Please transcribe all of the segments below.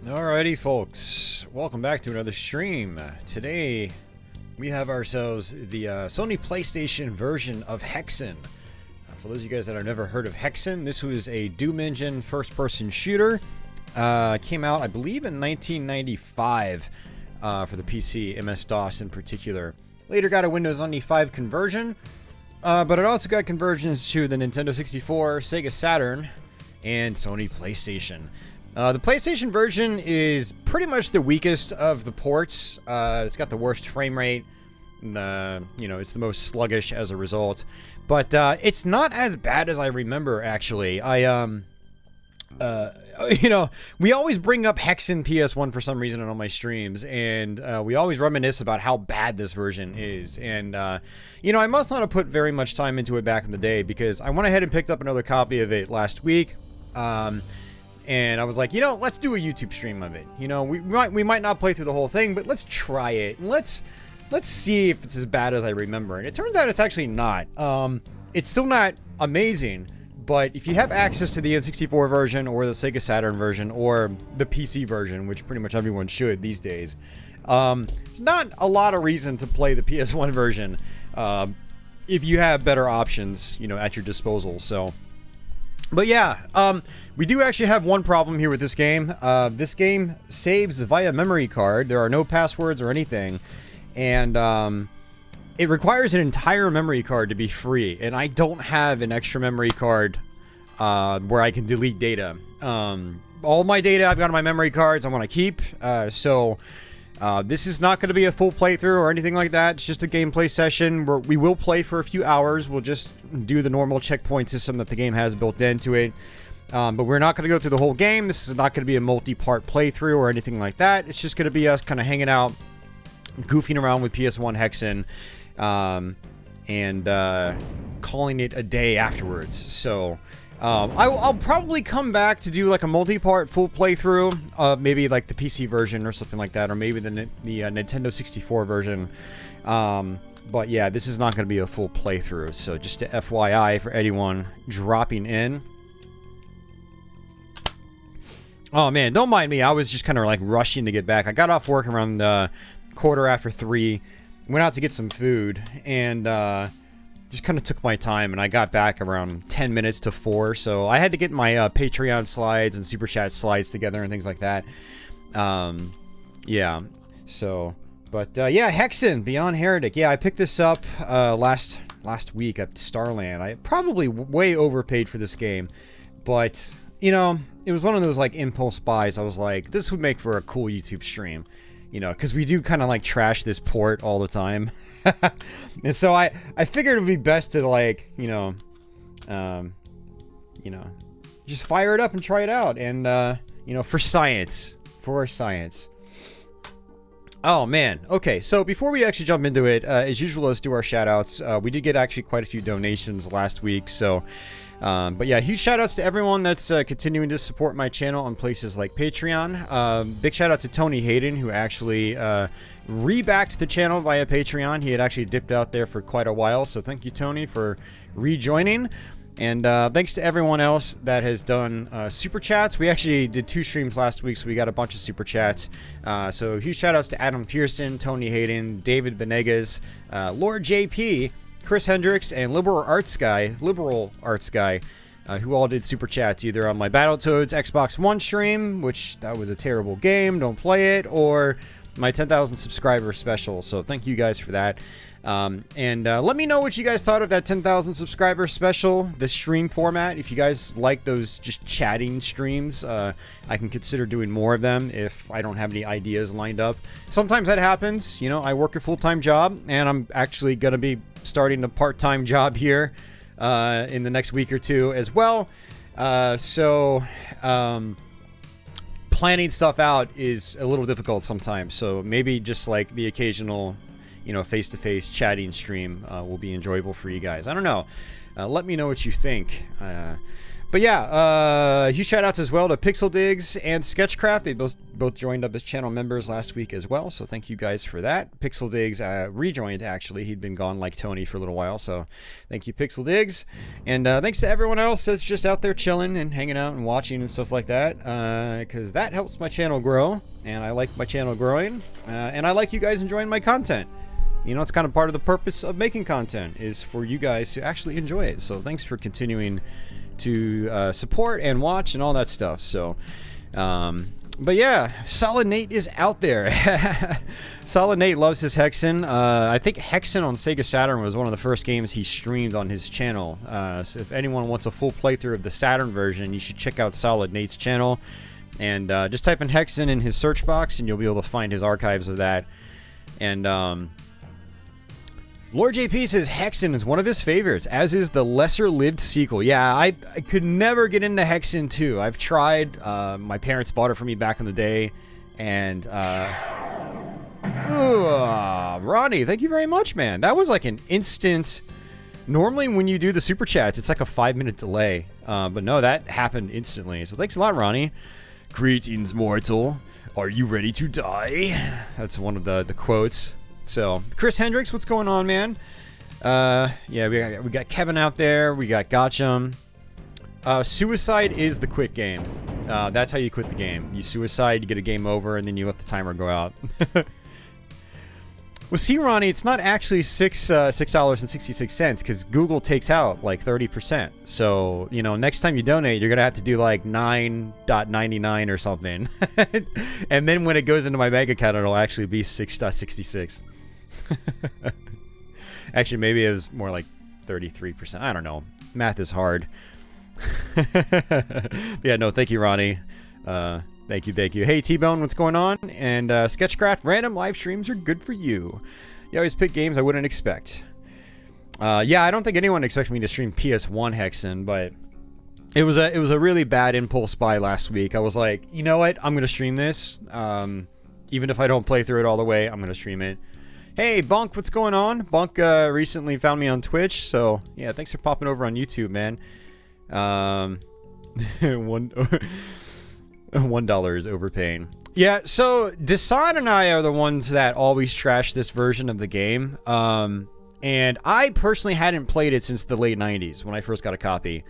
Alrighty folks, welcome back to another stream. Today we have ourselves the Sony PlayStation version of Hexen. For those of you guys that have never heard of Hexen, this was a Doom Engine first-person shooter. Came out, I believe, in 1995 for the PC, MS-DOS in particular. Later got a Windows 95 conversion, but it also got conversions to the Nintendo 64, Sega Saturn, and Sony PlayStation. The PlayStation version is pretty much the weakest of the ports. It's got the worst frame rate. It's the most sluggish as a result. But it's not as bad as I remember, actually. We always bring up Hexen PS1 for some reason on my streams, and we always reminisce about how bad this version is. And, I must not have put very much time into it back in the day, because I went ahead and picked up another copy of it last week. And I was like, let's do a YouTube stream of it. We might not play through the whole thing, but let's try it. And let's see if it's as bad as I remember. And it turns out it's actually not. It's still not amazing, but if you have access to the N64 version or the Sega Saturn version or the PC version, which pretty much everyone should these days, there's not a lot of reason to play the PS1 version if you have better options, at your disposal. So. But yeah, we do actually have one problem here with this game. This game saves via memory card. There are no passwords or anything. And it requires an entire memory card to be free. And I don't have an extra memory card where I can delete data. All my data I've got on my memory cards I want to keep. This is not going to be a full playthrough or anything like that. It's just a gameplay session where we will play for a few hours. We'll just do the normal checkpoint system that the game has built into it. But we're not going to go through the whole game. This is not going to be a multi-part playthrough or anything like that. It's just going to be us kind of hanging out, goofing around with PS1 Hexen, and calling it a day afterwards. So I'll probably come back to do like a multi-part full playthrough of maybe like the PC version or something like that, or maybe the Nintendo 64 version. But yeah, this is not going to be a full playthrough. So just to FYI for anyone dropping in. Oh man, don't mind me. I was just kind of like rushing to get back. I got off work around 3:15. Went out to get some food and just kind of took my time, and I got back around 10 minutes to 4, so I had to get my Patreon slides and Super Chat slides together and things like that. Yeah, so, but yeah, Hexen, Beyond Heretic. Yeah, I picked this up last week at Starland. I probably way overpaid for this game, but, it was one of those, like, impulse buys. I was like, this would make for a cool YouTube stream. Because we do kind of like trash this port all the time. And so I figured it would be best to like, just fire it up and try it out. And, for science. Oh, man. Okay, so before we actually jump into it, as usual, let's do our shout-outs. We did get actually quite a few donations last week, so... but yeah, huge shout outs to everyone that's continuing to support my channel on places like Patreon. Big shout out to Tony Hayden, who actually re-backed the channel via Patreon. He had actually dipped out there for quite a while, so thank you, Tony, for rejoining. And thanks to everyone else that has done super chats. We actually did 2 streams last week, so we got a bunch of super chats. So huge shout outs to Adam Pearson, Tony Hayden, David Benegas, Lord JP, Chris Hendricks, and Liberal Arts Guy, who all did super chats either on my Battletoads Xbox One stream, which that was a terrible game, don't play it, or my 10,000 subscriber special. So thank you guys for that. And let me know what you guys thought of that 10,000 subscriber special, the stream format. If you guys like those just chatting streams, I can consider doing more of them if I don't have any ideas lined up. Sometimes that happens. I work a full-time job, and I'm actually going to be starting a part-time job here in the next week or two as well. Planning stuff out is a little difficult sometimes. So maybe just like the occasional face-to-face chatting stream will be enjoyable for you guys. I don't know. Let me know what you think. But yeah, huge shout outs as well to Pixel Digs and Sketchcraft. They both joined up as channel members last week as well, so thank you guys for that. Pixel Digs rejoined, actually. He'd been gone like Tony for a little while, so thank you, Pixel Digs. And thanks to everyone else that's just out there chilling and hanging out and watching and stuff like that, because that helps my channel grow, and I like my channel growing, and I like you guys enjoying my content. You know, it's kind of part of the purpose of making content, is for you guys to actually enjoy it. So thanks for continuing to support and watch and all that stuff. So but yeah, Solid Nate is out there. Solid Nate loves his Hexen. I think Hexen on Sega Saturn was one of the first games he streamed on his channel. So if anyone wants a full playthrough of the Saturn version, you should check out Solid Nate's channel, and just type in Hexen in his search box and you'll be able to find his archives of that. And Lord JP says Hexen is one of his favorites, as is the lesser-lived sequel. Yeah, I could never get into Hexen 2. I've tried. My parents bought it for me back in the day, and Ronnie, thank you very much, man. That was like an instant. Normally, when you do the super chats, it's like a 5-minute delay, but no, that happened instantly. So thanks a lot, Ronnie. Greetings, mortal. Are you ready to die? That's one of the quotes. So, Chris Hendricks, what's going on, man? Yeah, we got Kevin out there. We got Gotcham. Suicide is the quit game. That's how you quit the game. You suicide, you get a game over, and then you let the timer go out. Well, see, Ronnie, it's not actually $6.66 because Google takes out like 30%. So, you know, next time you donate, you're going to have to do like 9.99 or something. And then when it goes into my bank account, it'll actually be 6.66. Actually, maybe it was more like 33%. I don't know. Math is hard. Yeah, no, thank you, Ronnie. Thank you. Hey, T-Bone, what's going on? And Sketchcraft, random live streams are good for you. You always pick games I wouldn't expect. Yeah, I don't think anyone expected me to stream PS1 Hexen, but it was a really bad impulse buy last week. I was like, you know what? I'm gonna stream this. Even if I don't play through it all the way, I'm gonna stream it. Hey, Bunk, what's going on? Bunk recently found me on Twitch, so yeah, thanks for popping over on YouTube, man. $1 is overpaying. Yeah, so Desan and I are the ones that always trash this version of the game. And I personally hadn't played it since the late 90s when I first got a copy.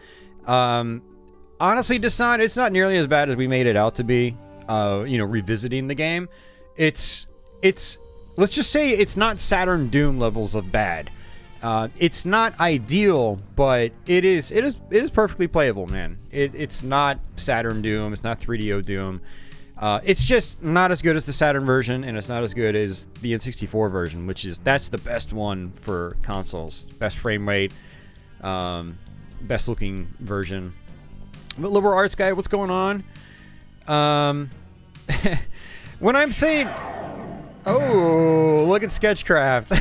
Honestly, Desan, it's not nearly as bad as we made it out to be. You know, revisiting the game. It's let's just say it's not Saturn Doom levels of bad. It's not ideal, but it is perfectly playable, man. It's not Saturn Doom, it's not 3DO Doom. It's just not as good as the Saturn version, and it's not as good as the N64 version, that's the best one for consoles. Best frame rate, best looking version. But Liberal Arts Guy, what's going on? When I'm saying, oh, look at Sketchcraft.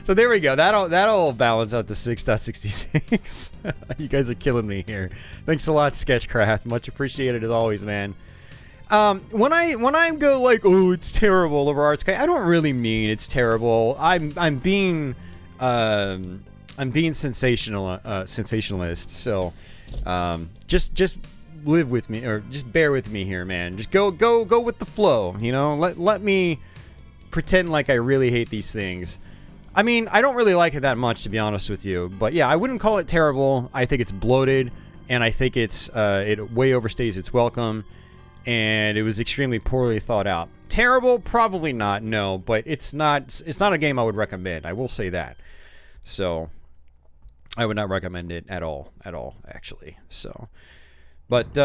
So there we go. That'll balance out to 6.66. You guys are killing me here. Thanks a lot, Sketchcraft. Much appreciated as always, man. When I go like, oh, it's terrible, Liberal Arts Guy, I don't really mean it's terrible. I'm being sensationalist. So just live with me, or just bear with me here, man. Just go with the flow, you know. Let me pretend like I really hate these things. I mean, I don't really like it that much, to be honest with you. But yeah, I wouldn't call it terrible. I think it's bloated, and I think it way overstays its welcome, and it was extremely poorly thought out. Terrible? Probably not, no. But it's not a game I would recommend. I will say that. So I would not recommend it at all, actually. So, but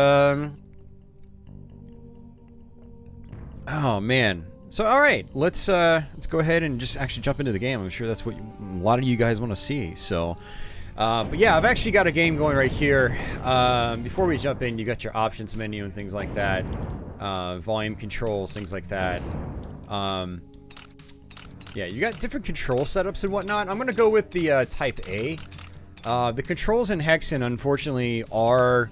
oh man. So, all right, let's go ahead and just actually jump into the game. I'm sure that's what a lot of you guys want to see. So, but yeah, I've actually got a game going right here. Before we jump in, you got your options menu and things like that, volume controls, things like that. Yeah, you got different control setups and whatnot. I'm gonna go with the Type A. The controls in Hexen, unfortunately, are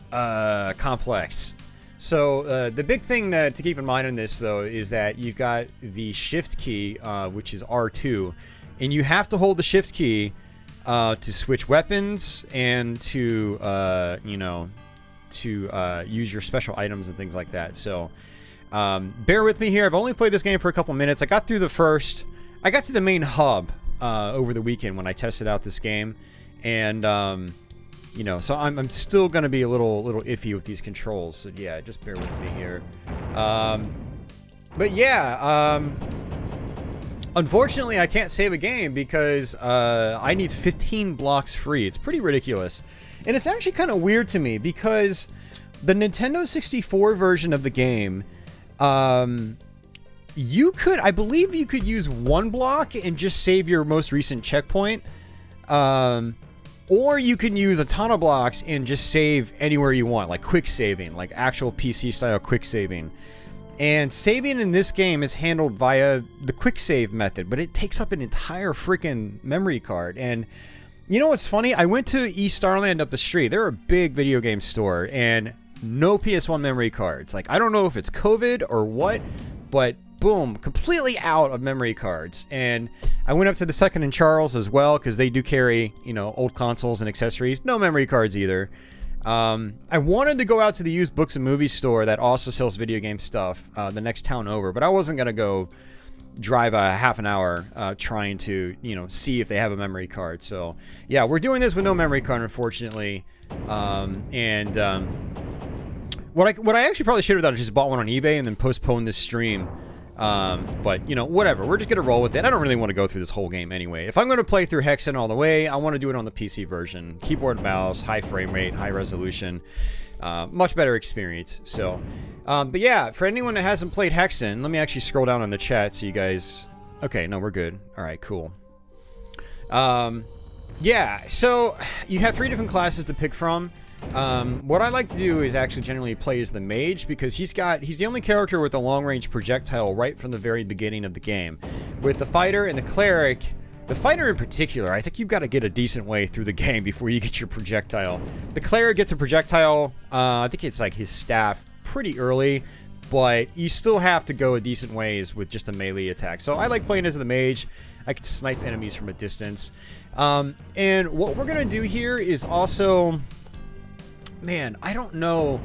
complex. So the big thing to keep in mind in this, though, is that you've got the shift key, which is R2, and you have to hold the shift key to switch weapons and to, use your special items and things like that. So, bear with me here. I've only played this game for a couple minutes. I got to the main hub over the weekend when I tested out this game, and so I'm still gonna be a little iffy with these controls. So yeah, just bear with me here. But yeah, unfortunately, I can't save a game because I need 15 blocks free. It's pretty ridiculous, and it's actually kind of weird to me because the Nintendo 64 version of the game. I believe you could use 1 block and just save your most recent checkpoint. Or you can use a ton of blocks and just save anywhere you want, like quick saving, like actual PC style quick saving. And saving in this game is handled via the quick save method, but it takes up an entire freaking memory card. And you know what's funny? I went to East Starland up the street. They're a big video game store, and no PS1 memory cards. Like, I don't know if it's COVID or what, but boom, completely out of memory cards. And I went up to the Second and Charles as well, because they do carry, old consoles and accessories. No memory cards either. I wanted to go out to the used books and movies store that also sells video game stuff the next town over, but I wasn't going to go drive a half an hour trying to, see if they have a memory card. So, yeah, we're doing this with no memory card, unfortunately. What I actually probably should have done is just bought one on eBay and then postponed this stream. But, whatever. We're just going to roll with it. I don't really want to go through this whole game anyway. If I'm going to play through Hexen all the way, I want to do it on the PC version. Keyboard, mouse, high frame rate, high resolution. Much better experience. So, but yeah, for anyone that hasn't played Hexen, let me actually scroll down on the chat so you guys... Okay, no, we're good. Alright, cool. Yeah, so you have 3 different classes to pick from. What I like to do is actually generally play as the mage, because he's the only character with a long-range projectile right from the very beginning of the game. With the fighter and the cleric, the fighter in particular, I think you've got to get a decent way through the game before you get your projectile. The cleric gets a projectile, I think it's like his staff, pretty early, but you still have to go a decent ways with just a melee attack. So I like playing as the mage. I can snipe enemies from a distance. And what we're gonna do here is also... Man, I don't know.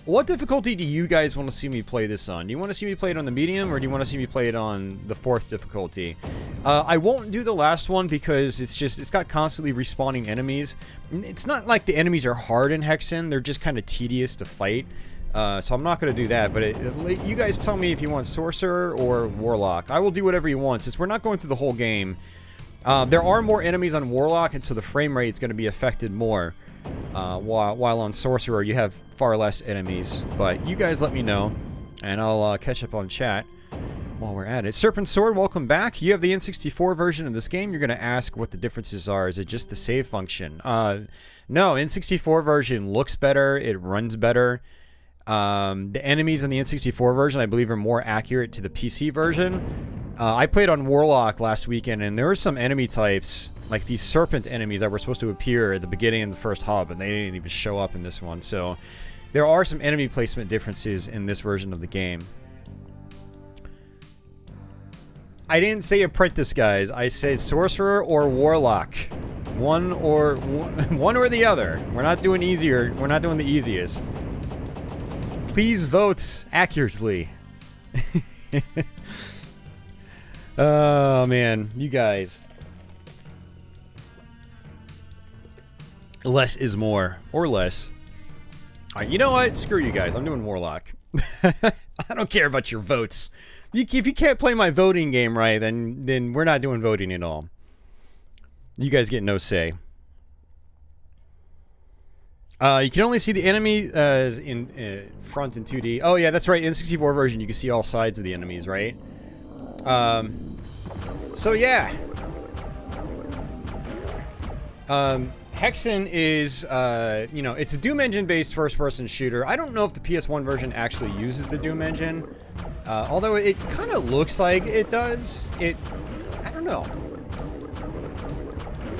What difficulty do you guys want to see me play this on? Do you want to see me play it on the medium, or do you want to see me play it on the 4th difficulty? I won't do the last one because it's got constantly respawning enemies. It's not like the enemies are hard in Hexen, they're just kind of tedious to fight. So I'm not going to do that, but you guys tell me if you want Sorcerer or Warlock. I will do whatever you want, since we're not going through the whole game. There are more enemies on Warlock, and so the frame rate is going to be affected more. While on Sorcerer, you have far less enemies. But you guys let me know, and I'll catch up on chat while we're at it. Serpent Sword, welcome back. You have the N64 version of this game. You're going to ask what the differences are. Is it just the save function? No, N64 version looks better. It runs better. The enemies in the N64 version, I believe, are more accurate to the PC version. I played on Warlock last weekend, and there were some enemy types, like these serpent enemies that were supposed to appear at the beginning of the first hub, and they didn't even show up in this one. So there are some enemy placement differences in this version of the game. I didn't say apprentice, guys. I said sorcerer or warlock. One or the other. We're not doing easier. We're not doing the easiest. Please vote accurately. Oh, man. You guys. Less is more. Or less. Alright, you know what? Screw you guys. I'm doing Warlock. I don't care about your votes. If you can't play my voting game right, then we're not doing voting at all. You guys get no say. You can only see the enemy in front in 2D. Oh yeah, that's right. In the 64 version, you can see all sides of the enemies, right? So yeah. Hexen is, you know, it's a Doom engine-based first-person shooter. I don't know if the PS1 version actually uses the Doom engine, although it kind of looks like it does. I don't know.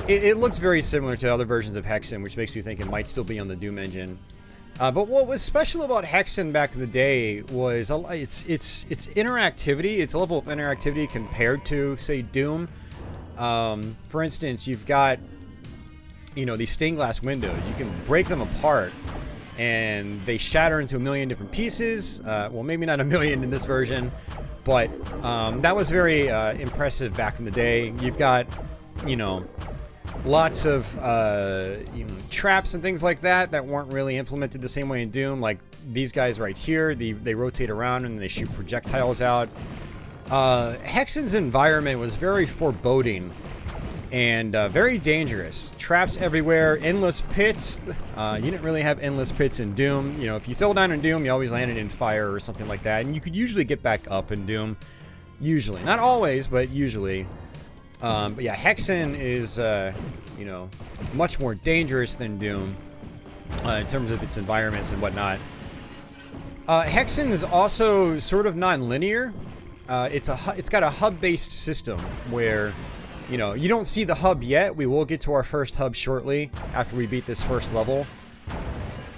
It looks very similar to other versions of Hexen, which makes me think it might still be on the Doom engine. But what was special about Hexen back in the day was its interactivity, its level of interactivity compared to, say, Doom. For instance, you've got, you know, these stained glass windows. You can break them apart and they shatter into a million different pieces. Well, maybe not a million in this version, but that was very impressive back in the day. You've got, you know, lots of you know, traps and things like that that weren't really implemented the same way in Doom. Like these guys right here, they rotate around and they shoot projectiles out. Hexen's environment was very foreboding and very dangerous. Traps everywhere, endless pits. You didn't really have endless pits in Doom. You know, if you fell down in Doom, you always landed in fire or something like that, and you could usually get back up in Doom. Usually, not always, but usually. But yeah, Hexen is, you know, much more dangerous than Doom in terms of its environments and whatnot. Hexen is also sort of non-linear. It's got a hub-based system where, you know, you don't see the hub yet. We will get to our first hub shortly after we beat this first level.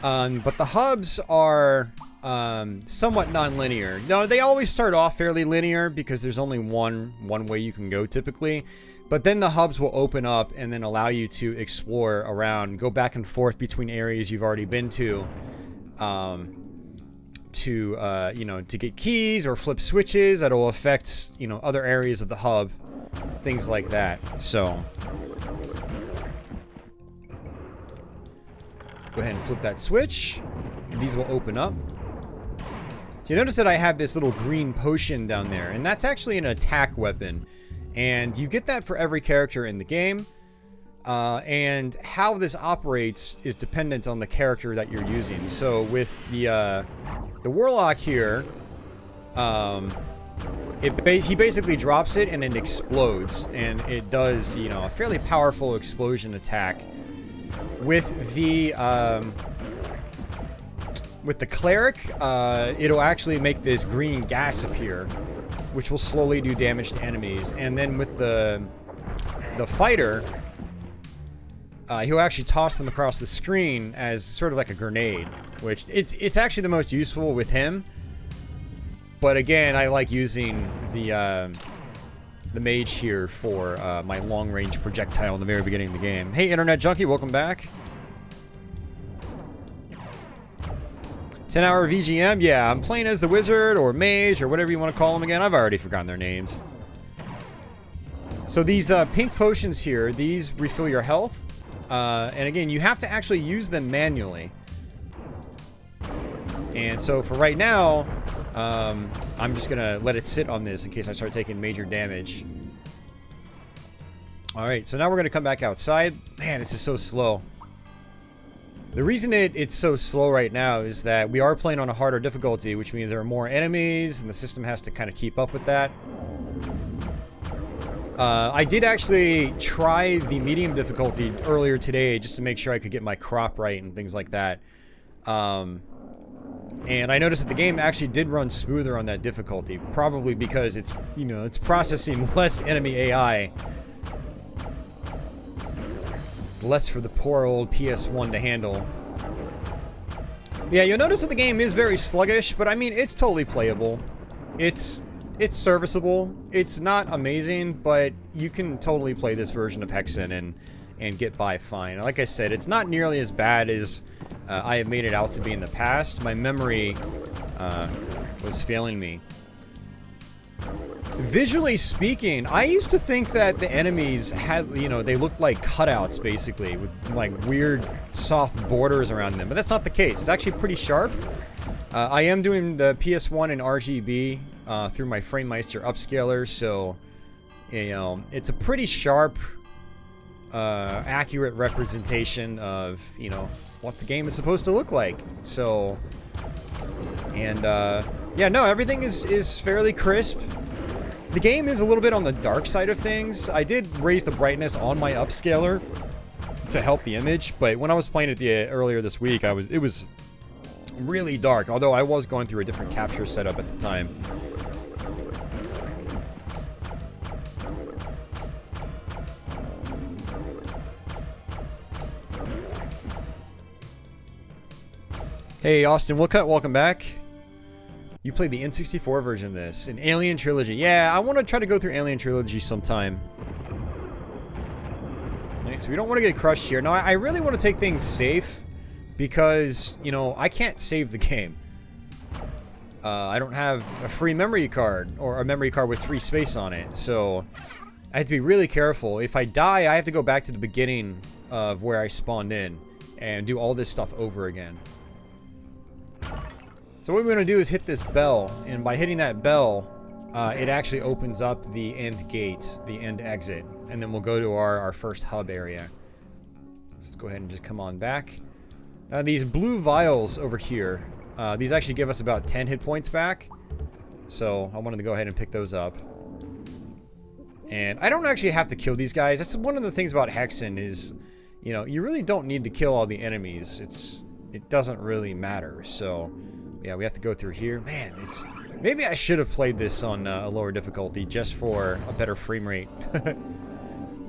But the hubs are somewhat non-linear. No, they always start off fairly linear because there's only one way you can go typically. But then the hubs will open up and then allow you to explore around, go back and forth between areas you've already been to, you know, to get keys or flip switches that will affect, you know, other areas of the hub, things like that. So go ahead and flip that switch. These will open up. So you notice that I have this little green potion down there, and that's actually an attack weapon. And you get that for every character in the game. And how this operates is dependent on the character that you're using. So with the Warlock here, he basically drops it and it explodes, and it does, you know, a fairly powerful explosion attack. With the cleric, it'll actually make this green gas appear, which will slowly do damage to enemies. And then with the fighter, he'll actually toss them across the screen as sort of like a grenade, which it's actually the most useful with him. But again, I like using the mage here for my long-range projectile in the very beginning of the game. Hey, Internet Junkie, welcome back. 10-hour VGM? Yeah, I'm playing as the wizard or mage or whatever you want to call them again. I've already forgotten their names. So these pink potions here, these refill your health. And again, you have to actually use them manually. And so for right now, I'm just going to let it sit on this in case I start taking major damage. Alright, so now we're going to come back outside. Man, this is so slow. The reason it's so slow right now is that we are playing on a harder difficulty, which means there are more enemies, and the system has to kind of keep up with that. I did actually try the medium difficulty earlier today just to make sure I could get my crop right and things like that. And I noticed that the game actually did run smoother on that difficulty, probably because it's, you know, it's processing less enemy AI. It's less for the poor old PS1 to handle. Yeah, you'll notice that the game is very sluggish, but I mean, it's totally playable. It's serviceable. It's not amazing, but you can totally play this version of Hexen and get by fine. Like I said, it's not nearly as bad as I have made it out to be in the past. My memory was failing me. Visually speaking, I used to think that the enemies had, you know, they looked like cutouts basically with like weird soft borders around them, but that's not the case. It's actually pretty sharp. I am doing the PS1 in RGB through my FrameMeister upscaler, so, you know, it's a pretty sharp, accurate representation of, you know, what the game is supposed to look like. So, and yeah, no, everything is fairly crisp. The game is a little bit on the dark side of things. I did raise the brightness on my upscaler to help the image, but when I was playing it earlier this week, it was really dark, although I was going through a different capture setup at the time. Hey, Austin Woodcut, welcome back. You played the N64 version of this, an Alien Trilogy. Yeah, I want to try to go through Alien Trilogy sometime. Alright, so we don't want to get crushed here. Now, I really want to take things safe because, you know, I can't save the game. I don't have a free memory card or a memory card with free space on it, so I have to be really careful. If I die, I have to go back to the beginning of where I spawned in and do all this stuff over again. So what we're going to do is hit this bell, and by hitting that bell, it actually opens up the end gate, the end exit, and then we'll go to our first hub area. Let's go ahead and just come on back. Now these blue vials over here, these actually give us about 10 hit points back, so I wanted to go ahead and pick those up. And I don't actually have to kill these guys. That's one of the things about Hexen is, you know, you really don't need to kill all the enemies. It doesn't really matter. So, yeah, we have to go through here. Man, maybe I should have played this on a lower difficulty just for a better frame rate.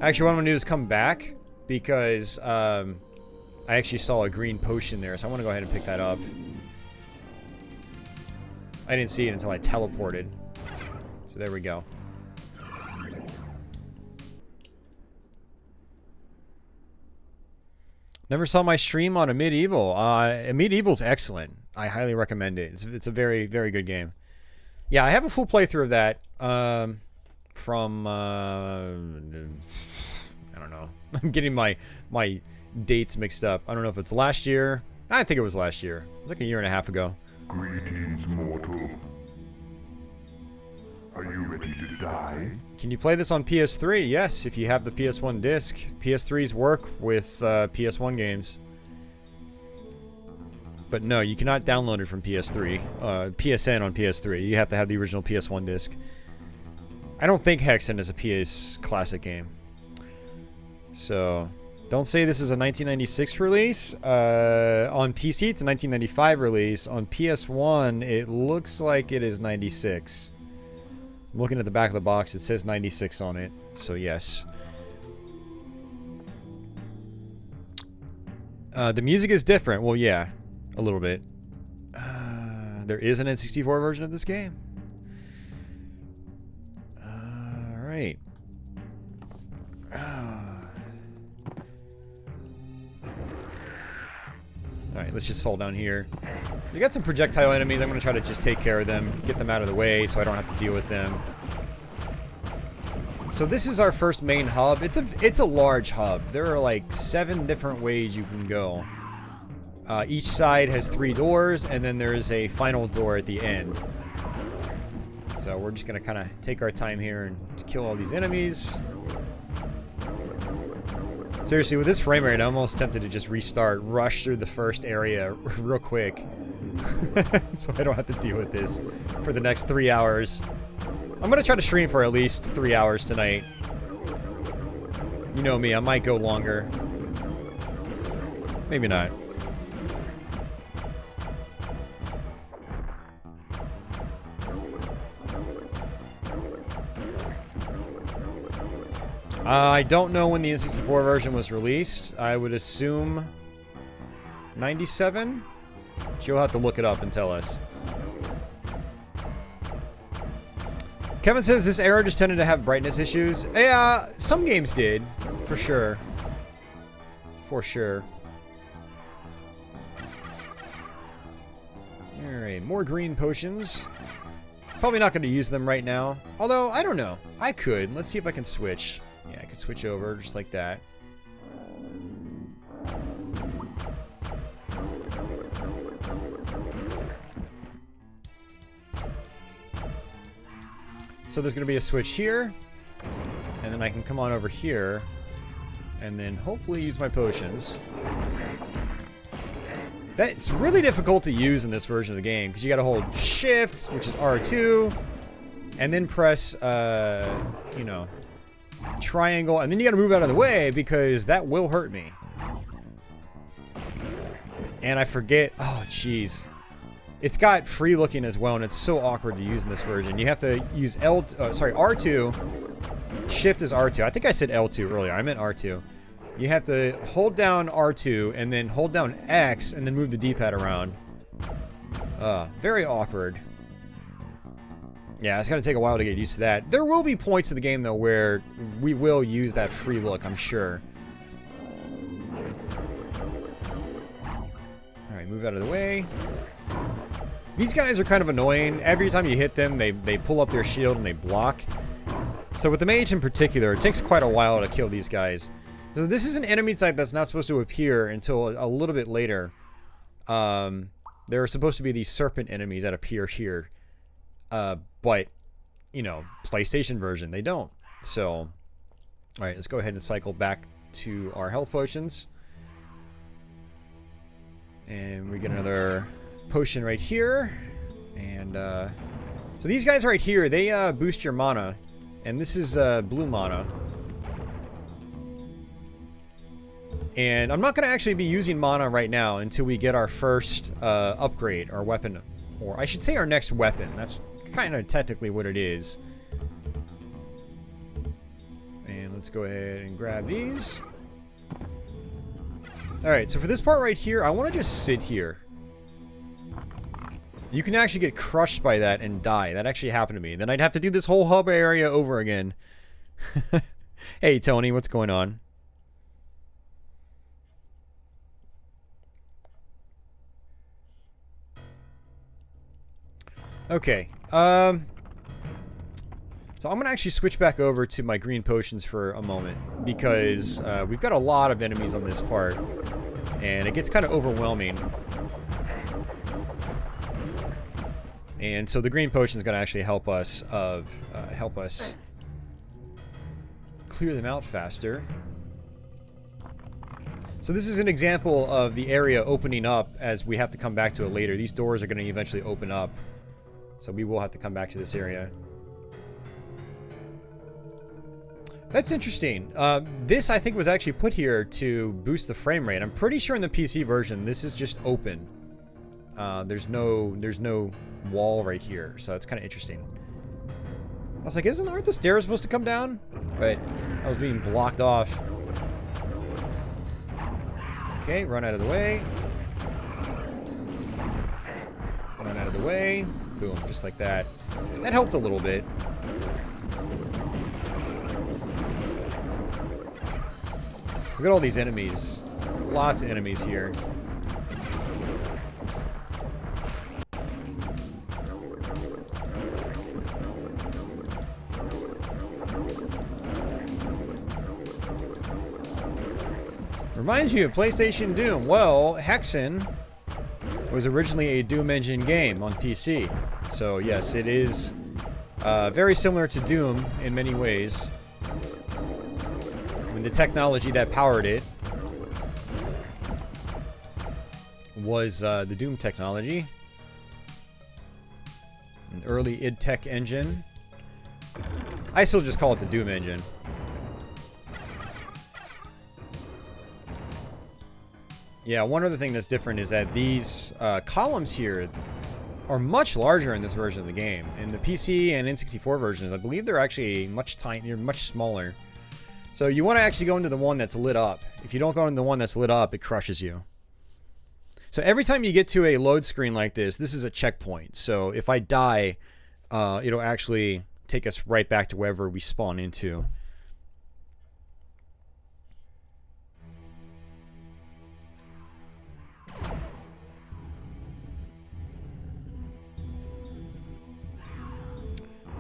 Actually, what I'm gonna do is come back because I actually saw a green potion there, so I want to go ahead and pick that up. I didn't see it until I teleported. So there we go. Never saw my stream on a Medieval. Medieval's excellent. I highly recommend it. It's a very, very good game. Yeah, I have a full playthrough of that from I don't know. I'm getting my dates mixed up. I don't know if it's last year. I think it was last year. It was like a year and a half ago. Greetings, mortal. Are you ready to die? Can you play this on PS3? Yes, if you have the PS1 disc. PS3s work with PS1 games. But no, you cannot download it from PS3. PSN on PS3. You have to have the original PS1 disc. I don't think Hexen is a PS Classic game. So, don't say this is a 1996 release. On PC, it's a 1995 release. On PS1, it looks like it is 96. I'm looking at the back of the box. It says 96 on it. So, yes. The music is different. Well, yeah. A little bit. There is an N64 version of this game. Alright. Alright, let's just fall down here. We got some projectile enemies. I'm going to try to just take care of them. Get them out of the way so I don't have to deal with them. So this is our first main hub. It's a large hub. There are like 7 different ways you can go. Each side has 3 doors, and then there's a final door at the end. So we're just going to kind of take our time here and to kill all these enemies. Seriously, with this frame rate, I'm almost tempted to just restart, rush through the first area real quick. So I don't have to deal with this for the next 3 hours. I'm going to try to stream for at least 3 hours tonight. You know me, I might go longer. Maybe not. I don't know when the N64 version was released. I would assume 97? You'll have to look it up and tell us. Kevin says this era just tended to have brightness issues. Yeah, some games did, for sure. For sure. Alright, more green potions. Probably not going to use them right now. Although, I don't know. I could. Let's see if I can switch. Yeah, I could switch over just like that. So there's going to be a switch here, and then I can come on over here, and then hopefully use my potions. That's really difficult to use in this version of the game, because you got to hold Shift, which is R2, and then press, you know, triangle, and then you got to move out of the way, because that will hurt me. And I forget, oh jeez. It's got free looking as well, and it's so awkward to use in this version. You have to use R2. Shift is R2. I think I said L2 earlier. I meant R2. You have to hold down R2 and then hold down X and then move the D-pad around. Very awkward. Yeah, it's gonna take a while to get used to that. There will be points of the game though where we will use that free look, I'm sure. move out of the way. These guys are kind of annoying. Every time you hit them, they pull up their shield and they block. So with the mage in particular, it takes quite a while to kill these guys. So this is an enemy type that's not supposed to appear until a little bit later. There are supposed to be these serpent enemies that appear here. But, you know, PlayStation version, they don't. So, alright, let's go ahead and cycle back to our health potions. And we get another potion right here. And, so these guys right here, they boost your mana. And this is blue mana. And I'm not going to actually be using mana right now until we get our first upgrade, our weapon. Or I should say our next weapon. That's kind of technically what it is. And let's go ahead and grab these. Alright, so for this part right here, I want to just sit here. You can actually get crushed by that and die. That actually happened to me. Then I'd have to do this whole hub area over again. Hey, Tony, what's going on? Okay, so I'm going to actually switch back over to my green potions for a moment, because we've got a lot of enemies on this part, and it gets kind of overwhelming. And so the green potion is going to actually help us clear them out faster. So this is an example of the area opening up as we have to come back to it later. These doors are going to eventually open up. So we will have to come back to this area. That's interesting. This, I think, was actually put here to boost the frame rate. I'm pretty sure in the PC version, this is just open. There's no wall right here, so it's kind of interesting. I was like, aren't the stairs supposed to come down? But I was being blocked off. Okay, run out of the way. Run out of the way. Boom, just like that. That helped a little bit. Look at all these enemies. Lots of enemies here. Reminds you of PlayStation Doom. Well, Hexen was originally a Doom engine game on PC. So yes, it is very similar to Doom in many ways. I mean, the technology that powered it was the Doom technology. An early id Tech engine. I still just call it the Doom engine. Yeah, one other thing that's different is that these columns here are much larger in this version of the game. In the PC and N64 versions, I believe they're actually much tinier, much smaller. So you want to actually go into the one that's lit up. If you don't go into the one that's lit up, it crushes you. So every time you get to a load screen like this, this is a checkpoint. So if I die, it'll actually take us right back to wherever we spawn into.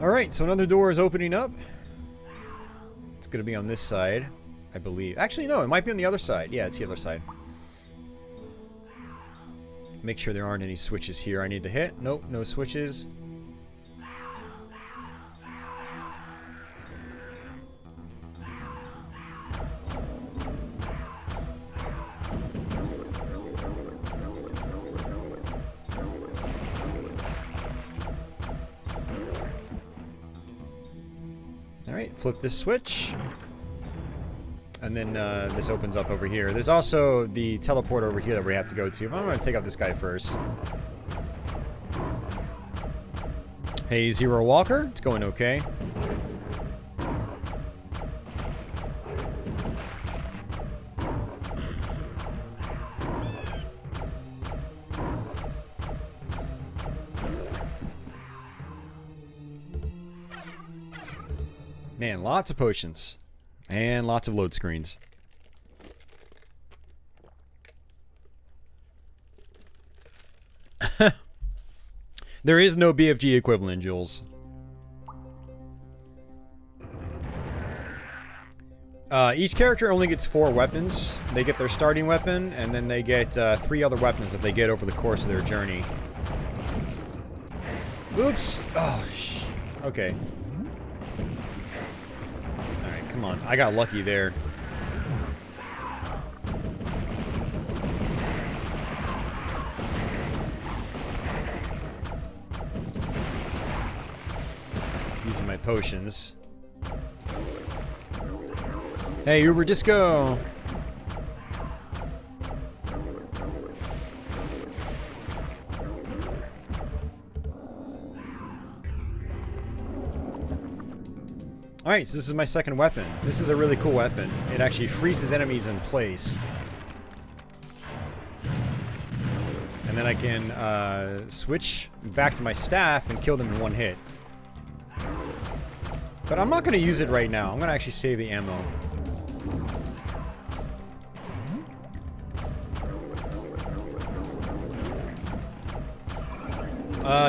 Alright, so another door is opening up. It's going to be on this side, I believe. Actually, no, it might be on the other side. Yeah, it's the other side. Make sure there aren't any switches here I need to hit. Nope, no switches. Alright, flip this switch. And then this opens up over here. There's also the teleport over here that we have to go to. But I'm going to take out this guy first. Hey, Zero Walker. It's going okay. Man, lots of potions. And lots of load screens. There is no BFG equivalent, Jules. Each character only gets 4 weapons. They get their starting weapon, and then they get 3 other weapons that they get over the course of their journey. Oops! Oh, okay. Alright, come on. I got lucky there. Using my potions. Hey, Uber Disco! Alright, so this is my second weapon. This is a really cool weapon. It actually freezes enemies in place. And then I can switch back to my staff and kill them in one hit. But I'm not going to use it right now. I'm going to actually save the ammo.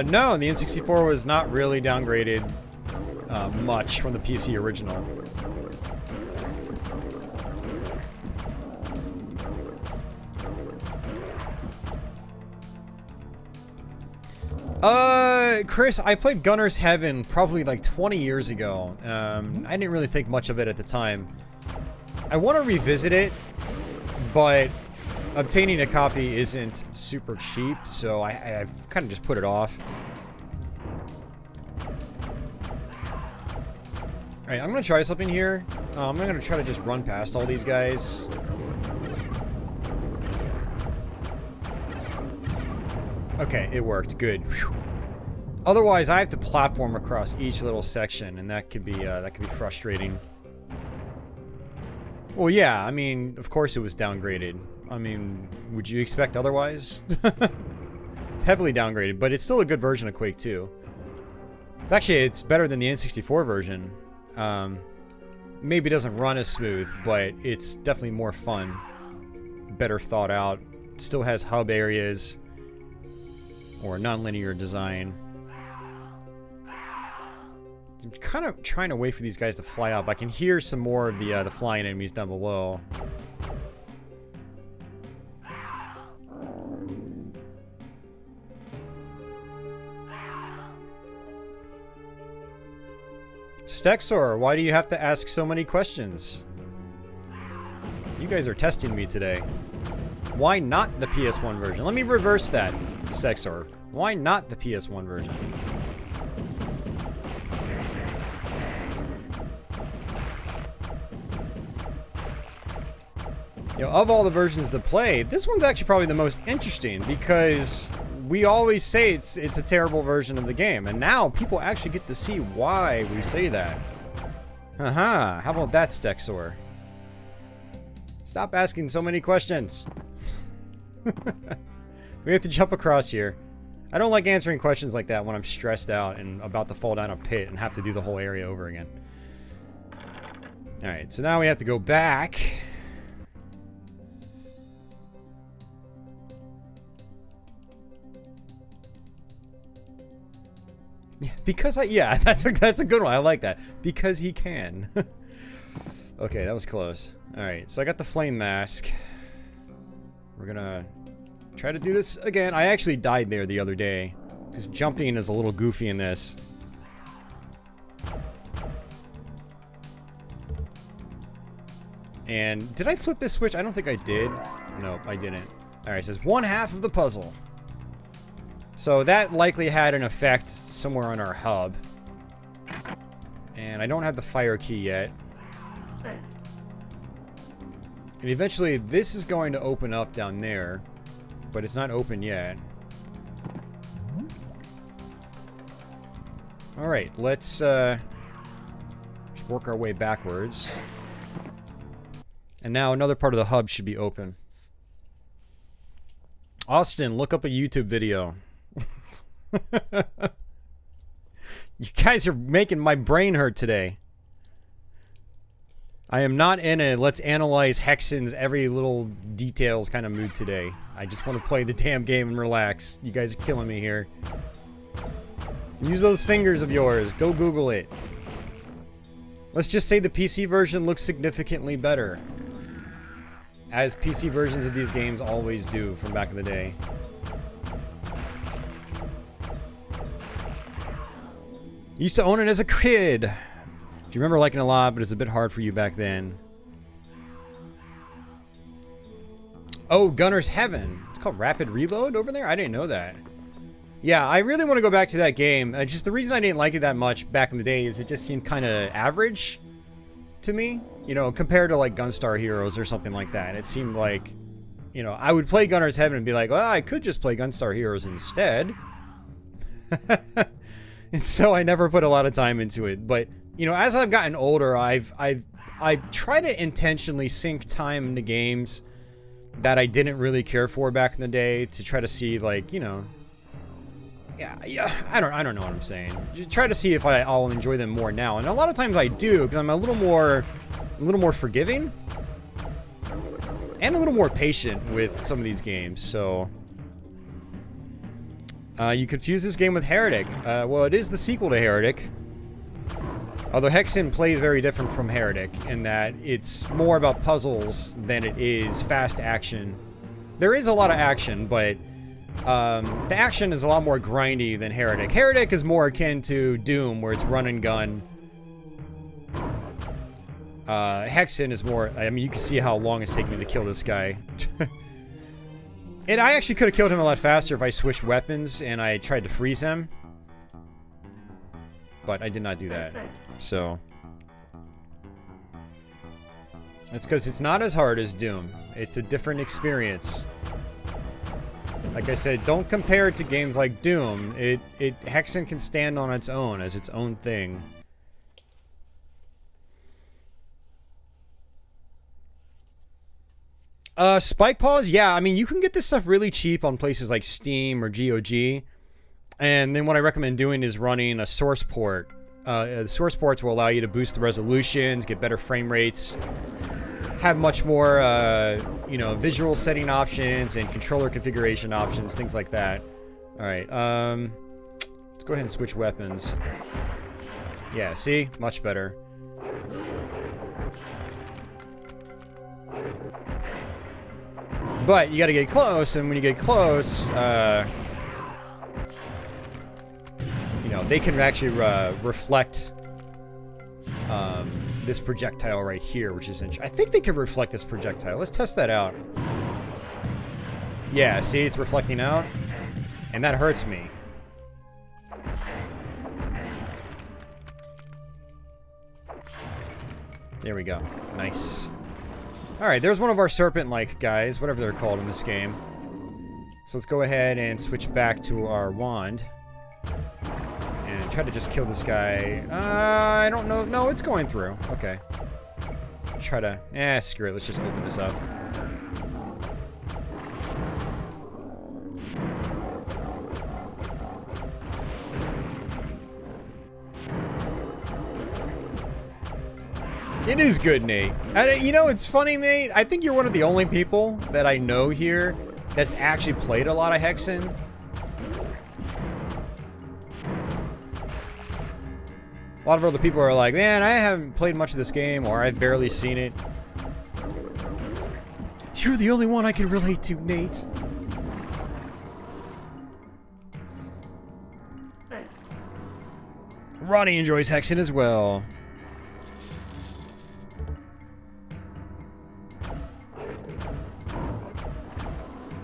No, the N64 was not really downgraded much from the PC original. Chris, I played Gunner's Heaven probably like 20 years ago. I didn't really think much of it at the time. I want to revisit it, but obtaining a copy isn't super cheap, so I've kind of just put it off. Alright, I'm gonna try something here. I'm gonna try to just run past all these guys. Okay, it worked. Good. Whew. Otherwise, I have to platform across each little section, and that could be frustrating. Well, yeah, I mean, of course it was downgraded. I mean, would you expect otherwise? It's heavily downgraded, but it's still a good version of Quake 2. It's better than the N64 version. Maybe it doesn't run as smooth, but it's definitely more fun. Better thought out. Still has hub areas. Or non-linear design. I'm kind of trying to wait for these guys to fly up. I can hear some more of the flying enemies down below. Stexor, why do you have to ask so many questions? You guys are testing me today. Why not the PS1 version? Let me reverse that, Stexor. Why not the PS1 version? You know, of all the versions to play, this one's actually probably the most interesting because we always say it's a terrible version of the game, and now people actually get to see why we say that. Haha, how about that, Stexor? Stop asking so many questions. We have to jump across here. I don't like answering questions like that when I'm stressed out and about to fall down a pit and have to do the whole area over again. Alright, so now we have to go back. Yeah, because yeah, that's a good one. I like that. Because he can. Okay, that was close. Alright, so I got the flame mask. We're gonna try to do this again. I actually died there the other day because jumping is a little goofy in this. And did I flip this switch? I don't think I did. Nope, I didn't. Alright, it says 1/2 of the puzzle. So that likely had an effect somewhere on our hub. And I don't have the fire key yet. And eventually this is going to open up down there. But it's not open yet. Alright, let's just work our way backwards. And now another part of the hub should be open. Austin, look up a YouTube video. You guys are making my brain hurt today. I am not in a let's analyze Hexen's every little details kind of mood today. I just want to play the damn game and relax. You guys are killing me here. Use those fingers of yours. Go Google it. Let's just say the PC version looks significantly better. As PC versions of these games always do from back in the day. Used to own it as a kid. Do you remember liking it a lot, but it's a bit hard for you back then? Oh, Gunner's Heaven. It's called Rapid Reload over there? I didn't know that. Yeah, I really want to go back to that game. Just the reason I didn't like it that much back in the day is it just seemed kind of average to me. You know, compared to like Gunstar Heroes or something like that. It seemed like, you know, I would play Gunner's Heaven and be like, well, I could just play Gunstar Heroes instead. And so I never put a lot of time into it. But, you know, as I've gotten older, I've tried to intentionally sink time into games that I didn't really care for back in the day to try to see, like, you know, yeah, I don't know what I'm saying. Just try to see if I'll enjoy them more now, and a lot of times I do because I'm a little more forgiving and a little more patient with some of these games. So you confuse this game with Heretic. Well, it is the sequel to Heretic. Although Hexen plays very different from Heretic in that it's more about puzzles than it is fast action. There is a lot of action, but the action is a lot more grindy than Heretic. Heretic is more akin to Doom, where it's run and gun. Hexen is more... I mean, you can see how long it's taking me to kill this guy. And I actually could have killed him a lot faster if I switched weapons and I tried to freeze him. But I did not do that. So... that's because it's not as hard as Doom. It's a different experience. Like I said, don't compare it to games like Doom. Hexen can stand on its own as its own thing. Spike Paws? Yeah, I mean, you can get this stuff really cheap on places like Steam or GOG. And then what I recommend doing is running a source port. The source ports will allow you to boost the resolutions, get better frame rates, have much more, you know, visual setting options and controller configuration options, things like that. Alright, let's go ahead and switch weapons. Yeah, see? Much better. But you gotta get close, and when you get close, you know, they can actually reflect this projectile right here, which is interesting. I think they can reflect this projectile. Let's test that out. Yeah, see, it's reflecting out, and that hurts me. There we go. Nice. Alright, there's one of our serpent-like guys, whatever they're called in this game. So let's go ahead and switch back to our wand. And try to just kill this guy. I don't know. No, it's going through. Okay. Try to... screw it. Let's just open this up. It is good, Nate. You know, it's funny, Nate. I think you're one of the only people that I know here that's actually played a lot of Hexen. A lot of other people are like, man, I haven't played much of this game, or I've barely seen it. You're the only one I can relate to, Nate. Ronnie enjoys Hexen as well.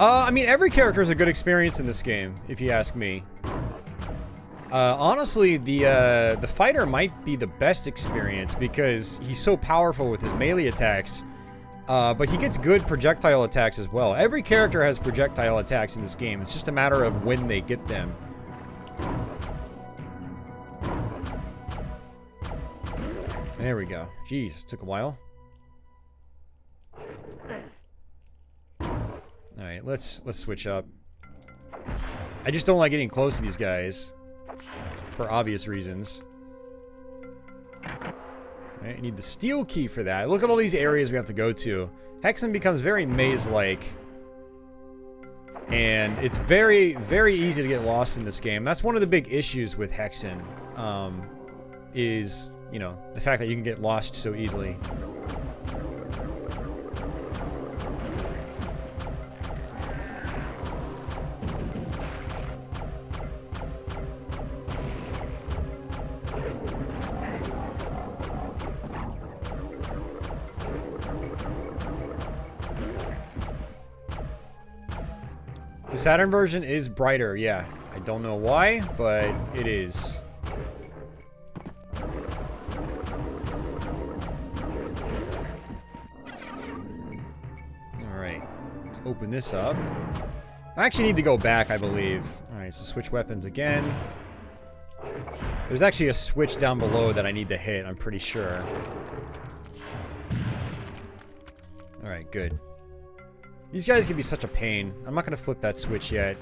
I mean, every character is a good experience in this game, if you ask me. Honestly, the fighter might be the best experience because he's so powerful with his melee attacks, but he gets good projectile attacks as well. Every character has projectile attacks in this game. It's just a matter of when they get them. There we go. Jeez, it took a while. Alright, let's switch up. I just don't like getting close to these guys. For obvious reasons. I need the steel key for that. Look at all these areas we have to go to. Hexen becomes very maze-like And it's very, very easy to get lost in this game. That's one of the big issues with Hexen, is, you know, the fact that you can get lost so easily. The Saturn version is brighter, yeah. I don't know why, but it is. Alright, let's open this up. I actually need to go back, I believe. Alright, so switch weapons again. There's actually a switch down below that I need to hit, I'm pretty sure. Alright, good. These guys can be such a pain. I'm not gonna flip that switch yet.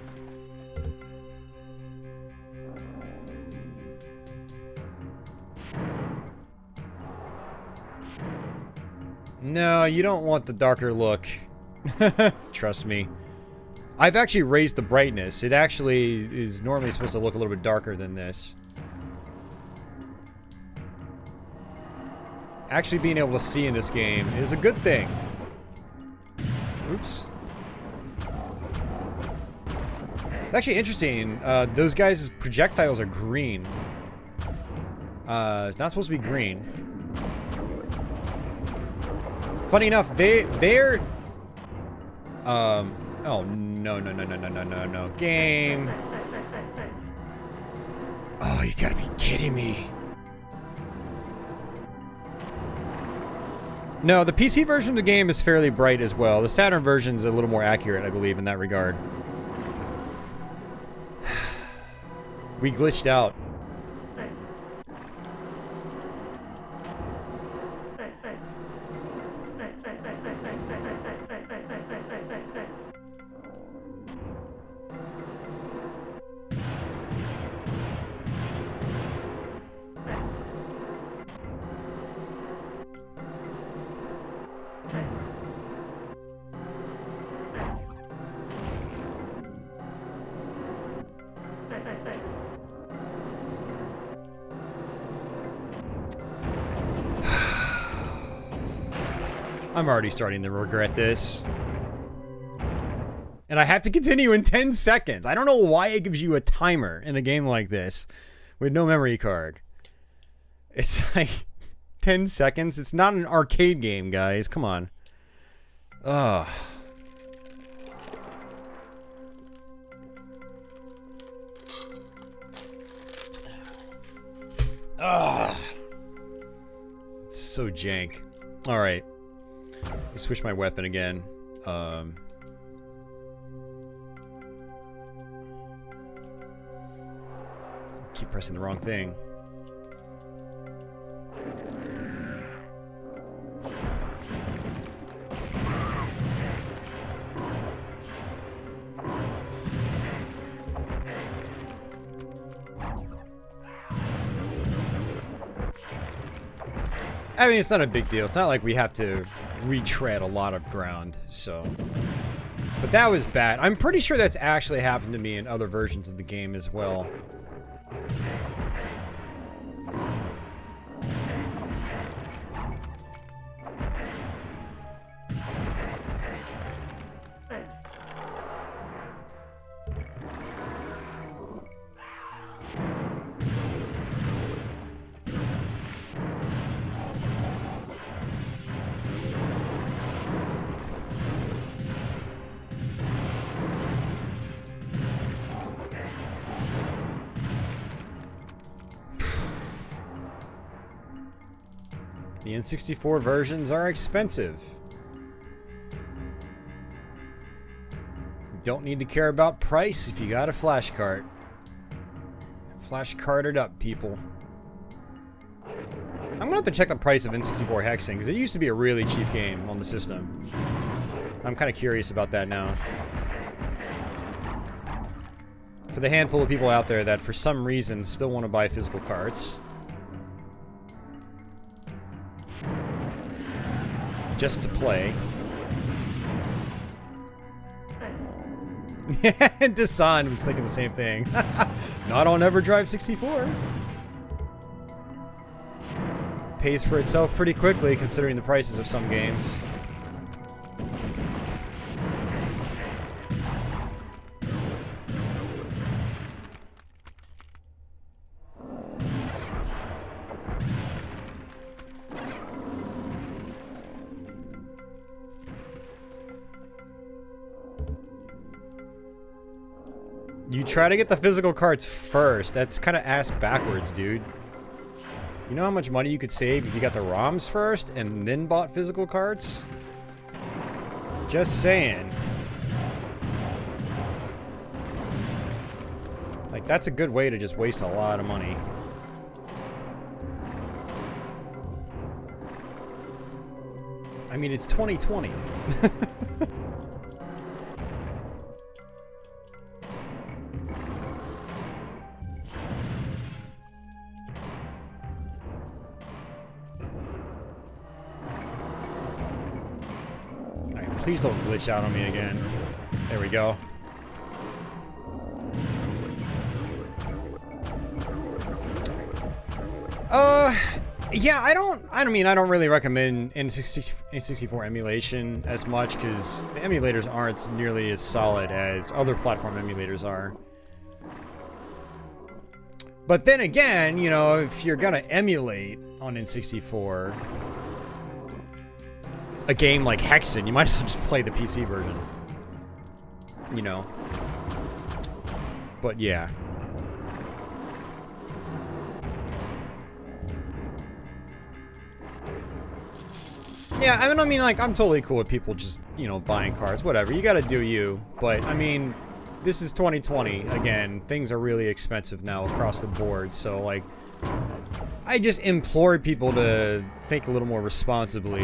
No, you don't want the darker look. Trust me. I've actually raised the brightness. It actually is normally supposed to look a little bit darker than this. Actually being able to see in this game is a good thing. Oops. It's actually interesting. Those guys' projectiles are green. It's not supposed to be green. Funny enough, they're... Oh, no. Game. Oh, you gotta be kidding me. No, the PC version of the game is fairly bright as well. The Saturn version is a little more accurate, I believe, in that regard. We glitched out. I'm already starting to regret this. And I have to continue in 10 seconds. I don't know why it gives you a timer in a game like this with no memory card. It's like 10 seconds. It's not an arcade game, guys. Come on. Ugh. Ugh. It's so jank. Alright. Let's switch my weapon again. Keep pressing the wrong thing. I mean, it's not a big deal. It's not like we have to retread a lot of ground, so... But that was bad. I'm pretty sure that's actually happened to me in other versions of the game as well. The N64 versions are expensive. You don't need to care about price if you got a flash cart. Flash carted up, people. I'm gonna have to check the price of N64 Hexen, because it used to be a really cheap game on the system. I'm kind of curious about that now. For the handful of people out there that for some reason still want to buy physical carts. Just to play. Desan was thinking the same thing. Not on EverDrive 64. Pays for itself pretty quickly considering the prices of some games. You try to get the physical cards first. That's kind of ass backwards, dude. You know how much money you could save if you got the ROMs first and then bought physical cards? Just saying. Like, that's a good way to just waste a lot of money. I mean, it's 2020. Please don't glitch out on me again. There we go. Yeah, I don't really recommend N64 emulation as much because the emulators aren't nearly as solid as other platform emulators are. But then again, you know, if you're gonna emulate on N64 a game like Hexen, you might as well just play the PC version. You know. But yeah. Yeah, I mean, like, I'm totally cool with people just, you know, buying cards, whatever. You gotta do you. But, I mean, this is 2020. Again, things are really expensive now across the board. So, like, I just implore people to think a little more responsibly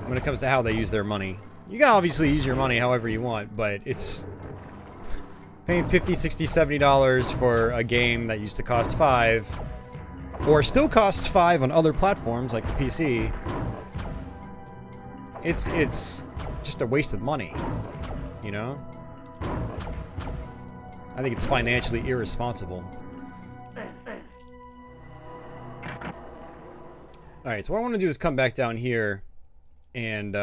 when it comes to how they use their money. You can obviously use your money however you want, but it's paying $50, $60, $70 for a game that used to cost $5, or still costs $5 on other platforms like the PC. It's just a waste of money, you know? I think it's financially irresponsible. Alright, so what I want to do is come back down here and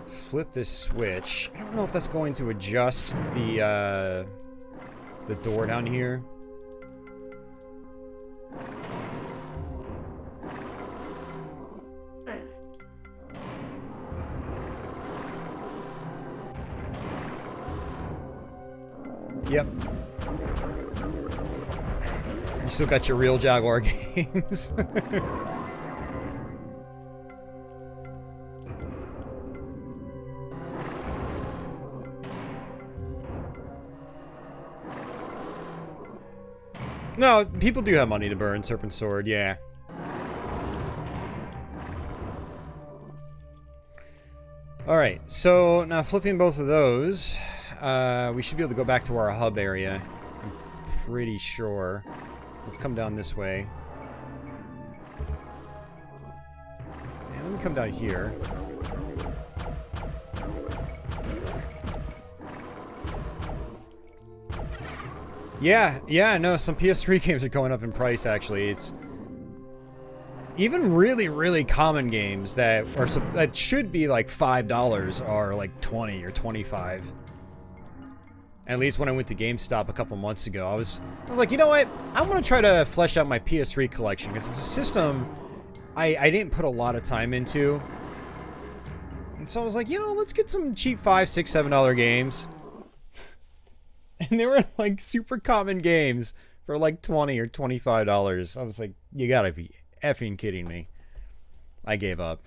flip this switch. I don't know if that's going to adjust the door down here. Yep. You still got your real Jaguar games. No, people do have money to burn, Serpent Sword, yeah. Alright, so now flipping both of those, we should be able to go back to our hub area. I'm pretty sure. Let's come down this way. And let me come down here. Yeah, no, some PS3 games are going up in price, actually. It's even really, really common games that should be like $5 are like 20 or 25. At least when I went to GameStop a couple months ago, I was like, you know what? I want to try to flesh out my PS3 collection because it's a system I didn't put a lot of time into. And so I was like, you know, let's get some cheap $5, $6, $7 games. And they were like super common games for like $20 or $25. I was like, you gotta be effing kidding me. I gave up.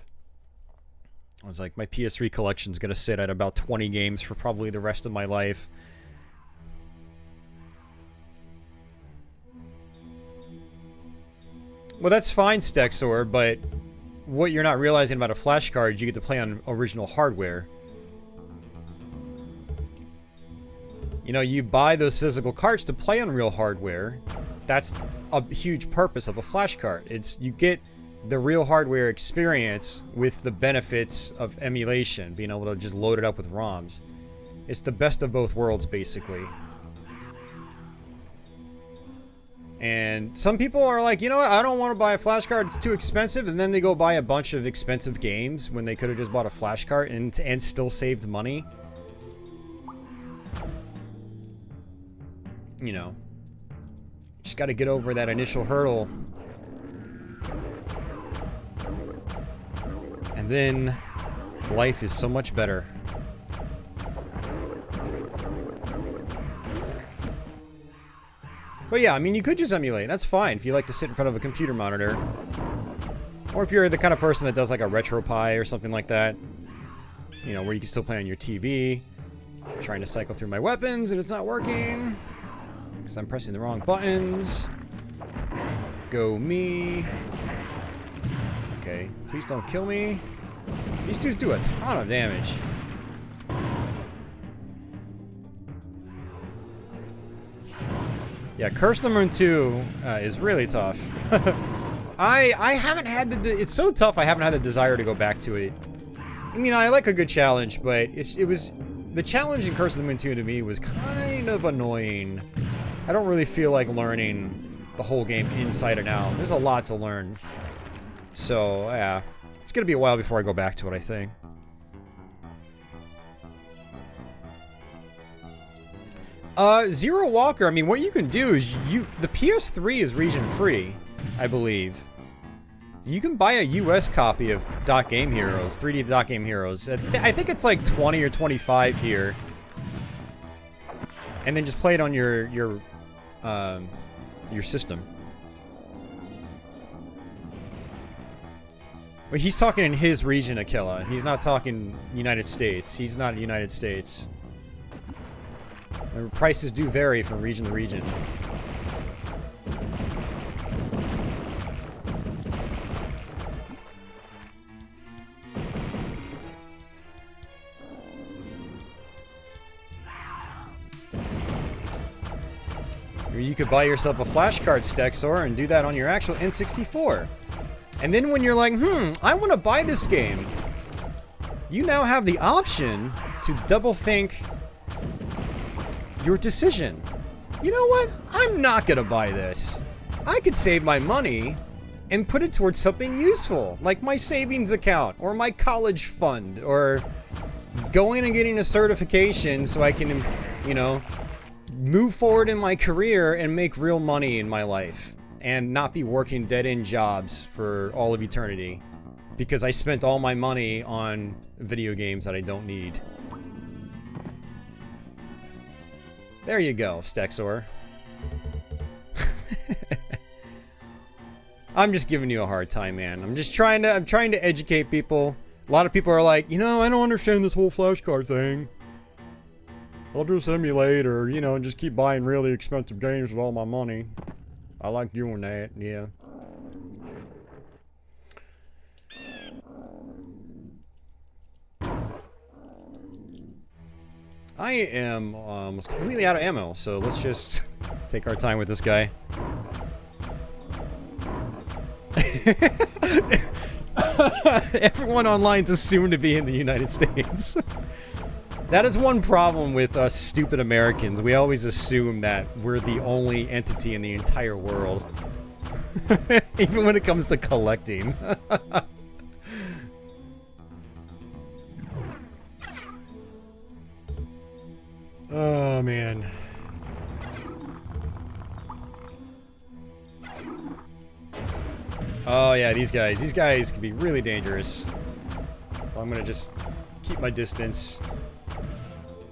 I was like, my PS3 collection's gonna sit at about 20 games for probably the rest of my life. Well, that's fine, Stexor, but what you're not realizing about a flash card is you get to play on original hardware. You know, you buy those physical cards to play on real hardware. That's a huge purpose of a flash card. It's you get the real hardware experience with the benefits of emulation, being able to just load it up with ROMs. It's the best of both worlds, basically. And some people are like, you know what, I don't want to buy a flash card, it's too expensive, and then they go buy a bunch of expensive games when they could have just bought a flash card and still saved money. You know, just got to get over that initial hurdle. And then life is so much better. But yeah, I mean, you could just emulate. That's fine if you like to sit in front of a computer monitor. Or if you're the kind of person that does like a RetroPie or something like that. You know, where you can still play on your TV. I'm trying to cycle through my weapons and it's not working. Because I'm pressing the wrong buttons. Go me. Okay, please don't kill me. These dudes do a ton of damage. Yeah, Curse of the Moon 2 is really tough. I haven't had the... It's so tough I haven't had the desire to go back to it. I mean, I like a good challenge, but it was... The challenge in Curse of the Moon 2 to me was kind of annoying. I don't really feel like learning the whole game inside and out. There's a lot to learn. So, yeah. It's gonna be a while before I go back to it, I think. Zero Walker, I mean, what you can do is the PS3 is region free, I believe. You can buy a US copy of Dot Game Heroes, 3D Dot Game Heroes. I think it's like 20 or 25 here. And then just play it on your system. But he's talking in his region, Aquila. He's not talking United States. He's not United States. The prices do vary from region to region. Or you could buy yourself a flash card, Stexor, and do that on your actual N64. And then when you're like, I want to buy this game, you now have the option to double think your decision. You know what? I'm not gonna buy this. I could save my money and put it towards something useful, like my savings account, or my college fund, or going and getting a certification so I can, you know, move forward in my career and make real money in my life, and not be working dead-end jobs for all of eternity, because I spent all my money on video games that I don't need. There you go, Stexor. I'm just giving you a hard time, man. I'm trying to educate people. A lot of people are like, you know, I don't understand this whole flashcard thing. I'll just emulate or, you know, just keep buying really expensive games with all my money. I like doing that, yeah. I am almost completely out of ammo, so let's just take our time with this guy. Everyone online's assumed to be in the United States. That is one problem with us stupid Americans. We always assume that we're the only entity in the entire world. Even when it comes to collecting. Oh, man. Oh, yeah, these guys can be really dangerous. So I'm gonna just keep my distance.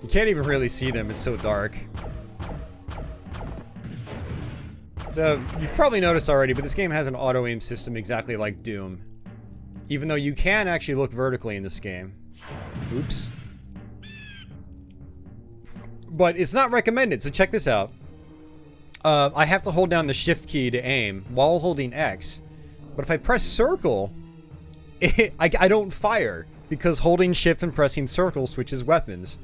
You can't even really see them, it's so dark. So, you've probably noticed already, but this game has an auto-aim system exactly like Doom. Even though you can actually look vertically in this game. Oops. But it's not recommended, so check this out. I have to hold down the shift key to aim while holding X. But if I press circle, I don't fire, because holding shift and pressing circle switches weapons.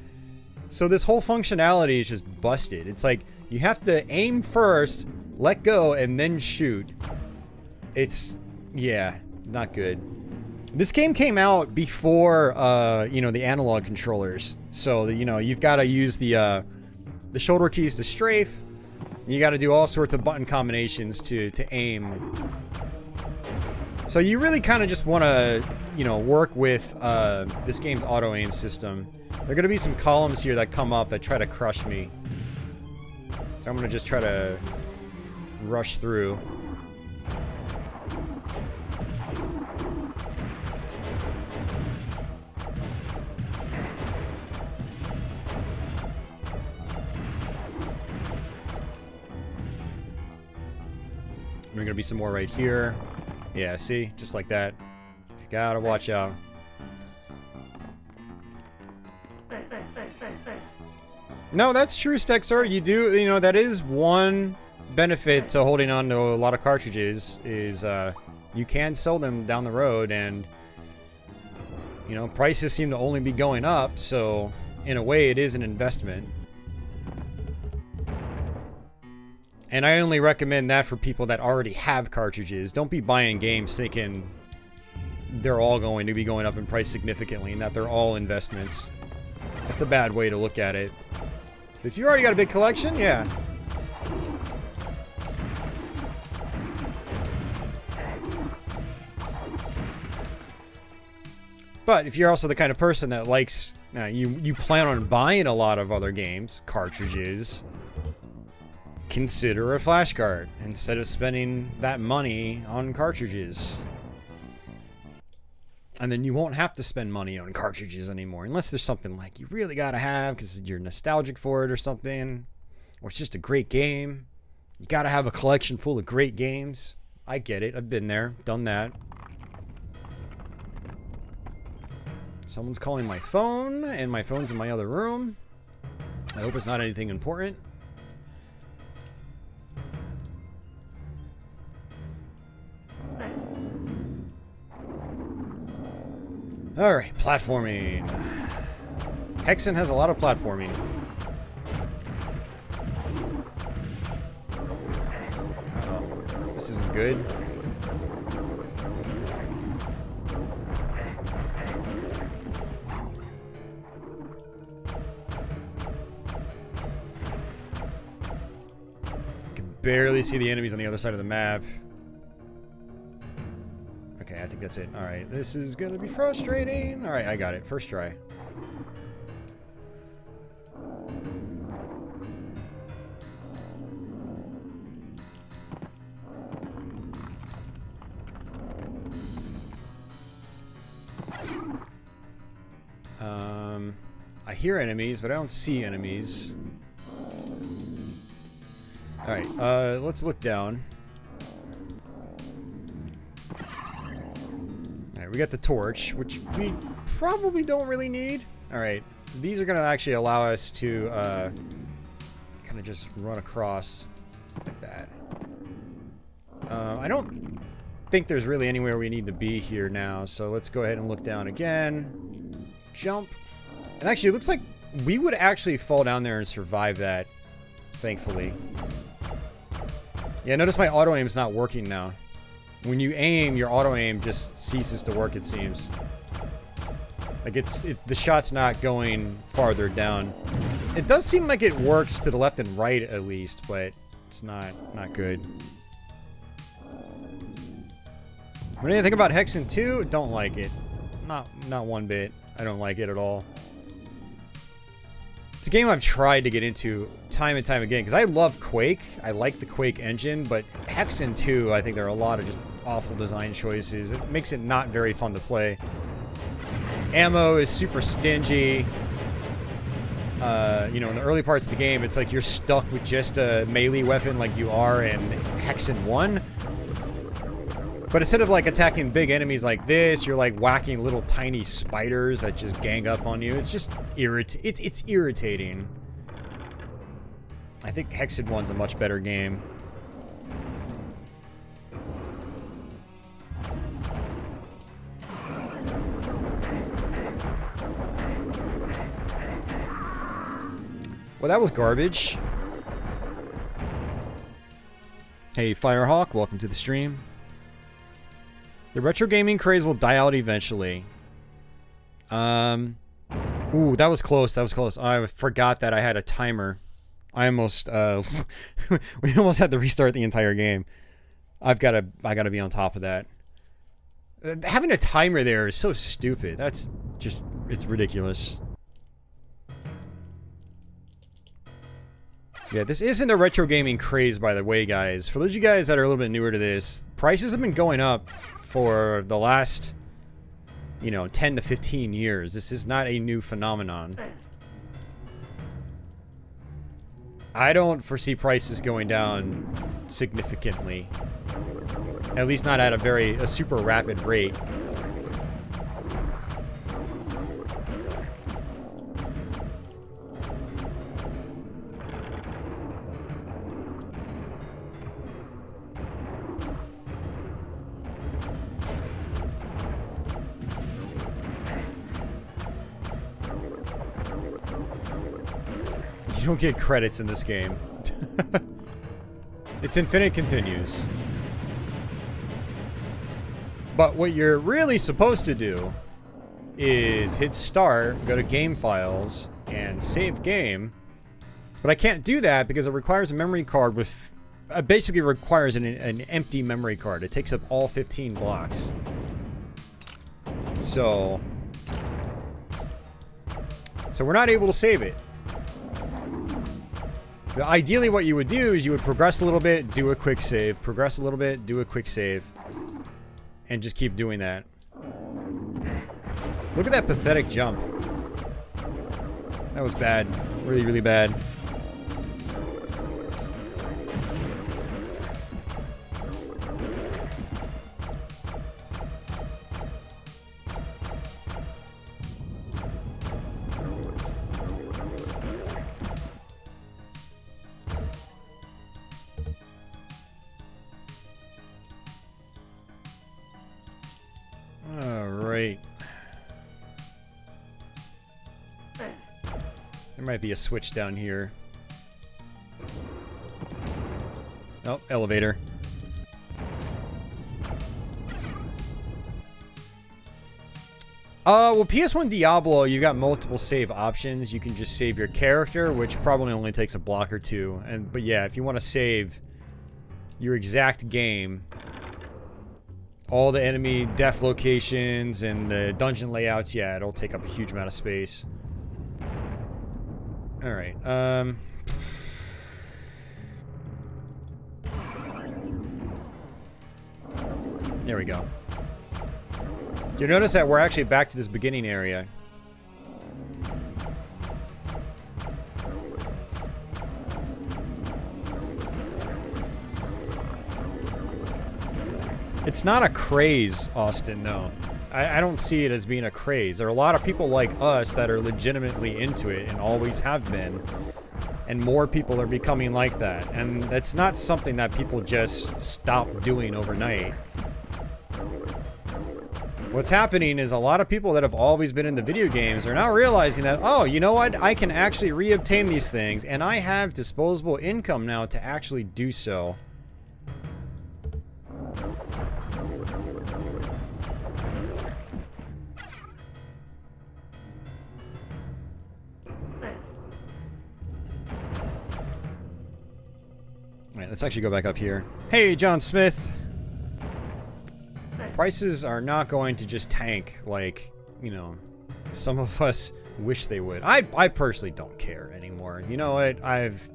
So this whole functionality is just busted. It's like, you have to aim first, let go, and then shoot. It's, yeah. not good. This game came out before, you know, the analog controllers. So, you know, you've got to use the shoulder keys to strafe. You got to do all sorts of button combinations to aim. So you really kind of just want to, you know, work with this game's auto-aim system. There are going to be some columns here that come up that try to crush me. So I'm going to just try to rush through. There are going to be some more right here. Yeah, see? Just like that. You gotta watch out. No, that's true, Stexar. You do, you know, that is one benefit to holding on to a lot of cartridges, is you can sell them down the road, and, you know, prices seem to only be going up, so in a way it is an investment. And I only recommend that for people that already have cartridges. Don't be buying games thinking they're all going to be going up in price significantly and that they're all investments. That's a bad way to look at it. If you already got a big collection, yeah. But if you're also the kind of person that likes, you plan on buying a lot of other games, cartridges, consider a flash card instead of spending that money on cartridges. And then you won't have to spend money on cartridges anymore, unless there's something like you really gotta have because you're nostalgic for it or something, or it's just a great game. You gotta have a collection full of great games. I get it. I've been there, done that. Someone's calling my phone, and my phone's in my other room. I hope it's not anything important. Alright, platforming. Hexen has a lot of platforming. Uh-oh. This isn't good. I can barely see the enemies on the other side of the map. Okay, I think that's it. Alright, this is gonna be frustrating. Alright, I got it. First try. I hear enemies, but I don't see enemies. Alright, let's look down. Alright, we got the torch, which we probably don't really need. Alright, these are going to actually allow us to kind of just run across like that. I don't think there's really anywhere we need to be here now, so let's go ahead and look down again. Jump. And actually, it looks like we would actually fall down there and survive that, thankfully. Yeah, notice my auto-aim's not working now. When you aim, your auto-aim just ceases to work, it seems. Like, the shot's not going farther down. It does seem like it works to the left and right, at least, but it's not good. What do you think about Hexen 2? Don't like it. Not one bit. I don't like it at all. It's a game I've tried to get into time and time again, because I love Quake. I like the Quake engine, but Hexen 2, I think there are a lot of just awful design choices. It makes it not very fun to play. Ammo is super stingy. You know, in the early parts of the game, it's like you're stuck with just a melee weapon like you are in Hexen 1. But instead of like attacking big enemies like this, you're like whacking little tiny spiders that just gang up on you. It's just it's irritating. I think Hexen 1's a much better game. Well, that was garbage. Hey, Firehawk, welcome to the stream. The retro gaming craze will die out eventually. Ooh, that was close. That was close. I forgot that I had a timer. I almost, we almost had to restart the entire game. I gotta be on top of that. Having a timer there is so stupid. That's just, it's ridiculous. Yeah, this isn't a retro gaming craze, by the way, guys. For those of you guys that are a little bit newer to this, prices have been going up for the last, you know, 10 to 15 years. This is not a new phenomenon. I don't foresee prices going down significantly. At least not at a super rapid rate. You don't get credits in this game. It's infinite continues. But what you're really supposed to do is hit start, go to game files, and save game. But I can't do that because it requires a memory card with... basically requires an empty memory card. It takes up all 15 blocks. So we're not able to save it. Ideally what you would do is you would progress a little bit, do a quick save, progress a little bit, do a quick save, and just keep doing that. Look at that pathetic jump. That was bad. Really, really bad. Alright. There might be a switch down here. Oh, elevator. Well, PS1 Diablo, you've got multiple save options. You can just save your character, which probably only takes a block or two. But yeah, if you want to save your exact game, all the enemy death locations and the dungeon layouts, yeah, it'll take up a huge amount of space. Alright, there we go. You'll notice that we're actually back to this beginning area. It's not a craze, Austin, though. I don't see it as being a craze. There are a lot of people like us that are legitimately into it and always have been. And more people are becoming like that. And that's not something that people just stop doing overnight. What's happening is a lot of people that have always been into video games are now realizing that, oh, you know what? I can actually reobtain these things, and I have disposable income now to actually do so. Alright, let's actually go back up here. Hey, John Smith! Prices are not going to just tank like, you know, some of us wish they would. I personally don't care anymore. You know what? I've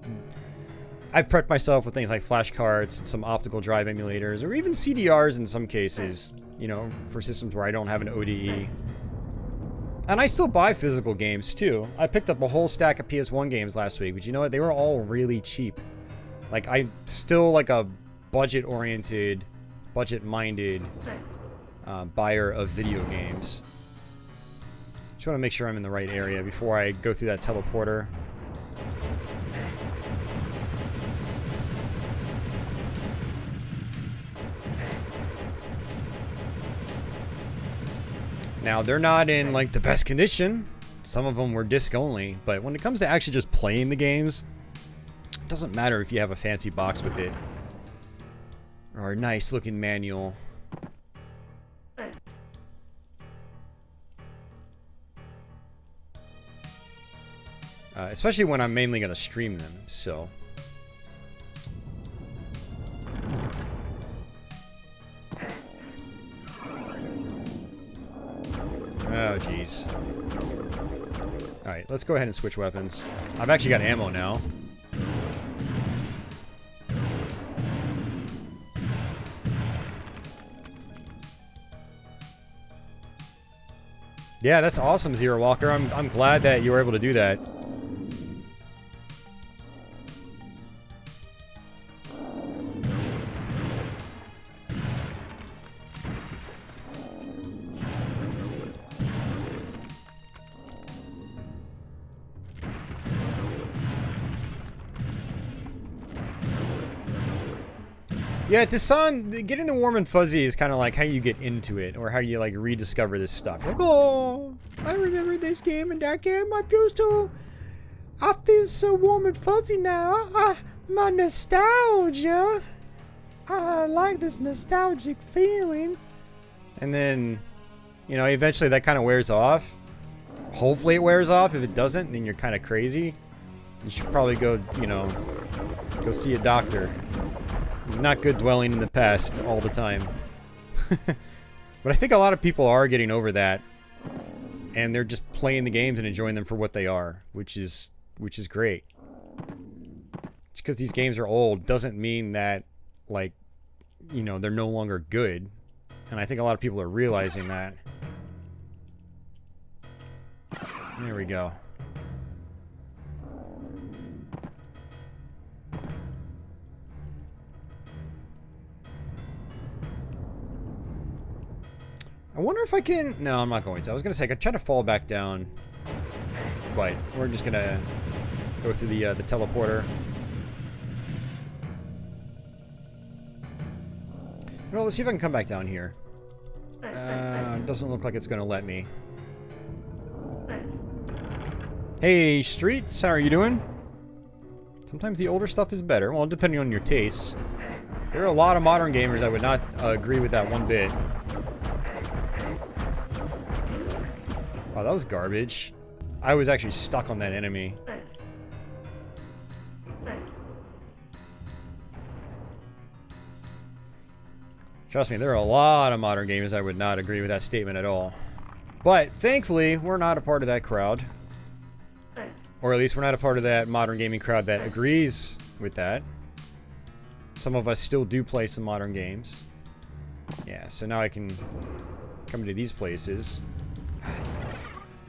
prepped myself with things like flashcards and some optical drive emulators, or even CDRs in some cases, you know, for systems where I don't have an ODE. And I still buy physical games, too. I picked up a whole stack of PS1 games last week, but you know what? They were all really cheap. Like, I'm still like a budget-oriented, budget-minded buyer of video games. Just want to make sure I'm in the right area before I go through that teleporter. Now, they're not in, like, the best condition. Some of them were disc only, but when it comes to actually just playing the games, it doesn't matter if you have a fancy box with it. Or a nice looking manual. especially when I'm mainly going to stream them, so... Oh, jeez. Alright, let's go ahead and switch weapons. I've actually got ammo now. Yeah, that's awesome, Zero Walker. I'm glad that you were able to do that. Yeah, Dasan, getting the warm and fuzzy is kind of like how you get into it, or how you like rediscover this stuff. You're like, oh, I remember this game and that game. I feel so warm and fuzzy now. My nostalgia. I like this nostalgic feeling. And then, you know, eventually that kind of wears off. Hopefully it wears off. If it doesn't, then you're kind of crazy. You should probably go, you know, go see a doctor. It's not good dwelling in the past all the time. But I think a lot of people are getting over that. And they're just playing the games and enjoying them for what they are. Which is great. Just because these games are old doesn't mean that, like, you know, they're no longer good. And I think a lot of people are realizing that. There we go. I wonder if I can... No, I'm not going to. I was going to say, I could try to fall back down. But we're just going to go through the teleporter. Well, let's see if I can come back down here. Doesn't look like it's going to let me. Hey, Streets, how are you doing? Sometimes the older stuff is better. Well, depending on your tastes. There are a lot of modern gamers that would not agree with that one bit. Wow, that was garbage. I was actually stuck on that enemy. Trust me, there are a lot of modern gamers that would not agree with that statement at all. But, thankfully, we're not a part of that crowd. Or at least we're not a part of that modern gaming crowd that agrees with that. Some of us still do play some modern games. Yeah, so now I can come into these places.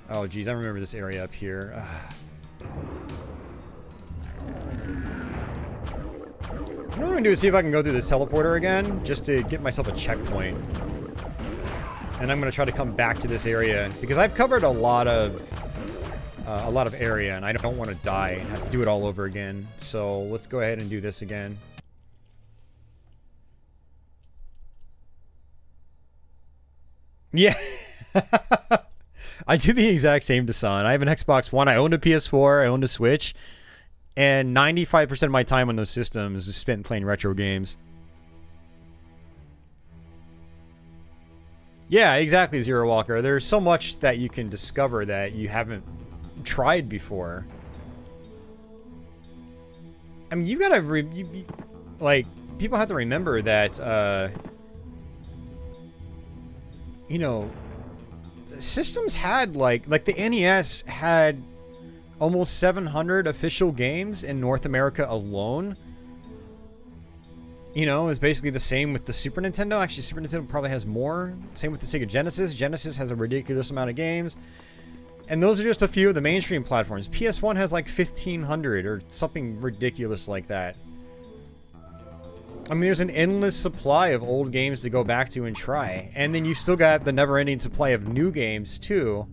Oh, geez, I remember this area up here. You know what I'm going to do is see if I can go through this teleporter again, just to get myself a checkpoint. And I'm going to try to come back to this area, because I've covered a lot of area, and I don't want to die and have to do it all over again. So let's go ahead and do this again. Yeah. I do the exact same to Son. I have an Xbox One. I own a PS4. I own a Switch. And 95% of my time on those systems is spent playing retro games. Yeah, exactly, Zero Walker. There's so much that you can discover that you haven't tried before. I mean, you gotta... like, people have to remember that, you know... systems had, like the NES had almost 700 official games in North America alone. You know, it's basically the same with the Super Nintendo. Actually, Super Nintendo probably has more. Same with the Sega Genesis. Genesis has a ridiculous amount of games. And those are just a few of the mainstream platforms. PS1 has like 1,500 or something ridiculous like that. I mean, there's an endless supply of old games to go back to and try. And then you've still got the never-ending supply of new games, too.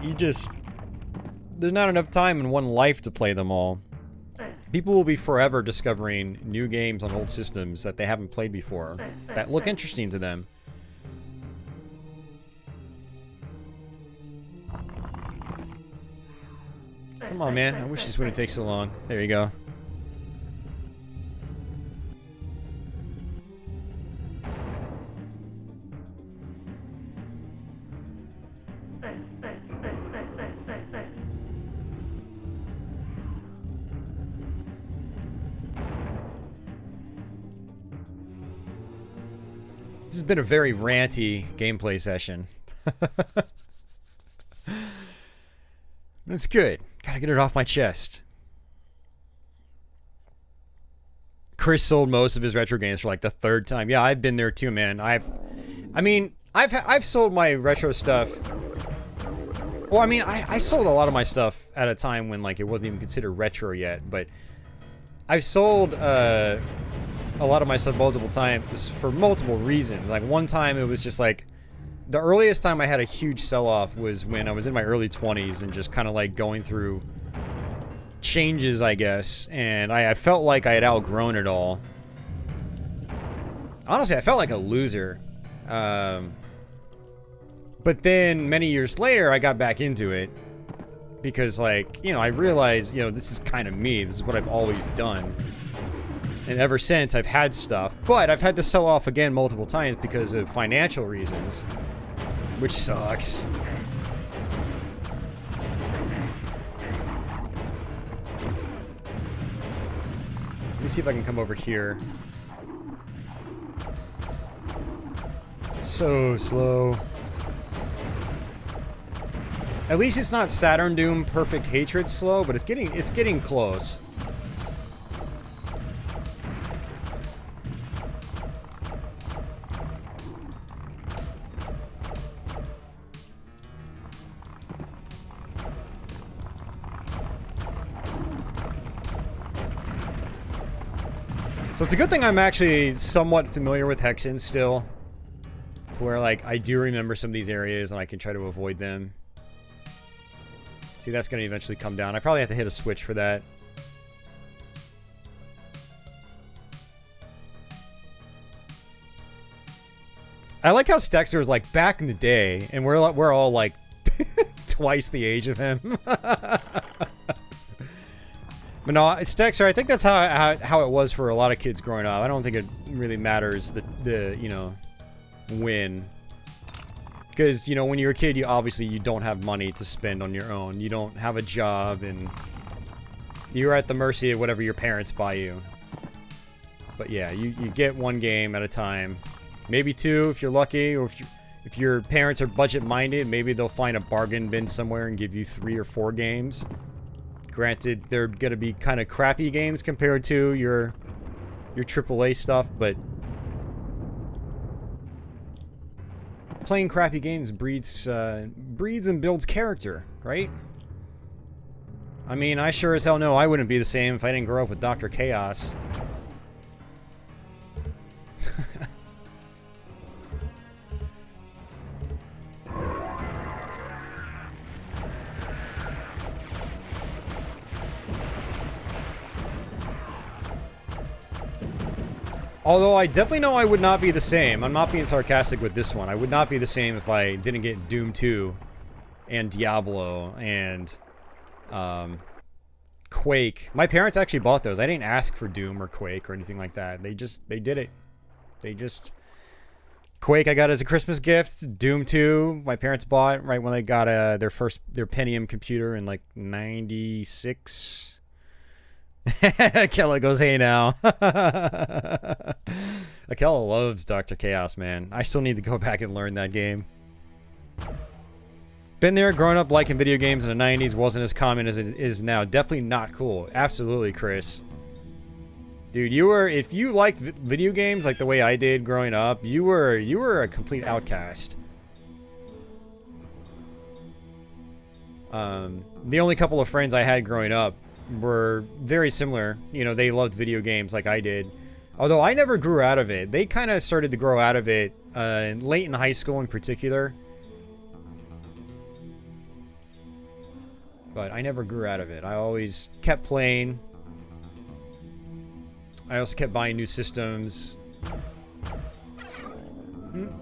You just... there's not enough time in one life to play them all. People will be forever discovering new games on old systems that they haven't played before, that look interesting to them. Come on, man. I wish this wouldn't take so long. There you go. has been a very ranty gameplay session. It's good. Gotta get it off my chest. Chris sold most of his retro games for like the 3rd time. Yeah, I've been there too, man. I've sold my retro stuff. Well, I mean, I sold a lot of my stuff at a time when like it wasn't even considered retro yet, but I've sold a lot of my stuff multiple times for multiple reasons. Like one time it was just like the earliest time I had a huge sell-off was when I was in my early 20s and just kind of like going through changes, I guess, and I felt like I had outgrown it all. Honestly, I felt like a loser. But then many years later, I got back into it because, like, you know, I realized, you know, this is kind of me. This is what I've always done. And ever since, I've had stuff, but I've had to sell off again multiple times because of financial reasons, which sucks. Let me see if I can come over here. It's so slow. At least it's not Saturn Doom Perfect Hatred slow, but it's getting close. So it's a good thing I'm actually somewhat familiar with Hexen still, to where like I do remember some of these areas and I can try to avoid them. See, that's going to eventually come down. I probably have to hit a switch for that. I like how Stexer is like back in the day, and we're all like twice the age of him. But no, it's Stexer. I think that's how it was for a lot of kids growing up. I don't think it really matters the you know, when. Because, you know, when you're a kid, you don't have money to spend on your own. You don't have a job, and you're at the mercy of whatever your parents buy you. But yeah, you get one game at a time. Maybe 2 if you're lucky, or if your parents are budget-minded, maybe they'll find a bargain bin somewhere and give you 3 or 4 games. Granted, they're going to be kind of crappy games compared to your AAA stuff, but playing crappy games breeds and builds character, right? I mean, I sure as hell know I wouldn't be the same if I didn't grow up with Dr. Chaos. Although I definitely know I would not be the same. I'm not being sarcastic with this one. I would not be the same if I didn't get Doom 2 and Diablo and Quake. My parents actually bought those. I didn't ask for Doom or Quake or anything like that. They did it. Quake I got as a Christmas gift. Doom 2 my parents bought right when they got their Pentium computer in like 96. Akella goes, hey now. Akella loves Dr. Chaos, man. I still need to go back and learn that game. Been there, growing up liking video games in the 90s, wasn't as common as it is now. Definitely not cool. Absolutely, Chris. Dude, if you liked video games like the way I did growing up, you were a complete outcast. The only couple of friends I had growing up were very similar. You know, they loved video games like I did. Although I never grew out of it. They kind of started to grow out of it late in high school in particular. But I never grew out of it. I always kept playing. I also kept buying new systems.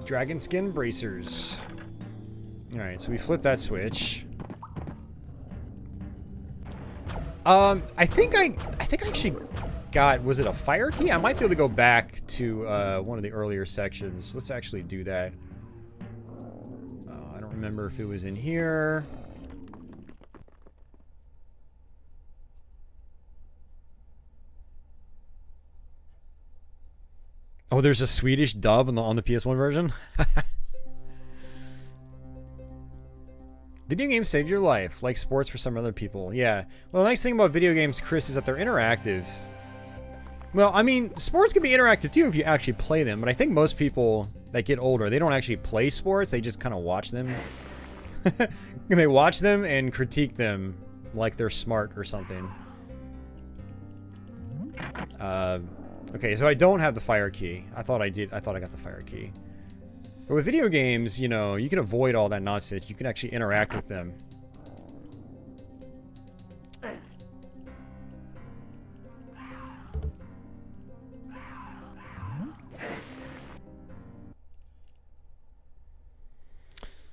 Dragon skin bracers. Alright, so we flip that switch. I think I actually got, was it a fire key? I might be able to go back to one of the earlier sections. Let's actually do that. I don't remember if it was in here. Oh, there's a Swedish dub on the PS1 version? Video games saved your life, like sports for some other people. Yeah. Well, the nice thing about video games, Chris, is that they're interactive. Well, I mean, sports can be interactive too if you actually play them, but I think most people that get older, they don't actually play sports, they just kind of watch them. They watch them and critique them like they're smart or something. Okay, so I don't have the fire key. I thought I did. I thought I got the fire key. But with video games, you know, you can avoid all that nonsense. You can actually interact with them.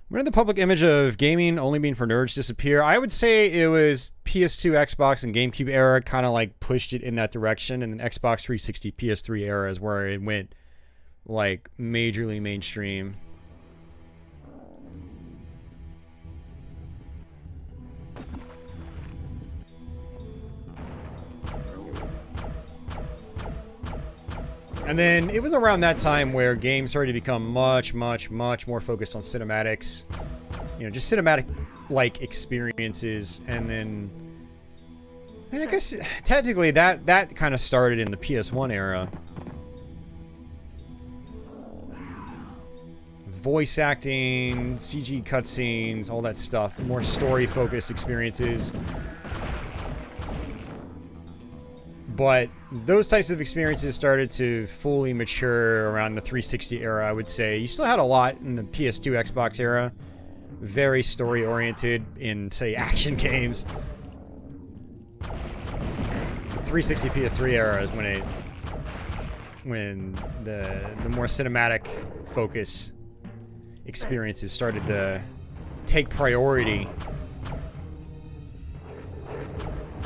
When did the public image of gaming only being for nerds disappear? I would say it was PS2, Xbox, and GameCube era kind of like pushed it in that direction, and then Xbox 360, PS3 era is where it went like majorly mainstream. And then it was around that time where games started to become much more focused on cinematics. You know, just cinematic-like experiences. And I guess technically that kind of started in the PS1 era. Voice acting, CG cutscenes, all that stuff. More story-focused experiences. But those types of experiences started to fully mature around the 360 era, I would say. You still had a lot in the PS2, Xbox era. Very story-oriented in, say, action games. The 360 PS3 era is when the more cinematic focus experiences started to take priority.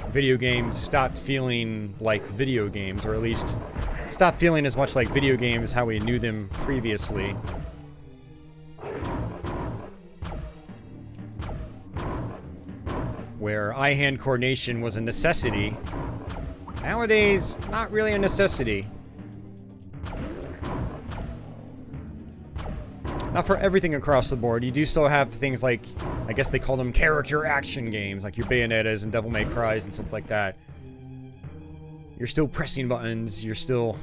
Video games stopped feeling like video games, or at least stopped feeling as much like video games how we knew them previously. Where eye-hand coordination was a necessity. Nowadays, not really a necessity. Not for everything across the board. You do still have things like, I guess they call them character action games, like your Bayonettas and Devil May Cries and stuff like that. You're still pressing buttons, you're still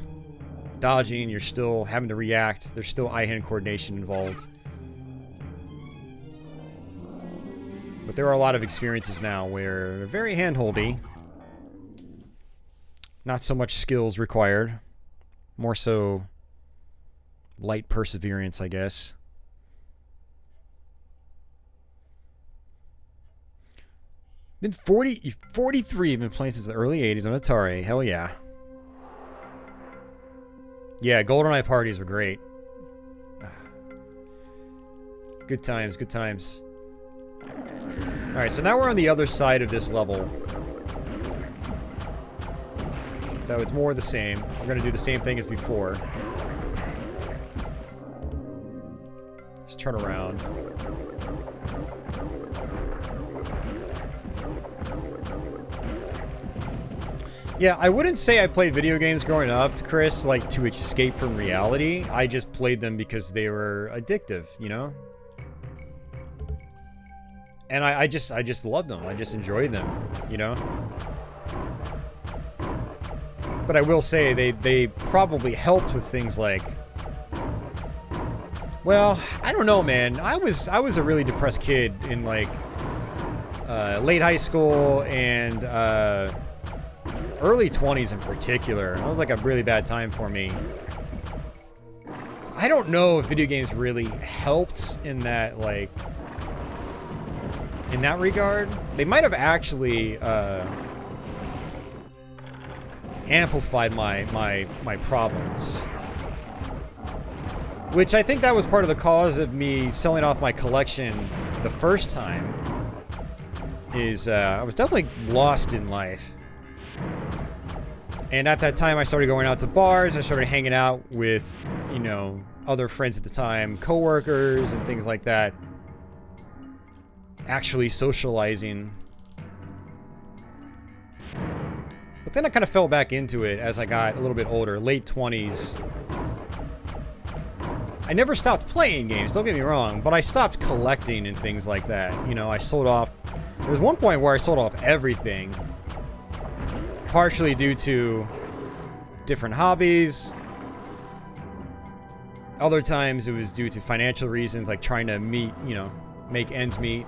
dodging, you're still having to react, there's still eye-hand coordination involved. But there are a lot of experiences now where they're very hand-holdy. Not so much skills required. More so light perseverance, I guess. Been 43, you've been playing since the early 80s on Atari. Hell yeah. Yeah, GoldenEye parties were great. Good times, good times. Alright, so now we're on the other side of this level. So it's more the same. We're gonna do the same thing as before. Let's turn around. Yeah, I wouldn't say I played video games growing up, Chris, like to escape from reality. I just played them because they were addictive, you know? And I just loved them. I just enjoyed them, you know? But I will say they probably helped with things like, well, I don't know, man. I was a really depressed kid in like late high school and early 20s in particular. That was like a really bad time for me. So I don't know if video games really helped in that, like, in that regard. They might have actually amplified my problems. Which I think that was part of the cause of me selling off my collection the first time. Is I was definitely lost in life. And at that time, I started going out to bars. I started hanging out with, you know, other friends at the time, coworkers and things like that. Actually socializing. But then I kind of fell back into it as I got a little bit older, late 20s. I never stopped playing games, don't get me wrong, but I stopped collecting and things like that. You know, I sold off... There was one point where I sold off everything. Partially due to different hobbies. Other times it was due to financial reasons, like trying to meet, you know, make ends meet.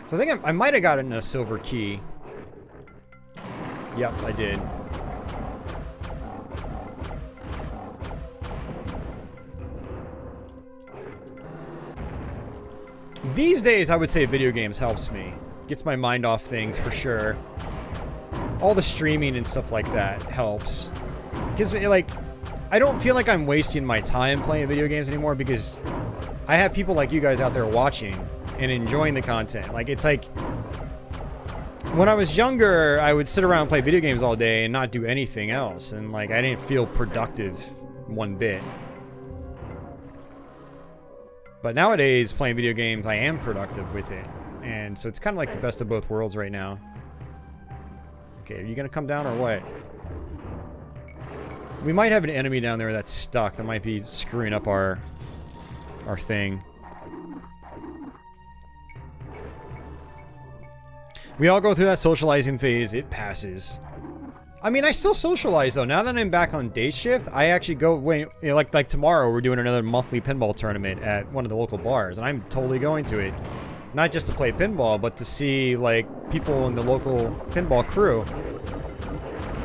So I think I might have gotten a silver key. Yep, I did. These days, I would say video games helps me. Gets my mind off things, for sure. All the streaming and stuff like that helps. Gives me, like... I don't feel like I'm wasting my time playing video games anymore because I have people like you guys out there watching and enjoying the content. Like, it's like... When I was younger, I would sit around and play video games all day and not do anything else. And, like, I didn't feel productive one bit. But nowadays, playing video games, I am productive with it. And so it's kind of like the best of both worlds right now. Okay, are you gonna come down or what? We might have an enemy down there that's stuck. That might be screwing up our thing. We all go through that socializing phase. It passes. I mean, I still socialize, though. Now that I'm back on day shift, I actually go... Wait, you know, like tomorrow, we're doing another monthly pinball tournament at one of the local bars, and I'm totally going to it. Not just to play pinball, but to see, like, people in the local pinball crew.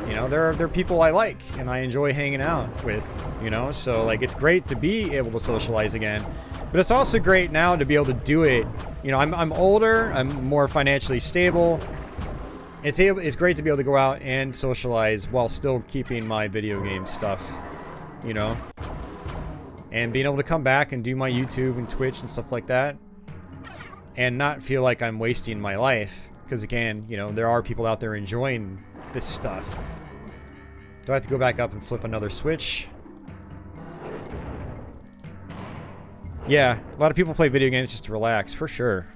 You know, they're people I like, and I enjoy hanging out with, you know? So, like, it's great to be able to socialize again. But it's also great now to be able to do it. You know, I'm older, I'm more financially stable. It's great to be able to go out and socialize while still keeping my video game stuff, you know? And being able to come back and do my YouTube and Twitch and stuff like that. And not feel like I'm wasting my life. Because again, you know, there are people out there enjoying this stuff. Do I have to go back up and flip another switch? Yeah, a lot of people play video games just to relax, for sure.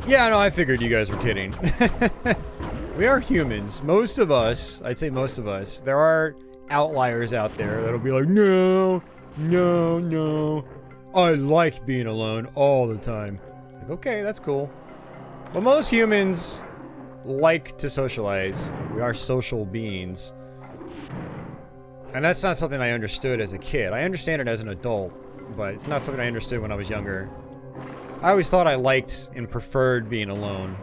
Yeah, no, I figured you guys were kidding. We are humans. Most of us, I'd say most of us, there are outliers out there that'll be like, no, no, no. I like being alone all the time. Like, okay, that's cool. But most humans like to socialize. We are social beings. And that's not something I understood as a kid. I understand it as an adult, but it's not something I understood when I was younger. I always thought I liked and preferred being alone.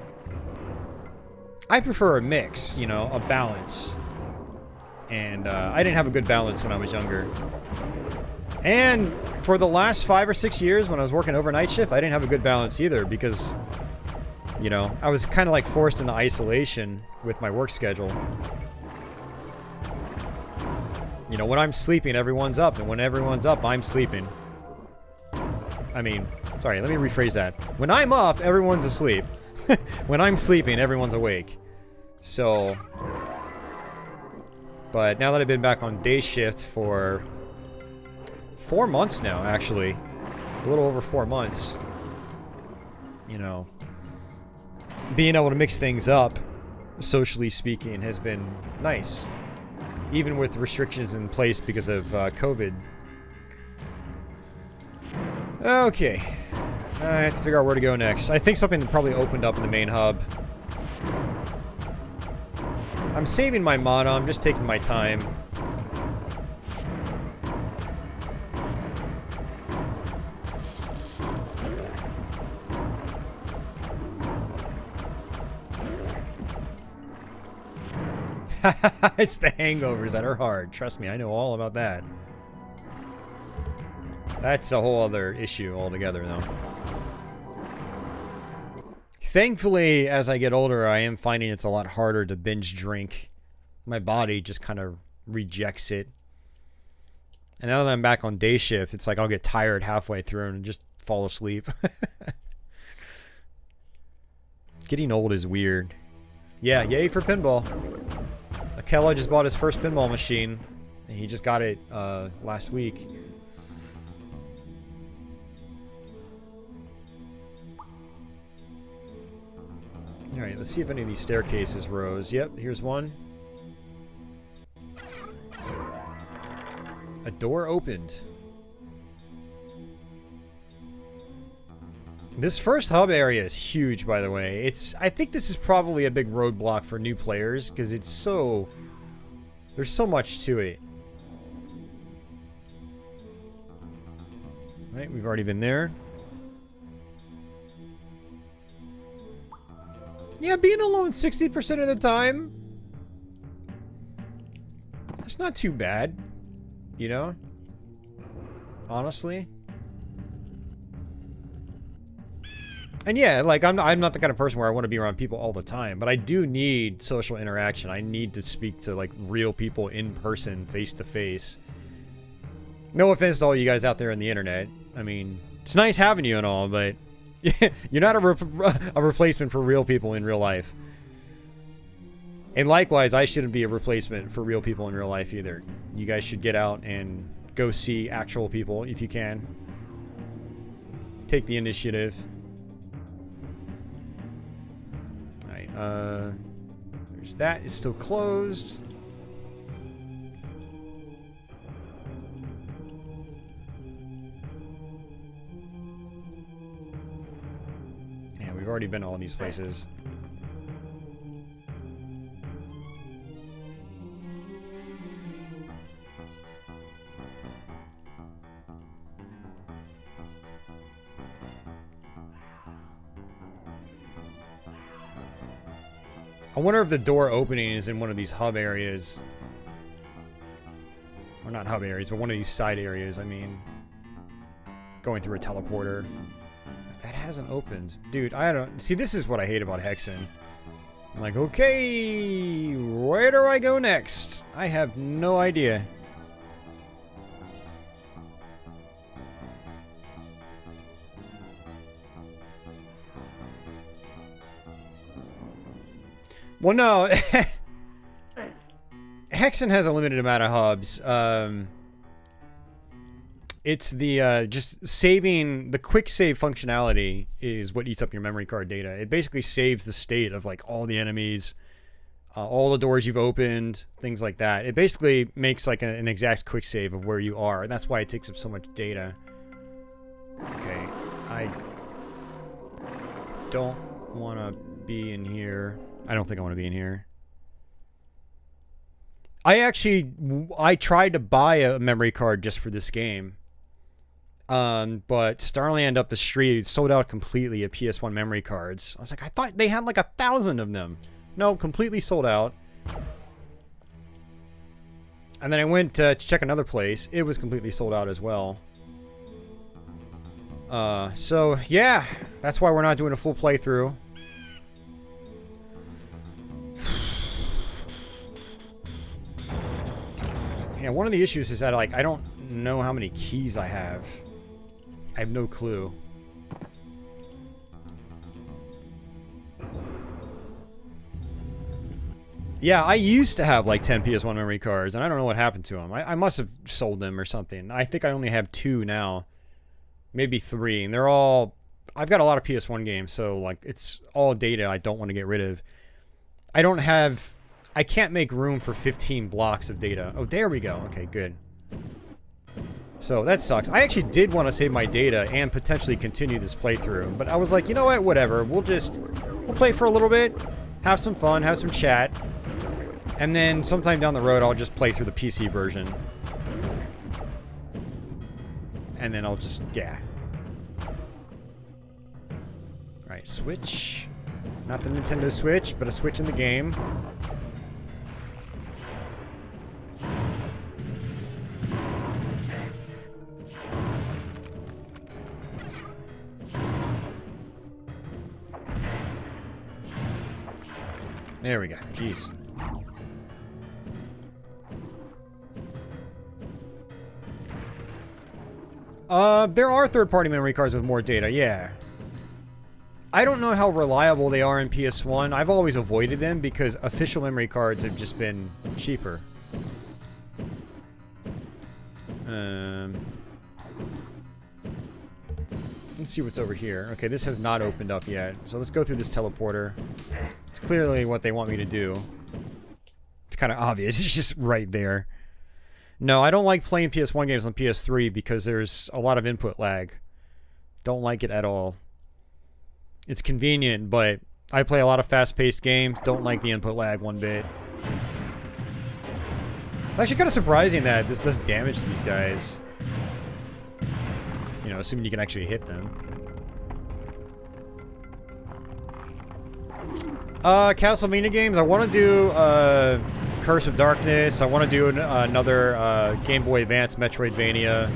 I prefer a mix, you know, a balance. And I didn't have a good balance when I was younger. And for the last 5 or 6 years when I was working overnight shift, I didn't have a good balance either because, you know, I was kind of like forced into isolation with my work schedule. You know, when I'm sleeping, everyone's up, and when everyone's up, I'm sleeping. I mean, sorry, let me rephrase that. When I'm up, everyone's asleep. When I'm sleeping, everyone's awake. So... But now that I've been back on day shift for 4 months now, actually. A little over 4 months. You know, being able to mix things up, socially speaking, has been nice. Even with restrictions in place because of COVID. Okay. I have to figure out where to go next. I think something probably opened up in the main hub. I'm saving my mana, I'm just taking my time. It's the hangovers that are hard. Trust me, I know all about that. That's a whole other issue altogether, though. Thankfully, as I get older, I am finding it's a lot harder to binge drink. My body just kind of rejects it. And now that I'm back on day shift, it's like I'll get tired halfway through and just fall asleep. Getting old is weird. Yeah, yay for pinball. Akela just bought his first pinball machine. And he just got it last week. Alright, let's see if any of these staircases rose. Yep, here's one. A door opened. This first hub area is huge, by the way. I think this is probably a big roadblock for new players, because it's so... There's so much to it. Right, we've already been there. Yeah, being alone 60% of the time. That's not too bad. You know? Honestly. And yeah, like, I'm not the kind of person where I want to be around people all the time, but I do need social interaction. I need to speak to, like, real people in person, face to face. No offense to all you guys out there on the internet. I mean, it's nice having you and all, but you're not a replacement for real people in real life. And likewise, I shouldn't be a replacement for real people in real life either. You guys should get out and go see actual people if you can. Take the initiative. Alright, there's that. It's still closed. Yeah, we've already been to all these places. I wonder if the door opening is in one of these hub areas. Or not hub areas, but one of these side areas, I mean. Going through a teleporter. That hasn't opened. Dude, I don't... See, this is what I hate about Hexen. I'm like, okay, where do I go next? I have no idea. Well, no. Hexen has a limited amount of hubs. It's the, just saving, the quick save functionality is what eats up your memory card data. It basically saves the state of, like, all the enemies, all the doors you've opened, things like that. It basically makes, like, an exact quick save of where you are. And that's why it takes up so much data. Okay, I don't want to be in here. I don't think I want to be in here. I tried to buy a memory card just for this game. But Starland up the street sold out completely of PS1 memory cards. I was like, I thought they had like 1,000 of them. No, completely sold out. And then I went to check another place. It was completely sold out as well. So yeah, that's why we're not doing a full playthrough. Yeah, one of the issues is that, like, I don't know how many keys I have. I have no clue. Yeah, I used to have, like, 10 PS1 memory cards, and I don't know what happened to them. I must have sold them or something. I think I only have 2 now. Maybe 3. And they're all... I've got a lot of PS1 games, so, like, it's all data I don't want to get rid of. I don't have... I can't make room for 15 blocks of data. Oh, there we go. Okay, good. So, that sucks. I actually did want to save my data and potentially continue this playthrough. But I was like, you know what? Whatever. We'll play for a little bit. Have some fun. Have some chat. And then sometime down the road, I'll just play through the PC version. And then I'll just... yeah. Alright, Switch. Not the Nintendo Switch, but a Switch in the game. There we go. Jeez. There are third-party memory cards with more data, yeah. I don't know how reliable they are in PS1. I've always avoided them because official memory cards have just been cheaper. Let's see what's over here. Okay, this has not opened up yet. So let's go through this teleporter. It's clearly what they want me to do. It's kind of obvious. It's just right there. No, I don't like playing PS1 games on PS3 because there's a lot of input lag. Don't like it at all. It's convenient, but I play a lot of fast-paced games. Don't like the input lag one bit. It's actually kind of surprising that this does damage to these guys. You know, assuming you can actually hit them. Castlevania games. I want to do Curse of Darkness. I want to do another Game Boy Advance Metroidvania.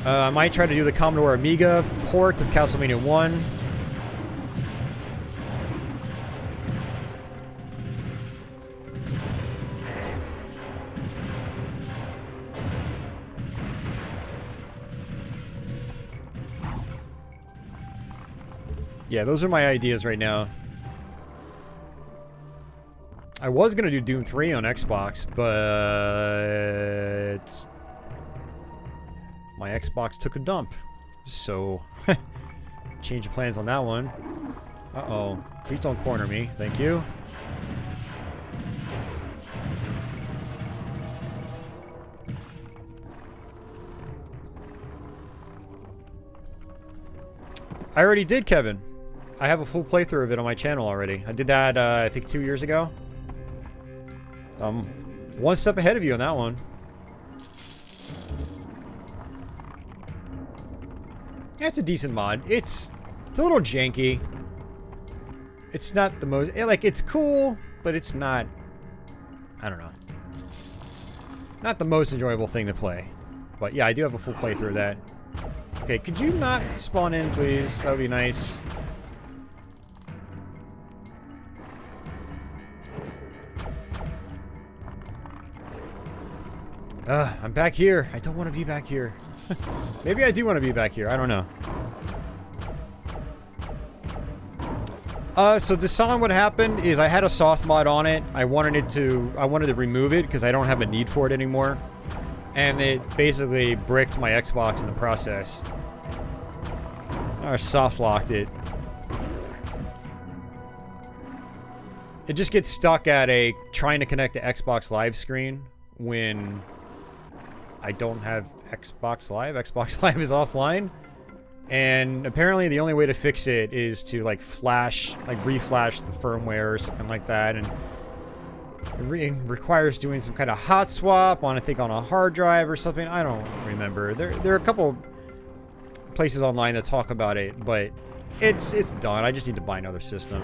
I might try to do the Commodore Amiga port of Castlevania 1. Yeah, those are my ideas right now. I was gonna do Doom 3 on Xbox, but my Xbox took a dump. So, change of plans on that one. Uh-oh. Please don't corner me. Thank you. I already did, Kevin. I have a full playthrough of it on my channel already. I did that, I think 2 years ago. One step ahead of you on that one. Yeah, it's a decent mod. It's a little janky. It's not the most... Like, it's cool, but it's not... I don't know. Not the most enjoyable thing to play. But yeah, I do have a full playthrough of that. Okay, could you not spawn in, please? That would be nice. I'm back here. I don't want to be back here. Maybe I do want to be back here. I don't know. So this song, what happened is I had a soft mod on it. I wanted to remove it because I don't have a need for it anymore. And it basically bricked my Xbox in the process. Or soft locked it. It just gets stuck at a trying to connect to Xbox Live screen when I don't have Xbox Live. Xbox Live is offline. And apparently the only way to fix it is to like reflash the firmware or something like that. And it requires doing some kind of hot swap on, I think, on a hard drive or something. I don't remember. There are a couple places online that talk about it, but it's done. I just need to buy another system.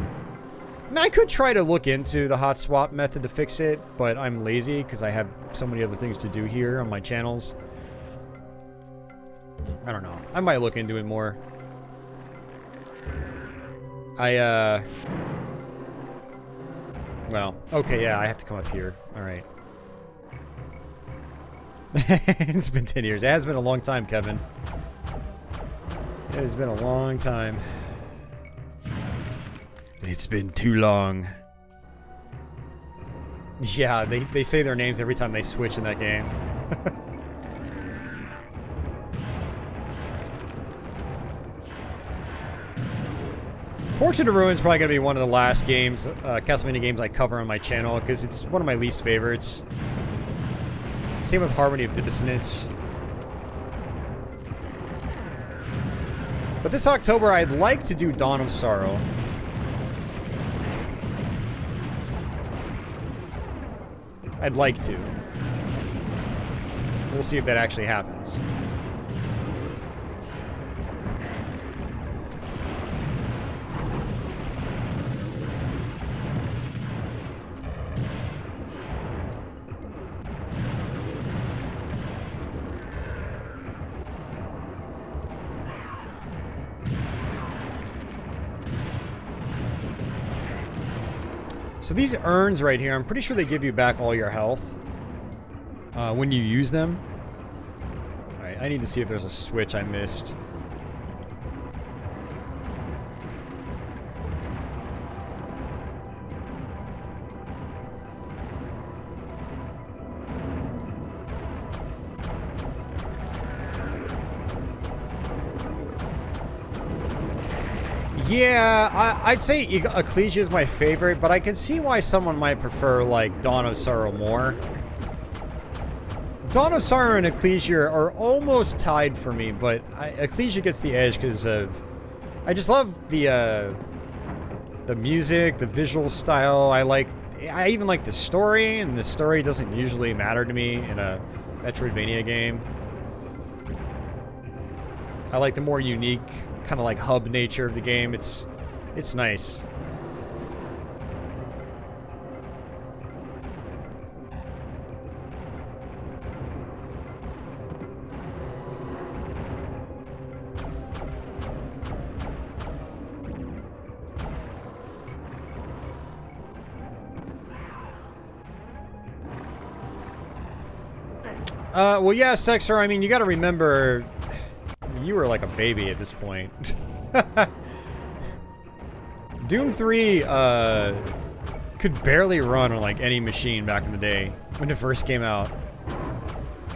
I mean, I could try to look into the hot swap method to fix it, but I'm lazy because I have so many other things to do here on my channels. I don't know. I might look into it more. Well, okay, yeah, I have to come up here. Alright. It's been 10 years. It has been a long time, Kevin. It has been a long time. It's been too long. Yeah, they say their names every time they switch in that game. Portrait of Ruin is probably going to be one of the last games, Castlevania games I cover on my channel, because it's one of my least favorites. Same with Harmony of Dissonance. But this October, I'd like to do Dawn of Sorrow. I'd like to. We'll see if that actually happens. So these urns right here, I'm pretty sure they give you back all your health when you use them. Alright, I need to see if there's a switch I missed. Yeah, I'd say Ecclesia is my favorite, but I can see why someone might prefer, like, Dawn of Sorrow more. Dawn of Sorrow and Ecclesia are almost tied for me, but Ecclesia gets the edge because of... I just love the music, the visual style. I even like the story, and the story doesn't usually matter to me in a Metroidvania game. I like the more unique, kind of like hub nature of the game. It's nice. Well, yeah, Stexer, I mean, you gotta remember, you were like a baby at this point. Doom 3, could barely run on, like, any machine back in the day when it first came out.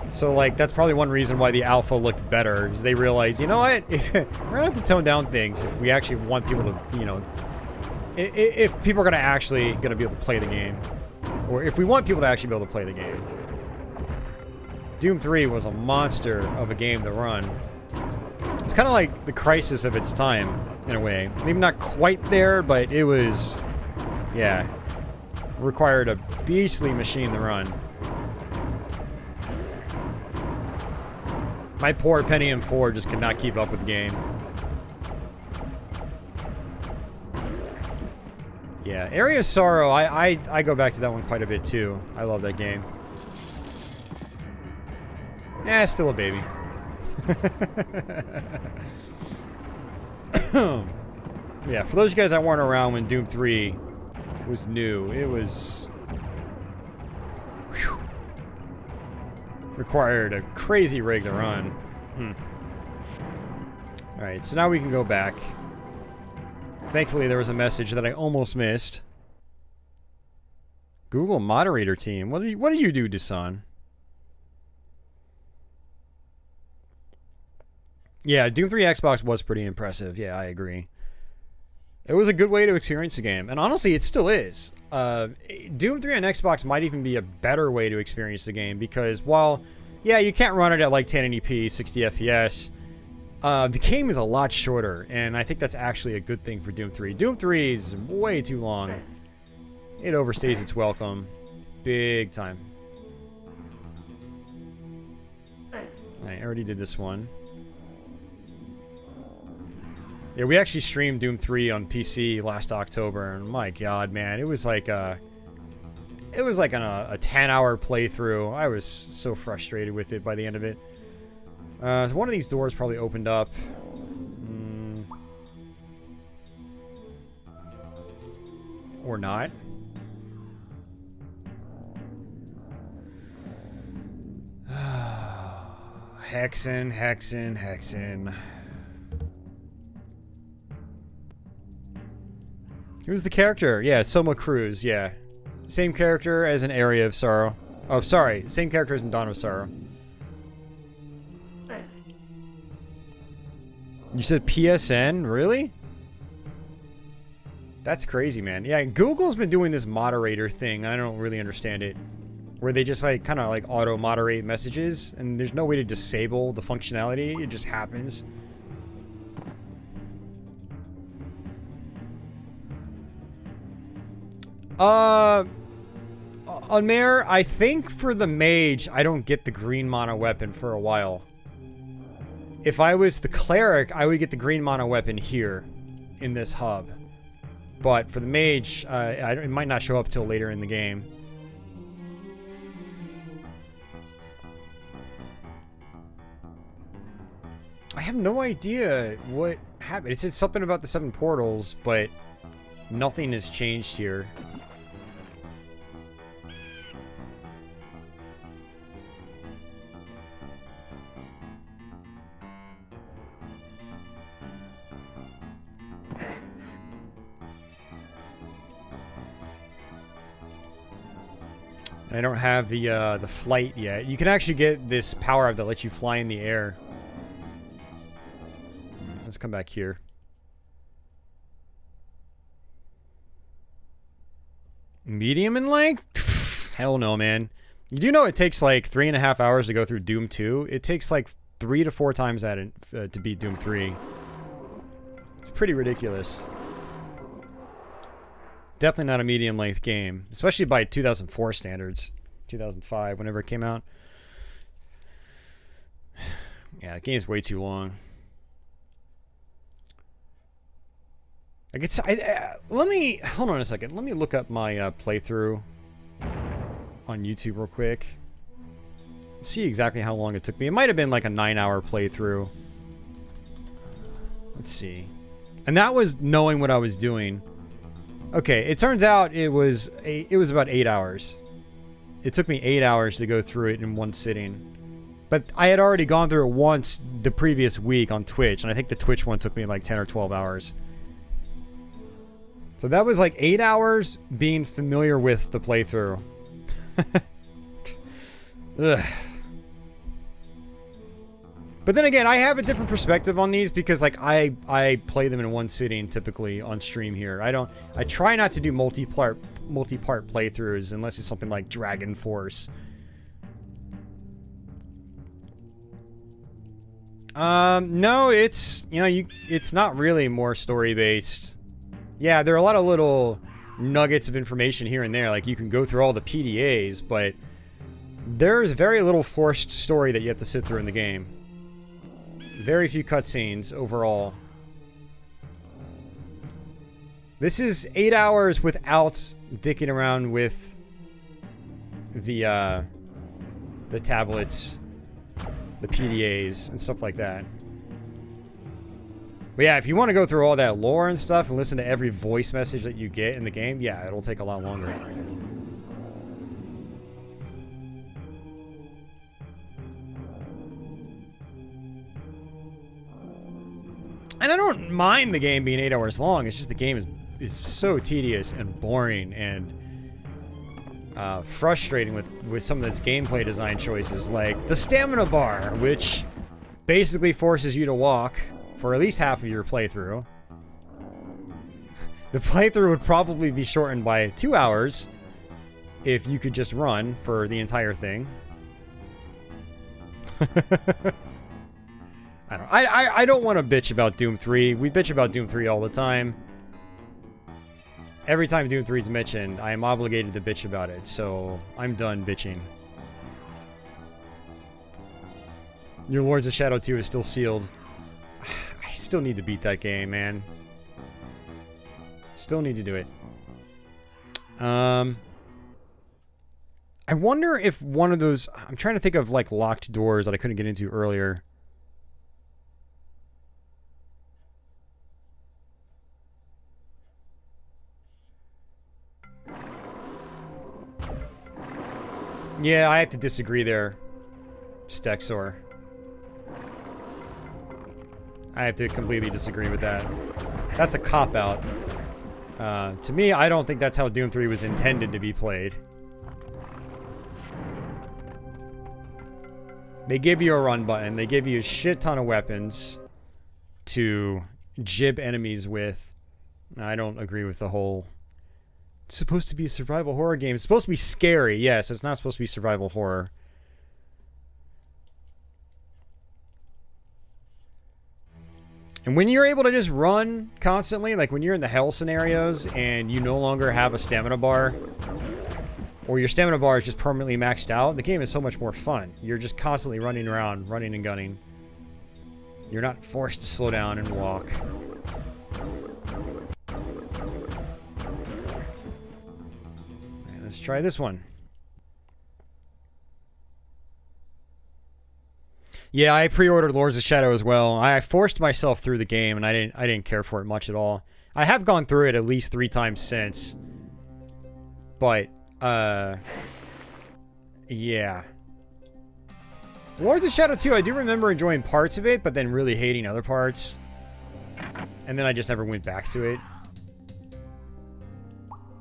So, like, that's probably one reason why the alpha looked better, is they realized, you know what, we're gonna have to tone down things if we actually want people to, you know, if people are gonna be able to play the game. Or if we want people to actually be able to play the game. Doom 3 was a monster of a game to run. It's kind of like the Crisis of its time, in a way. Maybe not quite there, but it was... yeah. Required a beastly machine to run. My poor Pentium 4 just could not keep up with the game. Yeah, Area of Sorrow, I go back to that one quite a bit too. I love that game. Eh, still a baby. Yeah, for those of you guys that weren't around when Doom 3 was new, it was... whew, required a crazy rig to run. Alright, so now we can go back. Thankfully, there was a message that I almost missed. Google moderator team. What do you do, Dasan? Yeah, Doom 3 Xbox was pretty impressive. Yeah, I agree. It was a good way to experience the game. And honestly, it still is. Doom 3 on Xbox might even be a better way to experience the game because while, yeah, you can't run it at like 1080p, 60 FPS, the game is a lot shorter. And I think that's actually a good thing for Doom 3. Doom 3 is way too long. It overstays its welcome. Big time. I already did this one. Yeah, we actually streamed Doom 3 on PC last October, and my god, man, it was like a 10-hour playthrough. I was so frustrated with it by the end of it. So one of these doors probably opened up. Or not. Hexen, Hexen, Hexen. Who's the character? Yeah, Soma Cruz, yeah. Same character as in Area of Sorrow. Oh, sorry. Same character as in Dawn of Sorrow. You said PSN? Really? That's crazy, man. Yeah, Google's been doing this moderator thing. I don't really understand it. Where they just like kind of like auto-moderate messages, and there's no way to disable the functionality. It just happens. On Mare, I think for the mage, I don't get the green mono weapon for a while. If I was the cleric, I would get the green mono weapon here in this hub. But for the mage, it might not show up till later in the game. I have no idea what happened. It said something about the 7 portals, but nothing has changed here. I don't have the flight yet. You can actually get this power-up that lets you fly in the air. Let's come back here. Medium in length? Hell no, man. You do know it takes like 3.5 hours to go through Doom 2. It takes like 3 to 4 times that to beat Doom 3. It's pretty ridiculous. Definitely not a medium length game, especially by 2004 standards. 2005, whenever it came out. Yeah, the game's way too long. Like let me hold on a second. Let me look up my playthrough on YouTube real quick. See exactly how long it took me. It might have been like a 9-hour playthrough. Let's see. And that was knowing what I was doing. Okay, it turns out it was about 8 hours. It took me 8 hours to go through it in one sitting. But I had already gone through it once the previous week on Twitch, and I think the Twitch one took me like 10 or 12 hours. So that was like 8 hours being familiar with the playthrough. Ugh. But then again, I have a different perspective on these because like I play them in one sitting typically on stream here. I try not to do multi-part playthroughs unless it's something like Dragon Force. No, it's, you know, it's not really more story based. Yeah, there are a lot of little nuggets of information here and there, like you can go through all the PDAs, but there's very little forced story that you have to sit through in the game. Very few cutscenes overall. This is 8 hours without dicking around with the tablets, the PDAs, and stuff like that. But yeah, if you want to go through all that lore and stuff and listen to every voice message that you get in the game, yeah, it'll take a lot longer. And I don't mind the game being 8 hours long, it's just the game is so tedious and boring and frustrating with some of its gameplay design choices, like the stamina bar, which basically forces you to walk for at least half of your playthrough. The playthrough would probably be shortened by 2 hours if you could just run for the entire thing. I don't want to bitch about Doom 3. We bitch about Doom 3 all the time. Every time Doom 3 is mentioned, I am obligated to bitch about it, so I'm done bitching. Your Lords of Shadow 2 is still sealed. I still need to beat that game, man. Still need to do it. I wonder if one of those... I'm trying to think of, like, locked doors that I couldn't get into earlier. Yeah, I have to disagree there, Stexor. I have to completely disagree with that. That's a cop-out. To me, I don't think that's how Doom 3 was intended to be played. They give you a run button, they give you a shit ton of weapons to jib enemies with. I don't agree with the whole... It's supposed to be a survival horror game. It's supposed to be scary, yes. It's not supposed to be survival horror. And when you're able to just run constantly, like when you're in the hell scenarios and you no longer have a stamina bar, or your stamina bar is just permanently maxed out, the game is so much more fun. You're just constantly running around, running and gunning. You're not forced to slow down and walk. Let's try this one. Yeah, I pre-ordered Lords of Shadow as well. I forced myself through the game, and I didn't care for it much at all. I have gone through it at least 3 times since. But, yeah. Lords of Shadow 2, I do remember enjoying parts of it, but then really hating other parts. And then I just never went back to it.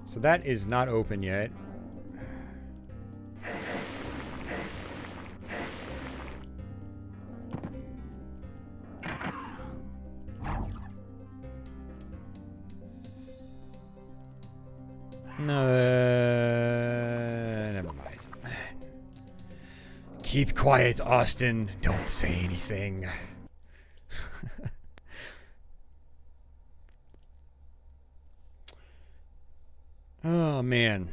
So that is not open yet. Never mind. Keep quiet, Austin. Don't say anything. Oh, man.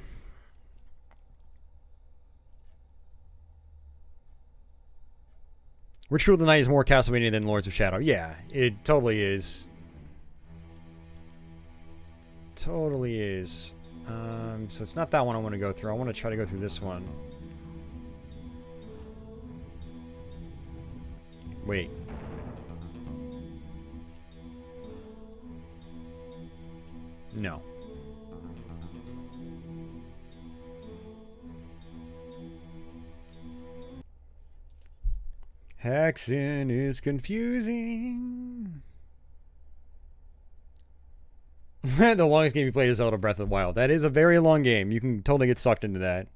Ritual of the Night is more Castlevania than Lords of Shadow. Yeah, it totally is. Totally is. So it's not that one I want to go through. I want to try to go through this one. Wait. No. Hexen is confusing. The longest game you played is Zelda Breath of the Wild. That is a very long game. You can totally get sucked into that.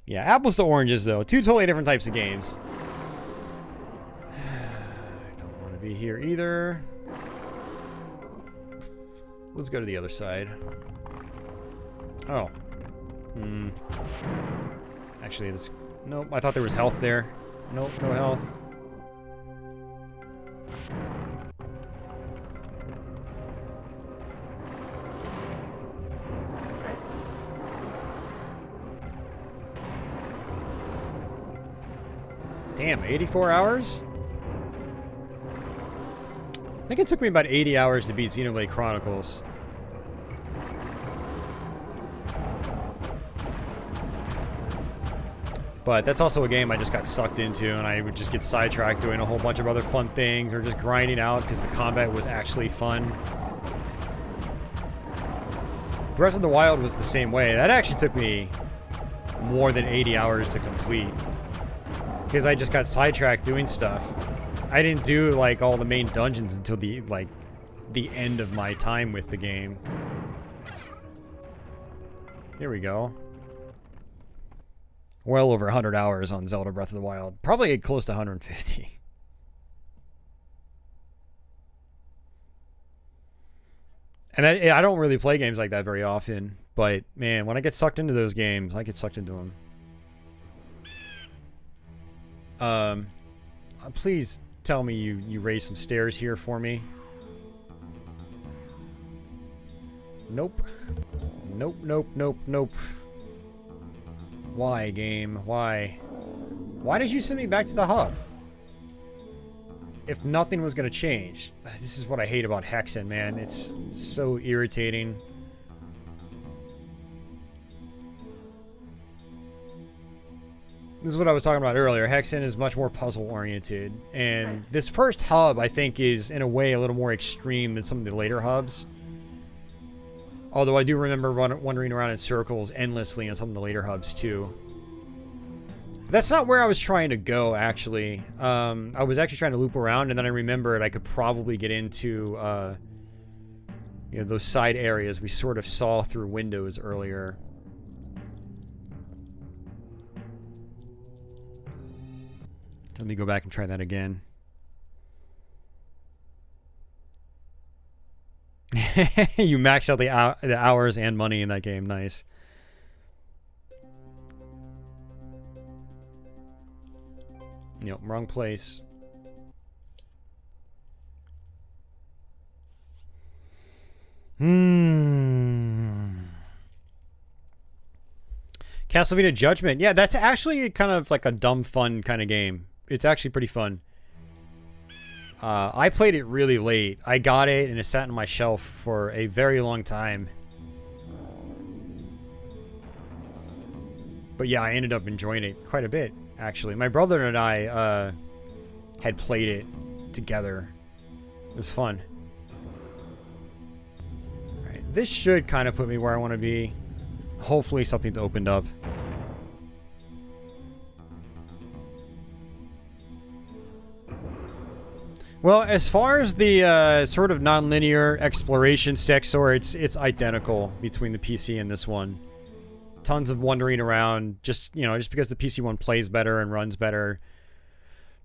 Yeah, apples to oranges, though. Two totally different types of games. I don't want to be here either. Let's go to the other side. Oh. Actually, this... Nope, I thought there was health there. Nope, no health. Damn, 84 hours? I think it took me about 80 hours to beat Xenoblade Chronicles. But that's also a game I just got sucked into, and I would just get sidetracked doing a whole bunch of other fun things, or just grinding out because the combat was actually fun. Breath of the Wild was the same way. That actually took me more than 80 hours to complete, because I just got sidetracked doing stuff. I didn't do, like, all the main dungeons until the end of my time with the game. Here we go. Well over 100 hours on Zelda Breath of the Wild. Probably close to 150. And I don't really play games like that very often. But, man, when I get sucked into those games, I get sucked into them. Please tell me you raised some stairs here for me. Nope. Nope, nope, nope, nope. Why, game? Why? Why did you send me back to the hub? If nothing was going to change. This is what I hate about Hexen, man. It's so irritating. This is what I was talking about earlier. Hexen is much more puzzle-oriented. And this first hub, I think, is, in a way, a little more extreme than some of the later hubs. Although I do remember wandering around in circles endlessly on some of the later hubs, too. But that's not where I was trying to go, actually. I was actually trying to loop around, and then I remembered I could probably get into you know, those side areas we sort of saw through windows earlier. Let me go back and try that again. You max out the hours and money in that game. Nice. Yep, wrong place. Castlevania Judgment. Yeah, that's actually kind of like a dumb fun kind of game. It's actually pretty fun. I played it really late. I got it and it sat on my shelf for a very long time. But yeah, I ended up enjoying it quite a bit, actually. My brother and I had played it together. It was fun. Alright, this should kind of put me where I want to be. Hopefully something's opened up. Well, as far as the sort of non-linear exploration stack sort, it's identical between the PC and this one. Tons of wandering around, just, you know, just because the PC one plays better and runs better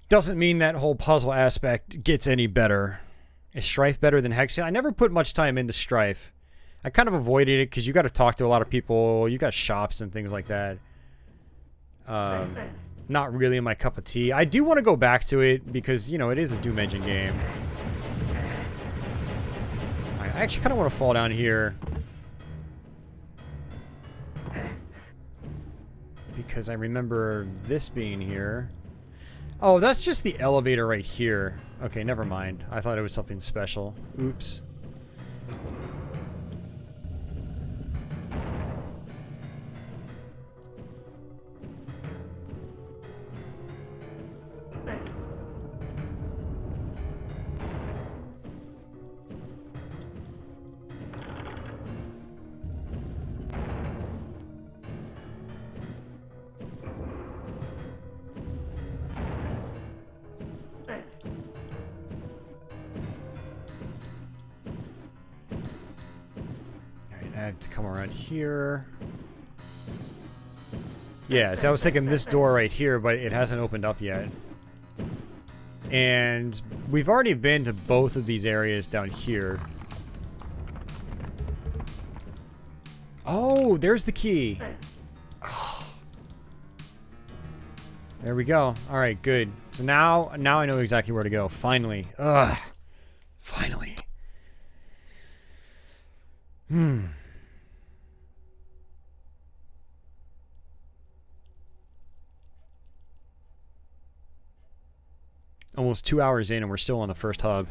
doesn't mean that whole puzzle aspect gets any better. Is Strife better than Hexen? I never put much time into Strife. I kind of avoided it because you got to talk to a lot of people. You got shops and things like that. Not really my cup of tea. I do want to go back to it because, you know, it is a Doom Engine game. I actually kind of want to fall down here. Because I remember this being here. Oh, that's just the elevator right here. Okay, never mind. I thought it was something special. Oops. I have to come around here. Yeah, so I was thinking this door right here, but it hasn't opened up yet. And we've already been to both of these areas down here. Oh, there's the key. Oh. There we go. All right, good. So now I know exactly where to go. Finally. Ugh. Finally. Almost 2 hours in and we're still on the first hub.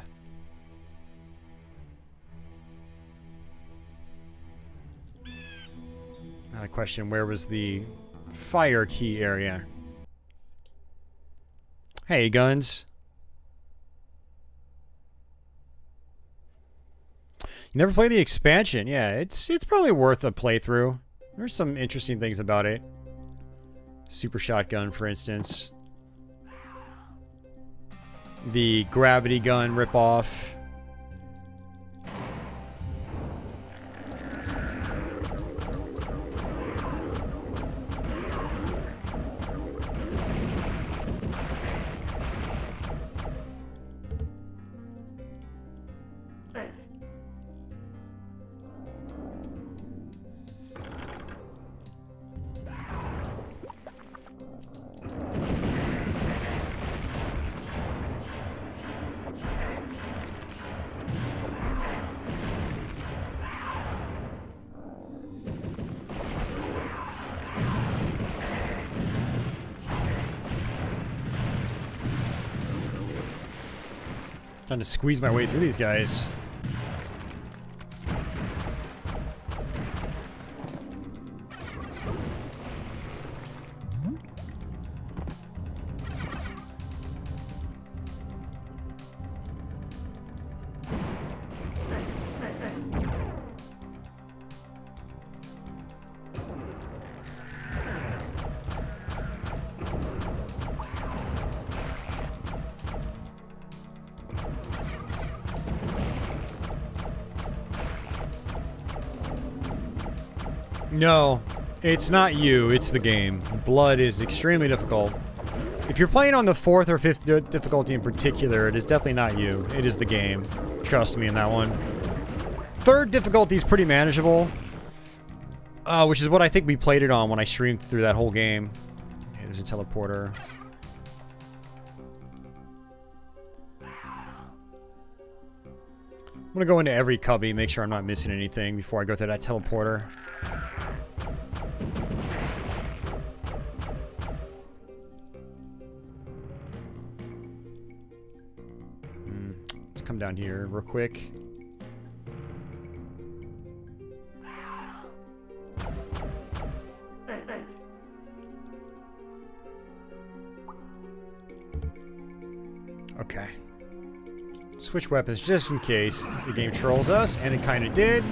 Not a question, where was the fire key area? Hey, guns. You never played the expansion? Yeah, it's probably worth a playthrough. There's some interesting things about it. Super shotgun, for instance. The gravity gun ripoff. Trying to squeeze my way through these guys. No, it's not you, it's the game. Blood is extremely difficult. If you're playing on the 4th or 5th difficulty in particular, it is definitely not you. It is the game. Trust me in that one. 3rd difficulty is pretty manageable. Which is what I think we played it on when I streamed through that whole game. Okay, there's a teleporter. I'm gonna go into every cubby, make sure I'm not missing anything before I go through that teleporter. Let's come down here real quick. Okay. Switch weapons just in case the game trolls us, and it kind of did.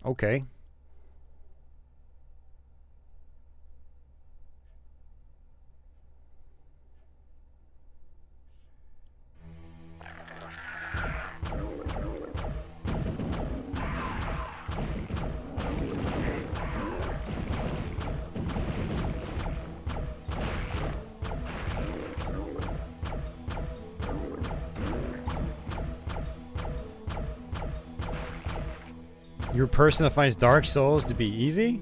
Okay. You're a person that finds Dark Souls to be easy?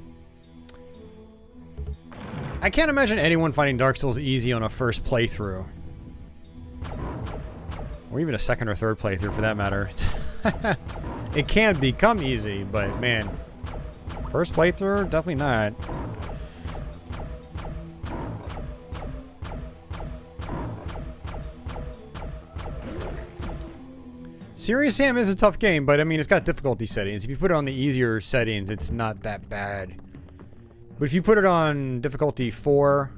I can't imagine anyone finding Dark Souls easy on a first playthrough. Or even a second or third playthrough for that matter. It can become easy, but man. First playthrough? Definitely not. Serious Sam is a tough game, but I mean, it's got difficulty settings. If you put it on the easier settings, it's not that bad. But if you put it on difficulty 4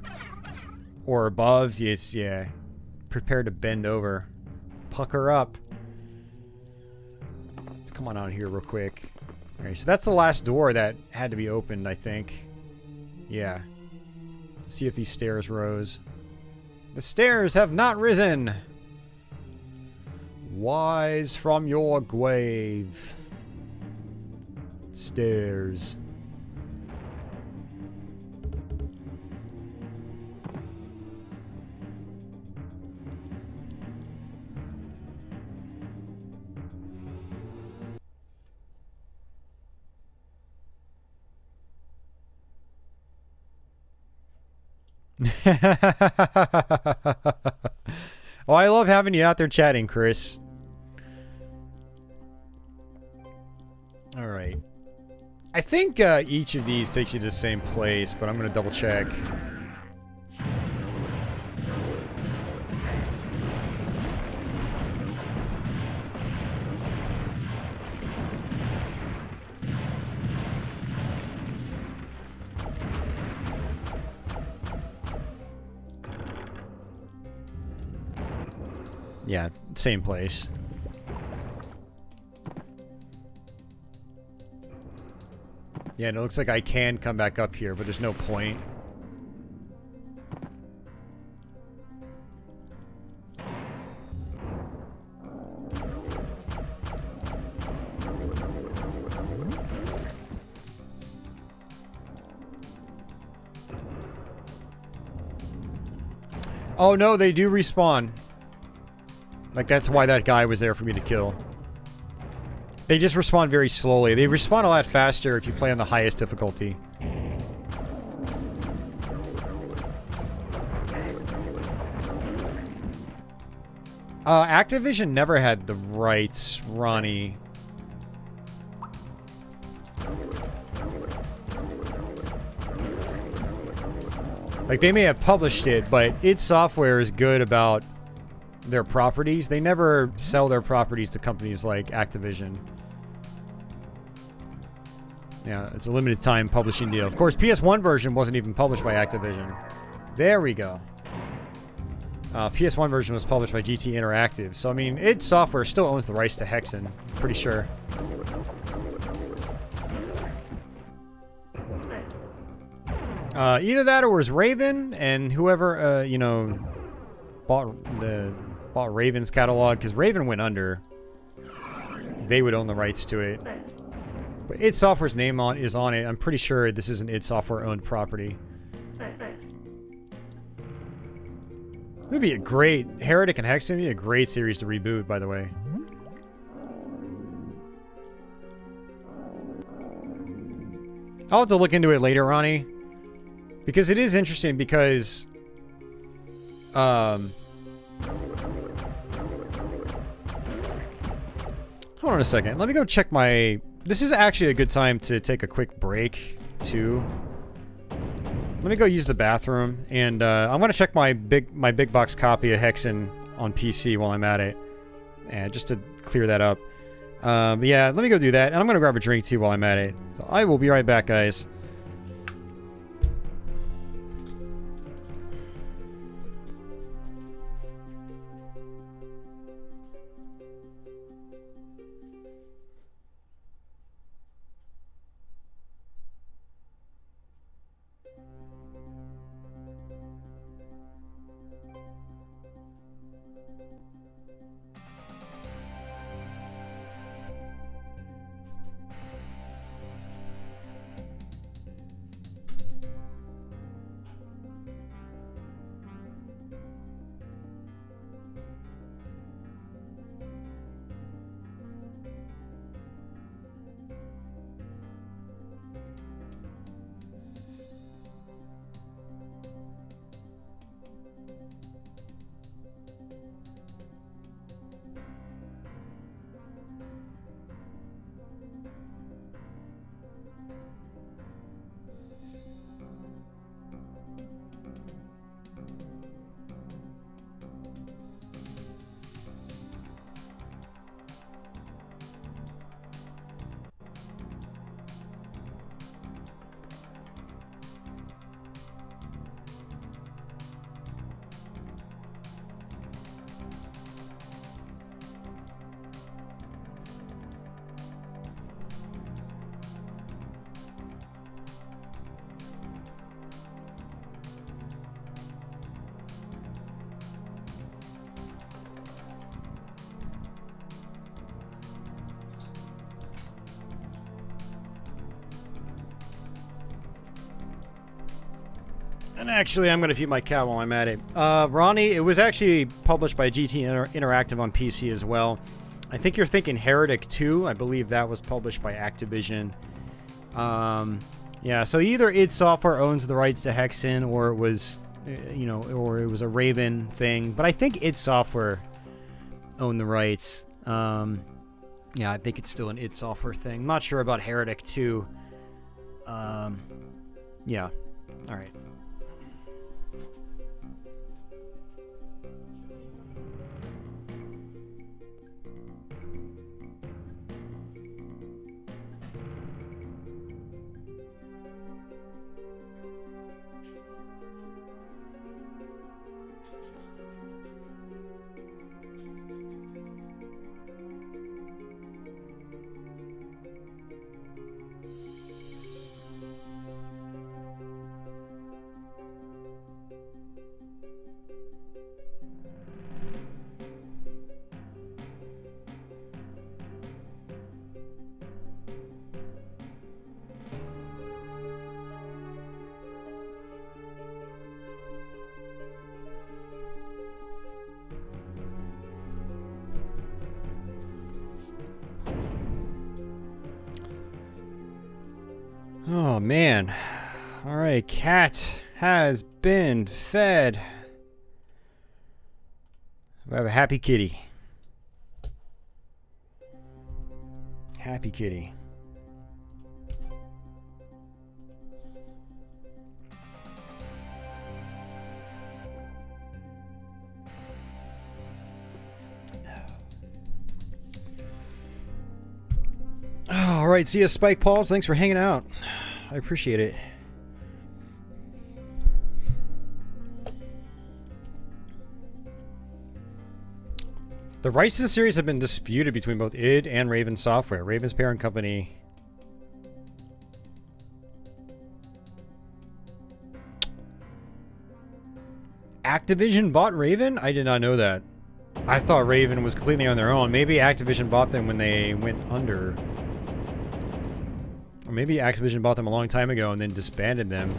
or above, it's, yeah, prepare to bend over. Pucker up. Let's come on out here real quick. Alright, so that's the last door that had to be opened, I think. Yeah. Let's see if these stairs rose. The stairs have not risen! Rise from your grave. Stairs. Oh, I love having you out there chatting, Chris. Alright. I think each of these takes you to the same place, but I'm going to double check. Yeah, same place. Yeah, and it looks like I can come back up here, but there's no point. Oh no, they do respawn. Like, that's why that guy was there for me to kill. They just respawn very slowly. They respawn a lot faster if you play on the highest difficulty. Activision never had the rights, Ronnie. Like, they may have published it, but id Software is good about their properties. They never sell their properties to companies like Activision. Yeah, it's a limited time publishing deal. Of course, PS1 version wasn't even published by Activision. There we go. PS1 version was published by GT Interactive. So, I mean, id Software still owns the rights to Hexen. Pretty sure. Either that or it was Raven, and whoever, you know, bought Raven's catalog, because Raven went under. They would own the rights to it. But id Software's name is on it. I'm pretty sure this is an id Software owned property. It would be a great... Heretic and Hexen would be a great series to reboot, by the way. I'll have to look into it later, Ronnie. Because it is interesting, because... Hold on a second. Let me go check my... This is actually a good time to take a quick break, too. Let me go use the bathroom, and I'm gonna check my big box copy of Hexen on PC while I'm at it, and just to clear that up. But yeah, let me go do that, and I'm gonna grab a drink too while I'm at it. So I will be right back, guys. And actually, I'm going to feed my cat while I'm at it. Ronnie, it was actually published by GT Interactive on PC as well. I think you're thinking Heretic 2. I believe that was published by Activision. Yeah, so either id Software owns the rights to Hexen, or it was, you know, or it was a Raven thing. But I think id Software owned the rights. Yeah, I think it's still an id Software thing. I'm not sure about Heretic 2. Yeah. All right. Oh, man. Alright, cat has been fed. We have a happy kitty. Happy kitty. All right, see you, Spike Pauls. Thanks for hanging out. I appreciate it. The rights to the series have been disputed between both id and Raven Software, Raven's parent company. Activision bought Raven? I did not know that. I thought Raven was completely on their own. Maybe Activision bought them when they went under. Or maybe Activision bought them a long time ago and then disbanded them.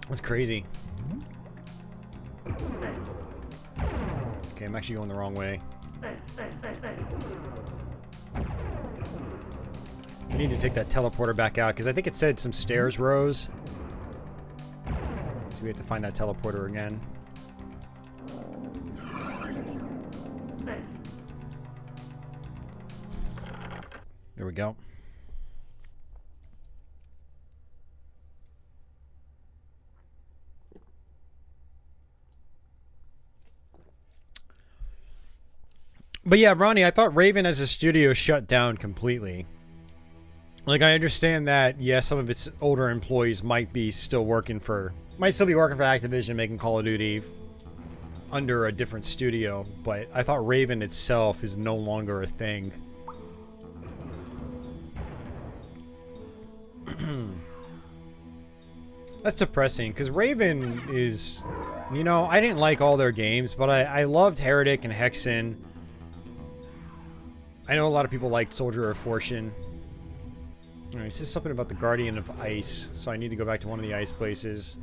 That's crazy. Okay, I'm actually going the wrong way. I need to take that teleporter back out because I think it said some stairs rose. So we have to find that teleporter again. There we go. But yeah, Ronnie, I thought Raven as a studio shut down completely. Like, I understand that, yes, some of its older employees might still be working for Activision, making Call of Duty under a different studio, but I thought Raven itself is no longer a thing. That's depressing, because Raven is, you know, I didn't like all their games, but I loved Heretic and Hexen. I know a lot of people liked Soldier of Fortune. Alright, it says something about the Guardian of Ice, so I need to go back to one of the ice places.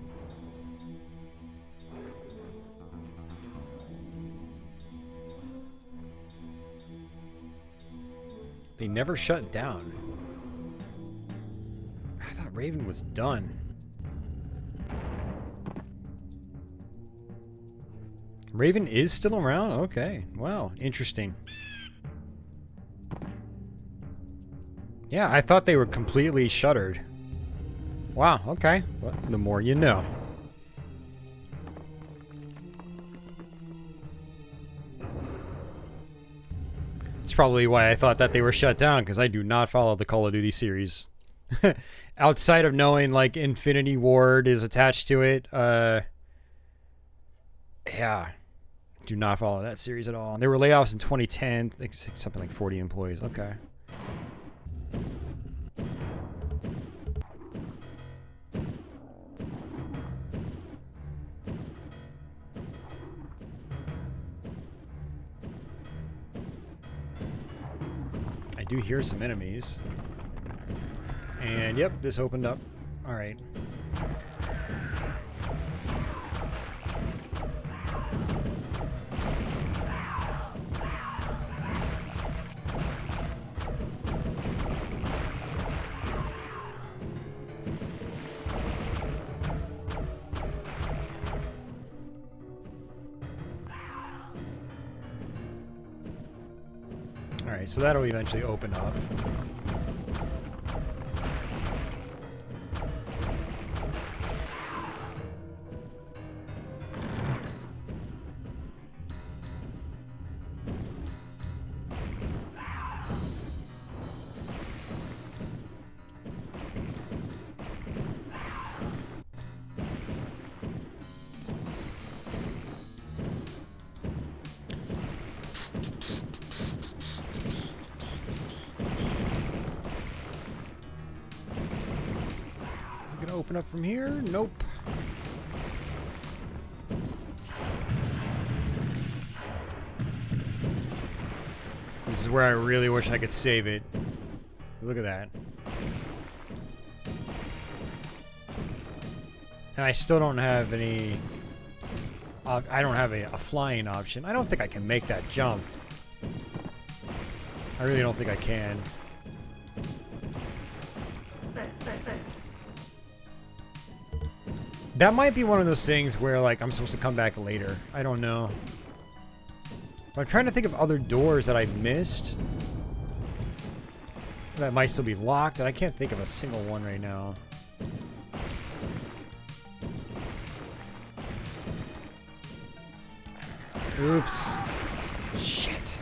They never shut down. I thought Raven was done. Raven is still around? Okay. Wow. Interesting. Yeah, I thought they were completely shuttered. Wow. Okay. Well, the more you know. That's probably why I thought that they were shut down, because I do not follow the Call of Duty series. Outside of knowing, like, Infinity Ward is attached to it, yeah. Do not follow that series at all. There were layoffs in 2010. I think something like 40 employees. Okay. I do hear some enemies. And yep, this opened up. All right. All right, so that'll eventually open up. Open up from here? Nope. This is where I really wish I could save it. Look at that. And I still don't have any... I don't have a flying option. I don't think I can make that jump. I really don't think I can. That might be one of those things where, like, I'm supposed to come back later. I don't know. But I'm trying to think of other doors that I missed that might still be locked, and I can't think of a single one right now. Oops. Shit.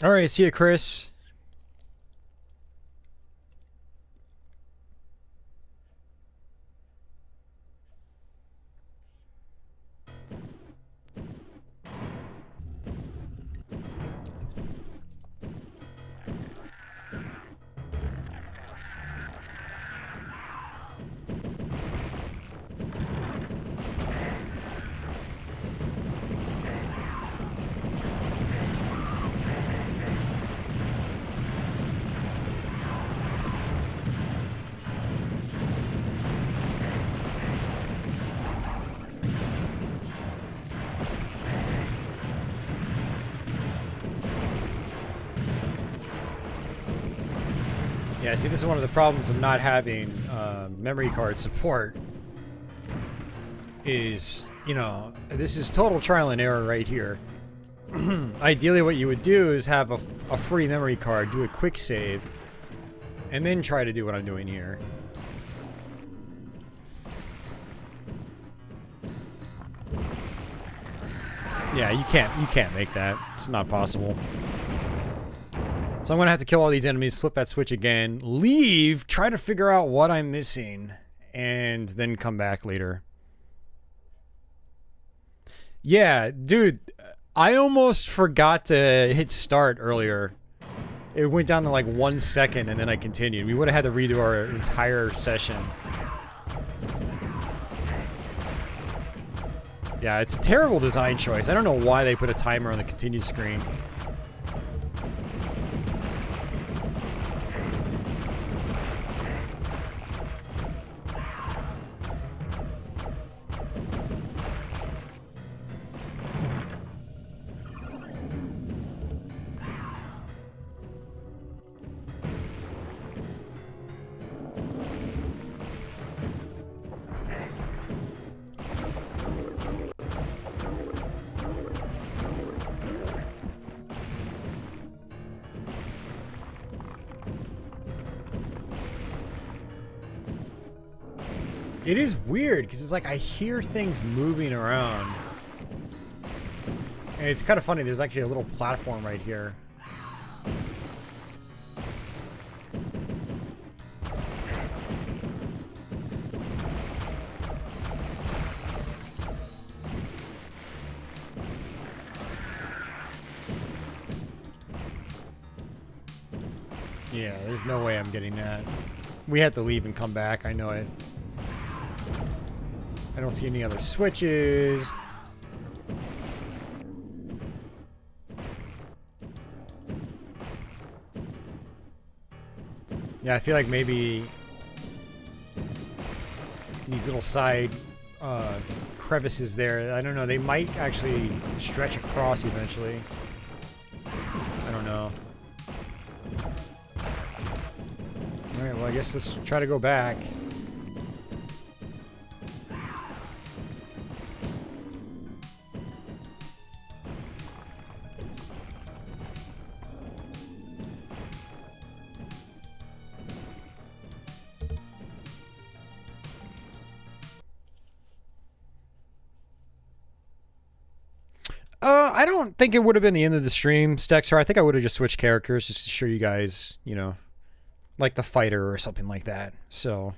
Alright, see ya, Chris. Yeah, see, this is one of the problems of not having memory card support. Is, you know, this is total trial and error right here. Ideally, what you would do is have a free memory card, do a quick save, and then try to do what I'm doing here. Yeah, you can't make that. It's not possible. So I'm gonna have to kill all these enemies, flip that switch again, leave, try to figure out what I'm missing, and then come back later. Yeah, dude, I almost forgot to hit start earlier. It went down to like 1 second and then I continued. We would have had to redo our entire session. Yeah, it's a terrible design choice. I don't know why they put a timer on the continue screen. It is weird, because it's like I hear things moving around. And it's kind of funny, there's actually a little platform right here. Yeah, there's no way I'm getting that. We have to leave and come back, I know it. I don't see any other switches. Yeah, I feel like maybe these little side crevices there, I don't know, they might actually stretch across eventually. I don't know. Alright, well I guess let's try to go back. I don't think it would have been the end of the stream, Stexer. I think I would have just switched characters just to show you guys, you know, like the fighter or something like that. So.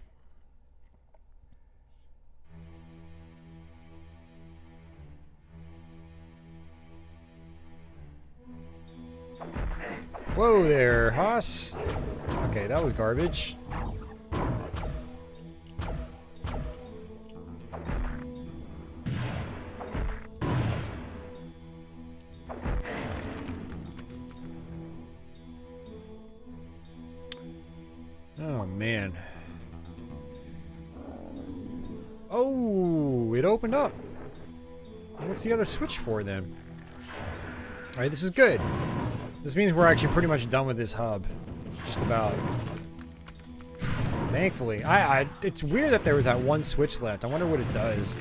Whoa there, Haas. Okay, that was garbage. Oh, man. Oh, it opened up. What's the other switch for then? Alright, this is good. This means we're actually pretty much done with this hub. Just about. Thankfully. It's weird that there was that one switch left. I wonder what it does.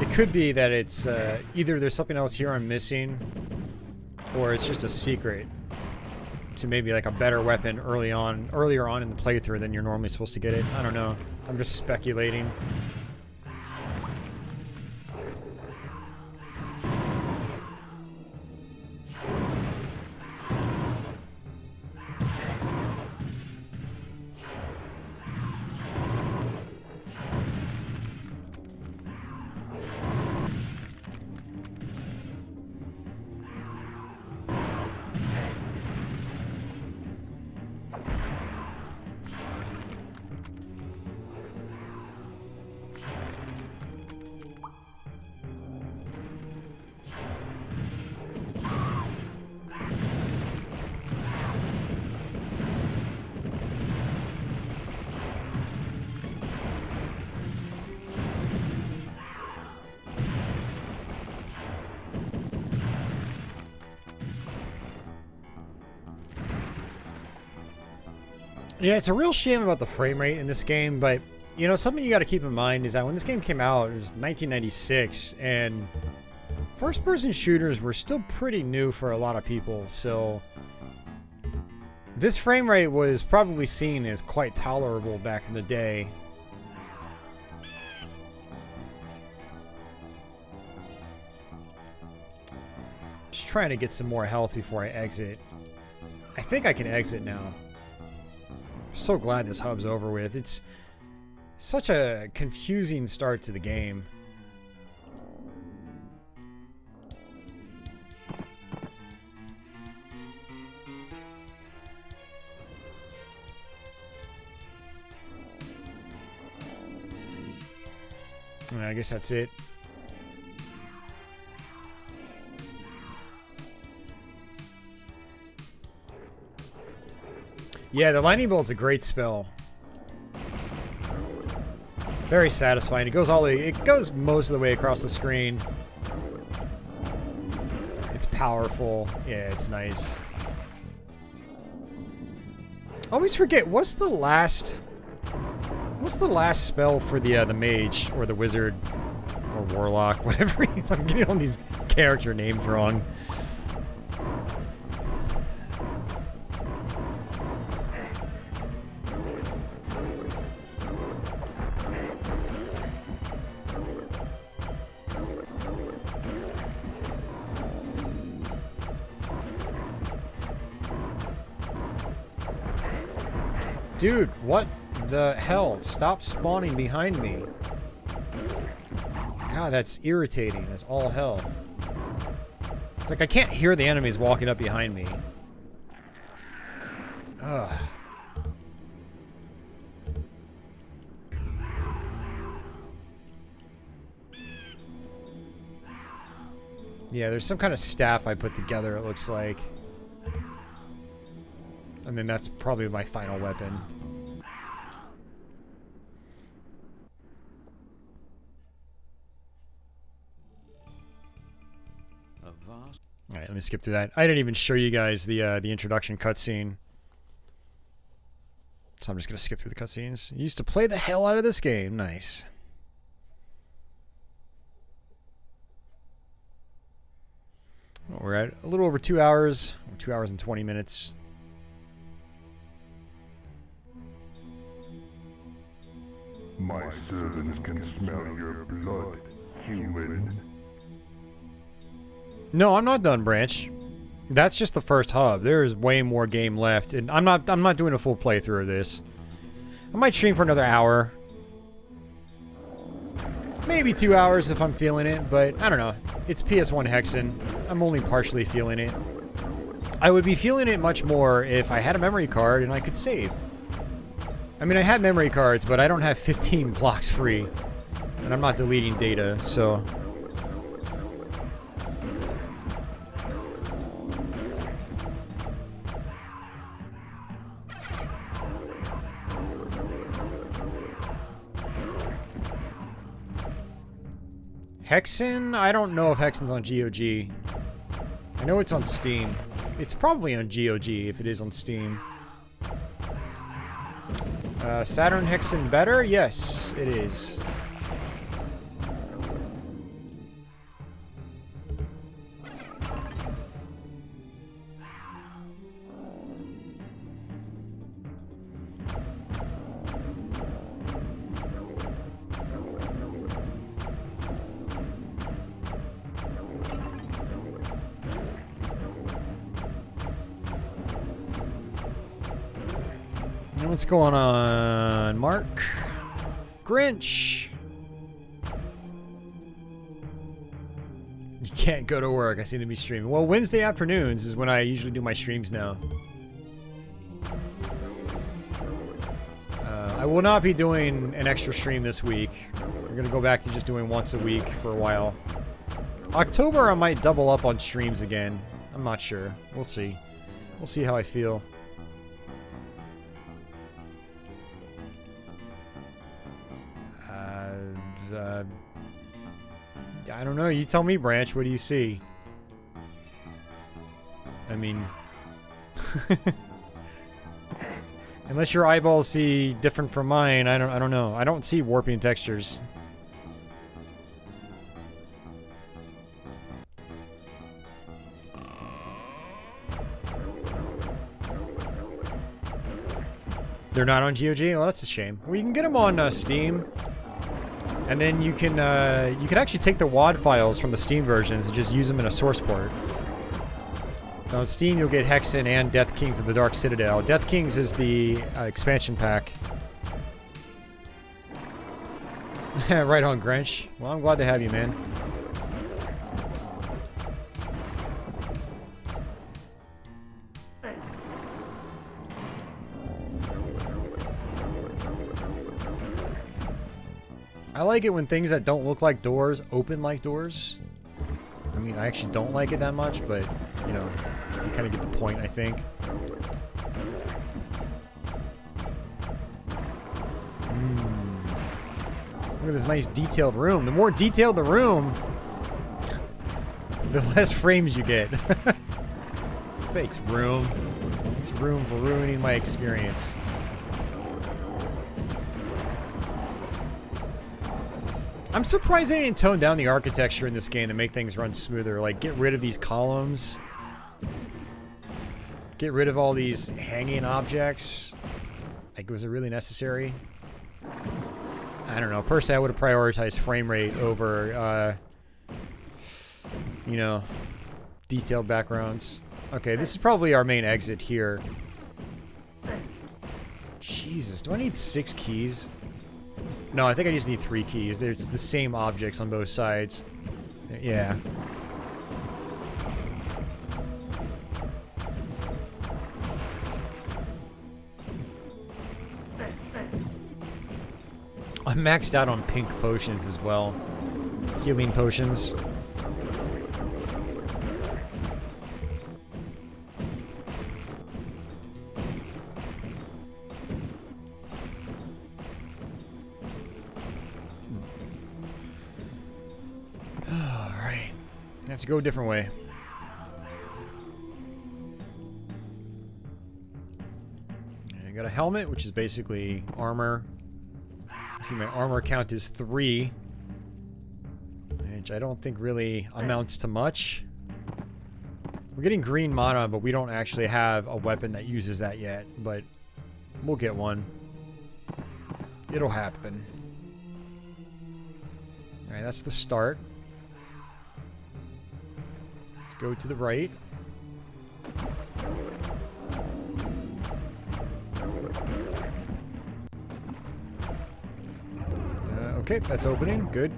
It could be that it's either there's something else here I'm missing, or it's just a secret to maybe like a better weapon earlier on in the playthrough than you're normally supposed to get it. I don't know. I'm just speculating. Yeah, it's a real shame about the frame rate in this game, but, you know, something you got to keep in mind is that when this game came out, it was 1996, and first-person shooters were still pretty new for a lot of people, so this frame rate was probably seen as quite tolerable back in the day. Just trying to get some more health before I exit. I think I can exit now. So glad this hub's over with. It's such a confusing start to the game. I guess that's it. Yeah, the lightning bolt's a great spell. Very satisfying. It goes most of the way across the screen. It's powerful. Yeah, it's nice. I always forget, what's the last spell for the mage or the wizard or warlock, whatever it is. I'm getting all these character names wrong. Dude, what the hell? Stop spawning behind me. God, that's irritating as all hell. It's like I can't hear the enemies walking up behind me. Ugh. Yeah, there's some kind of staff I put together, it looks like. And then that's probably my final weapon. Alright, let me skip through that. I didn't even show you guys the introduction cutscene. So I'm just gonna skip through the cutscenes. Used to play the hell out of this game. Nice. Well, we're at a little over 2 hours. 2 hours and 20 minutes. My servants can smell your blood, human. No, I'm not done, Branch. That's just the first hub. There's way more game left, and I'm not doing a full playthrough of this. I might stream for another hour. Maybe 2 hours if I'm feeling it, but I don't know. It's PS1 Hexen. I'm only partially feeling it. I would be feeling it much more if I had a memory card and I could save. I mean, I had memory cards, but I don't have 15 blocks free. And I'm not deleting data, so... Hexen? I don't know if Hexen's on GOG. I know it's on Steam. It's probably on GOG if it is on Steam. Saturn Hexen better? Yes, it is. What's going on, Mark? Grinch! You can't go to work. I seem to be streaming. Well, Wednesday afternoons is when I usually do my streams now. I will not be doing an extra stream this week. We're gonna go back to just doing once a week for a while. October, I might double up on streams again. I'm not sure. We'll see. We'll see how I feel. I don't know. You tell me, Branch. What do you see? I mean... Unless your eyeballs see different from mine, I don't know. I don't see warping textures. They're not on GOG? Well, that's a shame. Well, you can get them on Steam. And then you can actually take the WAD files from the Steam versions and just use them in a source port. Now on Steam, you'll get Hexen and Death Kings of the Dark Citadel. Death Kings is the expansion pack. Right on, Grinch. Well, I'm glad to have you, man. I like it when things that don't look like doors open like doors. I mean, I actually don't like it that much, but, you know, you kind of get the point, I think. Look at this nice detailed room. The more detailed the room, the less frames you get. Thanks, room. Thanks, room, for ruining my experience. I'm surprised they didn't tone down the architecture in this game to make things run smoother. Like, get rid of these columns. Get rid of all these hanging objects. Like, was it really necessary? I don't know. Personally, I would have prioritized frame rate over, you know, detailed backgrounds. Okay, this is probably our main exit here. Jesus, do I need 6 keys? No, I think I just need 3 keys. There's the same objects on both sides. Yeah. I'm maxed out on pink potions as well. Healing potions. I have to go a different way. I got a helmet, which is basically armor. See, my armor count is 3. Which I don't think really amounts to much. We're getting green mana, but we don't actually have a weapon that uses that yet. But we'll get one. It'll happen. Alright, that's the start. Let's go to the right. Okay, that's opening. Good.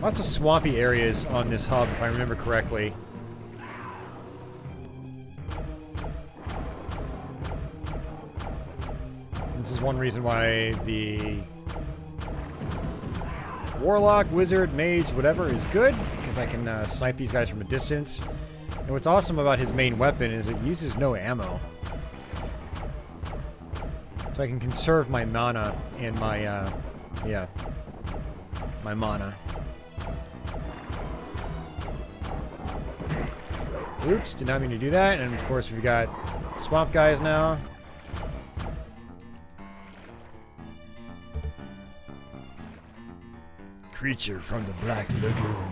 Lots of swampy areas on this hub, if I remember correctly. This is one reason why the Warlock, Wizard, Mage, whatever is good, because I can snipe these guys from a distance. And what's awesome about his main weapon is it uses no ammo. So I can conserve my mana and my, yeah, my mana. Oops, did not mean to do that. And of course we've got swamp guys now. Creature from the Black Lagoon.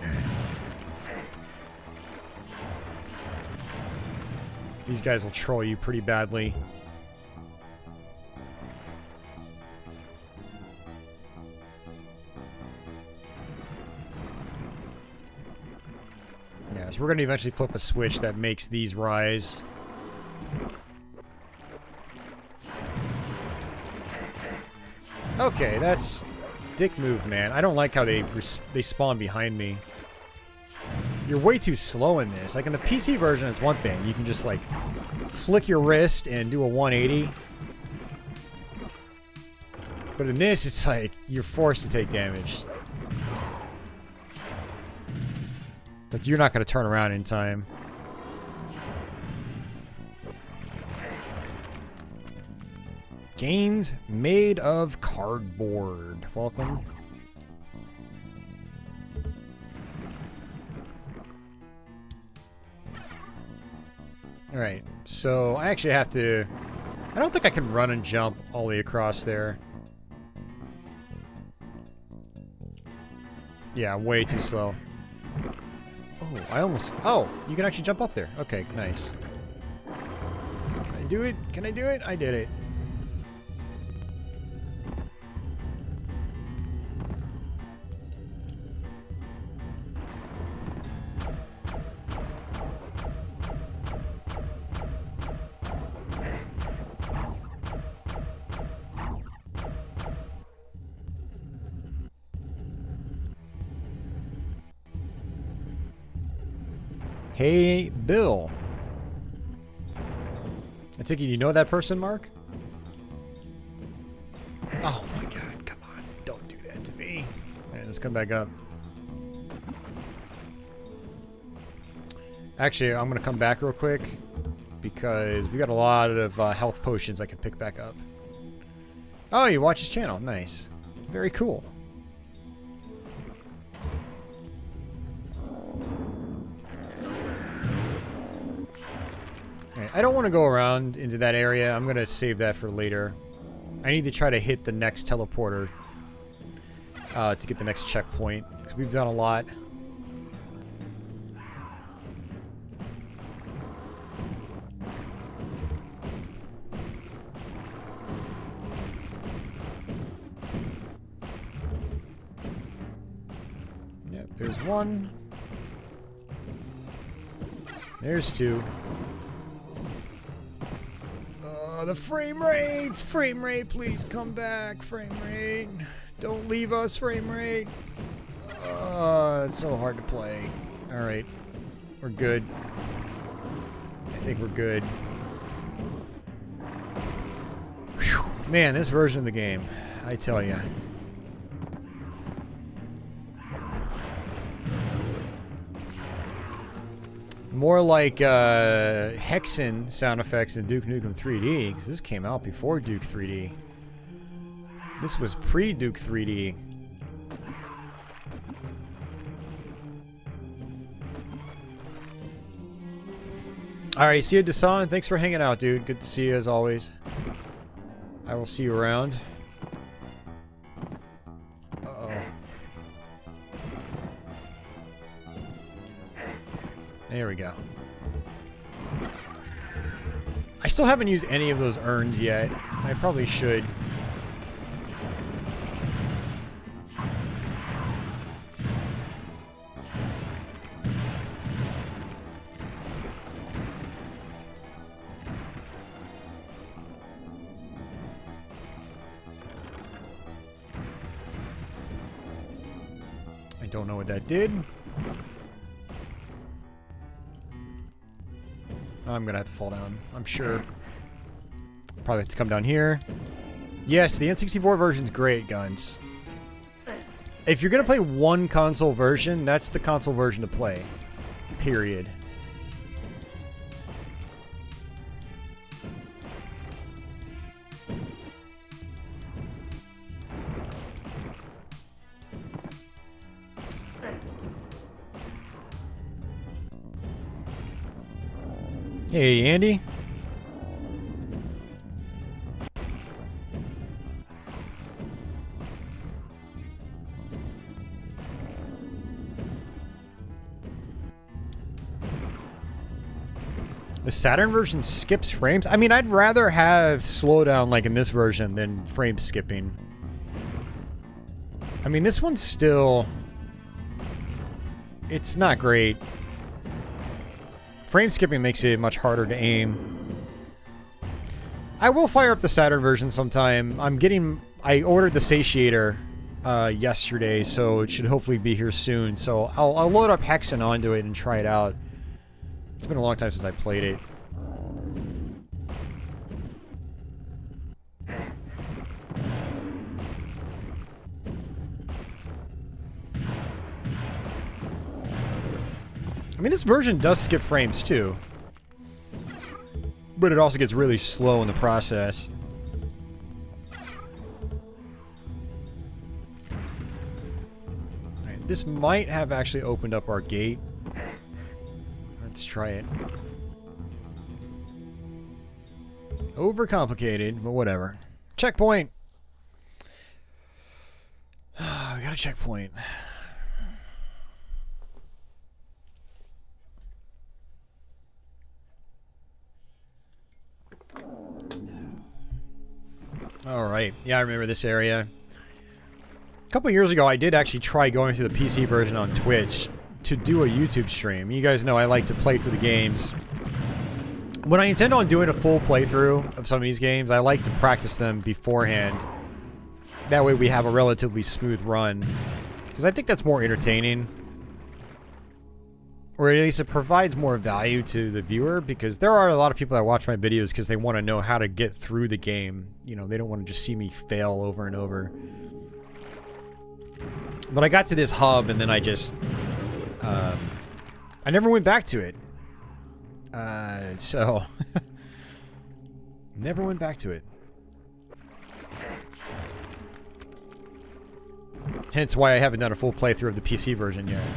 These guys will troll you pretty badly. Yeah, so we're gonna eventually flip a switch that makes these rise. Okay, that's dick move, man. I don't like how they spawn behind me. You're way too slow in this. Like in the PC version, it's one thing. You can just like flick your wrist and do a 180. But in this, it's like you're forced to take damage. Like you're not going to turn around in time. Games made of cardboard. Welcome. Alright, so I actually have to... I don't think I can run and jump all the way across there. Yeah, way too slow. Oh, I almost... Oh, you can actually jump up there. Okay, nice. Can I do it? Can I do it? I did it. Hey, Bill. I take it you know that person, Mark? Oh my god, come on. Don't do that to me. Alright, let's come back up. Actually, I'm gonna come back real quick because we got a lot of health potions I can pick back up. Oh, you watch his channel. Nice. Very cool. I don't want to go around into that area. I'm going to save that for later. I need to try to hit the next teleporter to get the next checkpoint, because we've done a lot. Yep, there's one. There's two. The frame rates! Frame rate, please come back. Frame rate. Don't leave us, frame rate. It's so hard to play. Alright. We're good. I think we're good. Whew. Man, this version of the game, I tell ya. More like Hexen sound effects in Duke Nukem 3D, because this came out before Duke 3D. This was pre-Duke 3D. Alright, see you, Desan. Thanks for hanging out, dude. Good to see you as always. I will see you around. Uh-oh. There we go. I still haven't used any of those urns yet. I probably should. I don't know what that did. I'm gonna have to fall down, I'm sure. Probably have to come down here. Yes, the N64 version's great, Guns. If you're gonna play one console version, that's the console version to play. Period. Hey, Andy. The Saturn version skips frames? I mean, I'd rather have slowdown like in this version than frame skipping. I mean, this one's still... It's not great. Frame skipping makes it much harder to aim. I will fire up the Saturn version sometime. I ordered the Satiator yesterday, so it should hopefully be here soon. So I'll load up Hexen onto it and try it out. It's been a long time since I played it. I mean, this version does skip frames too, but it also gets really slow in the process. Alright, this might have actually opened up our gate. Let's try it. Overcomplicated, but whatever. Checkpoint! We got a checkpoint. Alright, yeah, I remember this area. A couple years ago, I did actually try going through the PC version on Twitch to do a YouTube stream. You guys know I like to play through the games. When I intend on doing a full playthrough of some of these games, I like to practice them beforehand. That way we have a relatively smooth run. Because I think that's more entertaining. Or at least it provides more value to the viewer, because there are a lot of people that watch my videos because they want to know how to get through the game. You know, they don't want to just see me fail over and over. But I got to this hub and then I just... I never went back to it. So... never went back to it. Hence why I haven't done a full playthrough of the PC version yet.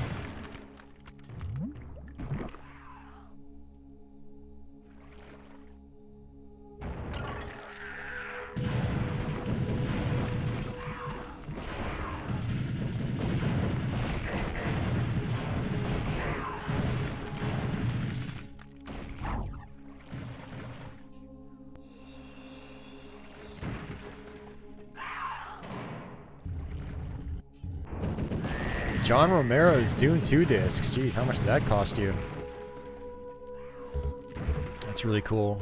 John Romero's Dune 2 discs. Jeez, how much did that cost you? That's really cool.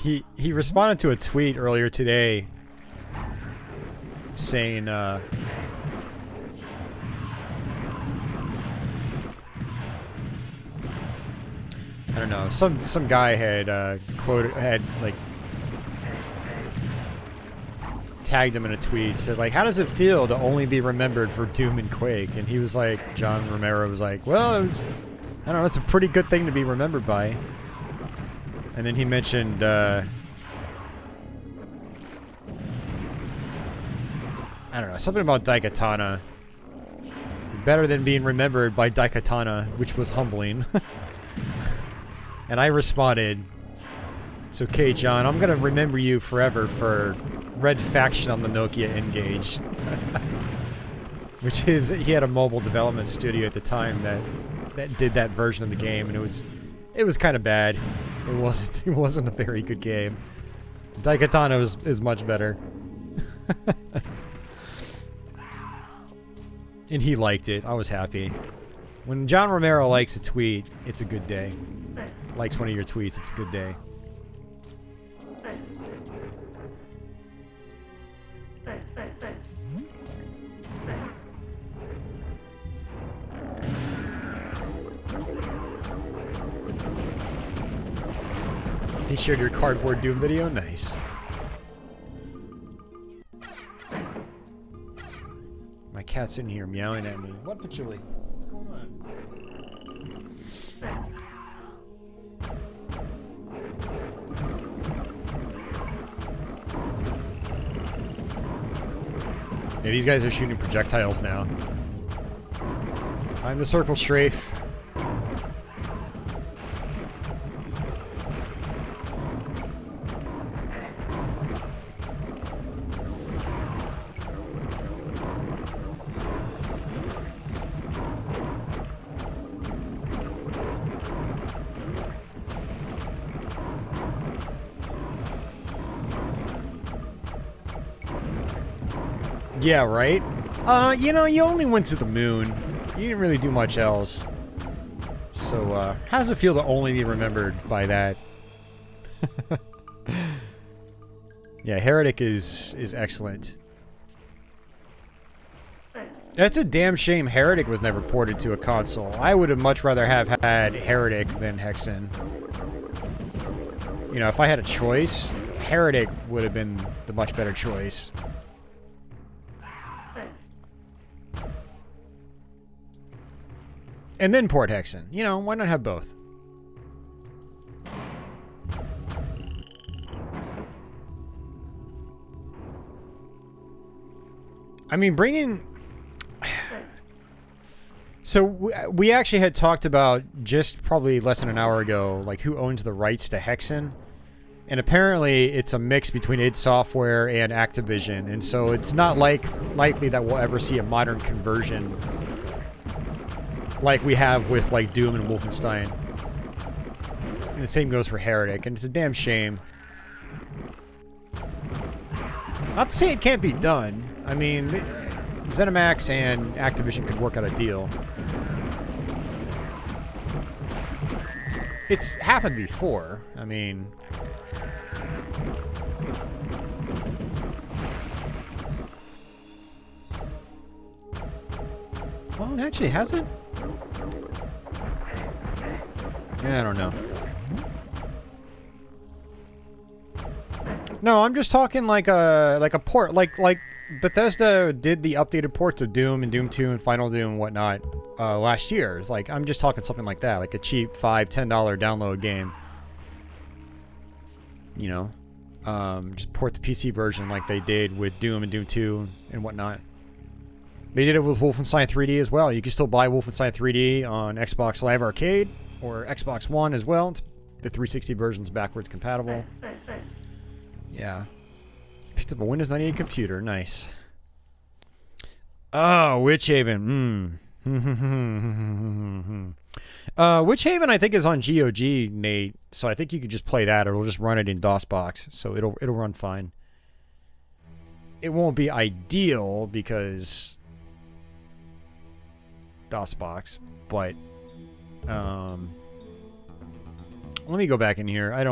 He responded to a tweet earlier today saying I don't know, some guy had tagged him in a tweet, said like, how does it feel to only be remembered for Doom and Quake? And he was like, John Romero was like, well, it was, I don't know, it's a pretty good thing to be remembered by. And then he mentioned I don't know, something about Daikatana. Better than being remembered by Daikatana, which was humbling. And I responded, "It's okay, John. I'm gonna remember you forever for Red Faction on the Nokia N-Gage." Which is, he had a mobile development studio at the time that did that version of the game, and it was kind of bad. It wasn't a very good game. Daikatana is much better. And he liked it. I was happy. When John Romero likes a tweet, it's a good day. Likes one of your tweets, it's a good day. He shared your cardboard Doom video? Nice. My cat's in here meowing at me. What, Patchouli? What's going on? Yeah, these guys are shooting projectiles now. Time to circle strafe. Yeah, right? You know, you only went to the moon. You didn't really do much else. So, how does it feel to only be remembered by that? Yeah, Heretic is excellent. That's a damn shame Heretic was never ported to a console. I would have much rather have had Heretic than Hexen. You know, if I had a choice, Heretic would have been the much better choice. And then port Hexen. You know, why not have both? I mean, bringing... So, we actually had talked about, just probably less than an hour ago, like, who owns the rights to Hexen. And apparently, it's a mix between id Software and Activision. And so, it's not likely that we'll ever see a modern conversion like we have with, like, Doom and Wolfenstein. And the same goes for Heretic, and it's a damn shame. Not to say it can't be done. I mean, ZeniMax and Activision could work out a deal. It's happened before. I mean... Well, actually, has it? I don't know. No, I'm just talking like a port, like Bethesda did the updated ports of Doom and Doom 2 and Final Doom and whatnot last year. It's like, I'm just talking something like that, like a cheap $5-10 download game. You know, just port the PC version like they did with Doom and Doom 2 and whatnot. They did it with Wolfenstein 3D as well. You can still buy Wolfenstein 3D on Xbox Live Arcade or Xbox One as well. It's, the 360 version's backwards compatible. Yeah. Picked up a Windows 98 computer. Nice. Oh, Witch Haven. Witch Haven, I think, is on GOG, Nate. So I think you could just play that, or it'll just run it in DOSBox. So it'll run fine. It won't be ideal because DOSBox, but let me go back in here. I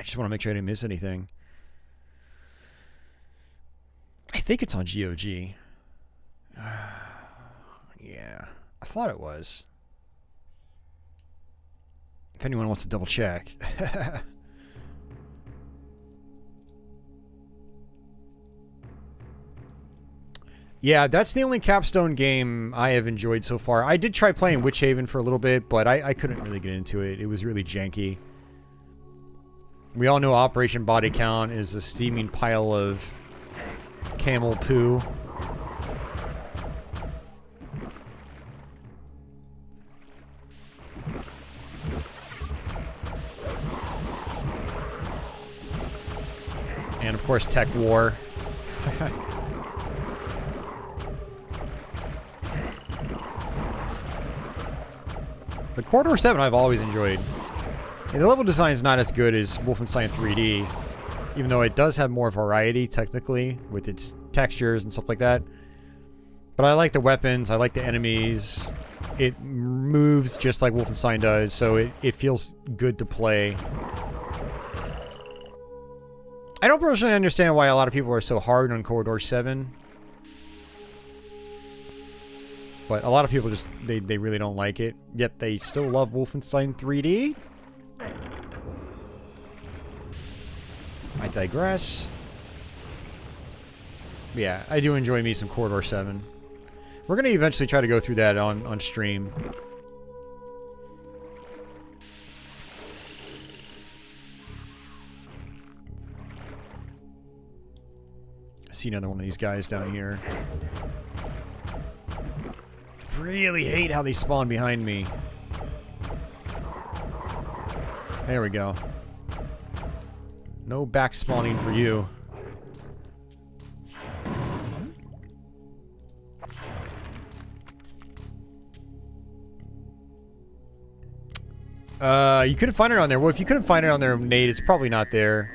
just want to make sure I didn't miss anything. I think it's on GOG. Yeah, I thought it was. If anyone wants to double check. Yeah, that's the only capstone game I have enjoyed so far. I did try playing Witch Haven for a little bit, but I couldn't really get into it. It was really janky. We all know Operation Body Count is a steaming pile of camel poo. course, Tech War. But Corridor 7 I've always enjoyed. And the level design is not as good as Wolfenstein 3D, even though it does have more variety, technically, with its textures and stuff like that. But I like the weapons, I like the enemies. It moves just like Wolfenstein does, so it feels good to play. I don't personally understand why a lot of people are so hard on Corridor 7. But a lot of people just, they really don't like it. Yet they still love Wolfenstein 3D. I digress. Yeah, I do enjoy me some Corridor 7. We're going to eventually try to go through that on stream. I see another one of these guys down here. Really hate how they spawn behind me. There we go. No back spawning for you. You couldn't find it on there. Well, if you couldn't find it on there, Nate, it's probably not there.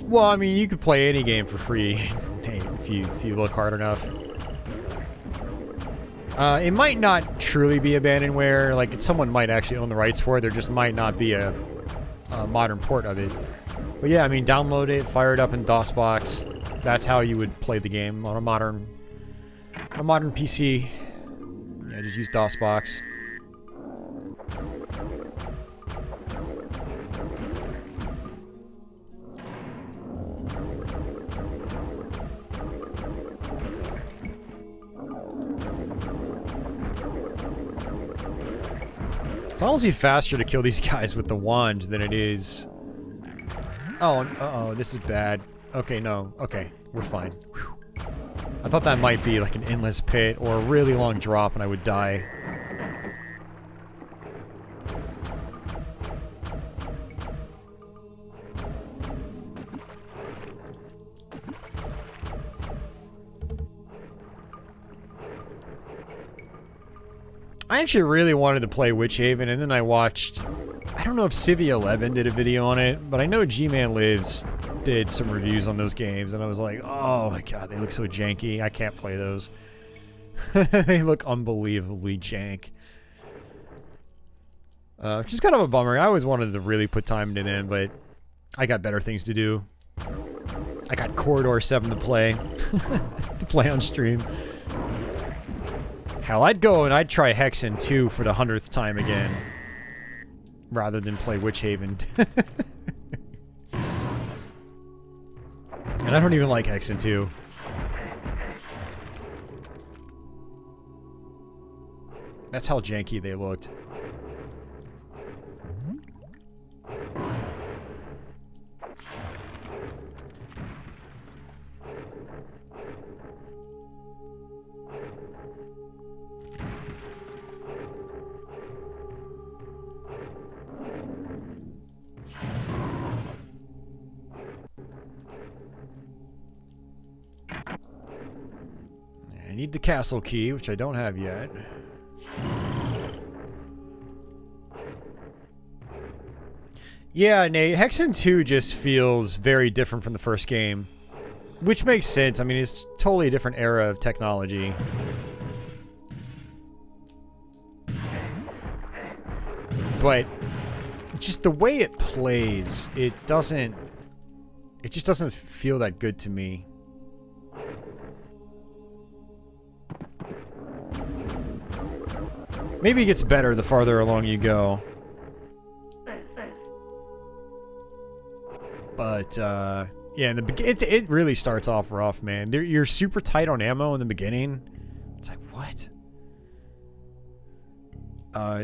Well, I mean, you could play any game for free, Nate, if you look hard enough. It might not truly be abandonware. Like, someone might actually own the rights for it. There just might not be a modern port of it. But yeah, I mean, download it, fire it up in DOSBox. That's how you would play the game on a modern PC. Yeah, just use DOSBox. It's honestly faster to kill these guys with the wand than it is... Oh, uh-oh, this is bad. Okay, no. Okay, we're fine. Whew. I thought that might be like an endless pit or a really long drop and I would die. I actually really wanted to play Witch Haven, and then I watched... I don't know if Civi11 did a video on it, but I know G-Man Lives did some reviews on those games, and I was like, oh my god, they look so janky. I can't play those. They look unbelievably jank. Which is kind of a bummer. I always wanted to really put time into them, but I got better things to do. I got Corridor 7 to play. To play on stream. Hell, I'd go and I'd try Hexen 2 for the 100th time again. Rather than play Witch Haven. And I don't even like Hexen 2. That's how janky they looked. I need the castle key, which I don't have yet. Yeah, Nate, Hexen 2 just feels very different from the first game. Which makes sense. I mean, it's totally a different era of technology. But just the way it plays, it just doesn't feel that good to me. Maybe it gets better the farther along you go. But, yeah, in the it really starts off rough, man. You're super tight on ammo in the beginning. It's like, what?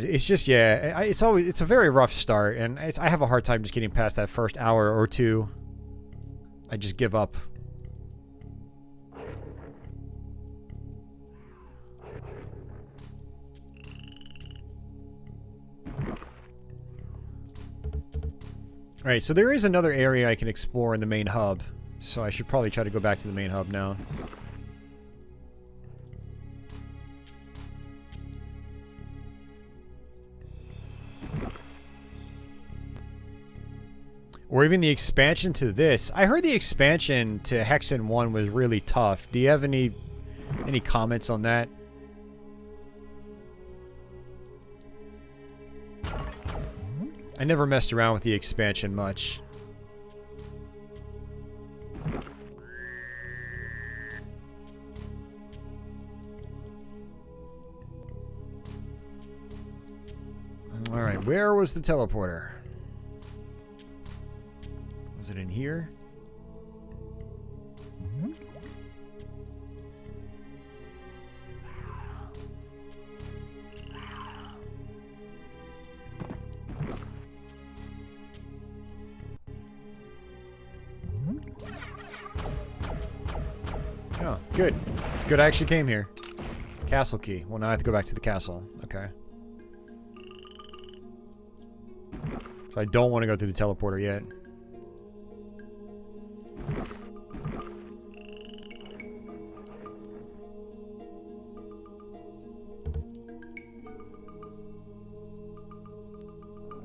It's just, yeah, it's a very rough start, and I have a hard time just getting past that first hour or two. I just give up. Alright, so there is another area I can explore in the main hub, so I should probably try to go back to the main hub now. Or even the expansion to this. I heard the expansion to Hexen 1 was really tough. Do you have any comments on that? I never messed around with the expansion much. Alright, where was the teleporter? Was it in here? Oh, good. It's good I actually came here. Castle key. Well, now I have to go back to the castle. Okay. So I don't want to go through the teleporter yet.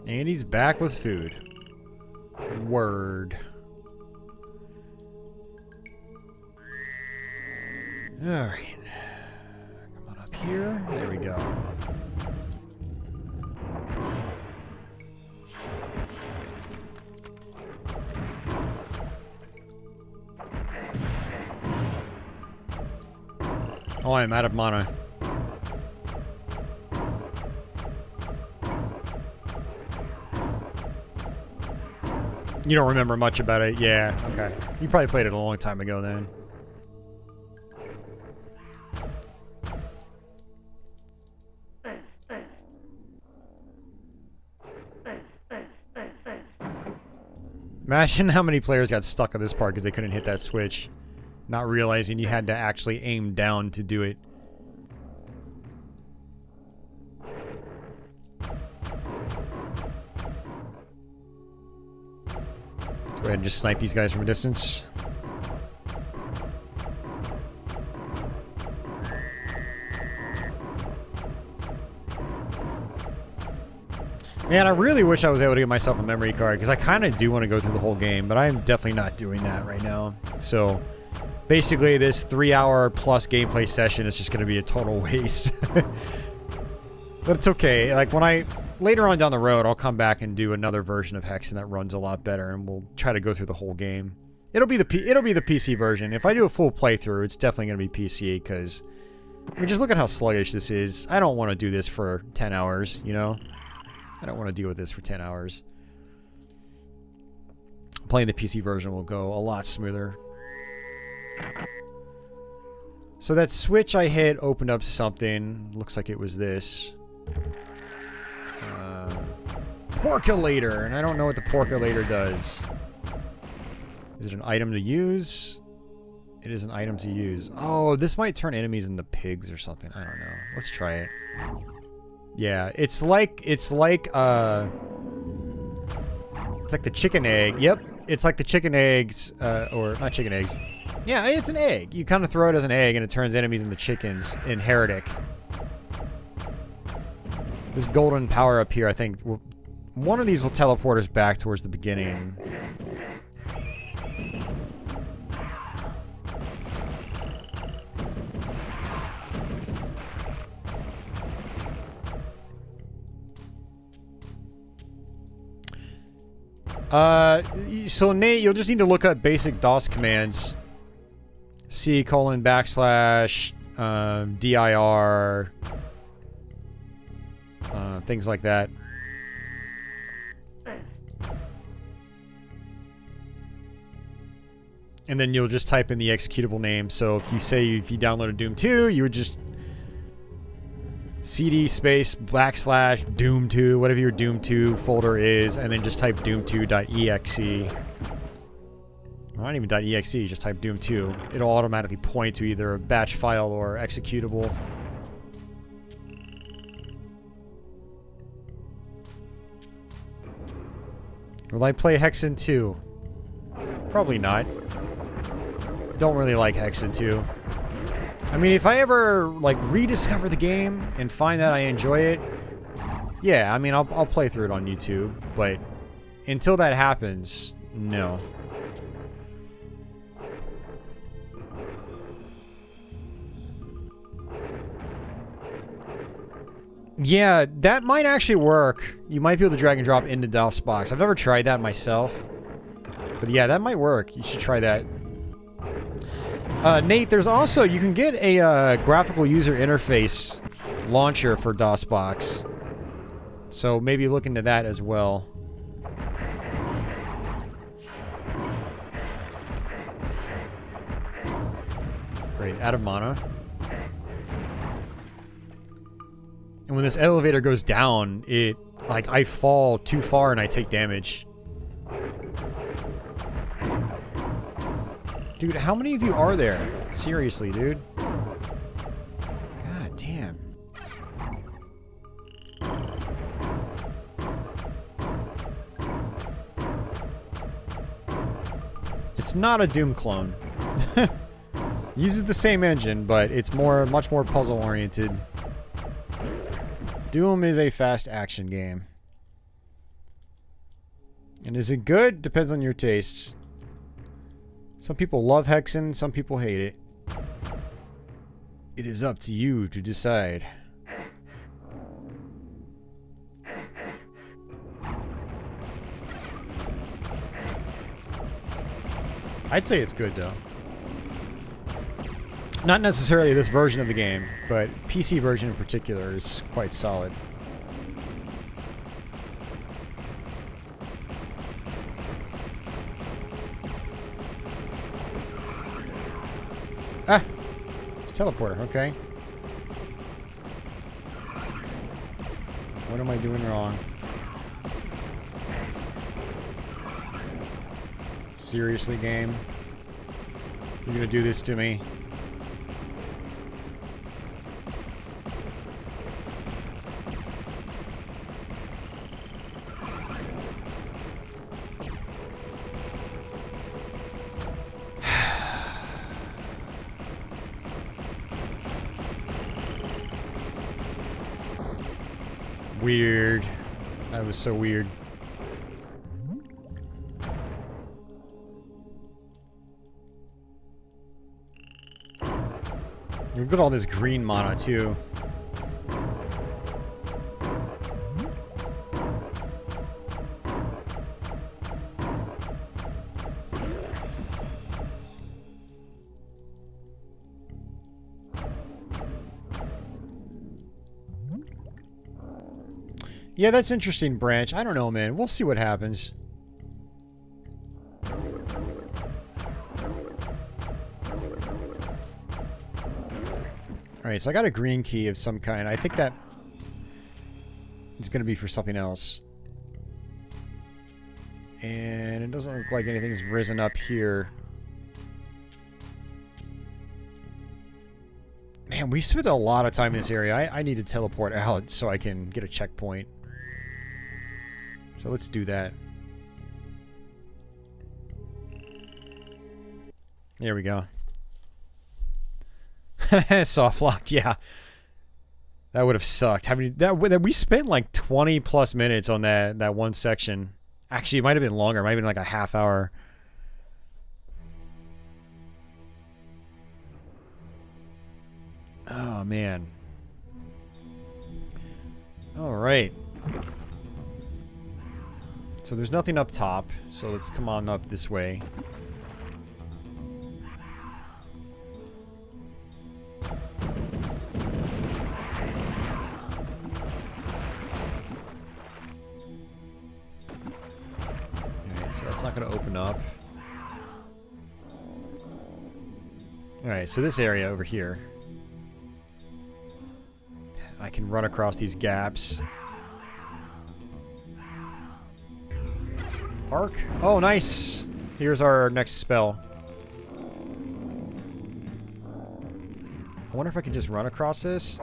And he's back with food. Word. Alright. Come on up here. There we go. Oh, I'm out of mana. You don't remember much about it? Yeah, okay. You probably played it a long time ago then. Imagine how many players got stuck on this part because they couldn't hit that switch, not realizing you had to actually aim down to do it. Let's go ahead and just snipe these guys from a distance. Man, I really wish I was able to get myself a memory card, because I kind of do want to go through the whole game, but I'm definitely not doing that right now. So, basically, this 3-hour plus gameplay session is just going to be a total waste. But it's okay. Like, later on down the road, I'll come back and do another version of Hexen that runs a lot better, and we'll try to go through the whole game. It'll be the PC version. If I do a full playthrough, it's definitely going to be PC, because, I mean, just look at how sluggish this is. I don't want to do this for 10 hours, you know? I don't want to deal with this for 10 hours. Playing the PC version will go a lot smoother. So that switch I hit opened up something. Looks like it was this. Porculator! And I don't know what the porculator does. Is it an item to use? It is an item to use. Oh, this might turn enemies into pigs or something. I don't know. Let's try it. Yeah, it's like the chicken egg. Yep, it's like the chicken eggs, or not chicken eggs. Yeah, it's an egg. You kind of throw it as an egg, and it turns enemies into chickens in Heretic. This golden power up here, I think, one of these will teleport us back towards the beginning. So Nate, you'll just need to look up basic DOS commands. C:\\, dir. things like that. And then you'll just type in the executable name. So if you downloaded Doom 2, you would just cd space / Doom 2, whatever your Doom 2 folder is, and then just type doom2.exe. Not even .exe, just type Doom 2. It'll automatically point to either a batch file or executable. Will I play Hexen 2? Probably not. Don't really like Hexen 2. I mean, if I ever, like, rediscover the game and find that I enjoy it, yeah, I mean, I'll play through it on YouTube, but until that happens, no. Yeah, that might actually work. You might be able to drag and drop into DOSBox. I've never tried that myself. But yeah, that might work. You should try that. Nate, there's also, you can get a graphical user interface launcher for DOSBox. So maybe look into that as well. Great, out of mana. And when this elevator goes down, it, like, I fall too far and I take damage. Dude, how many of you are there? Seriously, dude. God damn. It's not a Doom clone. Uses the same engine, but it's much more puzzle-oriented. Doom is a fast action game. And is it good? Depends on your tastes. Some people love Hexen, some people hate it. It is up to you to decide. I'd say it's good, though. Not necessarily this version of the game, but PC version in particular is quite solid. Ah! Teleporter, okay. What am I doing wrong? Seriously, game? You're gonna do this to me? Weird. That was so weird. Look at all this green mana, too. Yeah, that's interesting, Branch. I don't know, man. We'll see what happens. Alright, so I got a green key of some kind. I think that is going to be for something else. And it doesn't look like anything's risen up here. Man, we spent a lot of time in this area. I need to teleport out so I can get a checkpoint. So let's do that. There we go. Soft locked, yeah. That would have sucked. We spent like 20 plus minutes on that one section. Actually, it might have been longer. It might have been like a half hour. Oh, man. Alright. So there's nothing up top, so let's come on up this way. So that's not going to open up. Alright, so this area over here. I can run across these gaps. Arc? Oh, nice! Here's our next spell. I wonder if I can just run across this?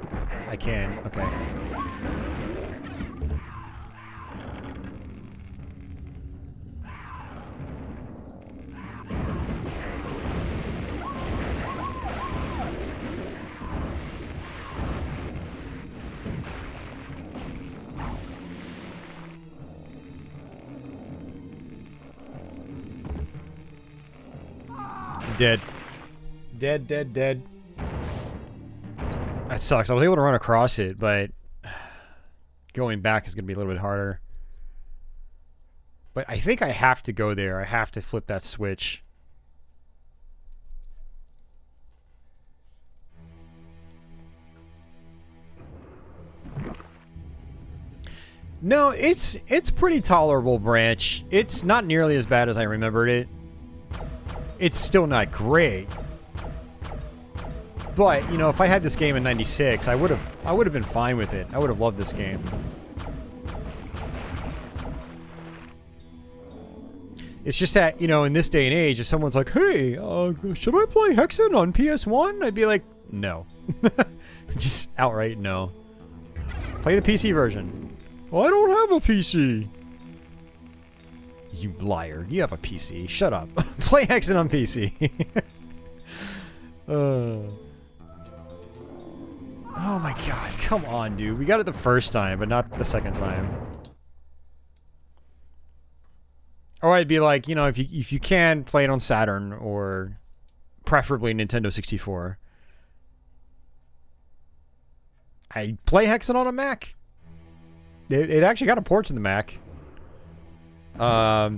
I can, okay. Dead. Dead, dead, dead. That sucks. I was able to run across it, but going back is going to be a little bit harder. But I think I have to go there. I have to flip that switch. No, it's pretty tolerable, Branch. It's not nearly as bad as I remembered it. It's still not great. But, you know, if I had this game in '96, I would have been fine with it. I would have loved this game. It's just that, you know, in this day and age, if someone's like, "Hey, should I play Hexen on PS1?" I'd be like, "No." Just outright no. Play the PC version. Well, I don't have a PC. You liar. You have a PC. Shut up. Play Hexen on PC. Oh my god. Come on, dude. We got it the first time, but not the second time. Or I'd be like, you know, if you can, play it on Saturn, or preferably Nintendo 64. I play Hexen on a Mac. It actually got a port to the Mac. But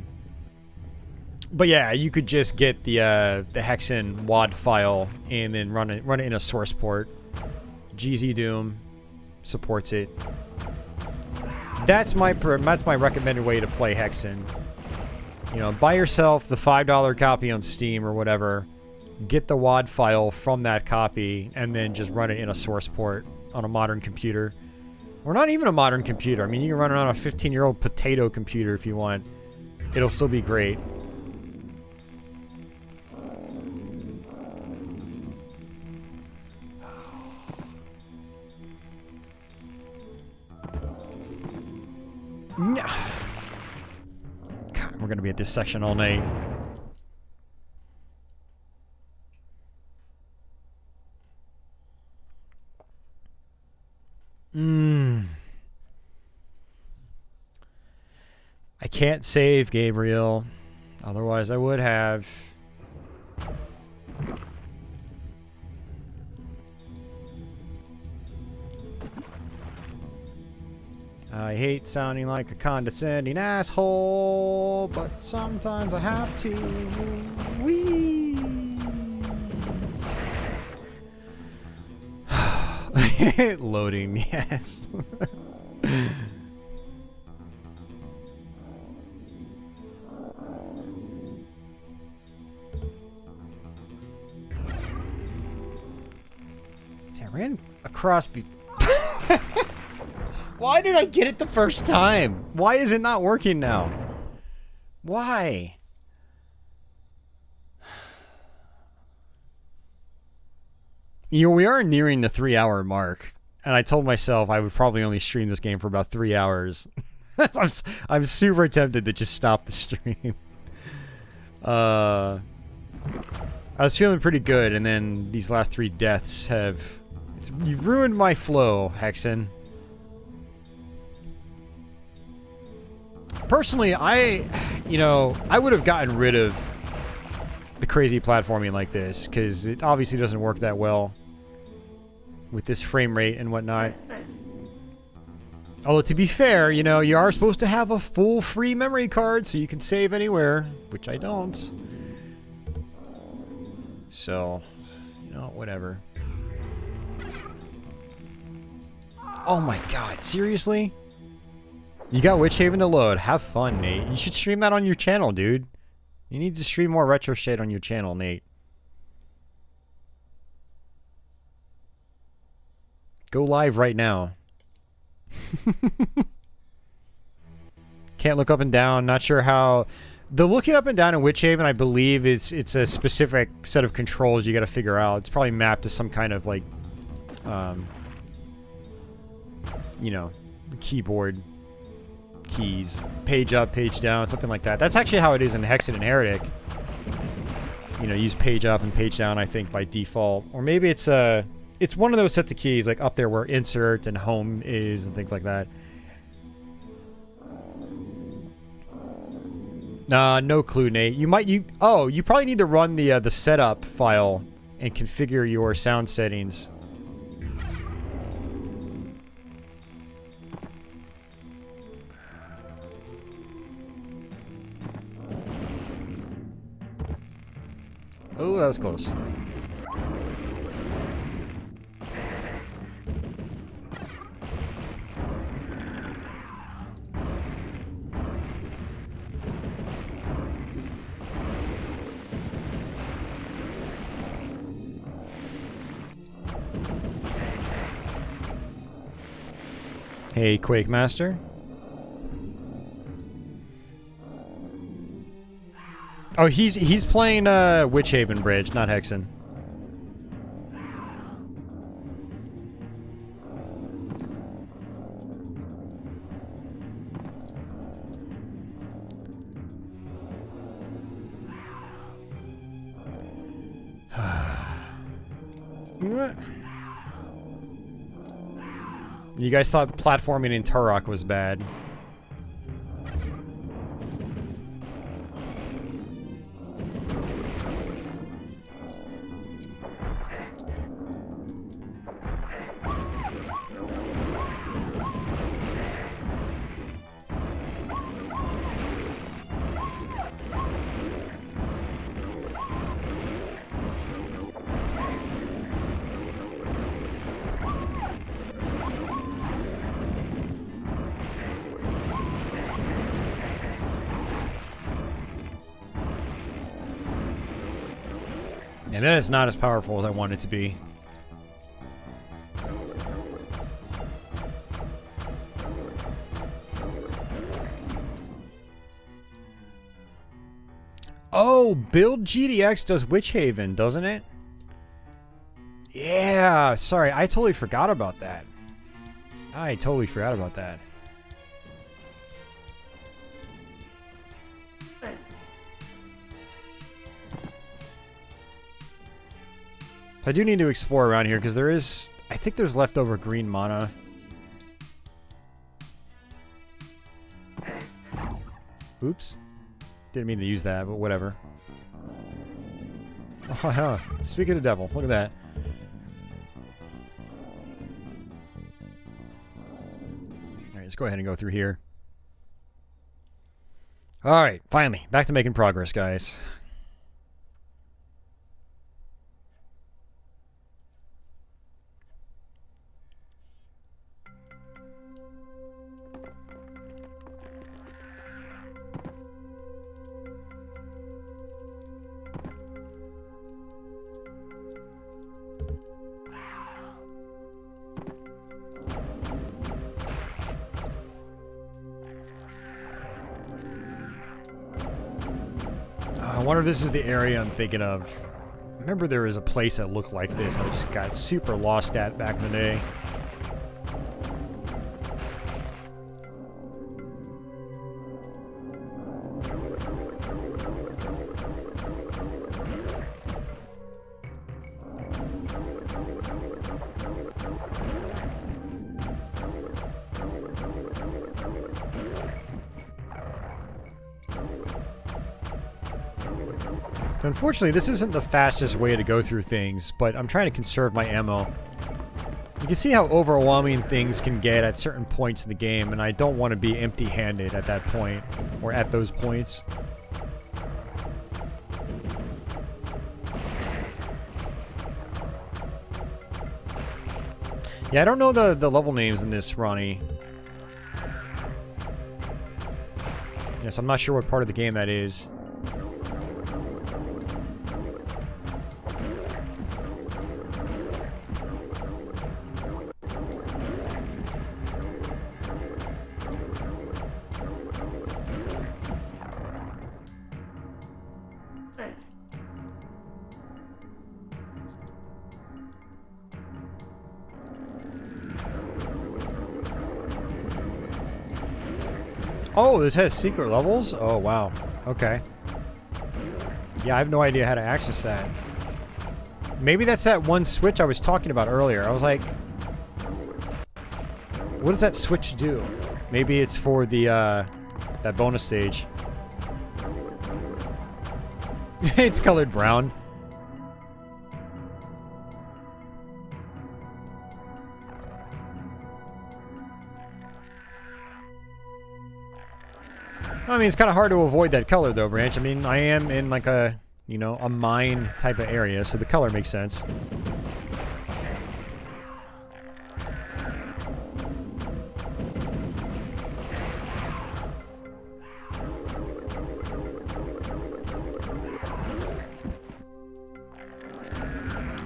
yeah, you could just get the Hexen WAD file and then run it in a source port. GZ Doom supports it. That's my recommended way to play Hexen. You know, buy yourself the $5 copy on Steam or whatever. Get the WAD file from that copy and then just run it in a source port on a modern computer. Or not even a modern computer. I mean, you can run it on a 15-year-old potato computer if you want. It'll still be great. God, we're gonna be at this section all night. I can't save, Gabriel. Otherwise, I would have. I hate sounding like a condescending asshole, but sometimes I have to. Whee! Loading, yes. I ran across. Why did I get it the first time? Why is it not working now? Why? You know, we are nearing the 3-hour mark, and I told myself I would probably only stream this game for about 3 hours. I'm super tempted to just stop the stream. I was feeling pretty good, and then these last 3 deaths have... You've ruined my flow, Hexen. Personally, I would have gotten rid of the crazy platforming like this, because it obviously doesn't work that well with this frame rate and whatnot. Although, to be fair, you know, you are supposed to have a full free memory card so you can save anywhere, which I don't. So, you know, whatever. Oh my god, seriously? You got Witch Haven to load. Have fun, Nate. You should stream that on your channel, dude. You need to stream more retro shit on your channel, Nate. Go live right now. Can't look up and down. Not sure how. The looking up and down in Witch Haven, I believe, it's a specific set of controls you got to figure out. It's probably mapped to some kind of like, you know, keyboard keys. Page up, page down, something like that. That's actually how it is in Hexen and Heretic. You know, use page up and page down, I think, by default. Or maybe it's one of those sets of keys, like up there where insert and home is and things like that. No clue, Nate. You probably need to run the setup file and configure your sound settings. Oh, that was close. Hey, Quake Master. Oh, he's playing Witch Haven Bridge, not Hexen. What? You guys thought platforming in Turok was bad. And then it's not as powerful as I want it to be. Oh, Build GDX does Witch Haven, doesn't it? Yeah, sorry, I totally forgot about that. I totally forgot about that. I do need to explore around here because there is, I think there's leftover green mana. Oops. Didn't mean to use that, but whatever. Oh, speak of the devil, look at that. Alright, let's go ahead and go through here. Alright, finally, back to making progress, guys. I wonder if this is the area I'm thinking of. I remember there was a place that looked like this I just got super lost at back in the day. Unfortunately, this isn't the fastest way to go through things, but I'm trying to conserve my ammo. You can see how overwhelming things can get at certain points in the game, and I don't want to be empty-handed at that point, or at those points. Yeah, I don't know the level names in this, Ronnie. Yes, I'm not sure what part of the game that is. Oh, this has secret levels? Oh, wow. Okay. Yeah, I have no idea how to access that. Maybe that's that one switch I was talking about earlier. I was like, what does that switch do? Maybe it's for the, that bonus stage. It's colored brown. I mean, it's kind of hard to avoid that color, though, Branch. I mean, I am in, like, a, you know, a mine type of area, so the color makes sense.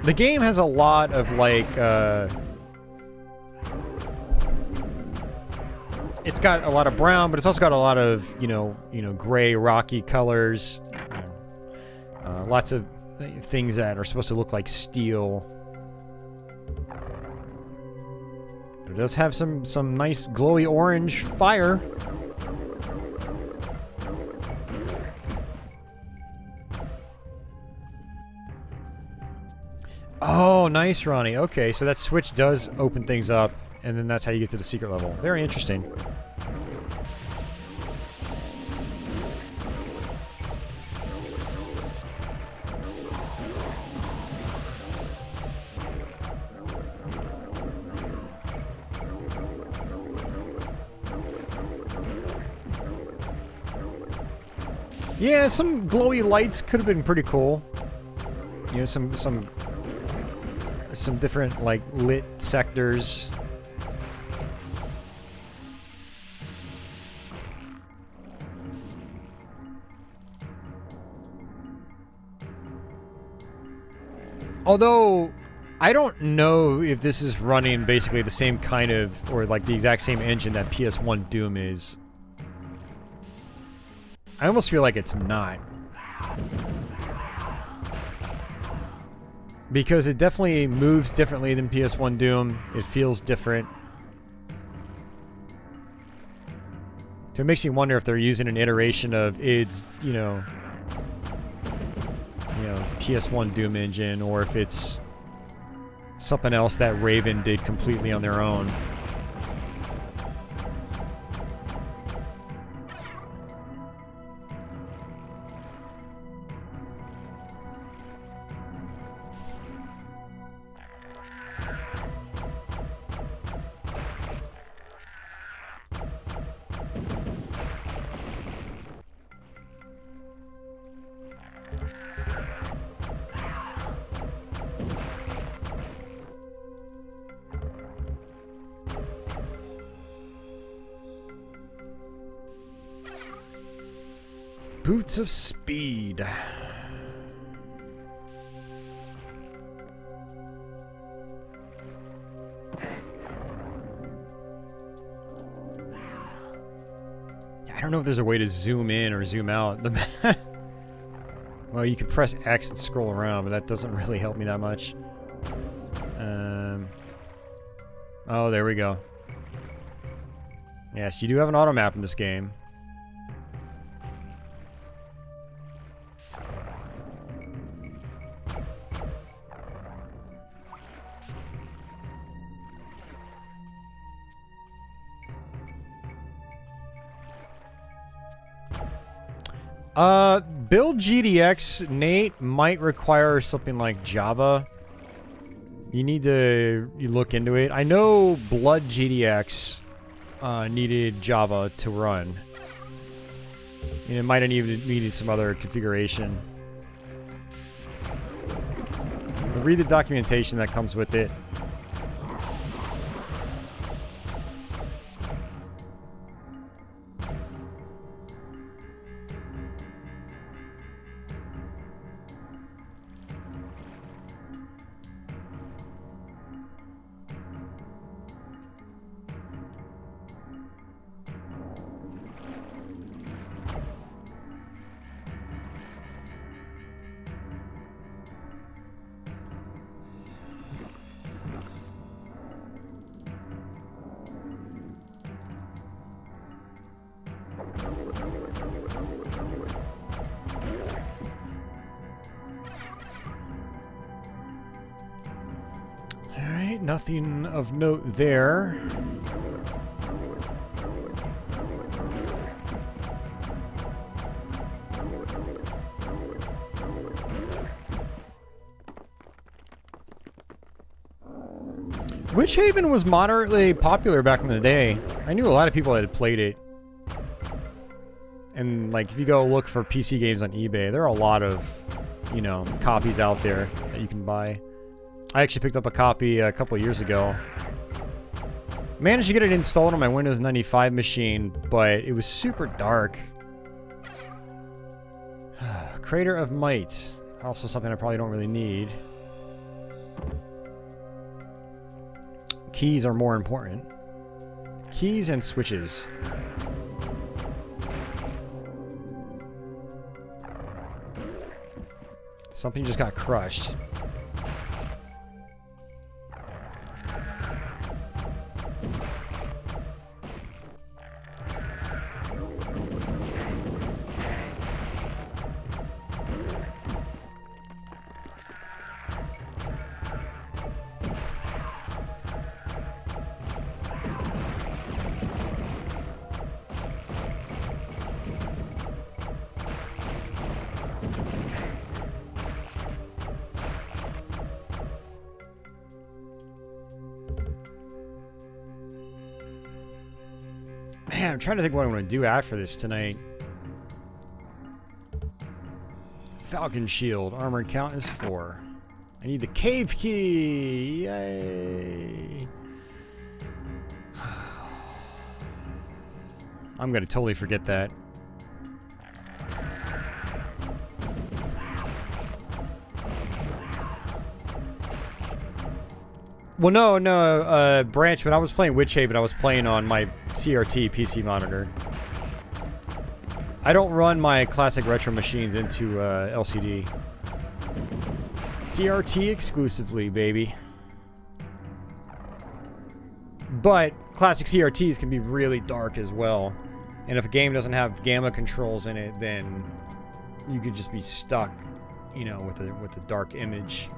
The game has a lot of, like, it's got a lot of brown, but it's also got a lot of, you know, gray, rocky colors. Lots of things that are supposed to look like steel. But it does have some nice glowy orange fire. Oh, nice, Ronnie. Okay, so that switch does open things up, and then that's how you get to the secret level. Very interesting. Yeah, some glowy lights could have been pretty cool. You know, some different, like, lit sectors. Although, I don't know if this is running basically the same kind of, or like the exact same engine that PS1 Doom is. I almost feel like it's not. Because it definitely moves differently than PS1 Doom. It feels different. So it makes me wonder if they're using an iteration of id's, you know, PS1 Doom engine, or if it's something else that Raven did completely on their own. Boots of Speed. I don't know if there's a way to zoom in or zoom out. Well, you can press X and scroll around, but that doesn't really help me that much. Oh, there we go. Yes, you do have an auto map in this game. Build GDX, Nate, might require something like Java. You need to look into it. I know Blood GDX needed Java to run. And it might have needed some other configuration. But read the documentation that comes with it. nothing of note there. Witch Haven was moderately popular back in the day. I knew a lot of people that had played it. And like, if you go look for PC games on eBay, there are a lot of, you know, copies out there that you can buy. I actually picked up a copy a couple of years ago. Managed to get it installed on my Windows 95 machine, but it was super dark. Crater of Might. Also something I probably don't really need. Keys are more important. Keys and switches. Something just got crushed. Man, I'm trying to think what I want to do after this tonight. Falcon Shield. Armored count is 4. I need the cave key! Yay! I'm gonna totally forget that. Well, no, Branch, when I was playing Witch Haven, I was playing on my CRT PC monitor. I don't run my classic retro machines into LCD. CRT exclusively, baby. But classic CRTs can be really dark as well. And if a game doesn't have gamma controls in it, then you could just be stuck, you know, with a dark image.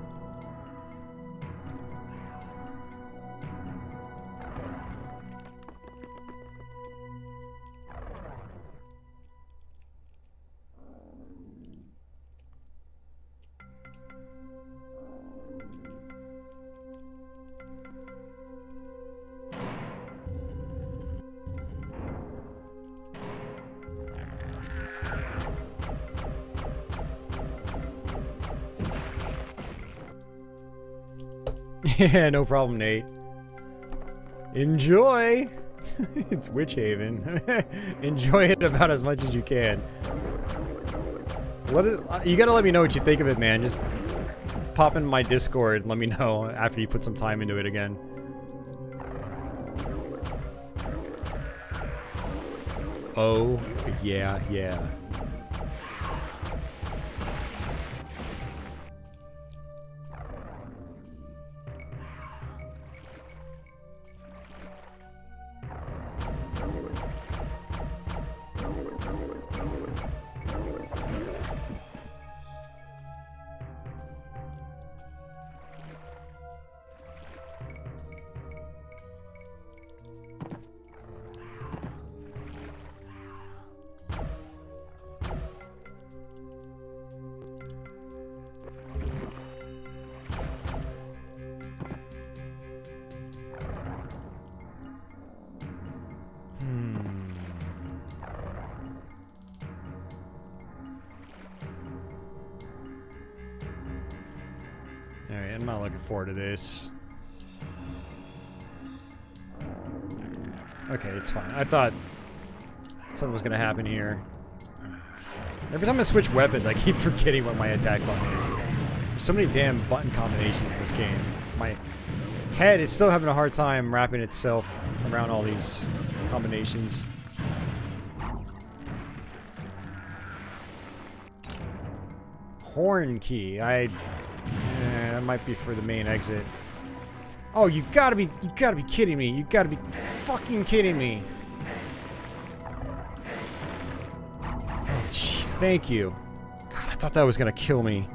Yeah, no problem, Nate. Enjoy! It's Witch Haven. Enjoy it about as much as you can. You gotta let me know what you think of it, man. Just pop in my Discord and let me know after you put some time into it again. Oh, yeah. Alright, I'm not looking forward to this. Okay, it's fine. I thought something was gonna happen here. Every time I switch weapons, I keep forgetting what my attack button is. There's so many damn button combinations in this game. My head is still having a hard time wrapping itself around all these combinations. Horn key. That might be for the main exit. Oh, you gotta be kidding me. You gotta be fucking kidding me. Oh, jeez, thank you. God, I thought that was gonna kill me.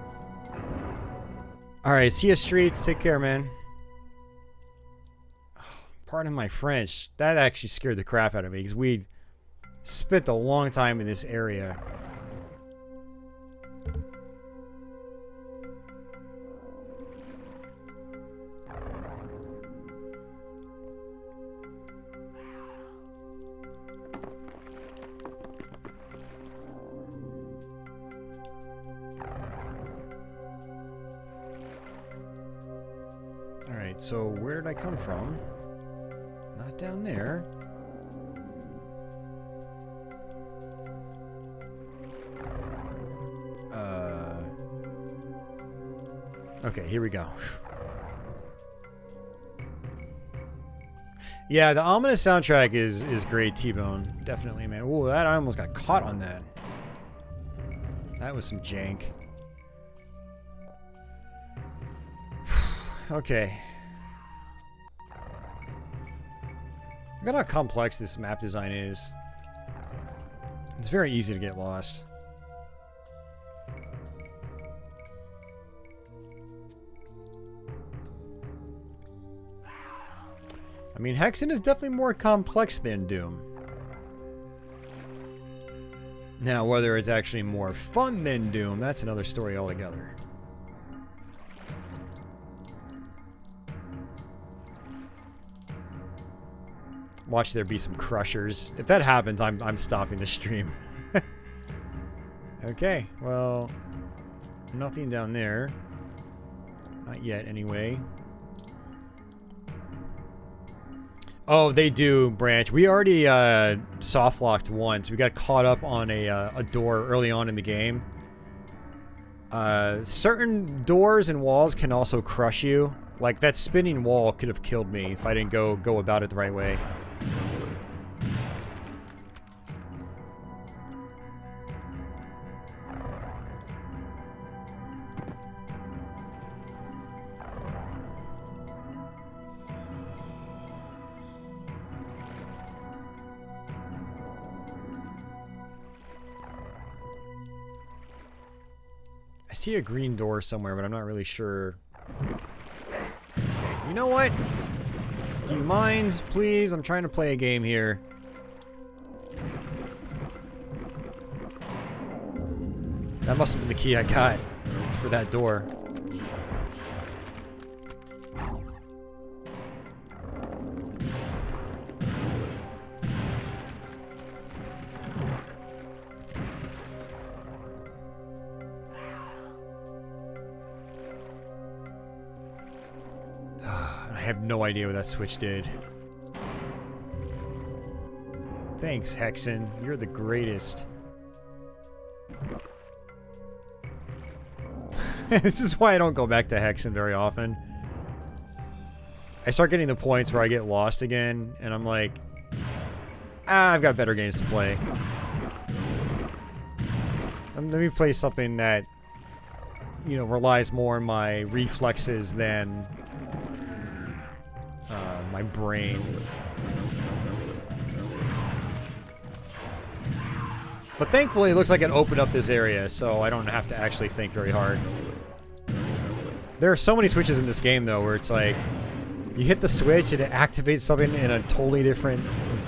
Alright, see you streets. Take care, man. Pardon my French. That actually scared the crap out of me because we spent a long time in this area. Alright, so where did I come from? Not down there. Okay, here we go. Yeah, the ominous soundtrack is great, T-Bone. Definitely, man. Ooh, that I almost got caught on that. That was some jank. Okay. Look at how complex this map design is. It's very easy to get lost. I mean, Hexen is definitely more complex than Doom. Now, whether it's actually more fun than Doom, that's another story altogether. Watch there be some crushers. If that happens, I'm stopping the stream. Okay, well, nothing down there. Not yet, anyway. Oh, they do branch. We already soft locked once. We got caught up on a door early on in the game. Certain doors and walls can also crush you. Like that spinning wall could have killed me if I didn't go about it the right way. I see a green door somewhere, but I'm not really sure. Okay, you know what? Do you mind, please? I'm trying to play a game here. That must have been the key I got. It's for that door. I have no idea what that switch did. Thanks, Hexen. You're the greatest. This is why I don't go back to Hexen very often. I start getting the points where I get lost again, and I'm like, I've got better games to play. Let me play something that, you know, relies more on my reflexes than my brain. But thankfully, it looks like it opened up this area, so I don't have to actually think very hard. There are so many switches in this game, though, where it's like, you hit the switch and it activates something in a totally different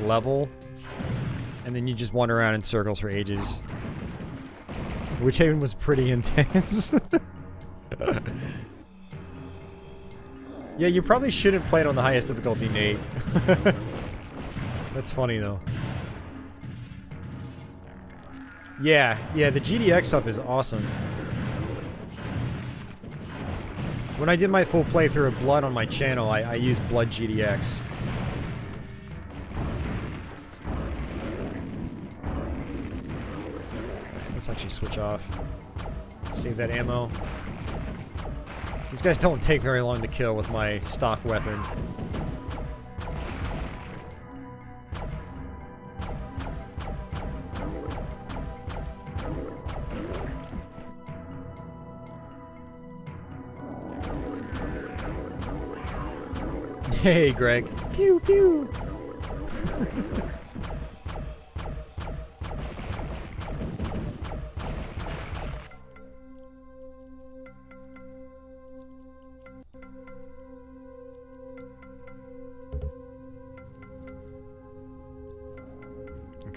level, and then you just wander around in circles for ages. Which even was pretty intense. Yeah, you probably shouldn't play it on the highest difficulty, Nate. That's funny, though. Yeah, the GDX stuff is awesome. When I did my full playthrough of Blood on my channel, I used Blood GDX. Let's actually switch off. Save that ammo. These guys don't take very long to kill with my stock weapon. Hey, Greg. Pew, pew.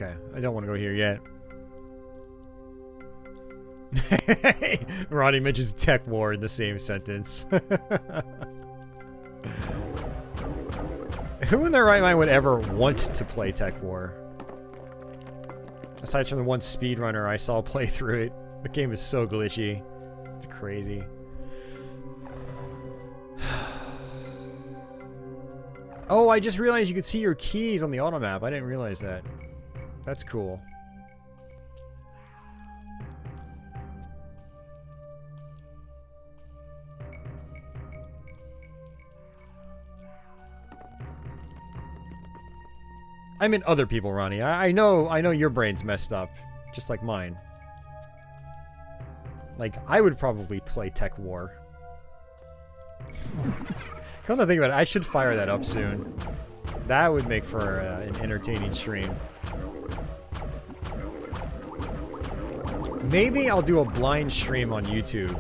Okay, I don't want to go here yet. Ronnie mentions Tech War in the same sentence. Who in their right mind would ever want to play Tech War? Aside from the one speedrunner I saw play through it. The game is so glitchy. It's crazy. Oh, I just realized you could see your keys on the auto map. I didn't realize that. That's cool. I mean other people, Ronnie. I know your brain's messed up, just like mine. Like, I would probably play Tech War. Come to think about it, I should fire that up soon. That would make for an entertaining stream. Maybe I'll do a blind stream on YouTube.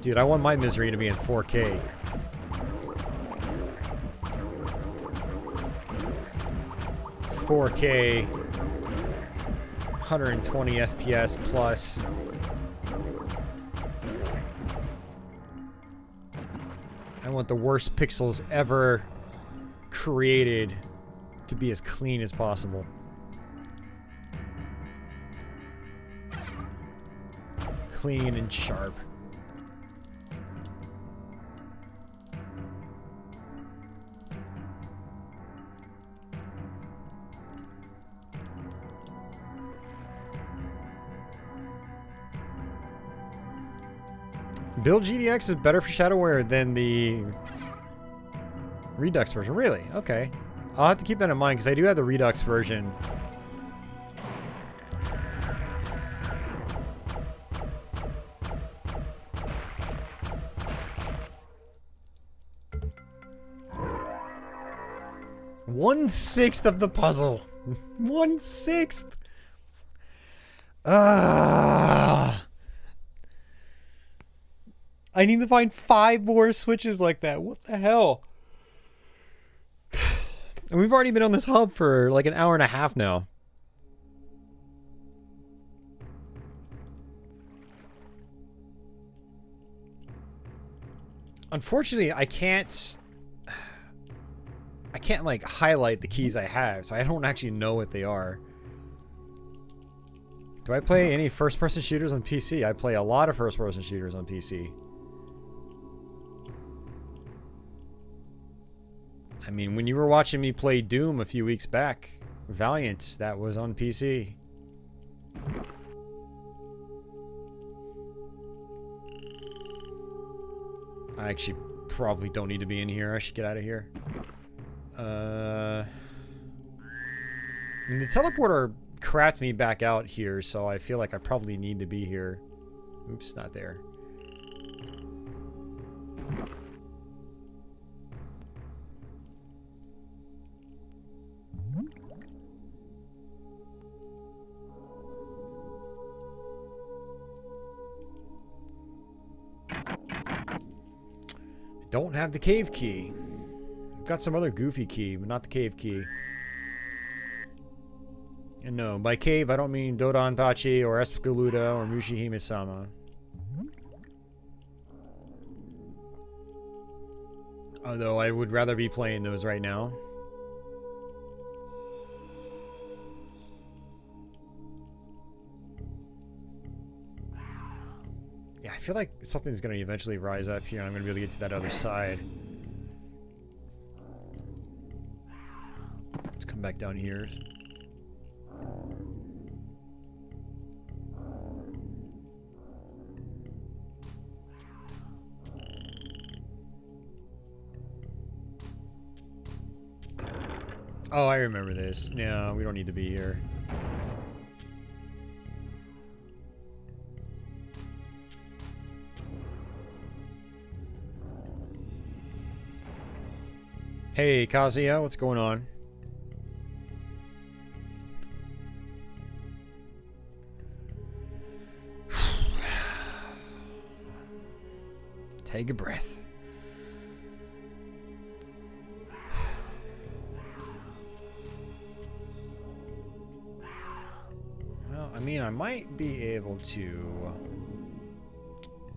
Dude, I want my misery to be in 4K. .4K, 120 FPS plus. I want the worst pixels ever created to be as clean as possible. Clean and sharp. Build GDX is better for Shadowware than the Redux version. Really? Okay. I'll have to keep that in mind because I do have the Redux version. One-sixth of the puzzle. 1/6. I need to find 5 more switches like that. What the hell? And we've already been on this hub for like an hour and a half now. Unfortunately, I can't like highlight the keys I have, so I don't actually know what they are. Do I play any first-person shooters on PC? I play a lot of first-person shooters on PC. I mean, when you were watching me play Doom a few weeks back, Valiant, that was on PC. I actually probably don't need to be in here. I should get out of here. I mean, the teleporter crapped me back out here, so I feel like I probably need to be here. Oops, not there. Don't have the cave key. I've got some other goofy key, but not the cave key. And no, by cave I don't mean Dodonpachi or Escaluda or Mushihime-sama. Although I would rather be playing those right now. Yeah, I feel like something's going to eventually rise up here and I'm going to be able to get to that other side. Let's come back down here. Oh, I remember this. No, we don't need to be here. Hey, Kazuya, what's going on? Take a breath. I mean, I might be able to...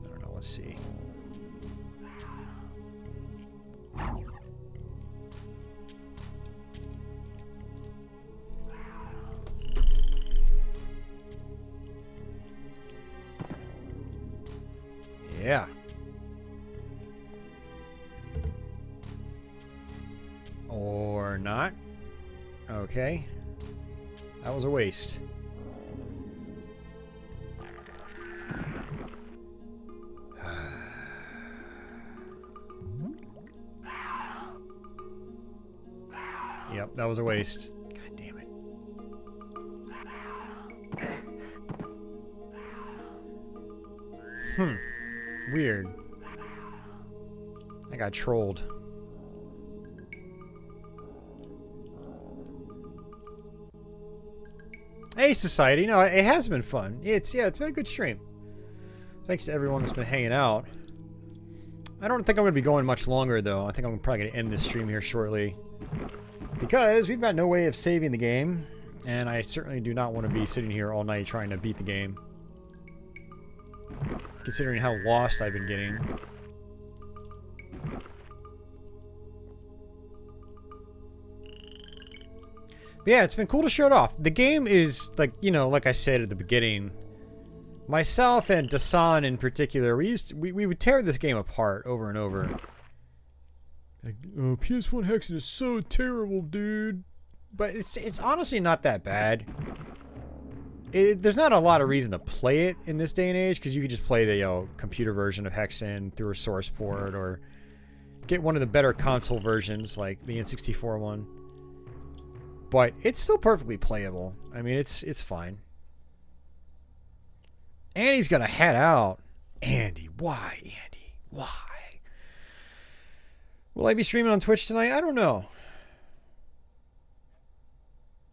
I don't know, let's see. Yeah. Or not. Okay. That was a waste. Yep, that was a waste. God damn it. Weird. I got trolled. Hey, Society. No, it has been fun. It's been a good stream. Thanks to everyone that's been hanging out. I don't think I'm going to be going much longer, though. I think I'm probably going to end this stream here shortly. Because we've got no way of saving the game. And I certainly do not want to be sitting here all night trying to beat the game. Considering how lost I've been getting. But yeah, it's been cool to show it off. The game is, like, you know, like I said at the beginning, myself and Dasan in particular, we would tear this game apart over and over. Like, oh, PS1 Hexen is so terrible, dude. But it's honestly not that bad. There's not a lot of reason to play it in this day and age, because you could just play the computer version of Hexen through a source port, or get one of the better console versions like the N64 one. But it's still perfectly playable. I mean, it's fine. Andy's gonna head out. Andy, why, Andy? Why? Will I be streaming on Twitch tonight? I don't know.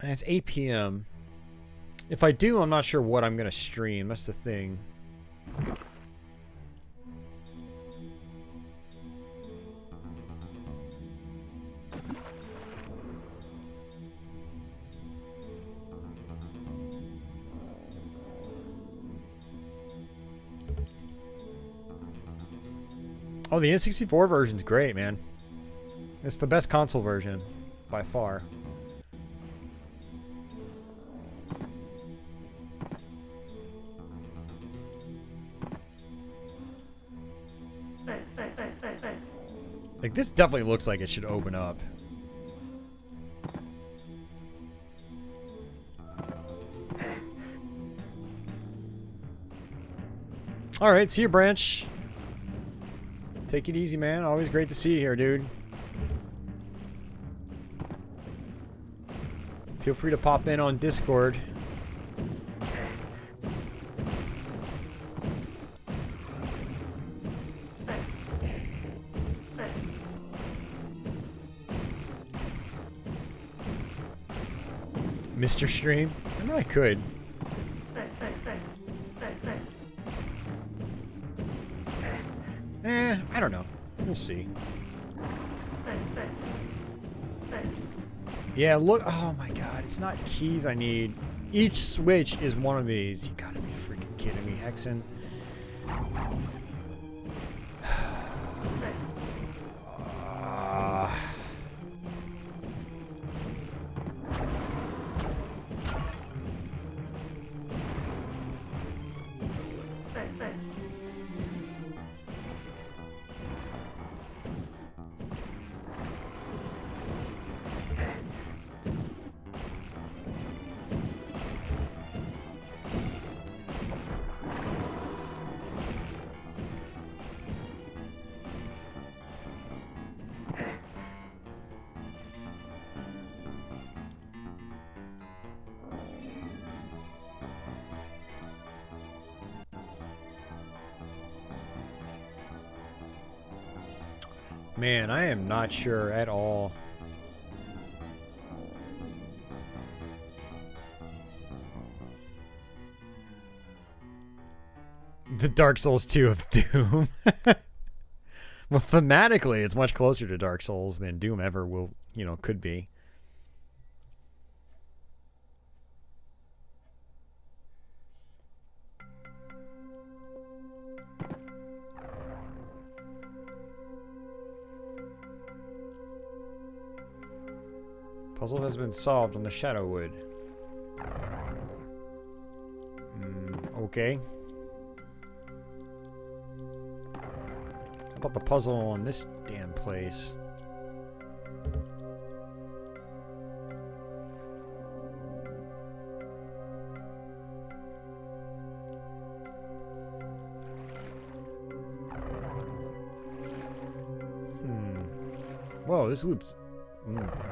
And it's 8 p.m. If I do, I'm not sure what I'm gonna stream. That's the thing. Oh, the N64 version's great, man. It's the best console version, by far. Like, this definitely looks like it should open up. Alright, see you, Branch. Take it easy, man. Always great to see you here, dude. Feel free to pop in on Discord. Mr. Stream? I mean, I could. I don't know. We'll see. Yeah, look. Oh my god, it's not keys I need. Each switch is one of these. You gotta be freaking kidding me, Hexen. Man, I am not sure at all. The Dark Souls 2 of Doom. Well, thematically, it's much closer to Dark Souls than Doom ever will, you know, could be. Puzzle has been solved on the Shadow Wood. Okay. How about the puzzle on this damn place? Whoa, this loops...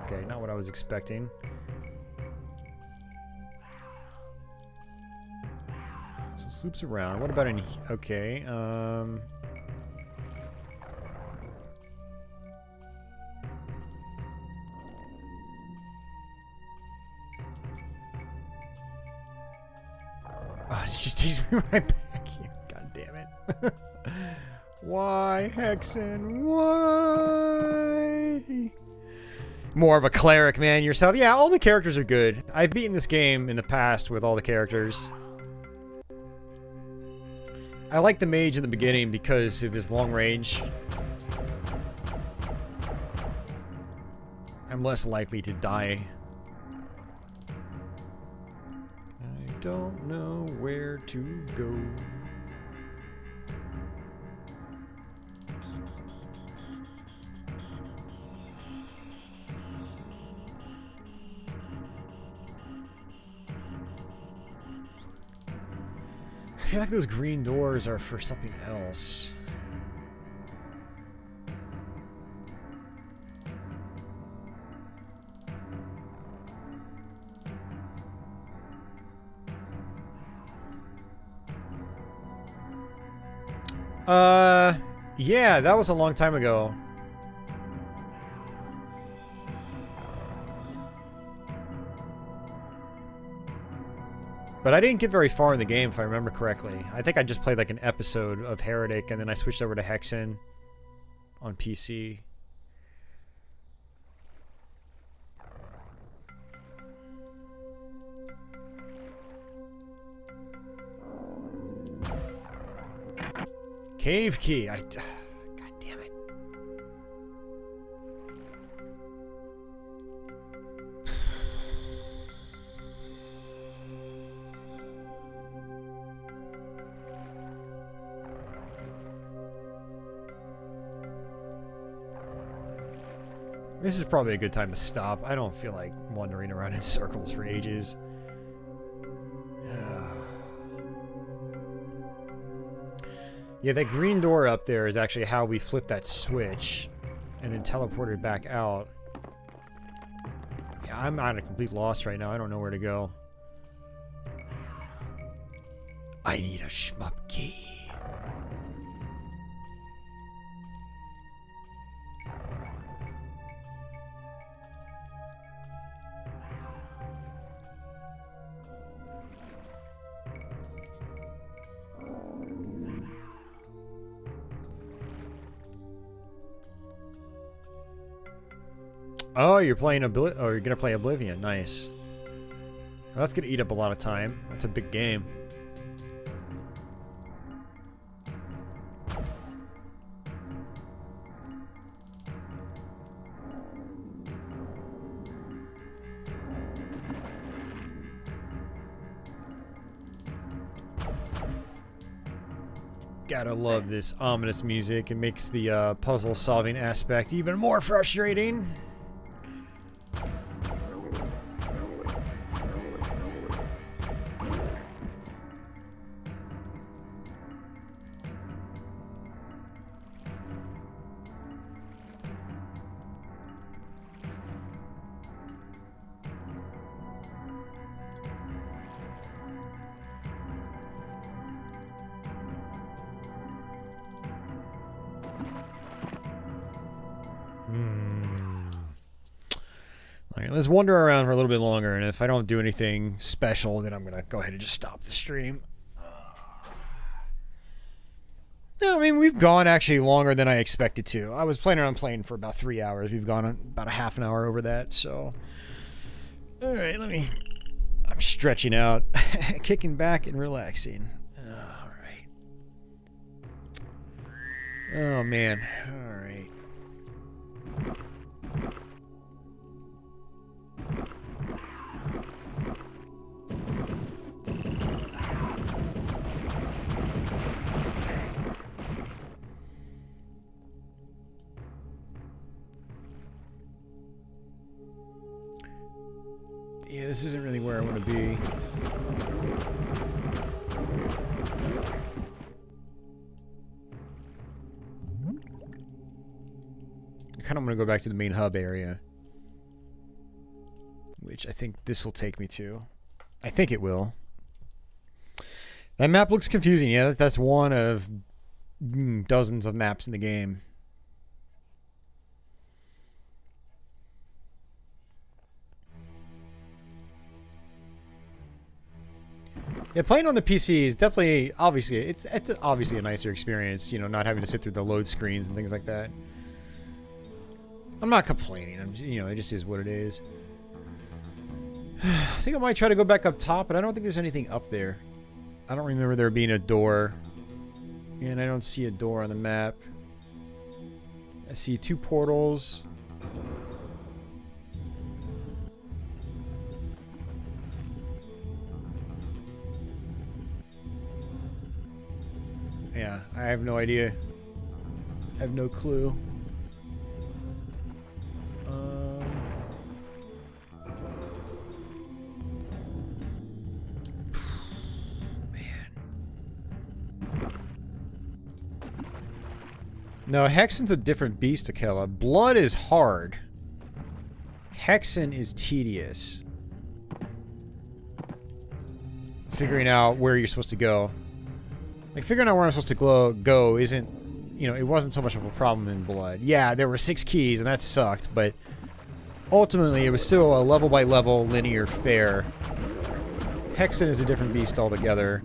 okay, not what I was expecting. So this loops around. What about any... okay, oh, it just takes me right back here. God damn it. Why, Hexen? Why? More of a cleric, man, yourself. Yeah, all the characters are good. I've beaten this game in the past with all the characters. I like the mage in the beginning because of his long range. I'm less likely to die. I don't know where to go. I feel like those green doors are for something else. Yeah, that was a long time ago. But I didn't get very far in the game, if I remember correctly. I think I just played like an episode of Heretic, and then I switched over to Hexen on PC. Cave key. God damn it. This is probably a good time to stop. I don't feel like wandering around in circles for ages. Yeah, that green door up there is actually how we flip that switch and then teleported back out. Yeah, I'm at a complete loss right now. I don't know where to go. I need a shmup key. Oh, you're playing you're gonna play Oblivion. Nice. Well, that's gonna eat up a lot of time. That's a big game. Gotta love this ominous music. It makes the puzzle solving aspect even more frustrating. Alright, let's wander around for a little bit longer, and if I don't do anything special, then I'm gonna go ahead and just stop the stream. No, I mean, we've gone actually longer than I expected to. I was planning on playing for about 3 hours. We've gone about a half an hour over that, so... Alright, I'm stretching out, kicking back and relaxing. Alright. Oh, man. Alright. Yeah, this isn't really where I want to be. I kind of want to go back to the main hub area. Which I think this will take me to. I think it will. That map looks confusing. Yeah, that's one of dozens of maps in the game. Yeah, playing on the PC is definitely, obviously, it's obviously a nicer experience, you know, not having to sit through the load screens and things like that. I'm not complaining. You know, it just is what it is. I think I might try to go back up top, but I don't think there's anything up there. I don't remember there being a door. And I don't see a door on the map. I see 2 portals. Yeah, I have no idea. I have no clue. No, Hexen's a different beast to kill. Blood is hard. Hexen is tedious. Figuring out where you're supposed to go. Like, figuring out where I'm supposed to go isn't, you know, it wasn't so much of a problem in Blood. Yeah, there were 6 keys, and that sucked, but ultimately, it was still a level-by-level linear fare. Hexen is a different beast altogether.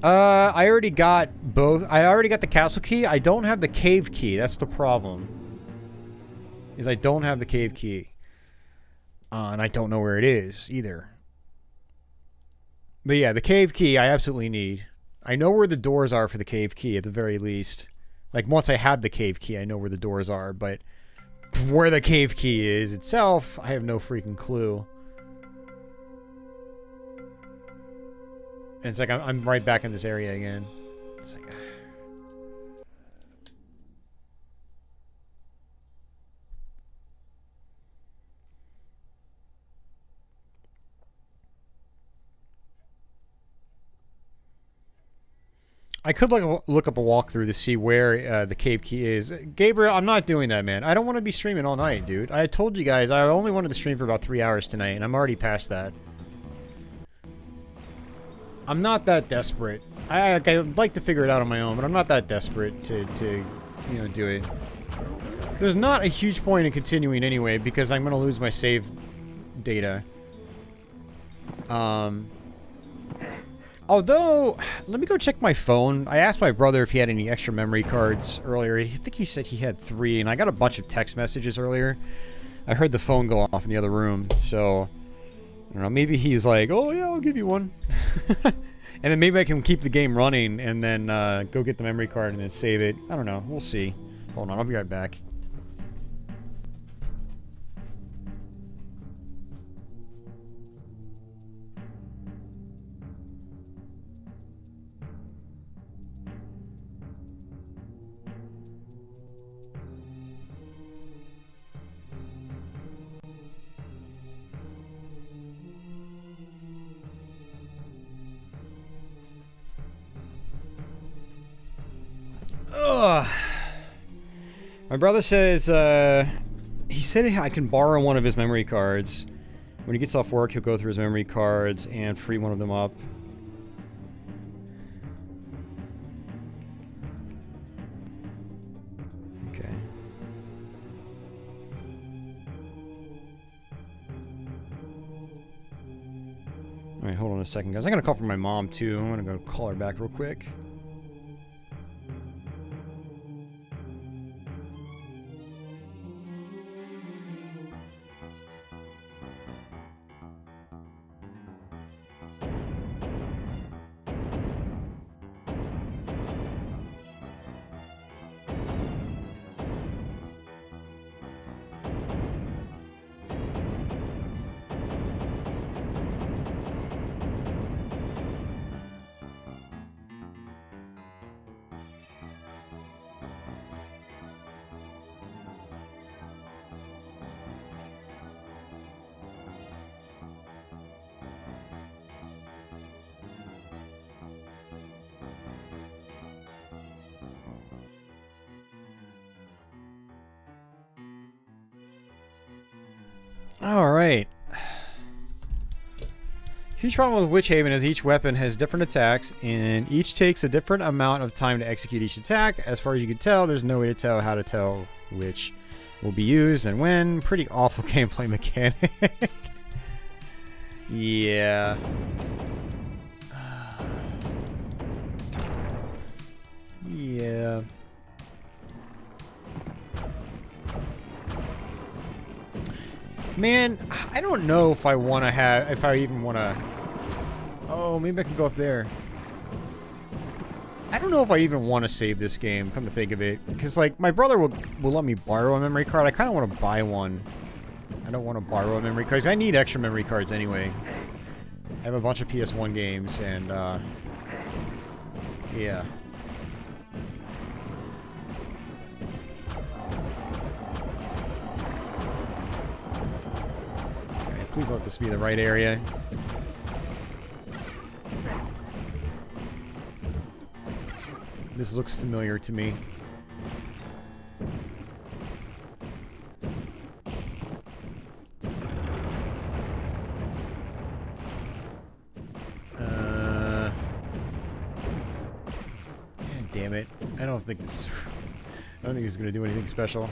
I already got both. I already got the castle key. I don't have the cave key. That's the problem. Is I don't have the cave key. And I don't know where it is, either. But yeah, the cave key I absolutely need. I know where the doors are for the cave key, at the very least. Like, once I have the cave key, I know where the doors are, but where the cave key is itself, I have no freaking clue. And it's like, I'm right back in this area again. It's like... I could look up a walkthrough to see where the cave key is. Gabriel, I'm not doing that, man. I don't want to be streaming all night, dude. I told you guys I only wanted to stream for about 3 hours tonight, and I'm already past that. I'm not that desperate. I'd like to figure it out on my own, but I'm not that desperate to you know, do it. There's not a huge point in continuing anyway, because I'm going to lose my save data. Although, let me go check my phone. I asked my brother if he had any extra memory cards earlier. I think he said he had 3, and I got a bunch of text messages earlier. I heard the phone go off in the other room, so... I don't know, maybe he's like, oh yeah, I'll give you one. And then maybe I can keep the game running and then go get the memory card and then save it. I don't know, we'll see. Hold on, I'll be right back. Ugh. My brother says, he said I can borrow one of his memory cards. When he gets off work, he'll go through his memory cards and free one of them up. Okay. Alright, hold on a second, guys. I got a call from my mom, too. I'm gonna go call her back real quick. Alright. Huge problem with Witch Haven is each weapon has different attacks, and each takes a different amount of time to execute each attack. As far as you can tell, there's no way to tell how to tell which will be used and when. Pretty awful gameplay mechanic. Yeah. Yeah. Man, I don't know if I want to have, if I even want to. Oh, maybe I can go up there. I don't know if I even want to save this game, come to think of it. Because, like, my brother will let me borrow a memory card. I kind of want to buy one. I don't want to borrow a memory card. I need extra memory cards anyway. I have a bunch of PS1 games, and, yeah. Alright, please let this be the right area. This looks familiar to me. Damn it. I don't think this is gonna do anything special.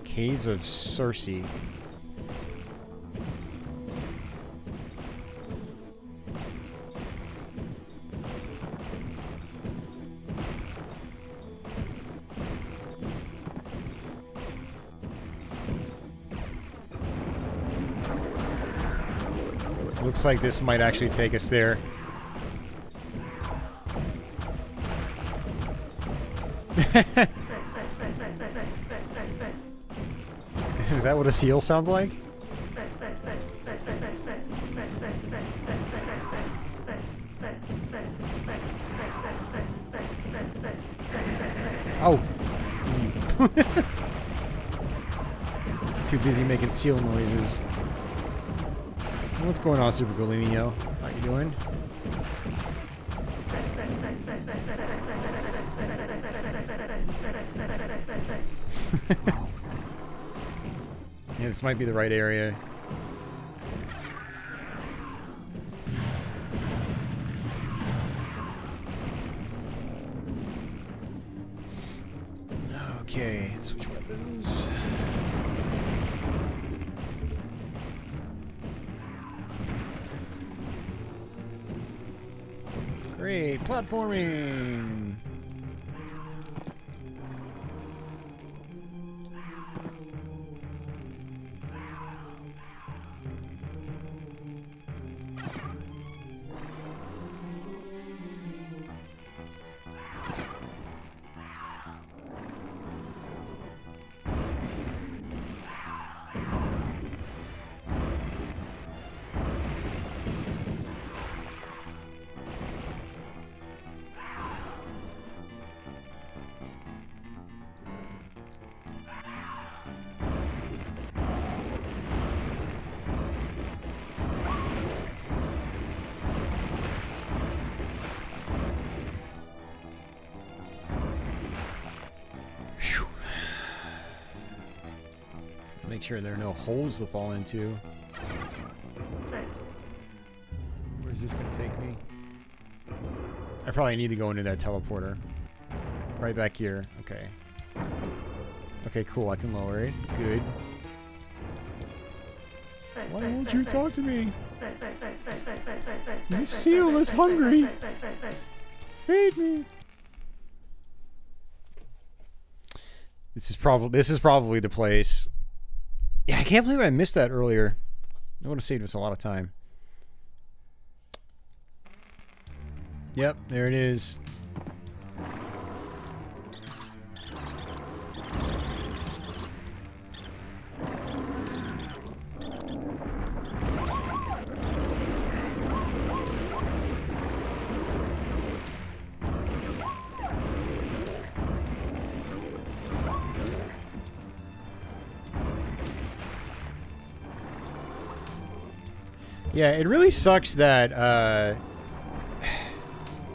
Caves of Circe. Looks like this might actually take us there. Is that what a seal sounds like? Oh. Too busy making seal noises. What's going on, Super Golemio? How you doing? Yeah, this might be the right area. Okay, switch weapons. Great, platforming! Make sure there are no holes to fall into. Where's this gonna take me? I probably need to go into that teleporter. Right back here. Okay. Okay, cool. I can lower it. Good. Why won't you talk to me? This seal is hungry. Feed me. This is probably the place. Yeah, I can't believe I missed that earlier. It would have saved us a lot of time. Yep, there it is. Yeah, it really sucks that,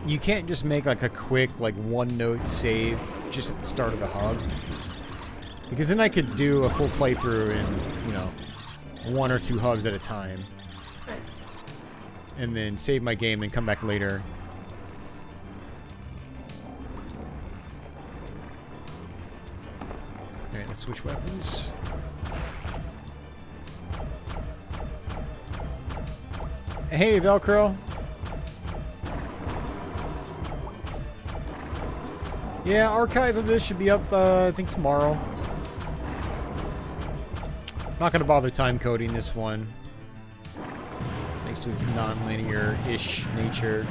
you can't just make like a quick like one-note save just at the start of the hub. Because then I could do a full playthrough in, you know, 1 or 2 hubs at a time. And then save my game and come back later. Alright, let's switch weapons. Hey, Velcro. Yeah, archive of this should be up, I think tomorrow. Not gonna bother time coding this one, thanks to its non-linear-ish nature.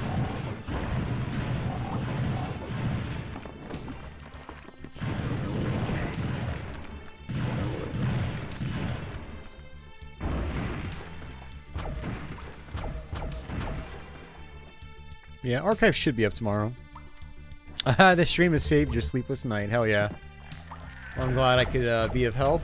Yeah, archive should be up tomorrow. This stream has saved your sleepless night. Hell yeah. Well, I'm glad I could be of help.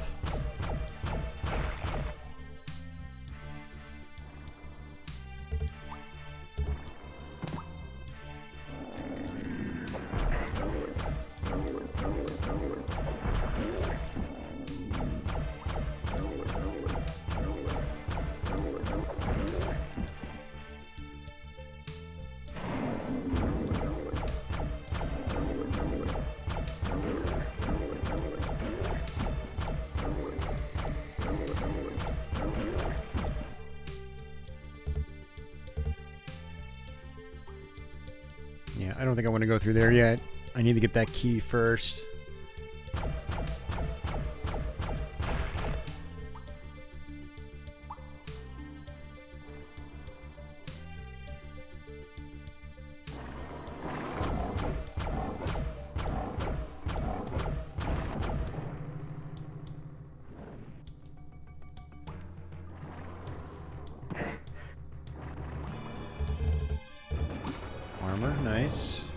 Yeah, I don't think I want to go through there yet. I need to get that key first. Armor, nice.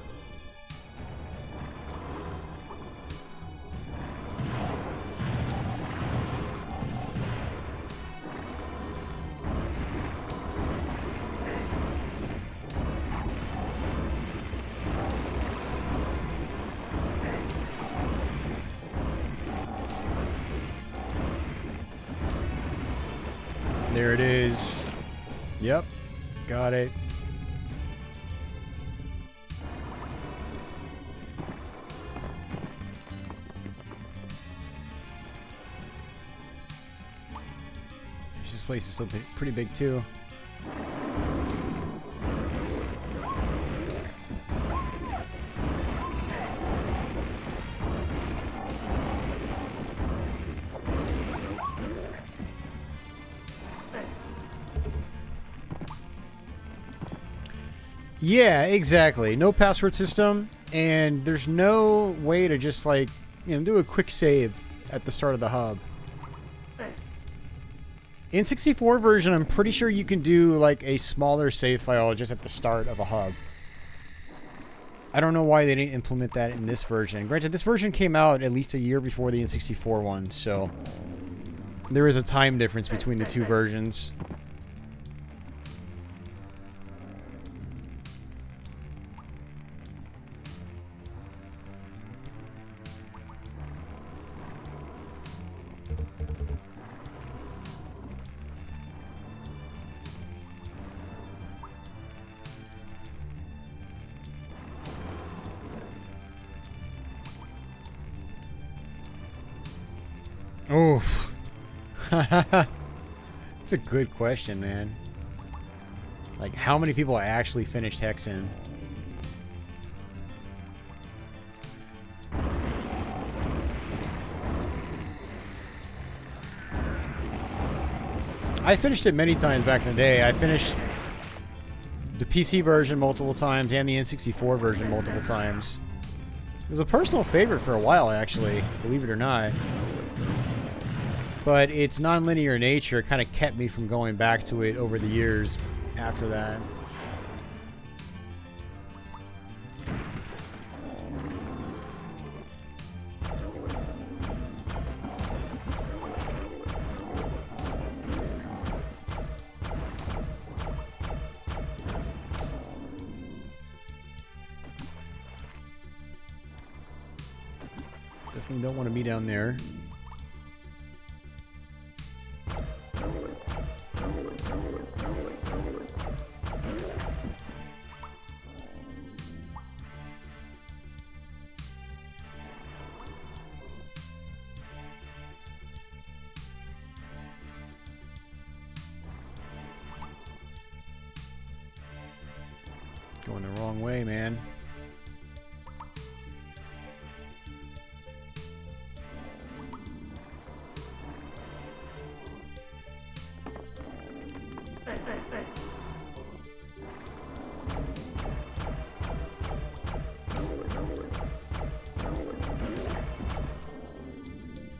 There it is. Yep, got it. This place is still pretty big too. Yeah, exactly. No password system, and there's no way to just like, you know, do a quick save at the start of the hub. In 64 version, I'm pretty sure you can do like a smaller save file just at the start of a hub. I don't know why they didn't implement that in this version. Granted, this version came out at least a year before the N64 one, so there is a time difference between the two versions. Oof. That's a good question, man. Like, how many people actually finished Hexen? I finished it many times back in the day. I finished the PC version multiple times and the N64 version multiple times. It was a personal favorite for a while, actually, believe it or not. But its non-linear nature kind of kept me from going back to it over the years after that. Definitely don't want to be down there. Going the wrong way, man.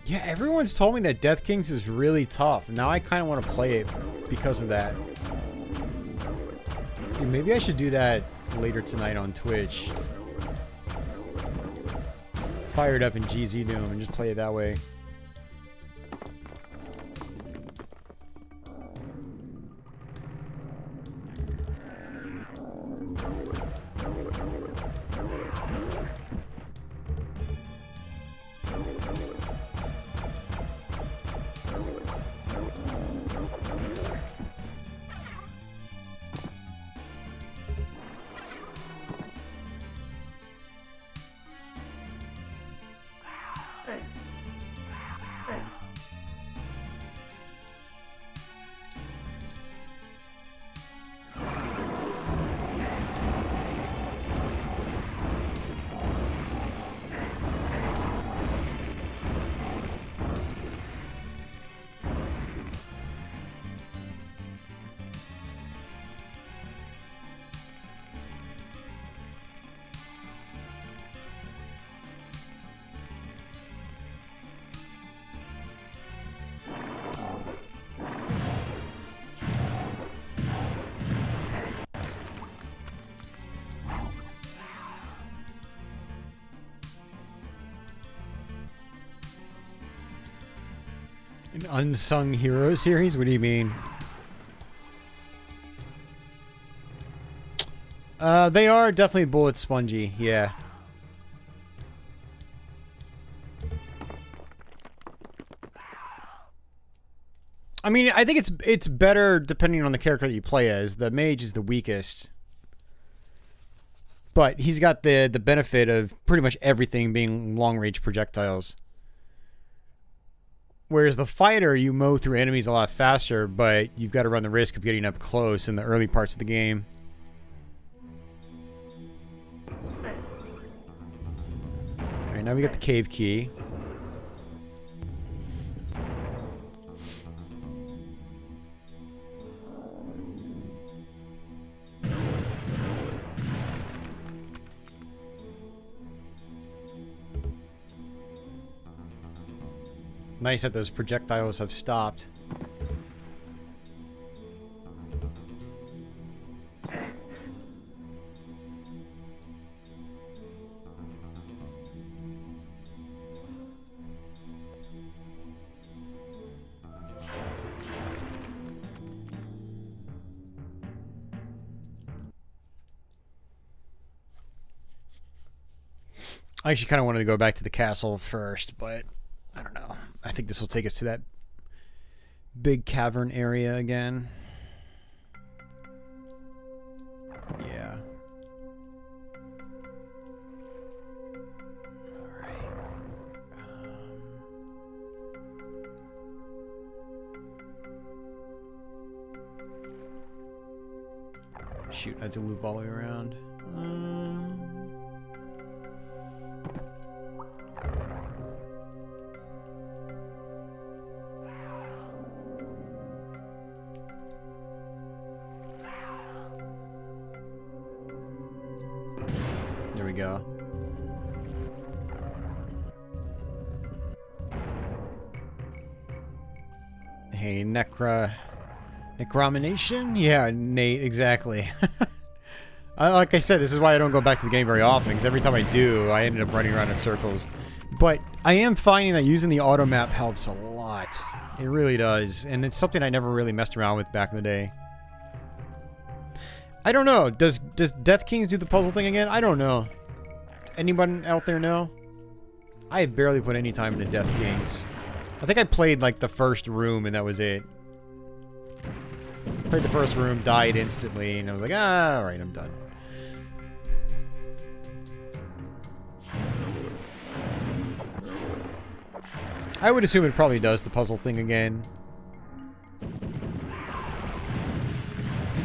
Yeah, everyone's told me that Death Kings is really tough. Now I kind of want to play it because of that. Dude, maybe I should do that later tonight on Twitch. Fire it up in GZ Doom and just play it that way. An unsung hero series? What do you mean? They are definitely bullet spongy, yeah. I mean, I think it's better depending on the character that you play as. The mage is the weakest. But he's got the benefit of pretty much everything being long-range projectiles. Whereas the fighter, you mow through enemies a lot faster, but you've got to run the risk of getting up close in the early parts of the game. Alright, now we got the cave key. Nice that those projectiles have stopped. I actually kind of wanted to go back to the castle first, but I don't know. I think this will take us to that big cavern area again. Yeah. Alright. Shoot, I had to loop all the way around. There we go. Hey, Necromination? Yeah, Nate, exactly. Like I said, this is why I don't go back to the game very often, because every time I do, I ended up running around in circles. But I am finding that using the auto map helps a lot. It really does, and it's something I never really messed around with back in the day. I don't know. Does Death Kings do the puzzle thing again? I don't know. Anyone out there know? I have barely put any time into Death Kings. I think I played like the first room and that was it. Played the first room, died instantly, and I was like, ah, alright, I'm done. I would assume it probably does the puzzle thing again.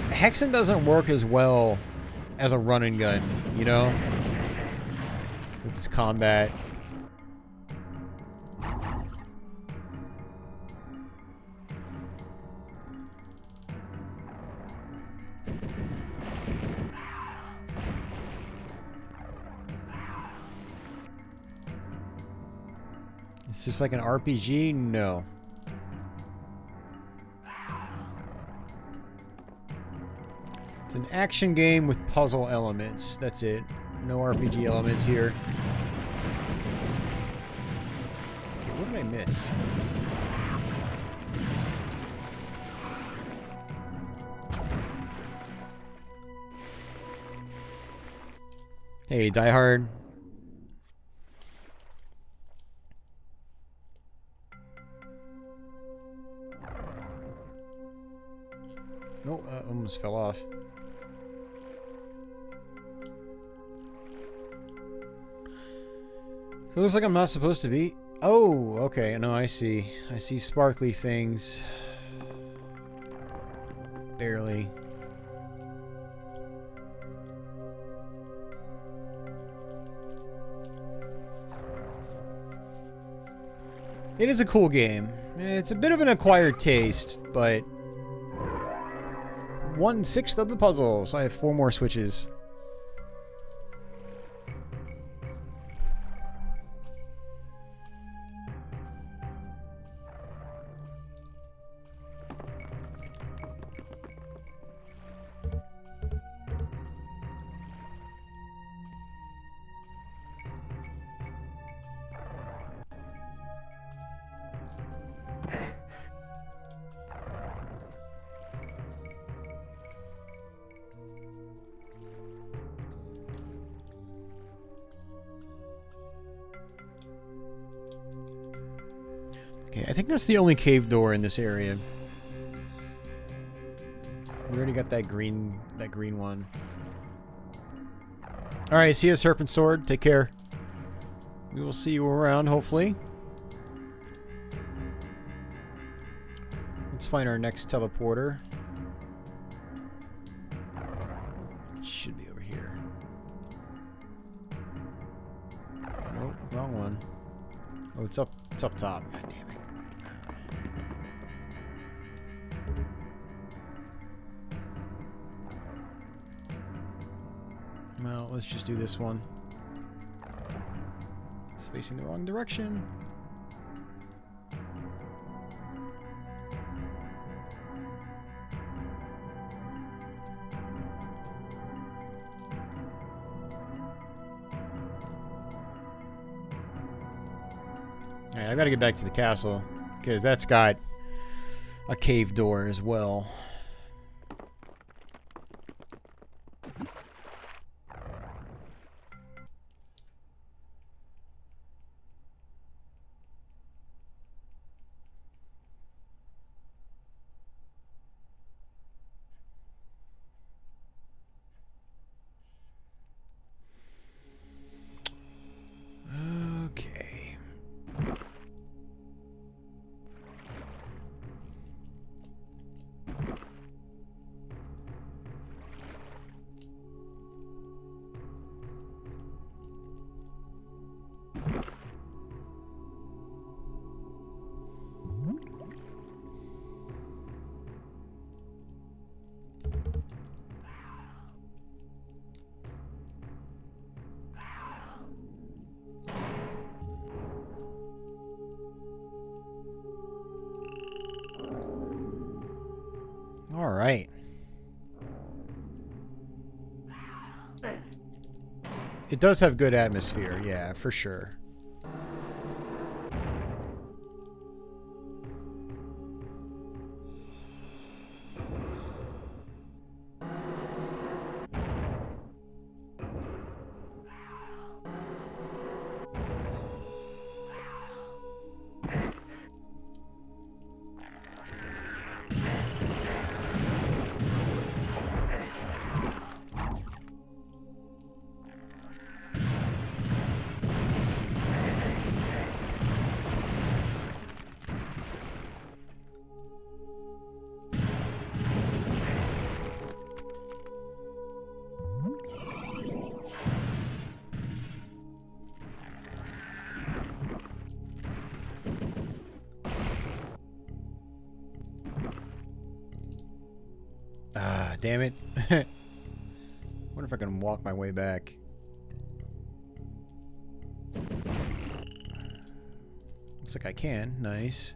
Hexen doesn't work as well as a run and gun, you know? With its combat. It's just like an RPG? No. It's an action game with puzzle elements. That's it. No RPG elements here. Okay, what did I miss? Hey, Die Hard. Oh, almost fell off. It looks like I'm not supposed to be. Oh, okay. No, I see. I see sparkly things. Barely. It is a cool game. It's a bit of an acquired taste, but 1/6 of the puzzle, so I have 4 more switches. Okay, I think that's the only cave door in this area. We already got that green one. Alright, see you, Serpent Sword. Take care. We will see you around, hopefully. Let's find our next teleporter. It should be over here. Nope, wrong one. Oh, it's up top. God damn it. Well, let's just do this one. It's facing the wrong direction. Alright, I've got to get back to the castle, because that's got a cave door as well. Okay. All right. It does have good atmosphere, yeah, for sure. Ah, damn it. Wonder if I can walk my way back. Looks like I can. Nice.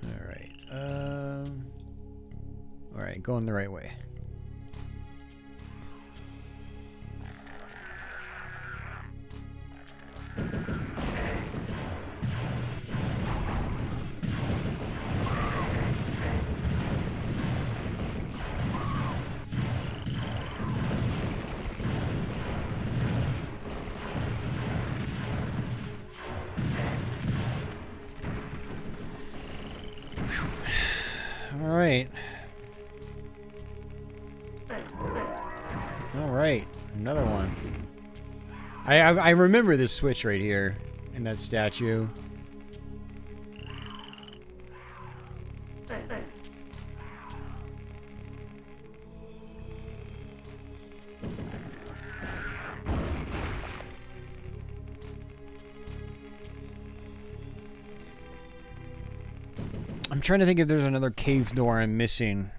Alright. Alright, going the right way. Alright. Alright, another one. I remember this switch right here in that statue. I'm trying to think if there's another cave door I'm missing.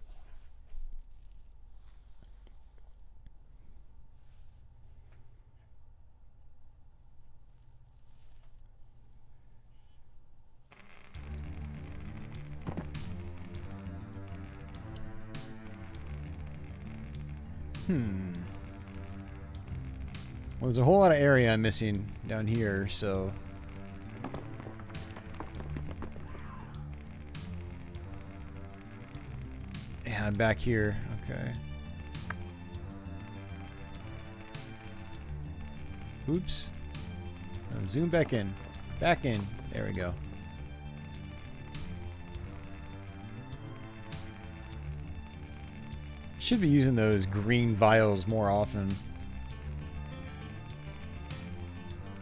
Well, there's a whole lot of area I'm missing down here, so... Yeah, I'm back here. Okay. Oops. No, zoom back in. Back in. There we go. Should be using those green vials more often.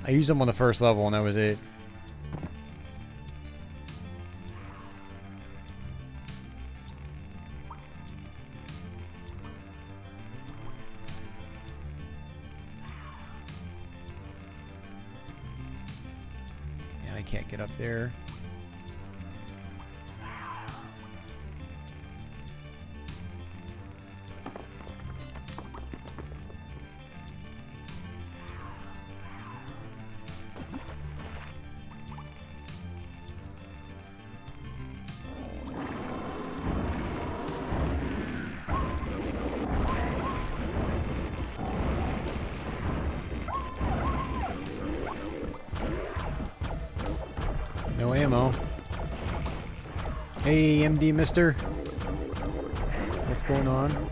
I used them on the first level and that was it. And I can't get up there. No ammo. Hey, MD mister. What's going on?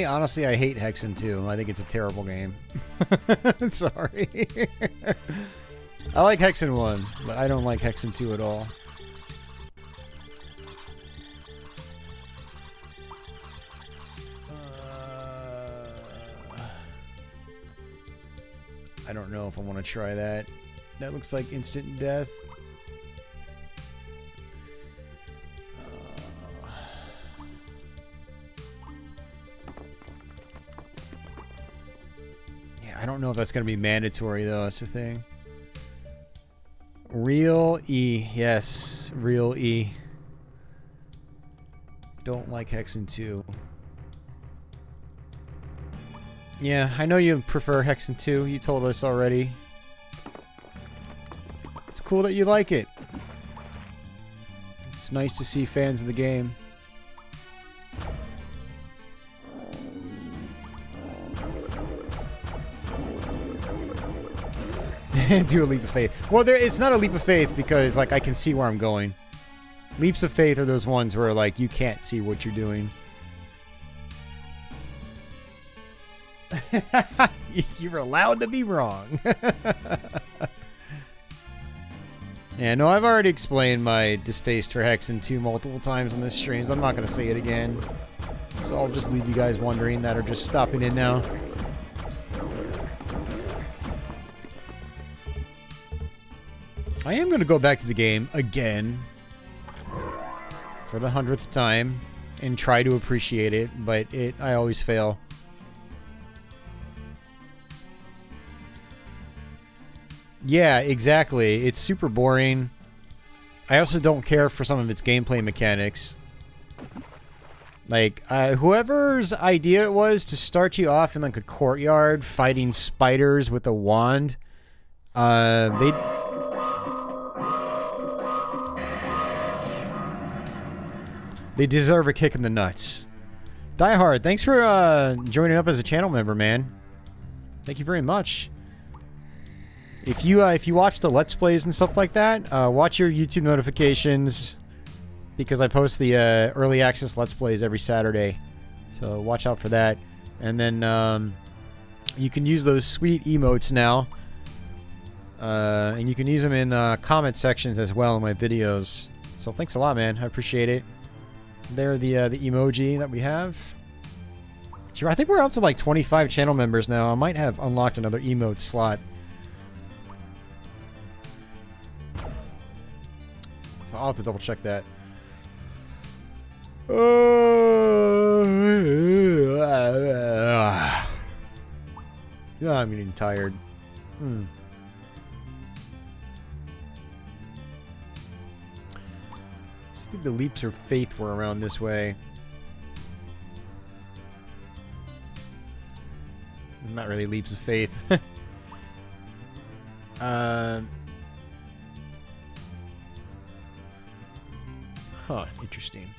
Honestly, I hate Hexen 2. I think it's a terrible game. Sorry. I like Hexen 1, but I don't like Hexen 2 at all. I don't know if I want to try that. That looks like instant death. I don't know if that's going to be mandatory, though. That's the thing. Real E. Yes. Real E. Don't like Hexen 2. Yeah, I know you prefer Hexen 2. You told us already. It's cool that you like it. It's nice to see fans of the game. Do a leap of faith. Well, it's not a leap of faith because, like, I can see where I'm going. Leaps of faith are those ones where, like, you can't see what you're doing. You're allowed to be wrong. Yeah, no, I've already explained my distaste for Hexen 2 multiple times in this stream, so I'm not going to say it again. So I'll just leave you guys wondering that are just stopping in now. I am going to go back to the game again for the 100th time and try to appreciate it, but I always fail. Yeah, exactly. It's super boring. I also don't care for some of its gameplay mechanics. Like, whoever's idea it was to start you off in like a courtyard fighting spiders with a wand, they deserve a kick in the nuts. Die Hard, thanks for joining up as a channel member, man. Thank you very much. If you watch the Let's Plays and stuff like that, watch your YouTube notifications, because I post the early access Let's Plays every Saturday. So watch out for that. And then you can use those sweet emotes now. And you can use them in comment sections as well in my videos. So thanks a lot, man. I appreciate it. They're the emoji that we have. Sure, I think we're up to like 25 channel members now. I might have unlocked another emote slot. So I'll have to double check that. Yeah, I'm getting tired. I think the leaps of faith were around this way. Not really leaps of faith. Huh, interesting.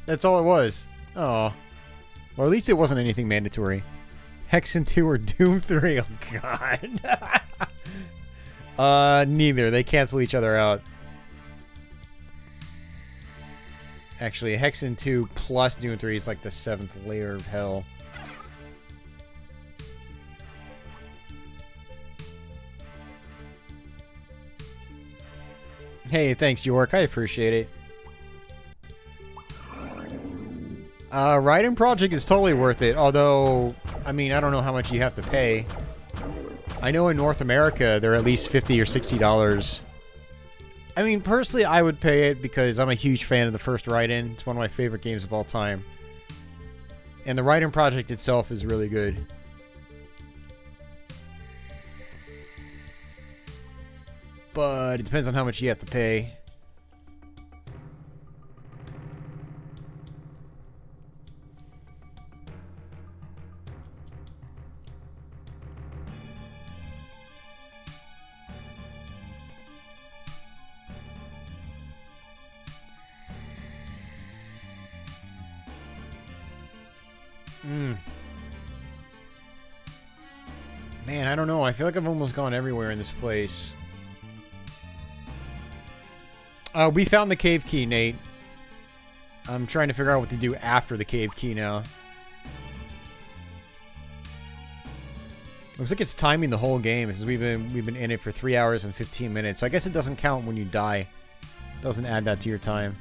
That's all it was. Oh. Or at least it wasn't anything mandatory. Hexen 2 or Doom 3. Oh, God. Neither. They cancel each other out. Actually, Hexen 2 plus Doom 3 is like the 7th layer of hell. Hey, thanks, York. I appreciate it. Raiden Project is totally worth it, although, I mean, I don't know how much you have to pay. I know in North America, they're at least $50 or $60. I mean, personally, I would pay it because I'm a huge fan of the first Raiden. It's one of my favorite games of all time. And the Raiden Project itself is really good. But it depends on how much you have to pay. Man, I don't know. I feel like I've almost gone everywhere in this place. We found the cave key, Nate. I'm trying to figure out what to do after the cave key now. Looks like it's timing the whole game. Since we've been in it for 3 hours and 15 minutes. So I guess it doesn't count when you die. It doesn't add that to your time.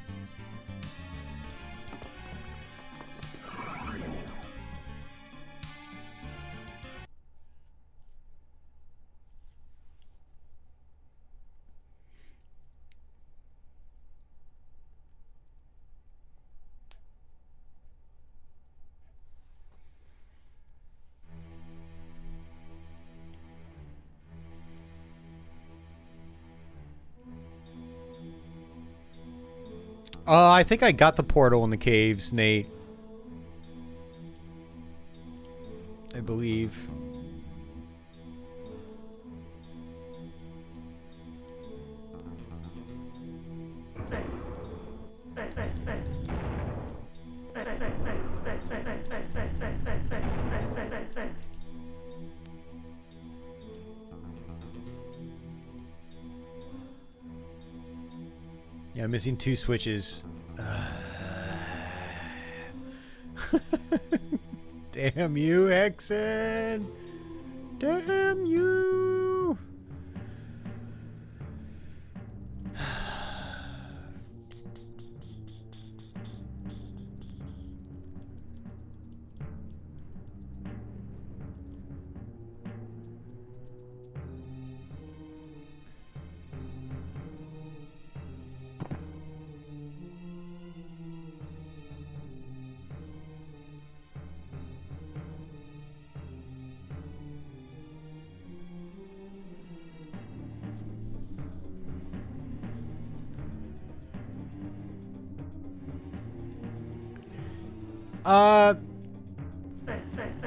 I think I got the portal in the caves, Nate. I believe. Yeah, I'm missing 2 switches. Damn you, Hexen! Damn you!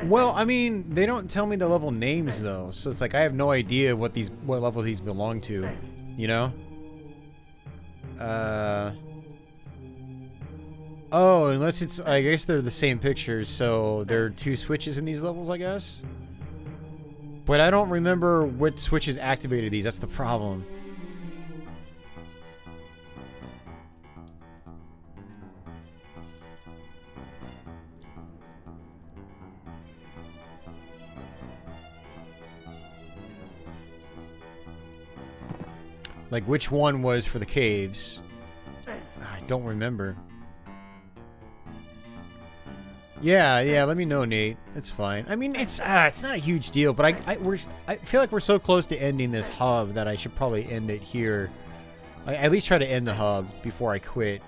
Well, I mean, they don't tell me the level names though, so it's like I have no idea what levels these belong to, you know? Oh, unless it's, I guess they're the same pictures, so there are 2 switches in these levels, I guess? But I don't remember what switches activated these, that's the problem. Like, which one was for the caves? I don't remember. Yeah, let me know, Nate. It's fine. I mean, it's not a huge deal, but I feel like we're so close to ending this hub that I should probably end it here. At least try to end the hub before I quit.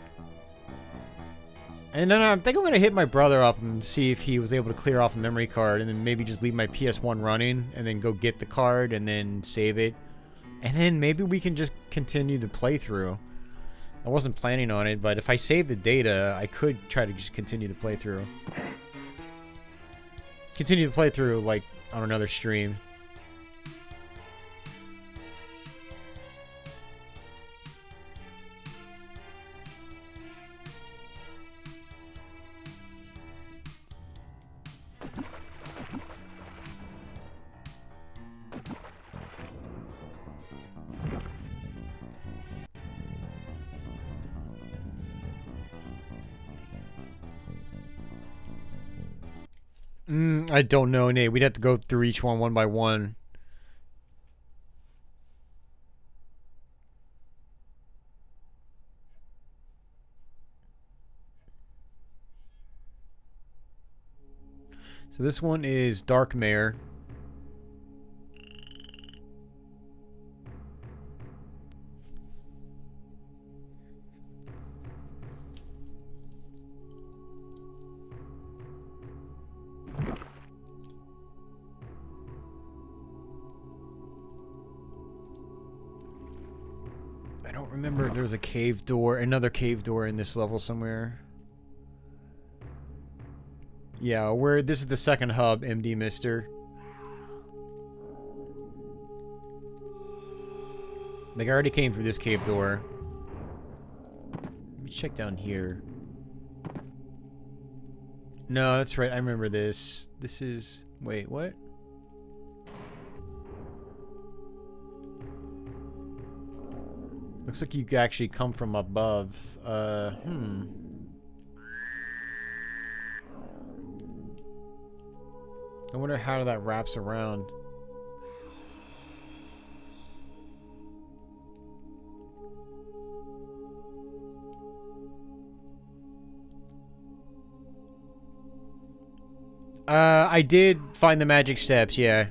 And then I think I'm gonna hit my brother up and see if he was able to clear off a memory card, and then maybe just leave my PS1 running, and then go get the card, and then save it. And then maybe we can just continue the playthrough. I wasn't planning on it, but if I save the data, I could try to just continue the playthrough. Continue the playthrough, like, on another stream. I don't know, Nate. We'd have to go through each one by one. So this one is Dark Mare. I don't remember if there was a cave door, another cave door in this level somewhere. Yeah, this is the second hub, MD Mister. Like, I already came through this cave door. Let me check down here. No, that's right, I remember this. This is... Wait, what? Looks like you could actually come from above. I wonder how that wraps around. I did find the magic steps, yeah.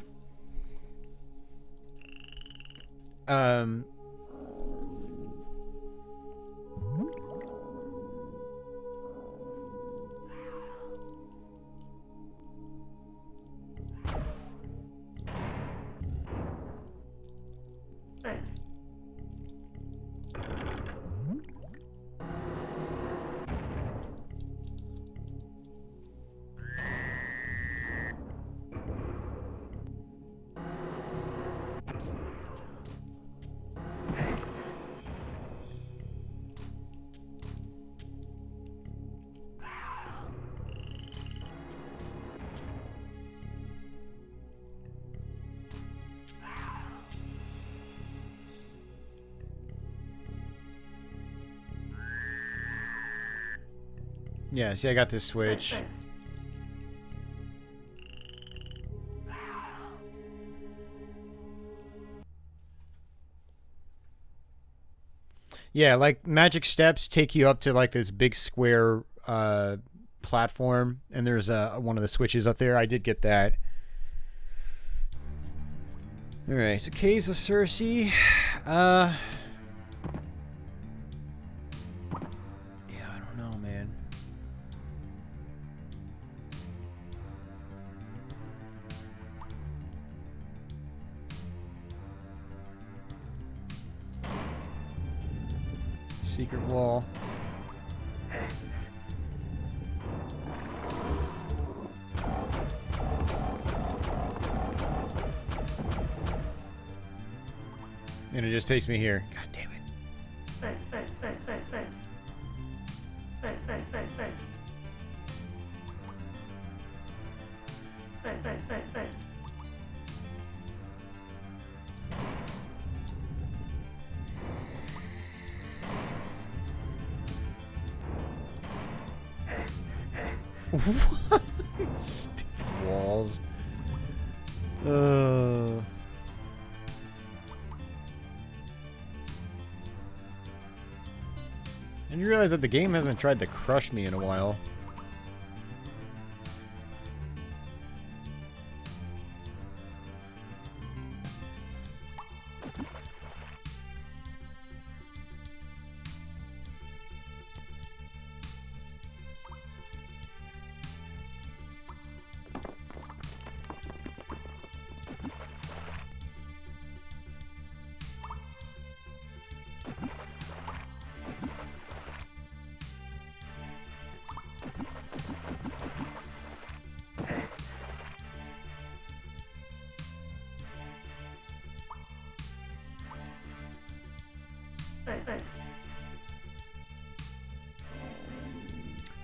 Yeah, see, I got this switch. Yeah, like magic steps take you up to like this big square platform, and there's one of the switches up there. I did get that. All right, so Caves of Circe. Yeah, I don't know, man. Secret wall. And it just takes me here. God damn it. What? Stupid walls. And you realize that the game hasn't tried to crush me in a while.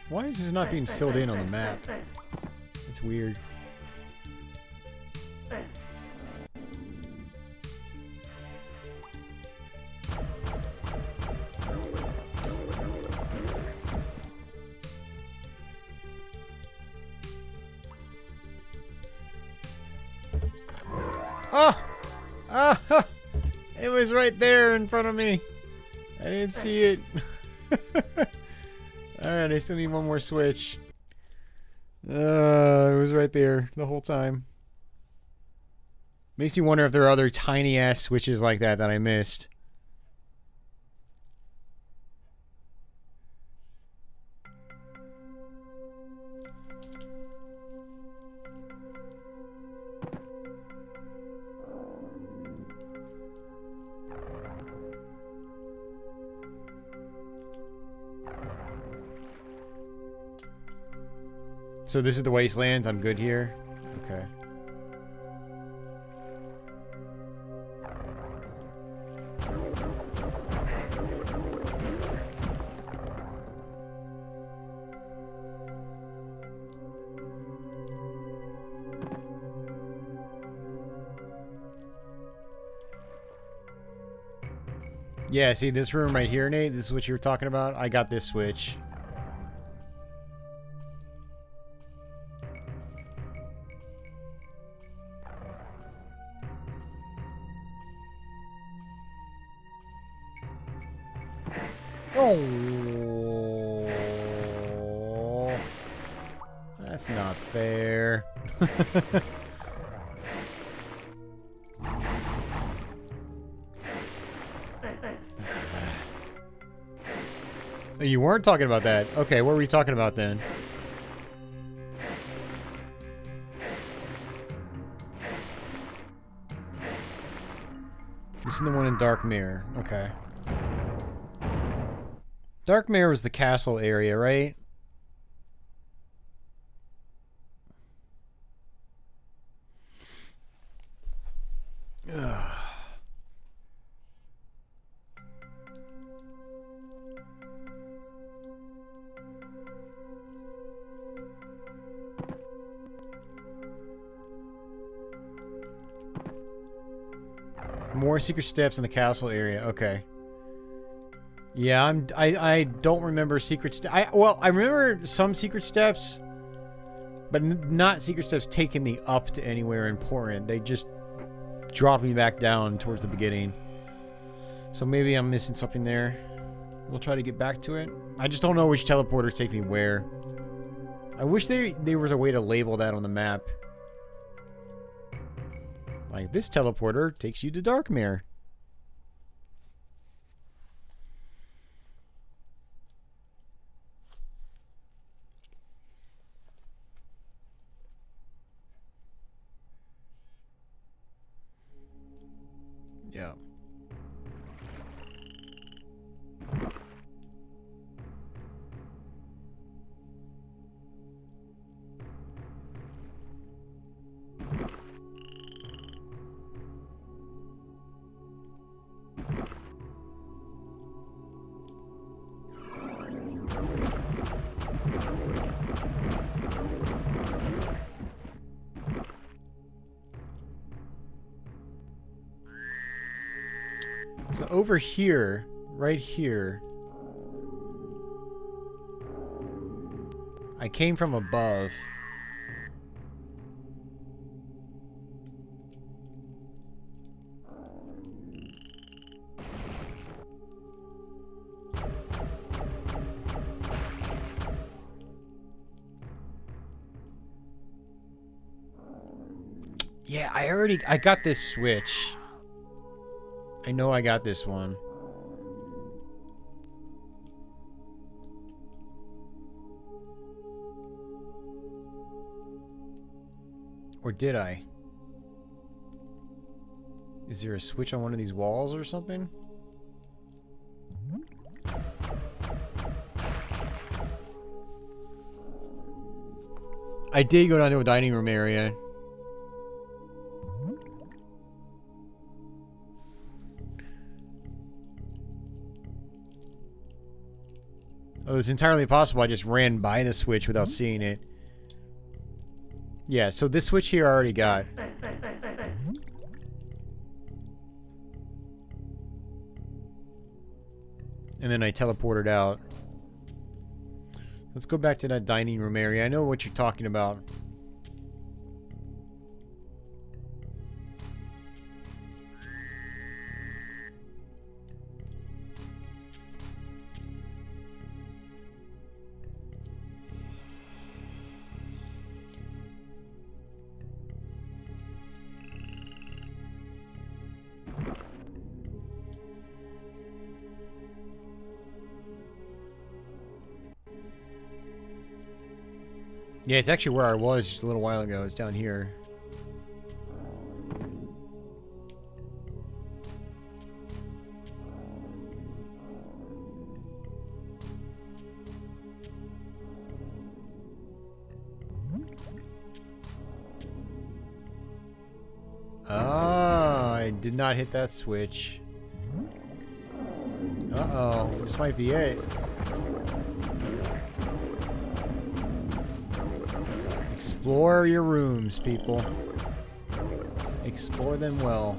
Why is this not being filled in on the map? It's weird. Oh! Ah! It was right there in front of me. I didn't see it. Alright, I still need one more switch. It was right there the whole time. Makes you wonder if there are other tiny ass switches like that that I missed. So this is the wastelands. I'm good here. Okay. Yeah, see this room right here, Nate? This is what you were talking about? I got this switch. Oh, that's not fair. You weren't talking about that. Okay, what were we talking about then? This is the one in Dark Mirror. Okay. Dark Mirror was the castle area, right? Ugh. More secret steps in the castle area. Okay. Yeah, I don't remember secret steps. Well, I remember some secret steps, but not secret steps taking me up to anywhere important. They just dropped me back down towards the beginning. So maybe I'm missing something there. We'll try to get back to it. I just don't know which teleporters take me where. I wish there was a way to label that on the map. Like, this teleporter takes you to Darkmere. Yeah. So over here, right here, I came from above. Yeah, I got this switch. I know I got this one. Or did I? Is there a switch on one of these walls or something? I did go down to a dining room area. Oh, it's entirely possible I just ran by the switch without seeing it. Yeah, so this switch here I already got. And then I teleported out. Let's go back to that dining room area. I know what you're talking about. Yeah, it's actually where I was just a little while ago. It's down here. Ah, I did not hit that switch. Uh-oh, this might be it. Explore your rooms, people. Explore them well.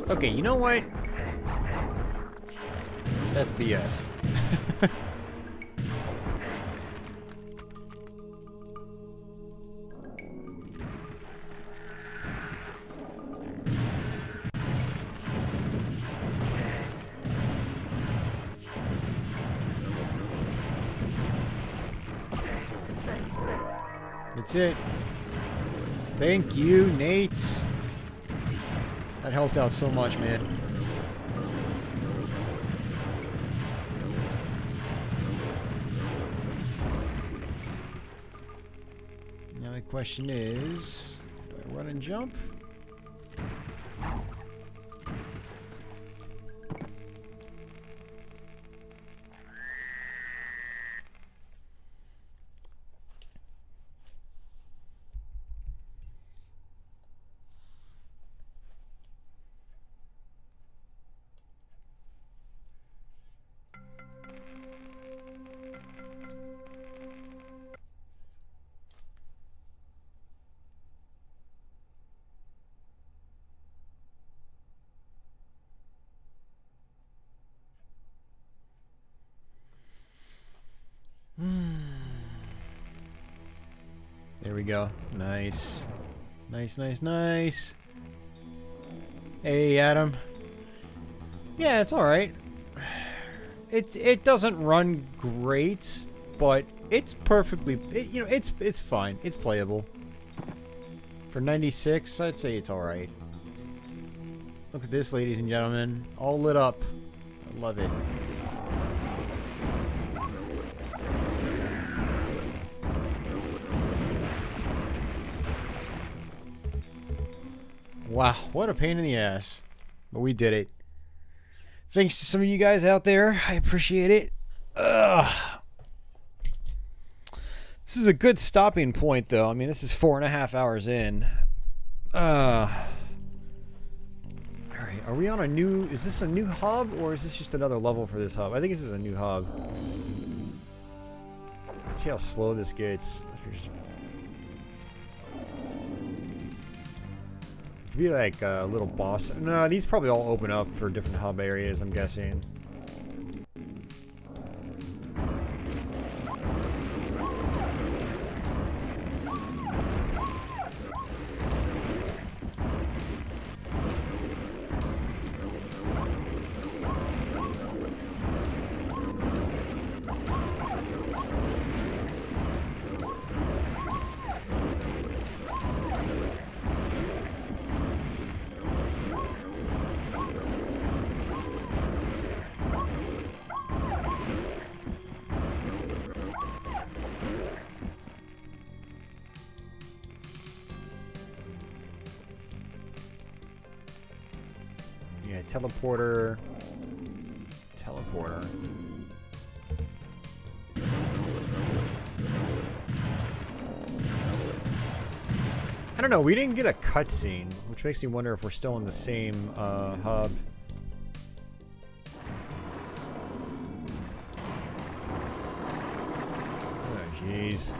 Okay, you know what? That's BS. That's it. Thank you, Nate. That helped out so much, man. Now the question is, do I run and jump? There we go. Nice. Nice, nice, nice. Hey, Adam. Yeah, it's alright. It doesn't run great, but it's perfectly... you know, it's fine. It's playable. For 96, I'd say it's alright. Look at this, ladies and gentlemen. All lit up. I love it. Wow, what a pain in the ass. But we did it. Thanks to some of you guys out there. I appreciate it. Ugh. This is a good stopping point, though. I mean, this is 4.5 hours in. Alright, are we on a new... Is this a new hub, or is this just another level for this hub? I think this is a new hub. Let's see how slow this gets. Could be like a little boss. No, these probably all open up for different hub areas, I'm guessing. Yeah, teleporter. Teleporter. I don't know, we didn't get a cutscene, which makes me wonder if we're still in the same hub. Oh, jeez.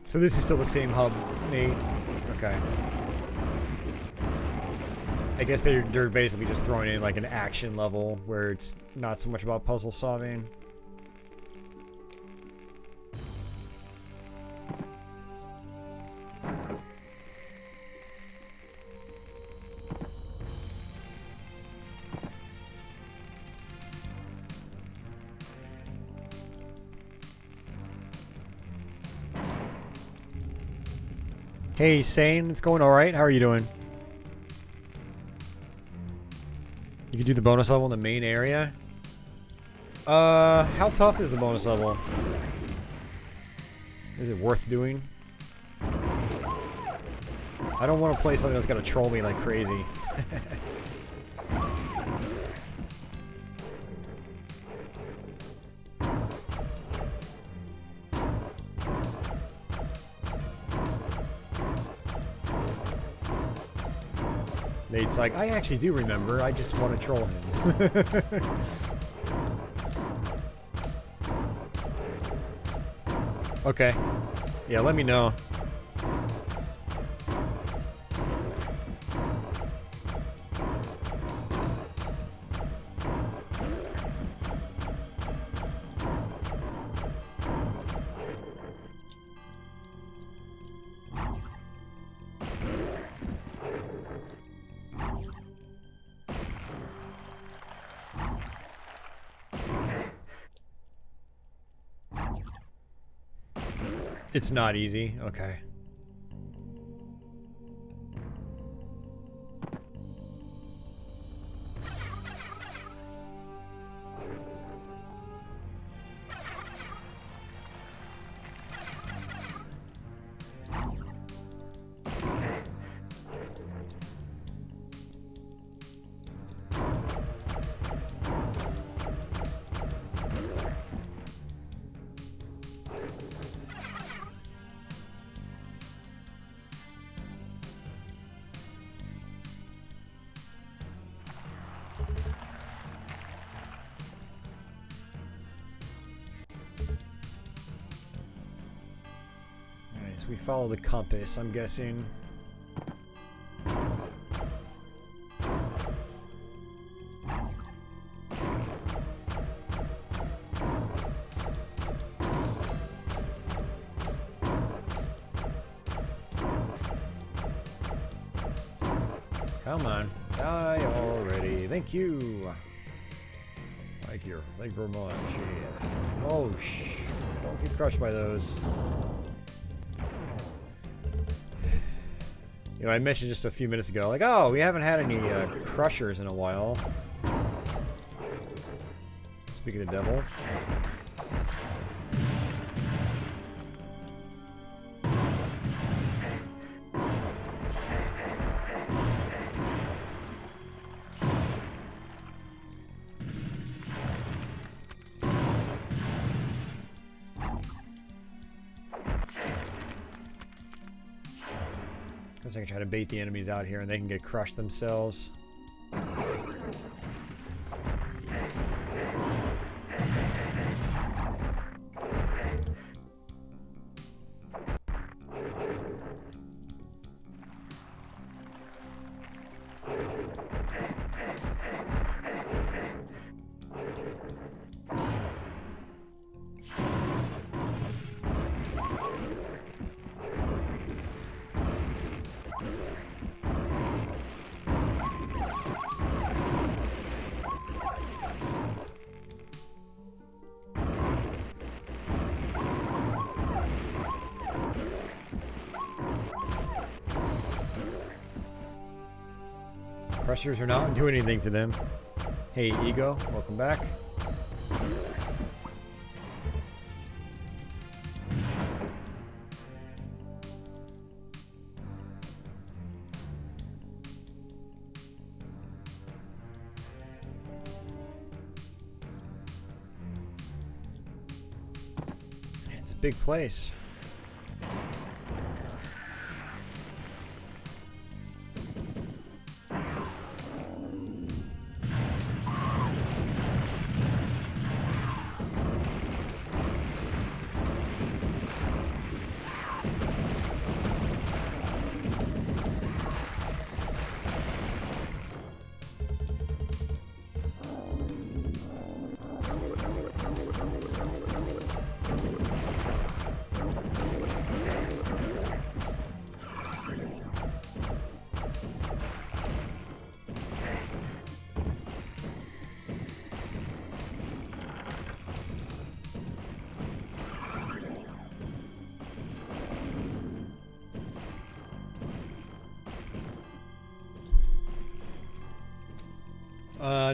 So this is still the same hub, Nate? Okay. I guess they're basically just throwing in like an action level where it's not so much about puzzle solving. Hey, Sane, it's going alright? How are you doing? You can do the bonus level in the main area? How tough is the bonus level? Is it worth doing? I don't want to play something that's gonna troll me like crazy. Nate's like, I actually do remember, I just want to troll him. Okay. Yeah, let me know. It's not easy. Okay. So we follow the compass, I'm guessing. Come on, die already. Thank you. Thank you very much. Yeah. Oh, don't get crushed by those. You know, I mentioned just a few minutes ago, like, oh, we haven't had any crushers in a while. Speaking of the devil. I can try to bait the enemies out here and they can get crushed themselves. Crushers are not doing anything to them. Hey, Ego, welcome back. It's a big place.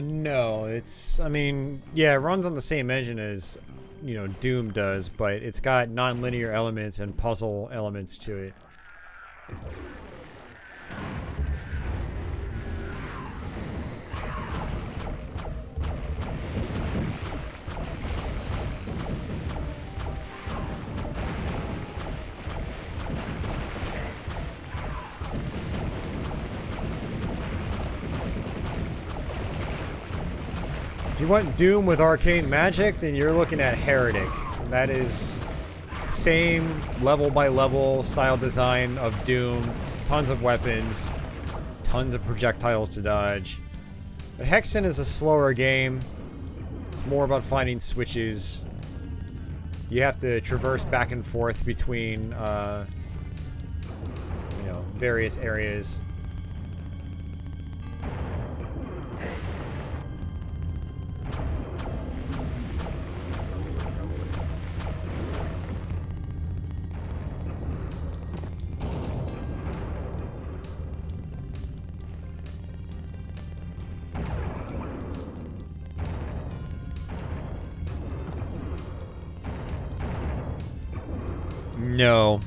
No, I mean, yeah, it runs on the same engine as, you know, Doom does, but it's got non-linear elements and puzzle elements to it. If you want Doom with arcane magic, then you're looking at Heretic. That is same level by level style design of Doom. Tons of weapons. Tons of projectiles to dodge. But Hexen is a slower game. It's more about finding switches. You have to traverse back and forth between, you know, various areas. No.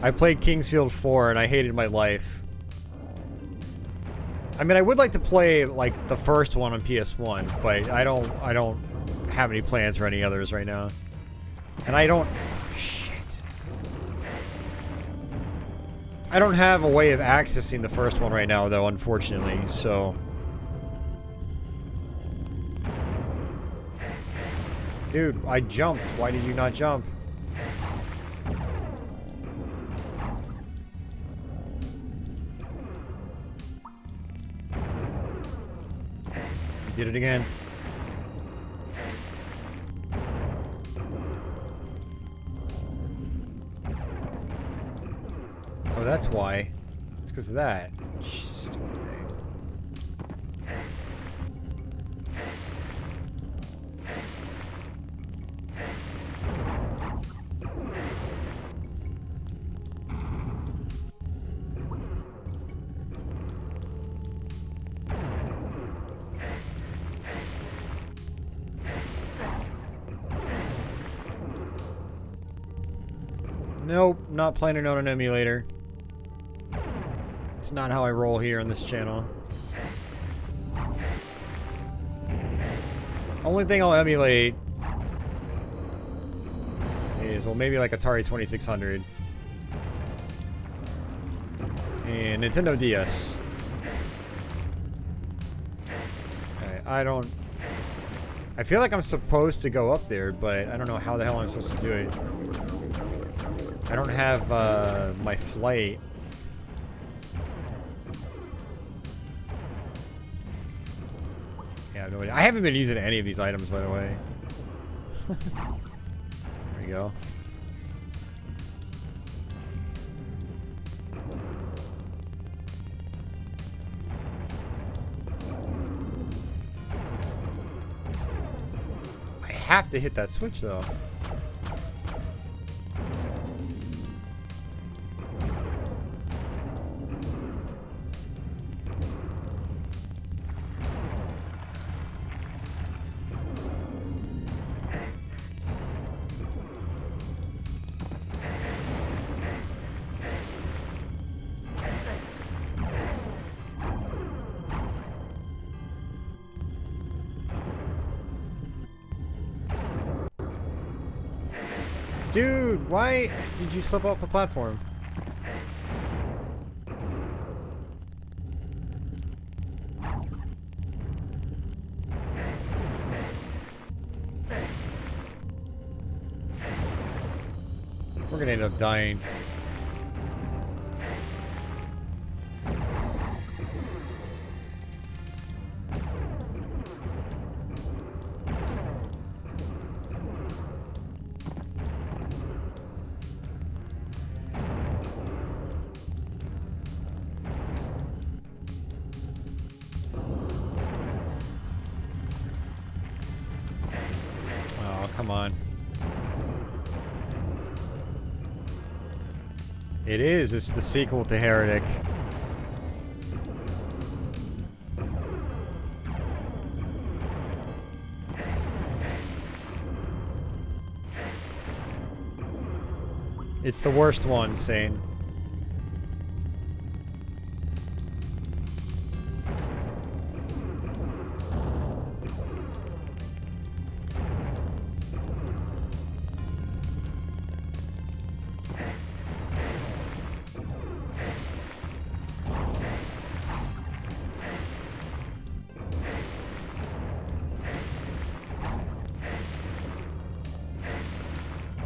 I played Kingsfield 4 and I hated my life. I mean, I would like to play like the first one on PS1, but I don't have any plans for any others right now. And I don't shit. I don't have a way of accessing the first one right now though, unfortunately, so dude, I jumped. Why did you not jump? Did it again. Oh, that's why. It's because of that. Stupid thing. Nope, not playing it on an emulator. It's not how I roll here on this channel. Only thing I'll emulate is, well, maybe like Atari 2600 and Nintendo DS. Okay, I feel like I'm supposed to go up there, but I don't know how the hell I'm supposed to do it. I don't have my flight. Yeah, no idea. I haven't been using any of these items, by the way. There we go. I have to hit that switch, though. Dude, why did you slip off the platform? We're gonna end up dying. Come on. It is. It's the sequel to Heretic. It's the worst one, Sane.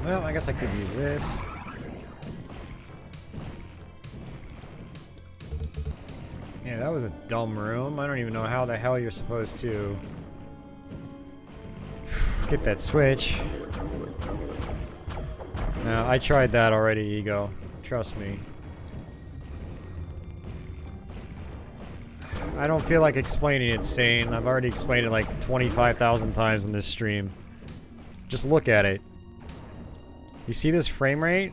Well, I guess I could use this. Yeah, that was a dumb room. I don't even know how the hell you're supposed to get that switch. No, I tried that already, Ego. Trust me. I don't feel like explaining it, Sane. I've already explained it like 25,000 times in this stream. Just look at it. You see this frame rate?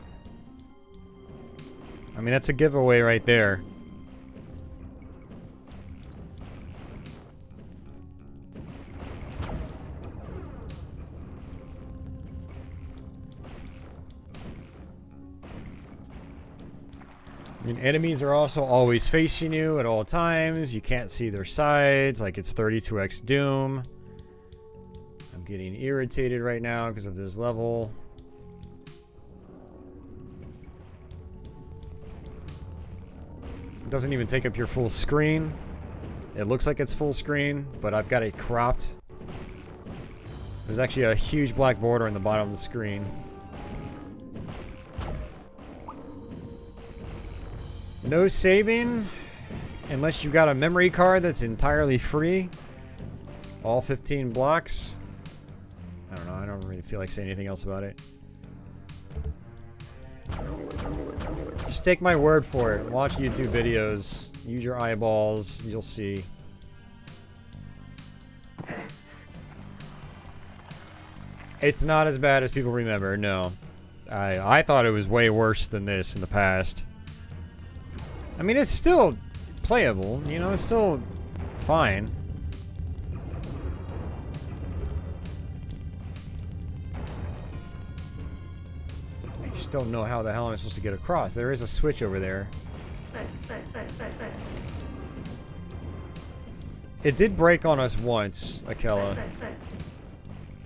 I mean, that's a giveaway right there. I mean, enemies are also always facing you at all times. You can't see their sides, like it's 32x Doom. I'm getting irritated right now because of this level. It doesn't even take up your full screen. It looks like it's full screen, but I've got it cropped. There's actually a huge black border in the bottom of the screen. No saving unless you've got a memory card that's entirely free. All 15 blocks? I don't know. I don't really feel like saying anything else about it. Just take my word for it. Watch YouTube videos. Use your eyeballs. You'll see. It's not as bad as people remember, no. I thought it was way worse than this in the past. I mean, it's still playable, you know, it's still fine. I just don't know how the hell I'm supposed to get across. There is a switch over there. It did break on us once, Akela.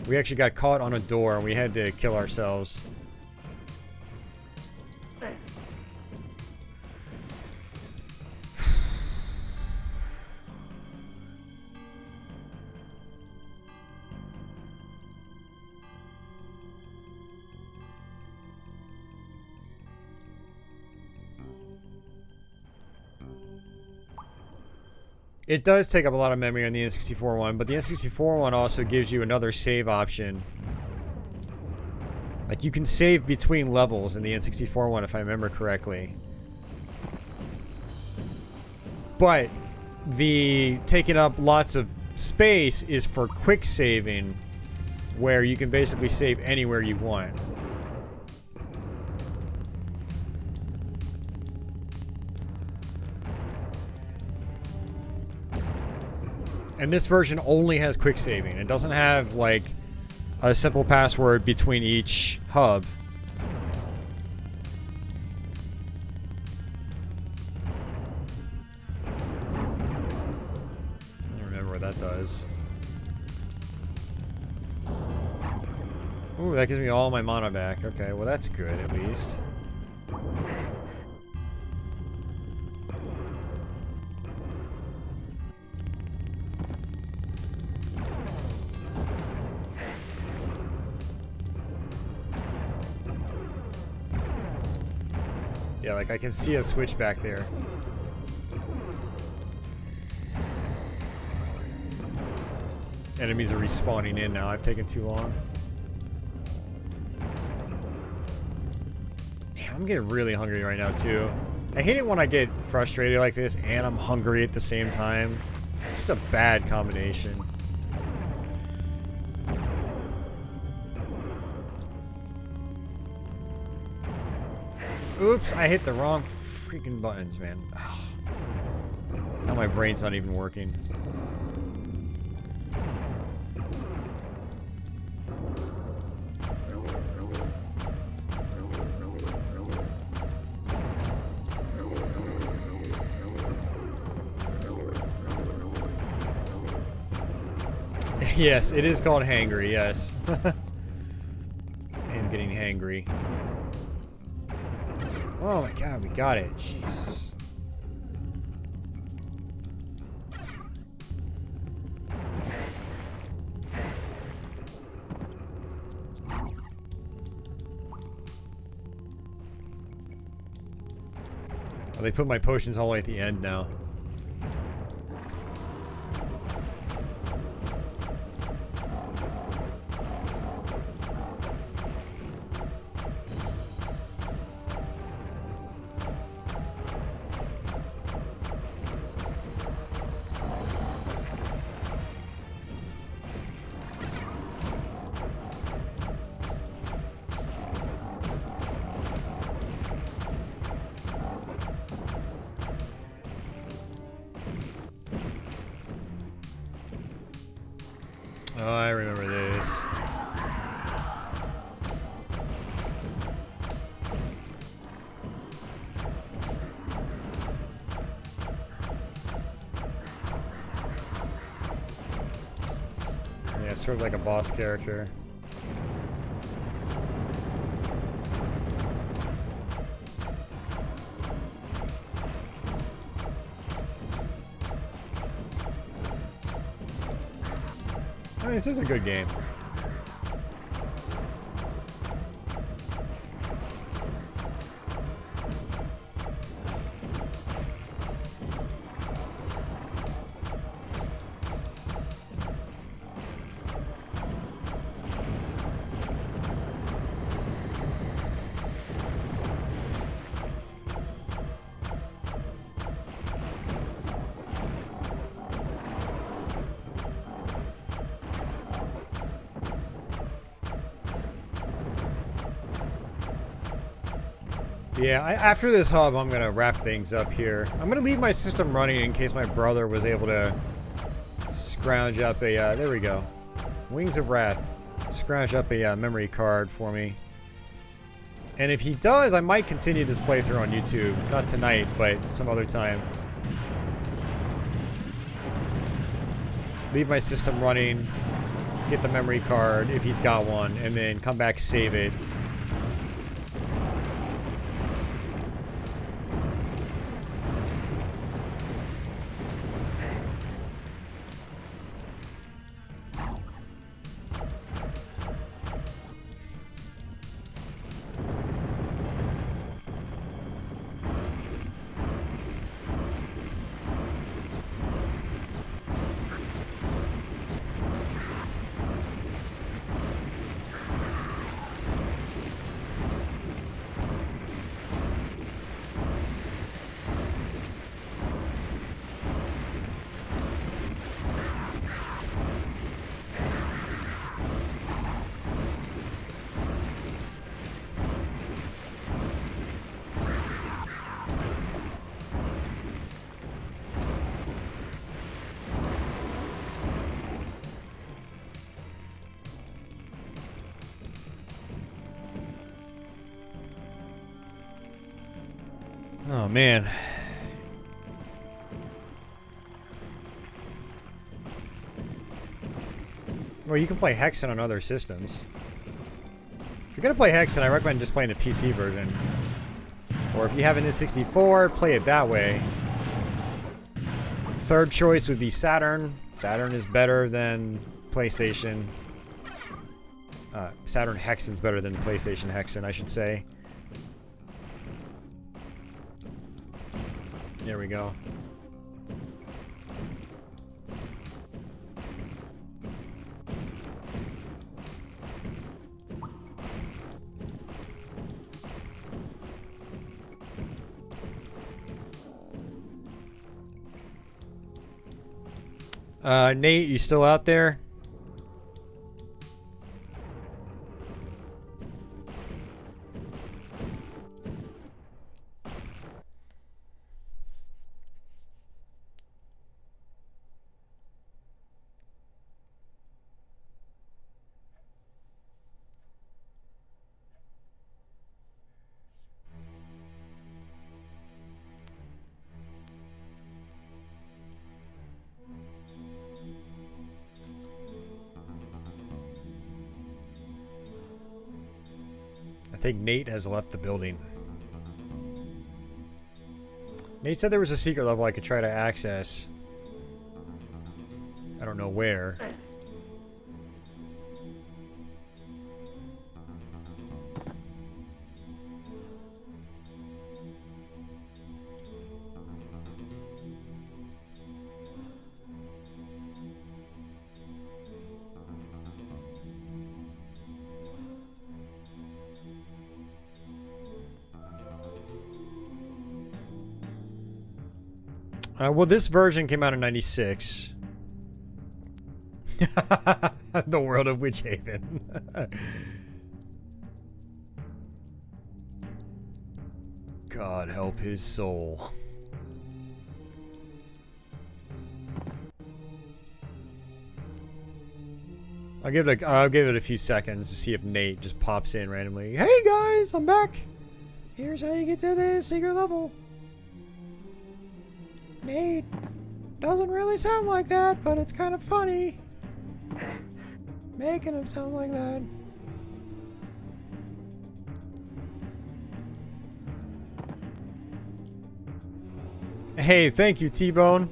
We actually got caught on a door and we had to kill ourselves. It does take up a lot of memory on the N64 one, but the N64 one also gives you another save option. Like, you can save between levels in the N64 one, if I remember correctly. But the taking up lots of space is for quick saving, where you can basically save anywhere you want. And this version only has quick saving. It doesn't have, like, a simple password between each hub. I don't remember what that does. Ooh, that gives me all my mana back. Okay, well that's good, at least. Yeah, like I can see a switch back there. Enemies are respawning in now. I've taken too long. Damn, I'm getting really hungry right now too. I hate it when I get frustrated like this and I'm hungry at the same time. It's just a bad combination. Oops, I hit the wrong freaking buttons, man. Ugh. Now my brain's not even working. Yes, it is called hangry, yes. I am getting hangry. Oh my god, we got it. Jesus. Oh, they put my potions all the way at the end now. Oh, I remember this. Yeah, it's sort of like a boss character. I mean, this is a good game. Yeah, after this hub, I'm gonna wrap things up here. I'm gonna leave my system running in case my brother was able to scrounge up a, there we go. Wings of Wrath. Scrounge up a memory card for me. And if he does, I might continue this playthrough on YouTube. Not tonight, but some other time. Leave my system running, get the memory card if he's got one, and then come back, save it. Oh, man. Well, you can play Hexen on other systems. If you're gonna play Hexen, I recommend just playing the PC version. Or if you have an N64, play it that way. Third choice would be Saturn. Saturn is better than PlayStation. Saturn Hexen's better than PlayStation Hexen, I should say. There we go. Nate, you still out there? I think Nate has left the building. Nate said there was a secret level I could try to access. I don't know where. Well, this version came out in '96. The world of Witch Haven. God help his soul. I'll give it a few seconds to see if Nate just pops in randomly. Hey guys, I'm back. Here's how you get to the secret level. Nate, doesn't really sound like that, but it's kind of funny. Making him sound like that. Hey, thank you, T-Bone.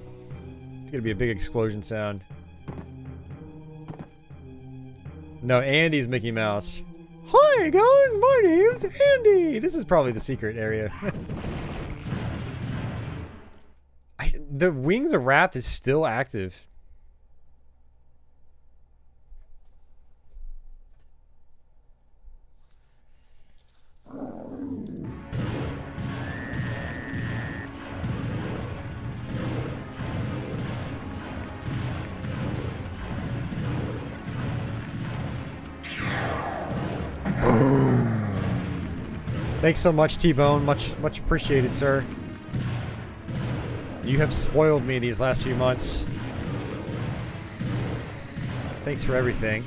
It's gonna be a big explosion sound. No, Andy's Mickey Mouse. Hi guys, my name's Andy. This is probably the secret area. The Wings of Wrath is still active. Boom. Thanks so much, T-Bone. Much appreciated, sir. You have spoiled me these last few months. Thanks for everything.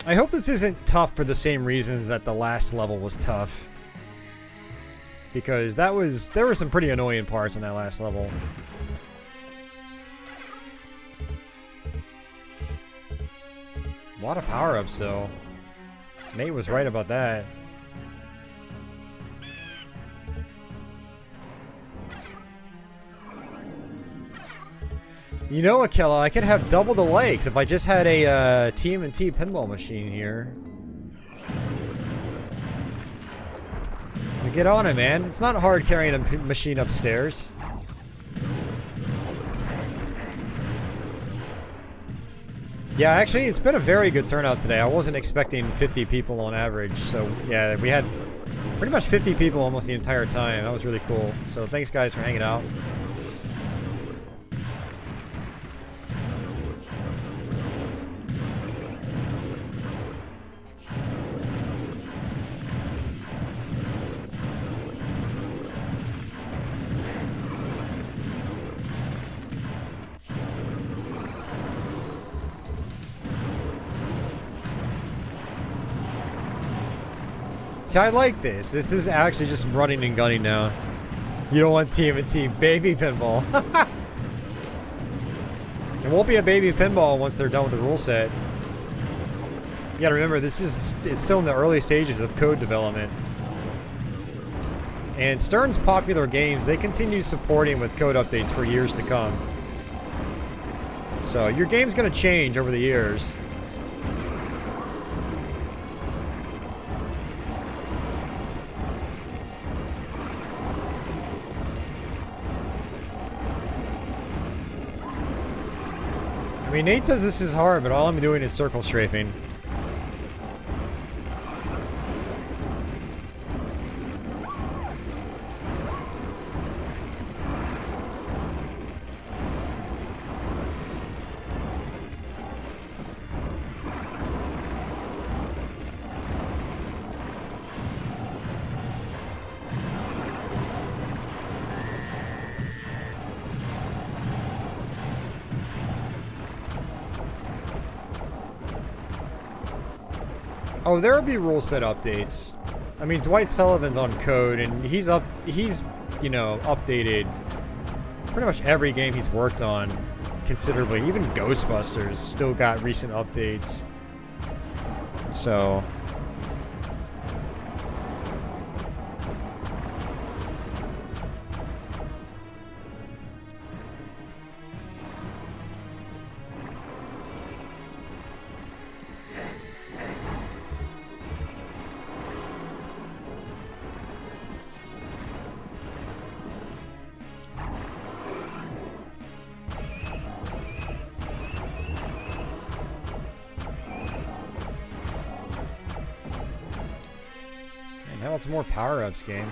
I hope this isn't tough for the same reasons that the last level was tough. Because there were some pretty annoying parts in that last level. A lot of power-ups though. Nate was right about that. You know, Akela, I could have double the likes if I just had a TMNT pinball machine here. So get on it, man. It's not hard carrying a machine upstairs. Yeah, actually, it's been a very good turnout today. I wasn't expecting 50 people on average. So, yeah, we had pretty much 50 people almost the entire time. That was really cool. So, thanks, guys, for hanging out. See, I like this. This is actually just running and gunning now. You don't want TMNT. Baby pinball. It won't be a baby pinball once they're done with the rule set. You gotta remember, it's still in the early stages of code development. And Stern's popular games, they continue supporting with code updates for years to come. So your game's gonna change over the years. I mean, Nate says this is hard, but all I'm doing is circle strafing. Oh, there'll be rule set updates. I mean, Dwight Sullivan's on code, and he's you know, updated pretty much every game he's worked on considerably. Even Ghostbusters still got recent updates. So now it's more power-ups game.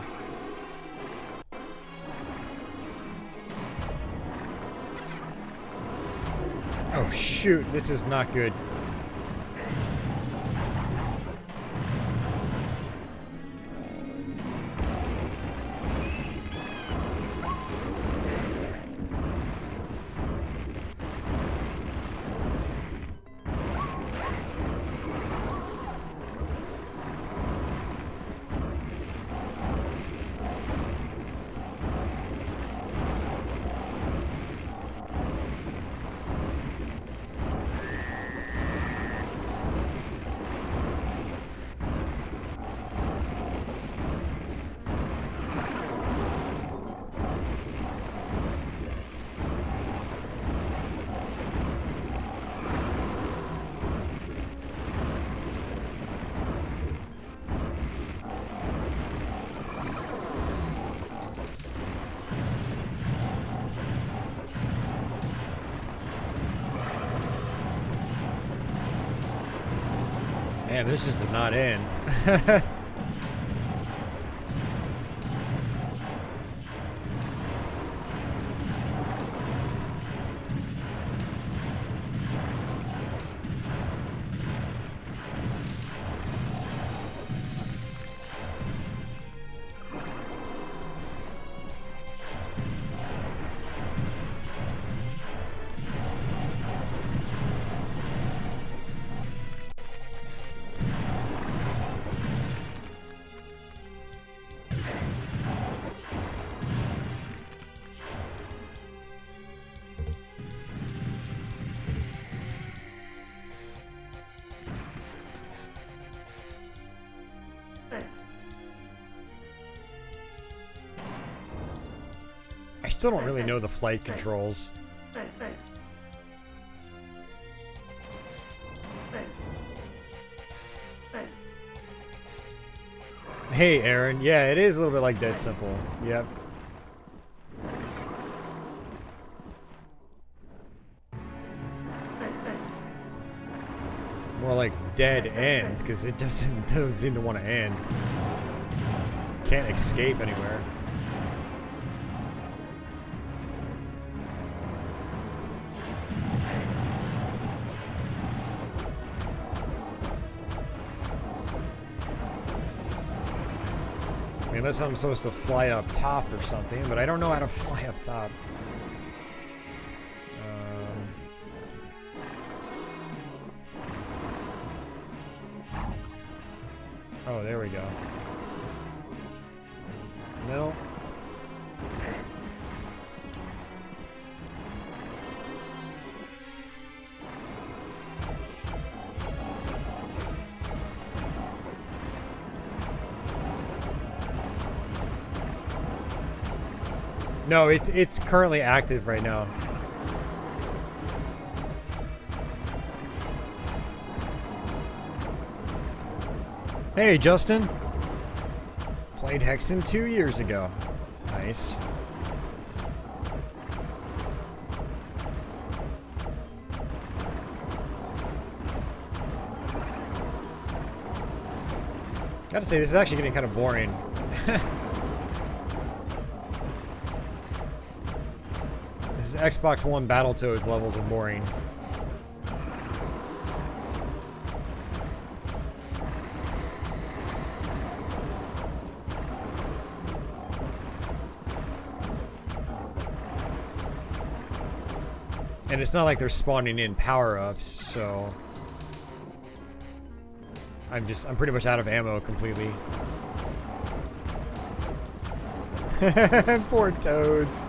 Oh shoot, this is not good. Man, this just does not end. Still don't really know the flight controls. Hey, Aaron. Yeah, it is a little bit like Dead Simple. Yep. More like Dead End, because it doesn't seem to want to end. You can't escape anywhere. Unless I'm supposed to fly up top or something, but I don't know how to fly up top. Oh, there we go. No. No, it's currently active right now. Hey, Justin. Played Hexen 2 years ago. Nice. Gotta say, this is actually getting kind of boring. This is Xbox One Battletoads levels of boring. And it's not like they're spawning in power-ups, so I'm pretty much out of ammo completely. Poor toads.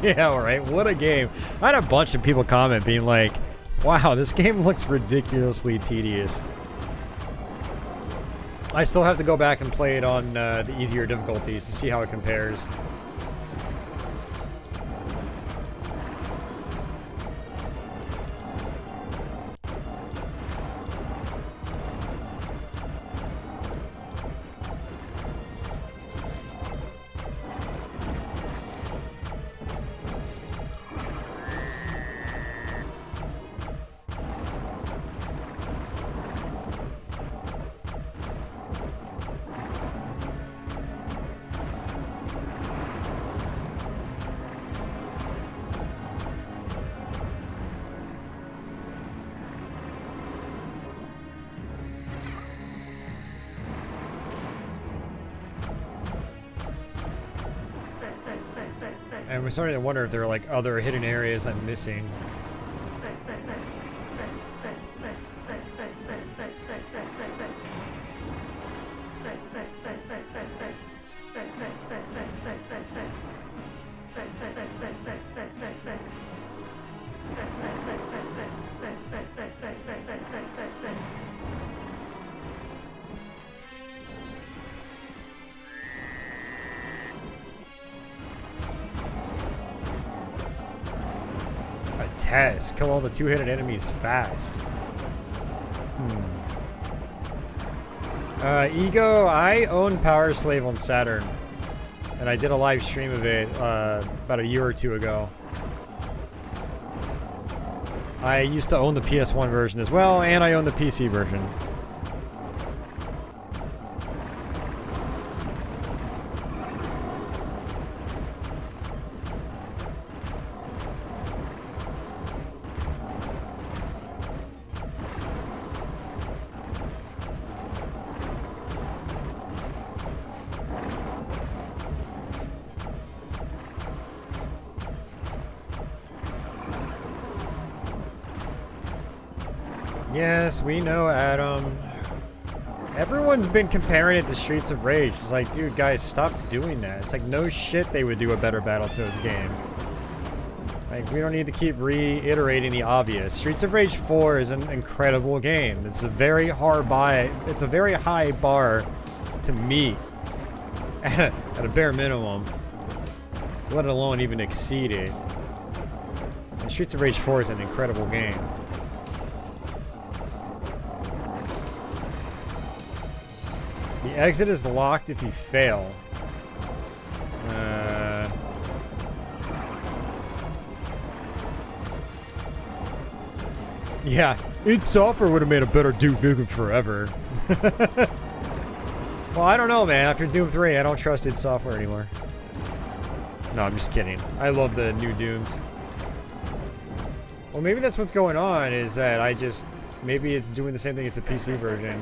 Yeah, right. What a game. I had a bunch of people comment being like, wow, this game looks ridiculously tedious. I still have to go back and play it on the easier difficulties to see how it compares. And we're starting to wonder if there are like other hidden areas I'm missing. Test. Kill all the two-headed enemies fast. Ego, I own Power Slave on Saturn. And I did a live stream of it about a year or two ago. I used to own the PS1 version as well, and I own the PC version. Yes, we know, Adam. Everyone's been comparing it to Streets of Rage. It's like, dude, guys, stop doing that. It's like, no shit they would do a better Battletoads game. Like, we don't need to keep reiterating the obvious. Streets of Rage 4 is an incredible game. It's a very it's a very high bar to meet at a bare minimum, let alone even exceed it. And Streets of Rage 4 is an incredible game. The exit is locked if you fail. Yeah, id Software would have made a better Duke Nukem Forever. Well, I don't know, man. After Doom 3, I don't trust id Software anymore. No, I'm just kidding. I love the new Dooms. Well, maybe that's what's going on, is that maybe it's doing the same thing as the PC version.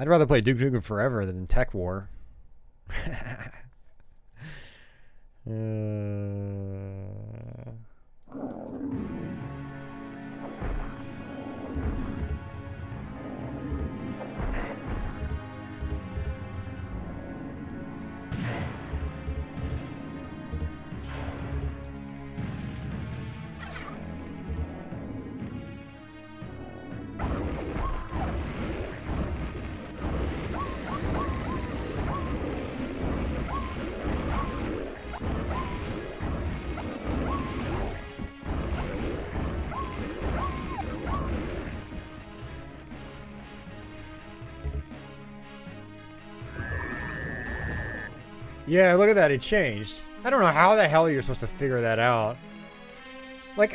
I'd rather play Duke Nukem Forever than Tech War. Yeah, look at that, it changed. I don't know how the hell you're supposed to figure that out. Like,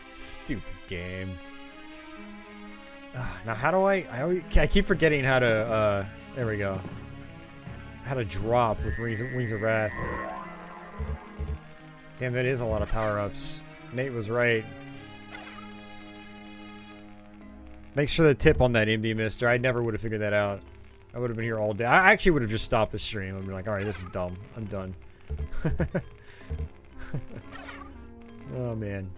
stupid game. Now how do I keep forgetting how to, there we go. How to drop with Wings of Wrath. Damn, that is a lot of power-ups. Nate was right. Thanks for the tip on that, MD Mister. I never would have figured that out. I would have been here all day. I actually would have just stopped the stream. I'd be like, alright, this is dumb. I'm done. Oh, man.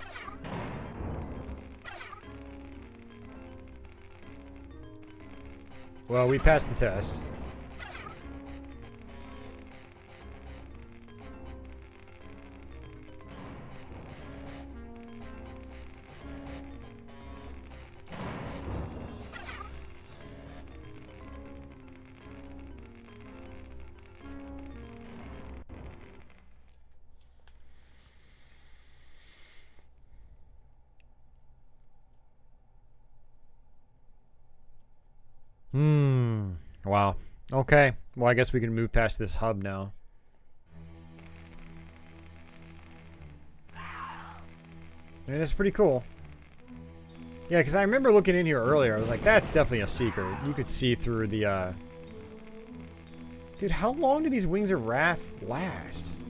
Well, we passed the test. Wow. Okay. Well, I guess we can move past this hub now. I mean, it's pretty cool. Yeah, because I remember looking in here earlier. I was like, that's definitely a secret. You could see through the, Dude, how long do these Wings of Wrath last?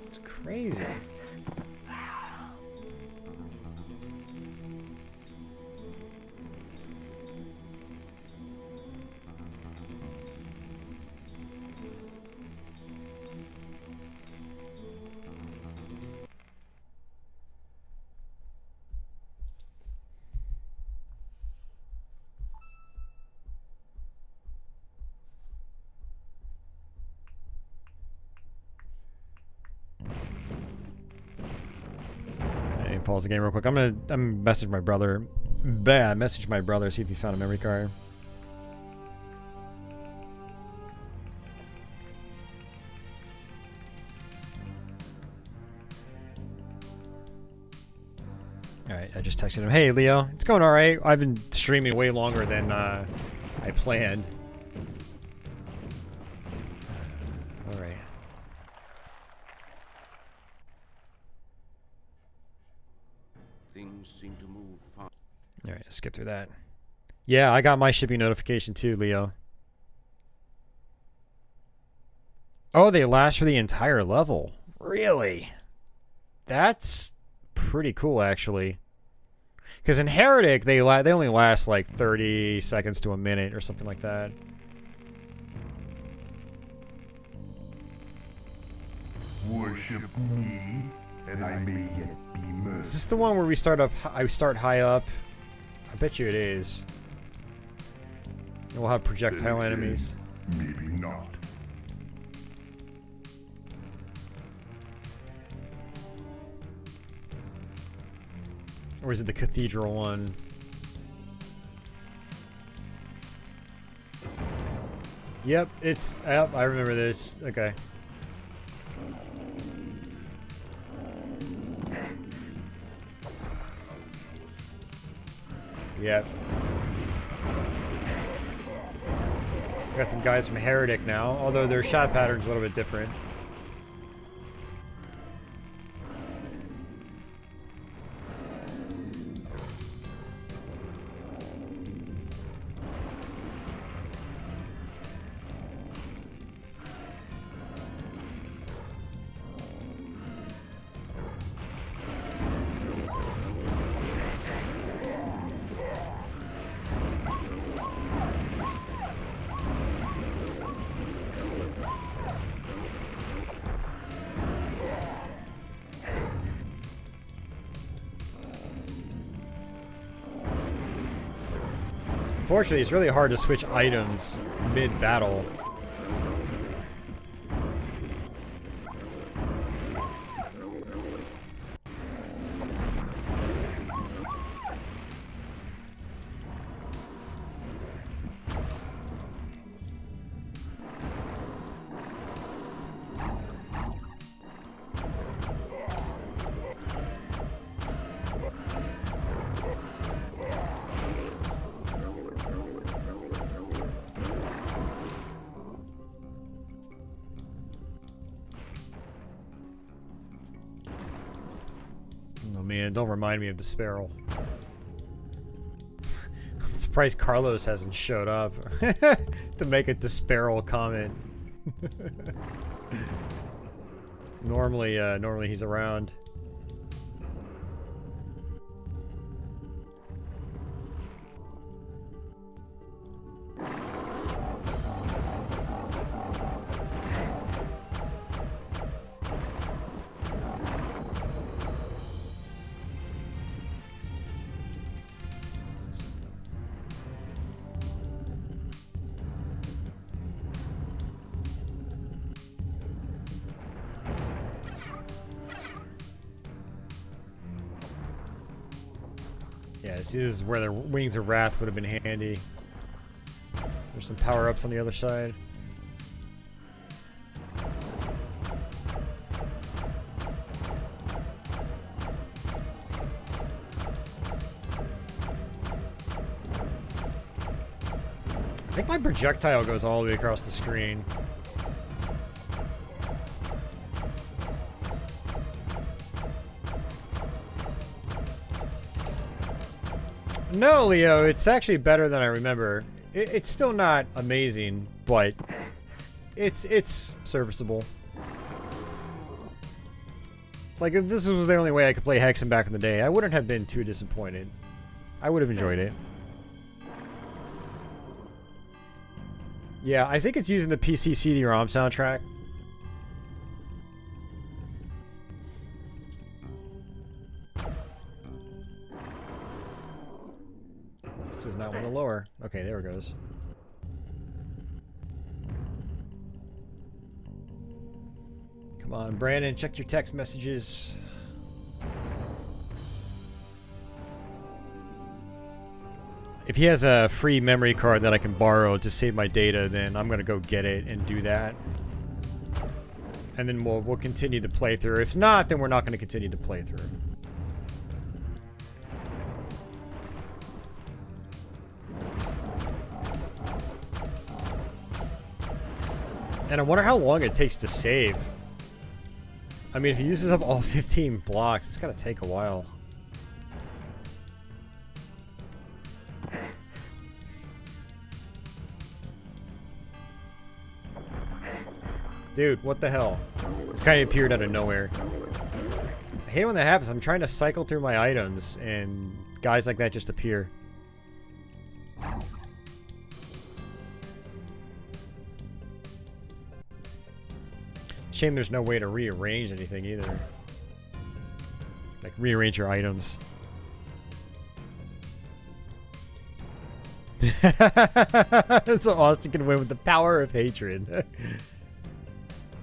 It's crazy. Pause the game real quick. I'm gonna message my brother. Message my brother, see if he found a memory card. Alright, I just texted him. Hey Leo, it's going alright. I've been streaming way longer than I planned. Alright. Things seem to move fast. Alright, let's skip through that. Yeah, I got my shipping notification too, Leo. Oh, they last for the entire level. Really? That's pretty cool, actually. Because in Heretic, they only last like 30 seconds to a minute or something like that. Worship me, and I may yet be merciful. Is this the one where we start up? I start high up. I bet you it is. And we'll have projectile enemies. Maybe not. Or is it the cathedral one? Yep, it's... Yep, I remember this. Okay. Yep. Got some guys from Heretic now, although their shot pattern's a little bit different. Unfortunately, it's really hard to switch items mid-battle. Oh man, don't remind me of the Sparrow. I'm surprised Carlos hasn't showed up to make a Disparrow comment. Normally he's around. Yeah, this is where the Wings of Wrath would have been handy. There's some power-ups on the other side. I think my projectile goes all the way across the screen. No, Leo, it's actually better than I remember. It's still not amazing, but it's serviceable. Like, if this was the only way I could play Hexen back in the day, I wouldn't have been too disappointed. I would have enjoyed it. Yeah, I think it's using the PC CD-ROM soundtrack. This does not want to lower. Okay, there it goes. Come on, Brandon, check your text messages. If he has a free memory card that I can borrow to save my data, then I'm gonna go get it and do that. And then we'll continue the playthrough. If not, then we're not gonna continue the playthrough. And I wonder how long it takes to save. I mean, if he uses up all 15 blocks, it's gonna take a while. Dude, what the hell? This guy appeared out of nowhere. I hate it when that happens. I'm trying to cycle through my items and guys like that just appear. Shame there's no way to rearrange anything either. Like, rearrange your items. So Austin can win with the power of hatred.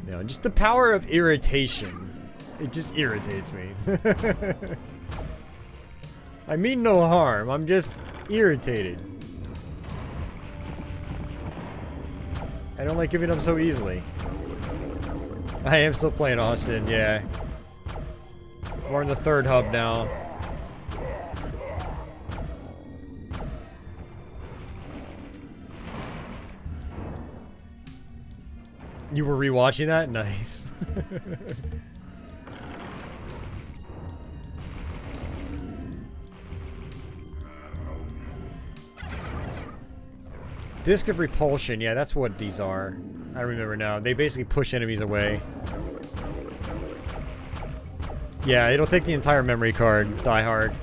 No, just the power of irritation. It just irritates me. I mean no harm, I'm just irritated. I don't like giving up so easily. I am still playing Austin, yeah. We're in the third hub now. You were rewatching that? Nice. Disc of repulsion, yeah, that's what these are. I remember now. They basically push enemies away. Yeah, it'll take the entire memory card, Die Hard.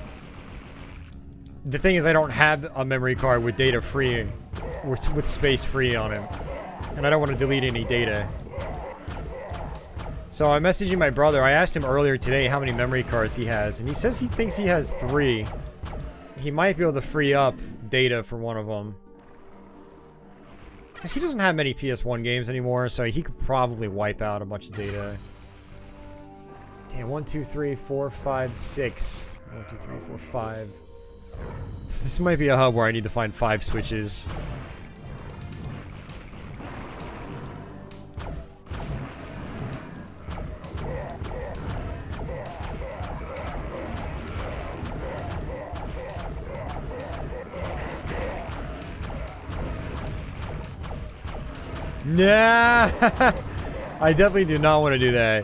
The thing is, I don't have a memory card with data free, with space free on it. And I don't want to delete any data. So I'm messaging my brother. I asked him earlier today how many memory cards he has, and he says he thinks he has 3. He might be able to free up data for one of them. Because he doesn't have many PS1 games anymore, so he could probably wipe out a bunch of data. Damn, 1, 2, 3, 4, 5, 6. 1, 2, 3, 4, 5. This might be a hub where I need to find 5 switches. Nah! I definitely do not want to do that.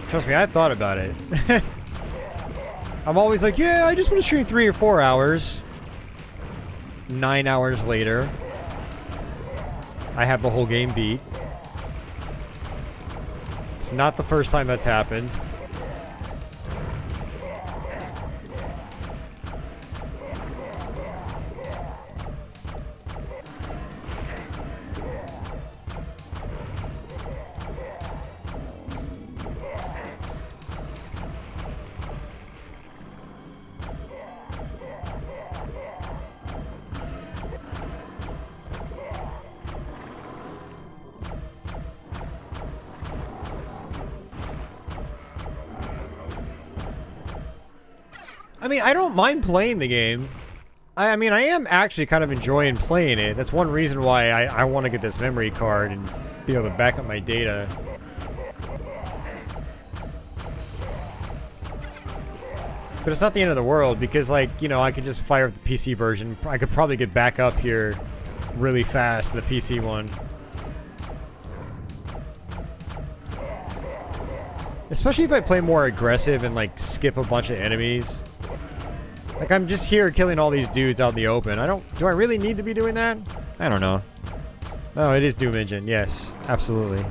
Trust me, I thought about it. I'm always like, yeah, I just want to stream 3 or 4 hours. 9 hours later, I have the whole game beat. It's not the first time that's happened. I mean, I don't mind playing the game. I mean, I am actually kind of enjoying playing it. That's one reason why I want to get this memory card and be able to back up my data. But it's not the end of the world because, like, you know, I could just fire up the PC version. I could probably get back up here really fast, the PC one. Especially if I play more aggressive and, like, skip a bunch of enemies. Like, I'm just here killing all these dudes out in the open. Do I really need to be doing that? I don't know. Oh, it is Doom Engine. Yes, absolutely.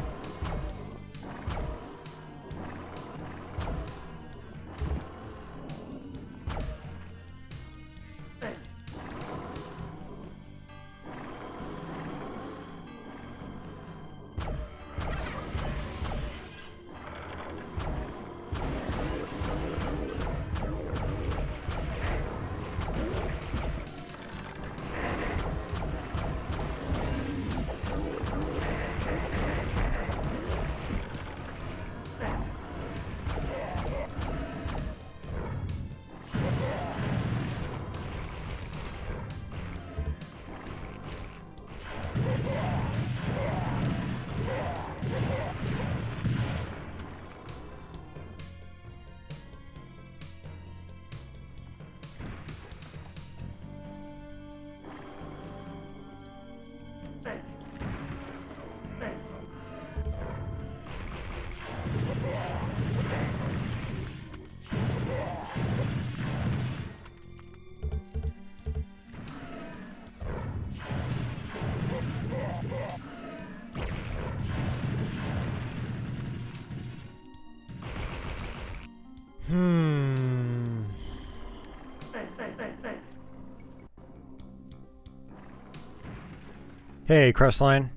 Hey, Crestline.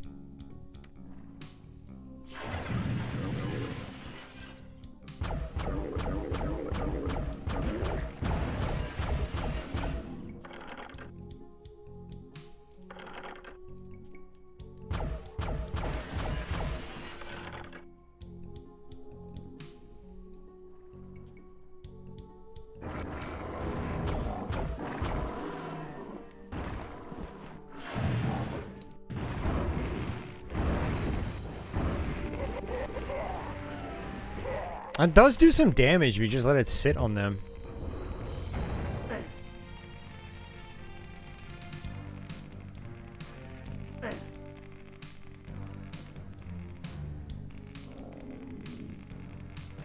It does do some damage if you just let it sit on them.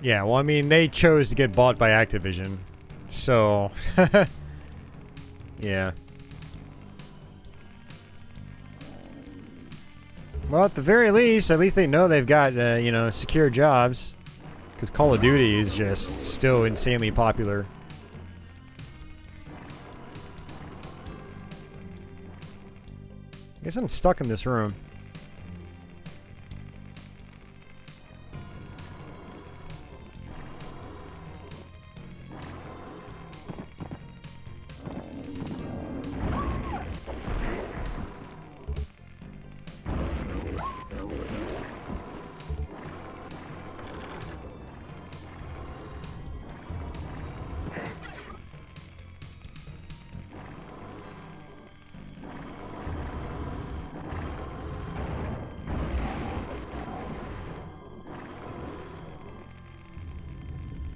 Yeah, well, I mean, they chose to get bought by Activision. So, yeah. Well, at the very least, at least they know they've got, you know, secure jobs. Because Call of Duty is just still insanely popular. I guess I'm stuck in this room.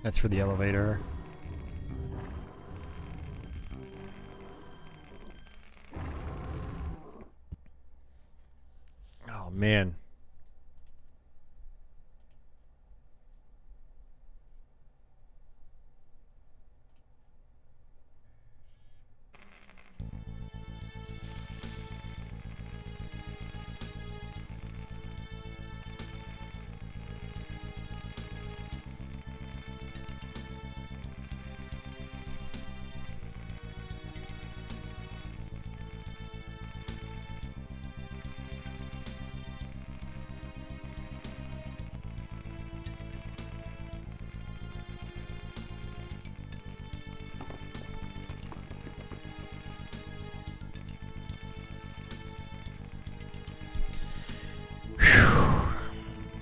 That's for the elevator. Oh, man.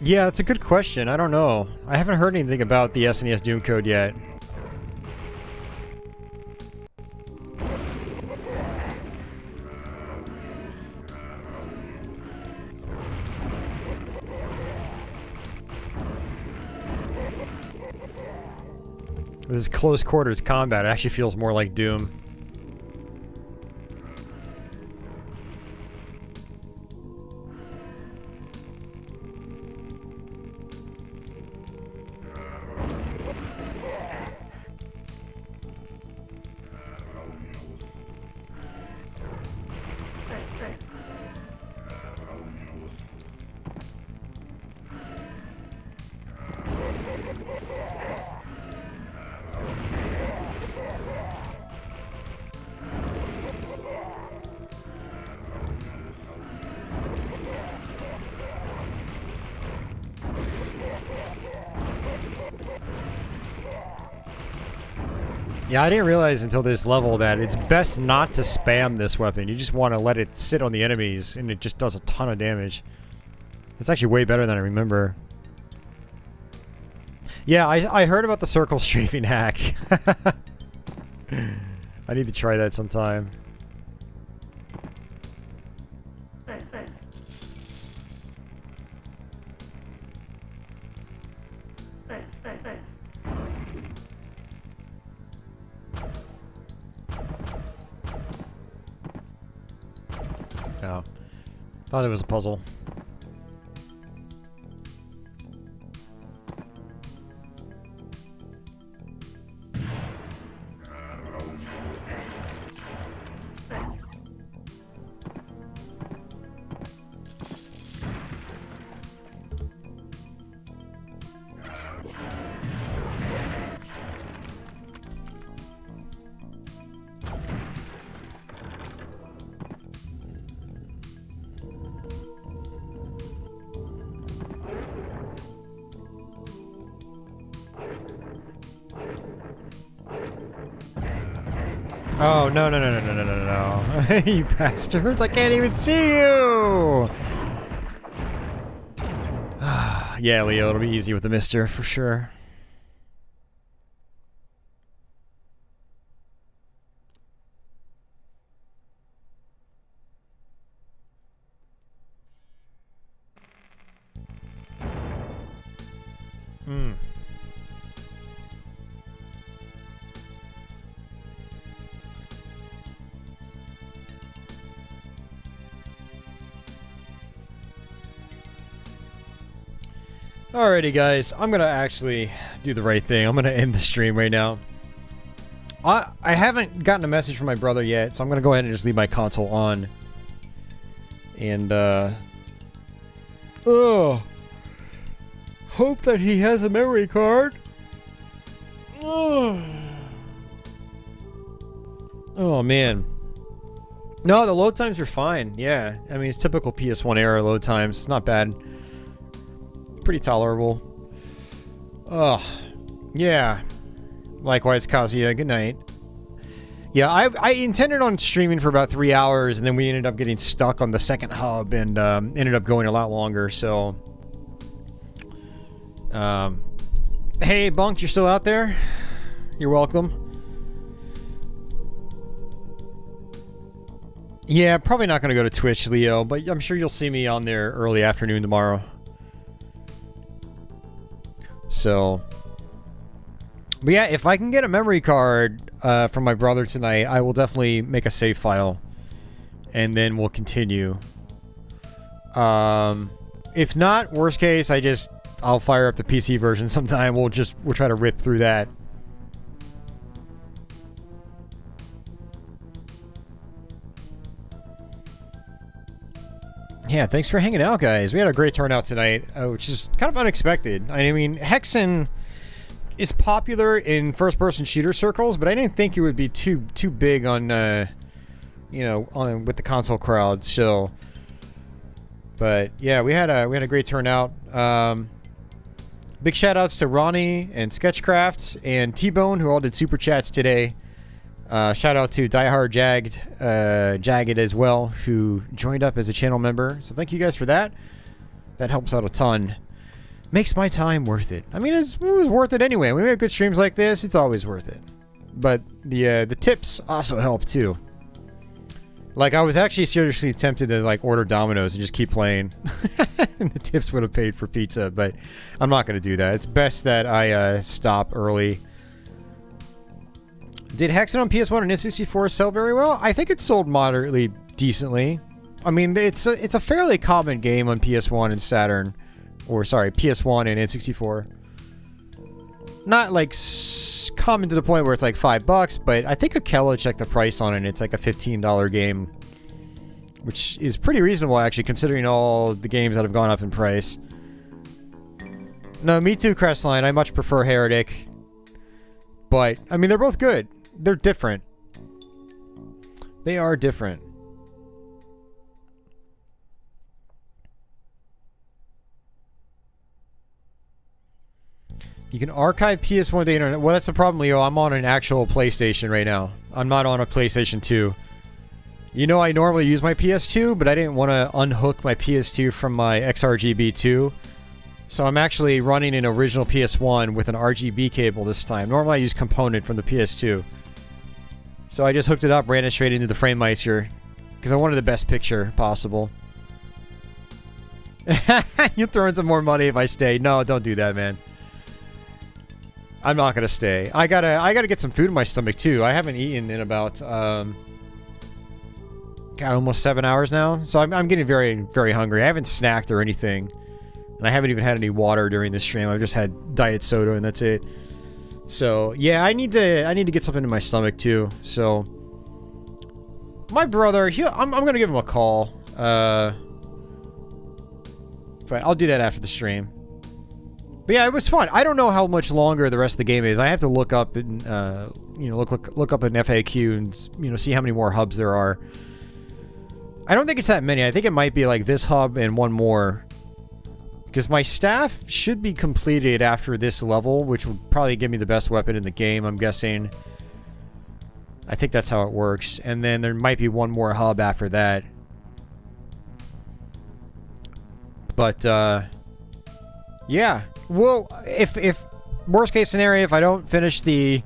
Yeah, it's a good question. I don't know. I haven't heard anything about the SNES Doom code yet. This close quarters combat, it actually feels more like Doom. Yeah, I didn't realize until this level that it's best not to spam this weapon. You just want to let it sit on the enemies, and it just does a ton of damage. It's actually way better than I remember. Yeah, I heard about the circle strafing hack. I need to try that sometime. Oh. Thought it was a puzzle. Oh, no, no, no, no, no, no, no, no. You bastards, I can't even see you! Yeah, Leo, it'll be easy with the mister, for sure. Hmm. Alrighty, guys, I'm gonna actually do the right thing. I'm gonna end the stream right now. I haven't gotten a message from my brother yet, so I'm gonna go ahead and just leave my console on. And, hope that he has a memory card. Oh, man. No, the load times are fine. Yeah, I mean, it's typical PS1 era load times. It's not bad. Pretty tolerable. Oh, yeah. Likewise, Kazuya. Good night. Yeah, I intended on streaming for about 3 hours, and then we ended up getting stuck on the second hub, and ended up going a lot longer, so... Hey, Bunk, you're still out there? You're welcome. Yeah, probably not gonna go to Twitch, Leo, but I'm sure you'll see me on there early afternoon tomorrow. So... But yeah, if I can get a memory card from my brother tonight, I will definitely make a save file. And then we'll continue. If not, worst case, I'll fire up the PC version sometime. We'll try to rip through that. Yeah, thanks for hanging out, guys. We had a great turnout tonight, which is kind of unexpected. I mean, Hexen is popular in first-person shooter circles, but I didn't think it would be too big on, you know, with the console crowd. So, but yeah, we had a great turnout. Big shout-outs to Ronnie and Sketchcraft and T-Bone, who all did super chats today. Shout out to Diehard Jagged as well, who joined up as a channel member. So thank you guys for that. That helps out a ton. Makes my time worth it. I mean, it was worth it anyway. We make good streams like this, it's always worth it. But the tips also help too. Like, I was actually seriously tempted to like order Domino's and just keep playing. And the tips would have paid for pizza, but I'm not going to do that. It's best that I stop early. Did Hexen on PS1 and N64 sell very well? I think it sold moderately decently. I mean, it's a fairly common game on PS1 and Saturn. Or, sorry, PS1 and N64. Not, like, common to the point where it's, like, $5, but I think Akela checked the price on it, and it's, like, a $15 game. Which is pretty reasonable, actually, considering all the games that have gone up in price. No, me too, Crestline. I much prefer Heretic. But, I mean, they're both good. They're different. They are different. You can archive PS1 to the internet. Well, that's the problem, Leo. I'm on an actual PlayStation right now. I'm not on a PlayStation 2. You know, I normally use my PS2, but I didn't want to unhook my PS2 from my XRGB 2. So I'm actually running an original PS1 with an RGB cable this time. Normally I use component from the PS2. So I just hooked it up, ran it straight into the FrameMeister. Because I wanted the best picture possible. You'll throw in some more money if I stay. No, don't do that, man. I'm not gonna stay. I gotta get some food in my stomach too. I haven't eaten in about God, almost 7 hours now. So I'm getting very, very hungry. I haven't snacked or anything, and I haven't even had any water during this stream. I've just had diet soda and that's it. So yeah, I need to get something in my stomach too. So my brother, I'm gonna give him a call. But I'll do that after the stream. But yeah, it was fun. I don't know how much longer the rest of the game is. I have to look up and you know, look up an FAQ and, you know, see how many more hubs there are. I don't think it's that many. I think it might be like this hub and one more. Because my staff should be completed after this level, which would probably give me the best weapon in the game, I'm guessing. I think that's how it works. And then there might be one more hub after that. But, yeah. Well, if worst case scenario, if I don't finish the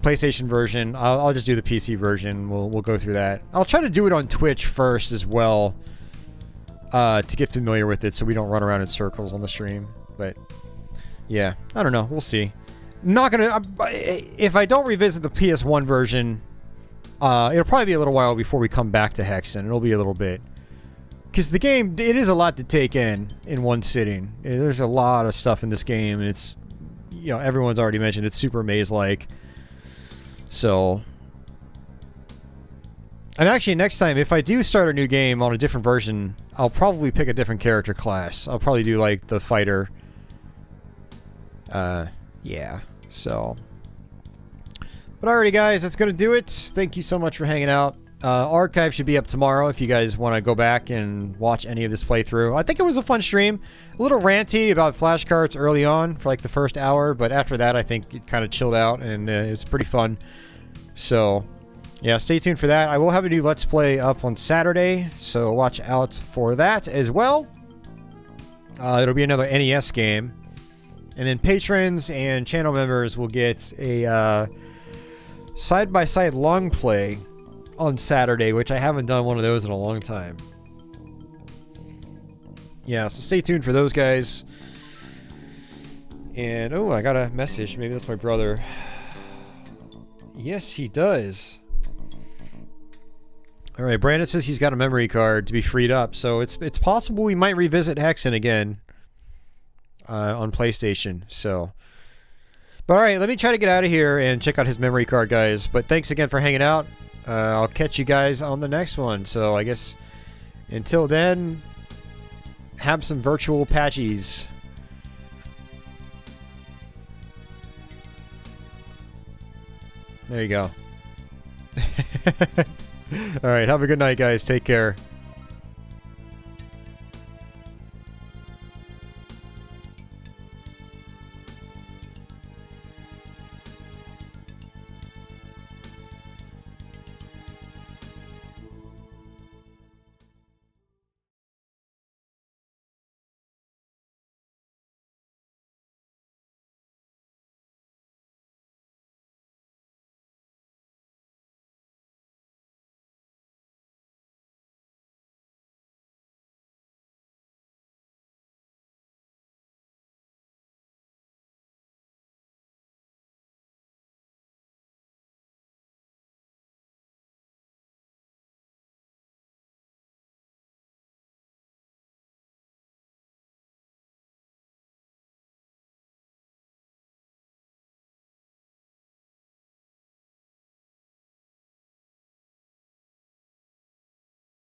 PlayStation version, I'll just do the PC version. We'll go through that. I'll try to do it on Twitch first as well, to get familiar with it so we don't run around in circles on the stream. But, yeah. I don't know. We'll see. Not gonna... if I don't revisit the PS1 version, it'll probably be a little while before we come back to Hexen. It'll be a little bit. Because the game, it is a lot to take in one sitting. There's a lot of stuff in this game, and it's... You know, everyone's already mentioned it's super maze-like. So... And actually, next time, if I do start a new game on a different version, I'll probably pick a different character class. I'll probably do, like, the fighter. Yeah. So... But alrighty, guys, that's gonna do it. Thank you so much for hanging out. Archive should be up tomorrow if you guys want to go back and watch any of this playthrough. I think it was a fun stream. A little ranty about flashcards early on for like the first hour, but after that I think it kind of chilled out and it's pretty fun. So, yeah, stay tuned for that. I will have a new Let's Play up on Saturday, so watch out for that as well. It'll be another NES game. And then patrons and channel members will get a side-by-side long play on Saturday, which I haven't done one of those in a long time. Yeah, so stay tuned for those guys. And, oh, I got a message. Maybe that's my brother. Yes, he does. Alright, Brandon says he's got a memory card to be freed up, so it's possible we might revisit Hexen again on PlayStation, so... But alright, let me try to get out of here and check out his memory card, guys. But thanks again for hanging out. I'll catch you guys on the next one. So I guess until then, have some virtual patchies. There you go. Alright, have a good night, guys. Take care.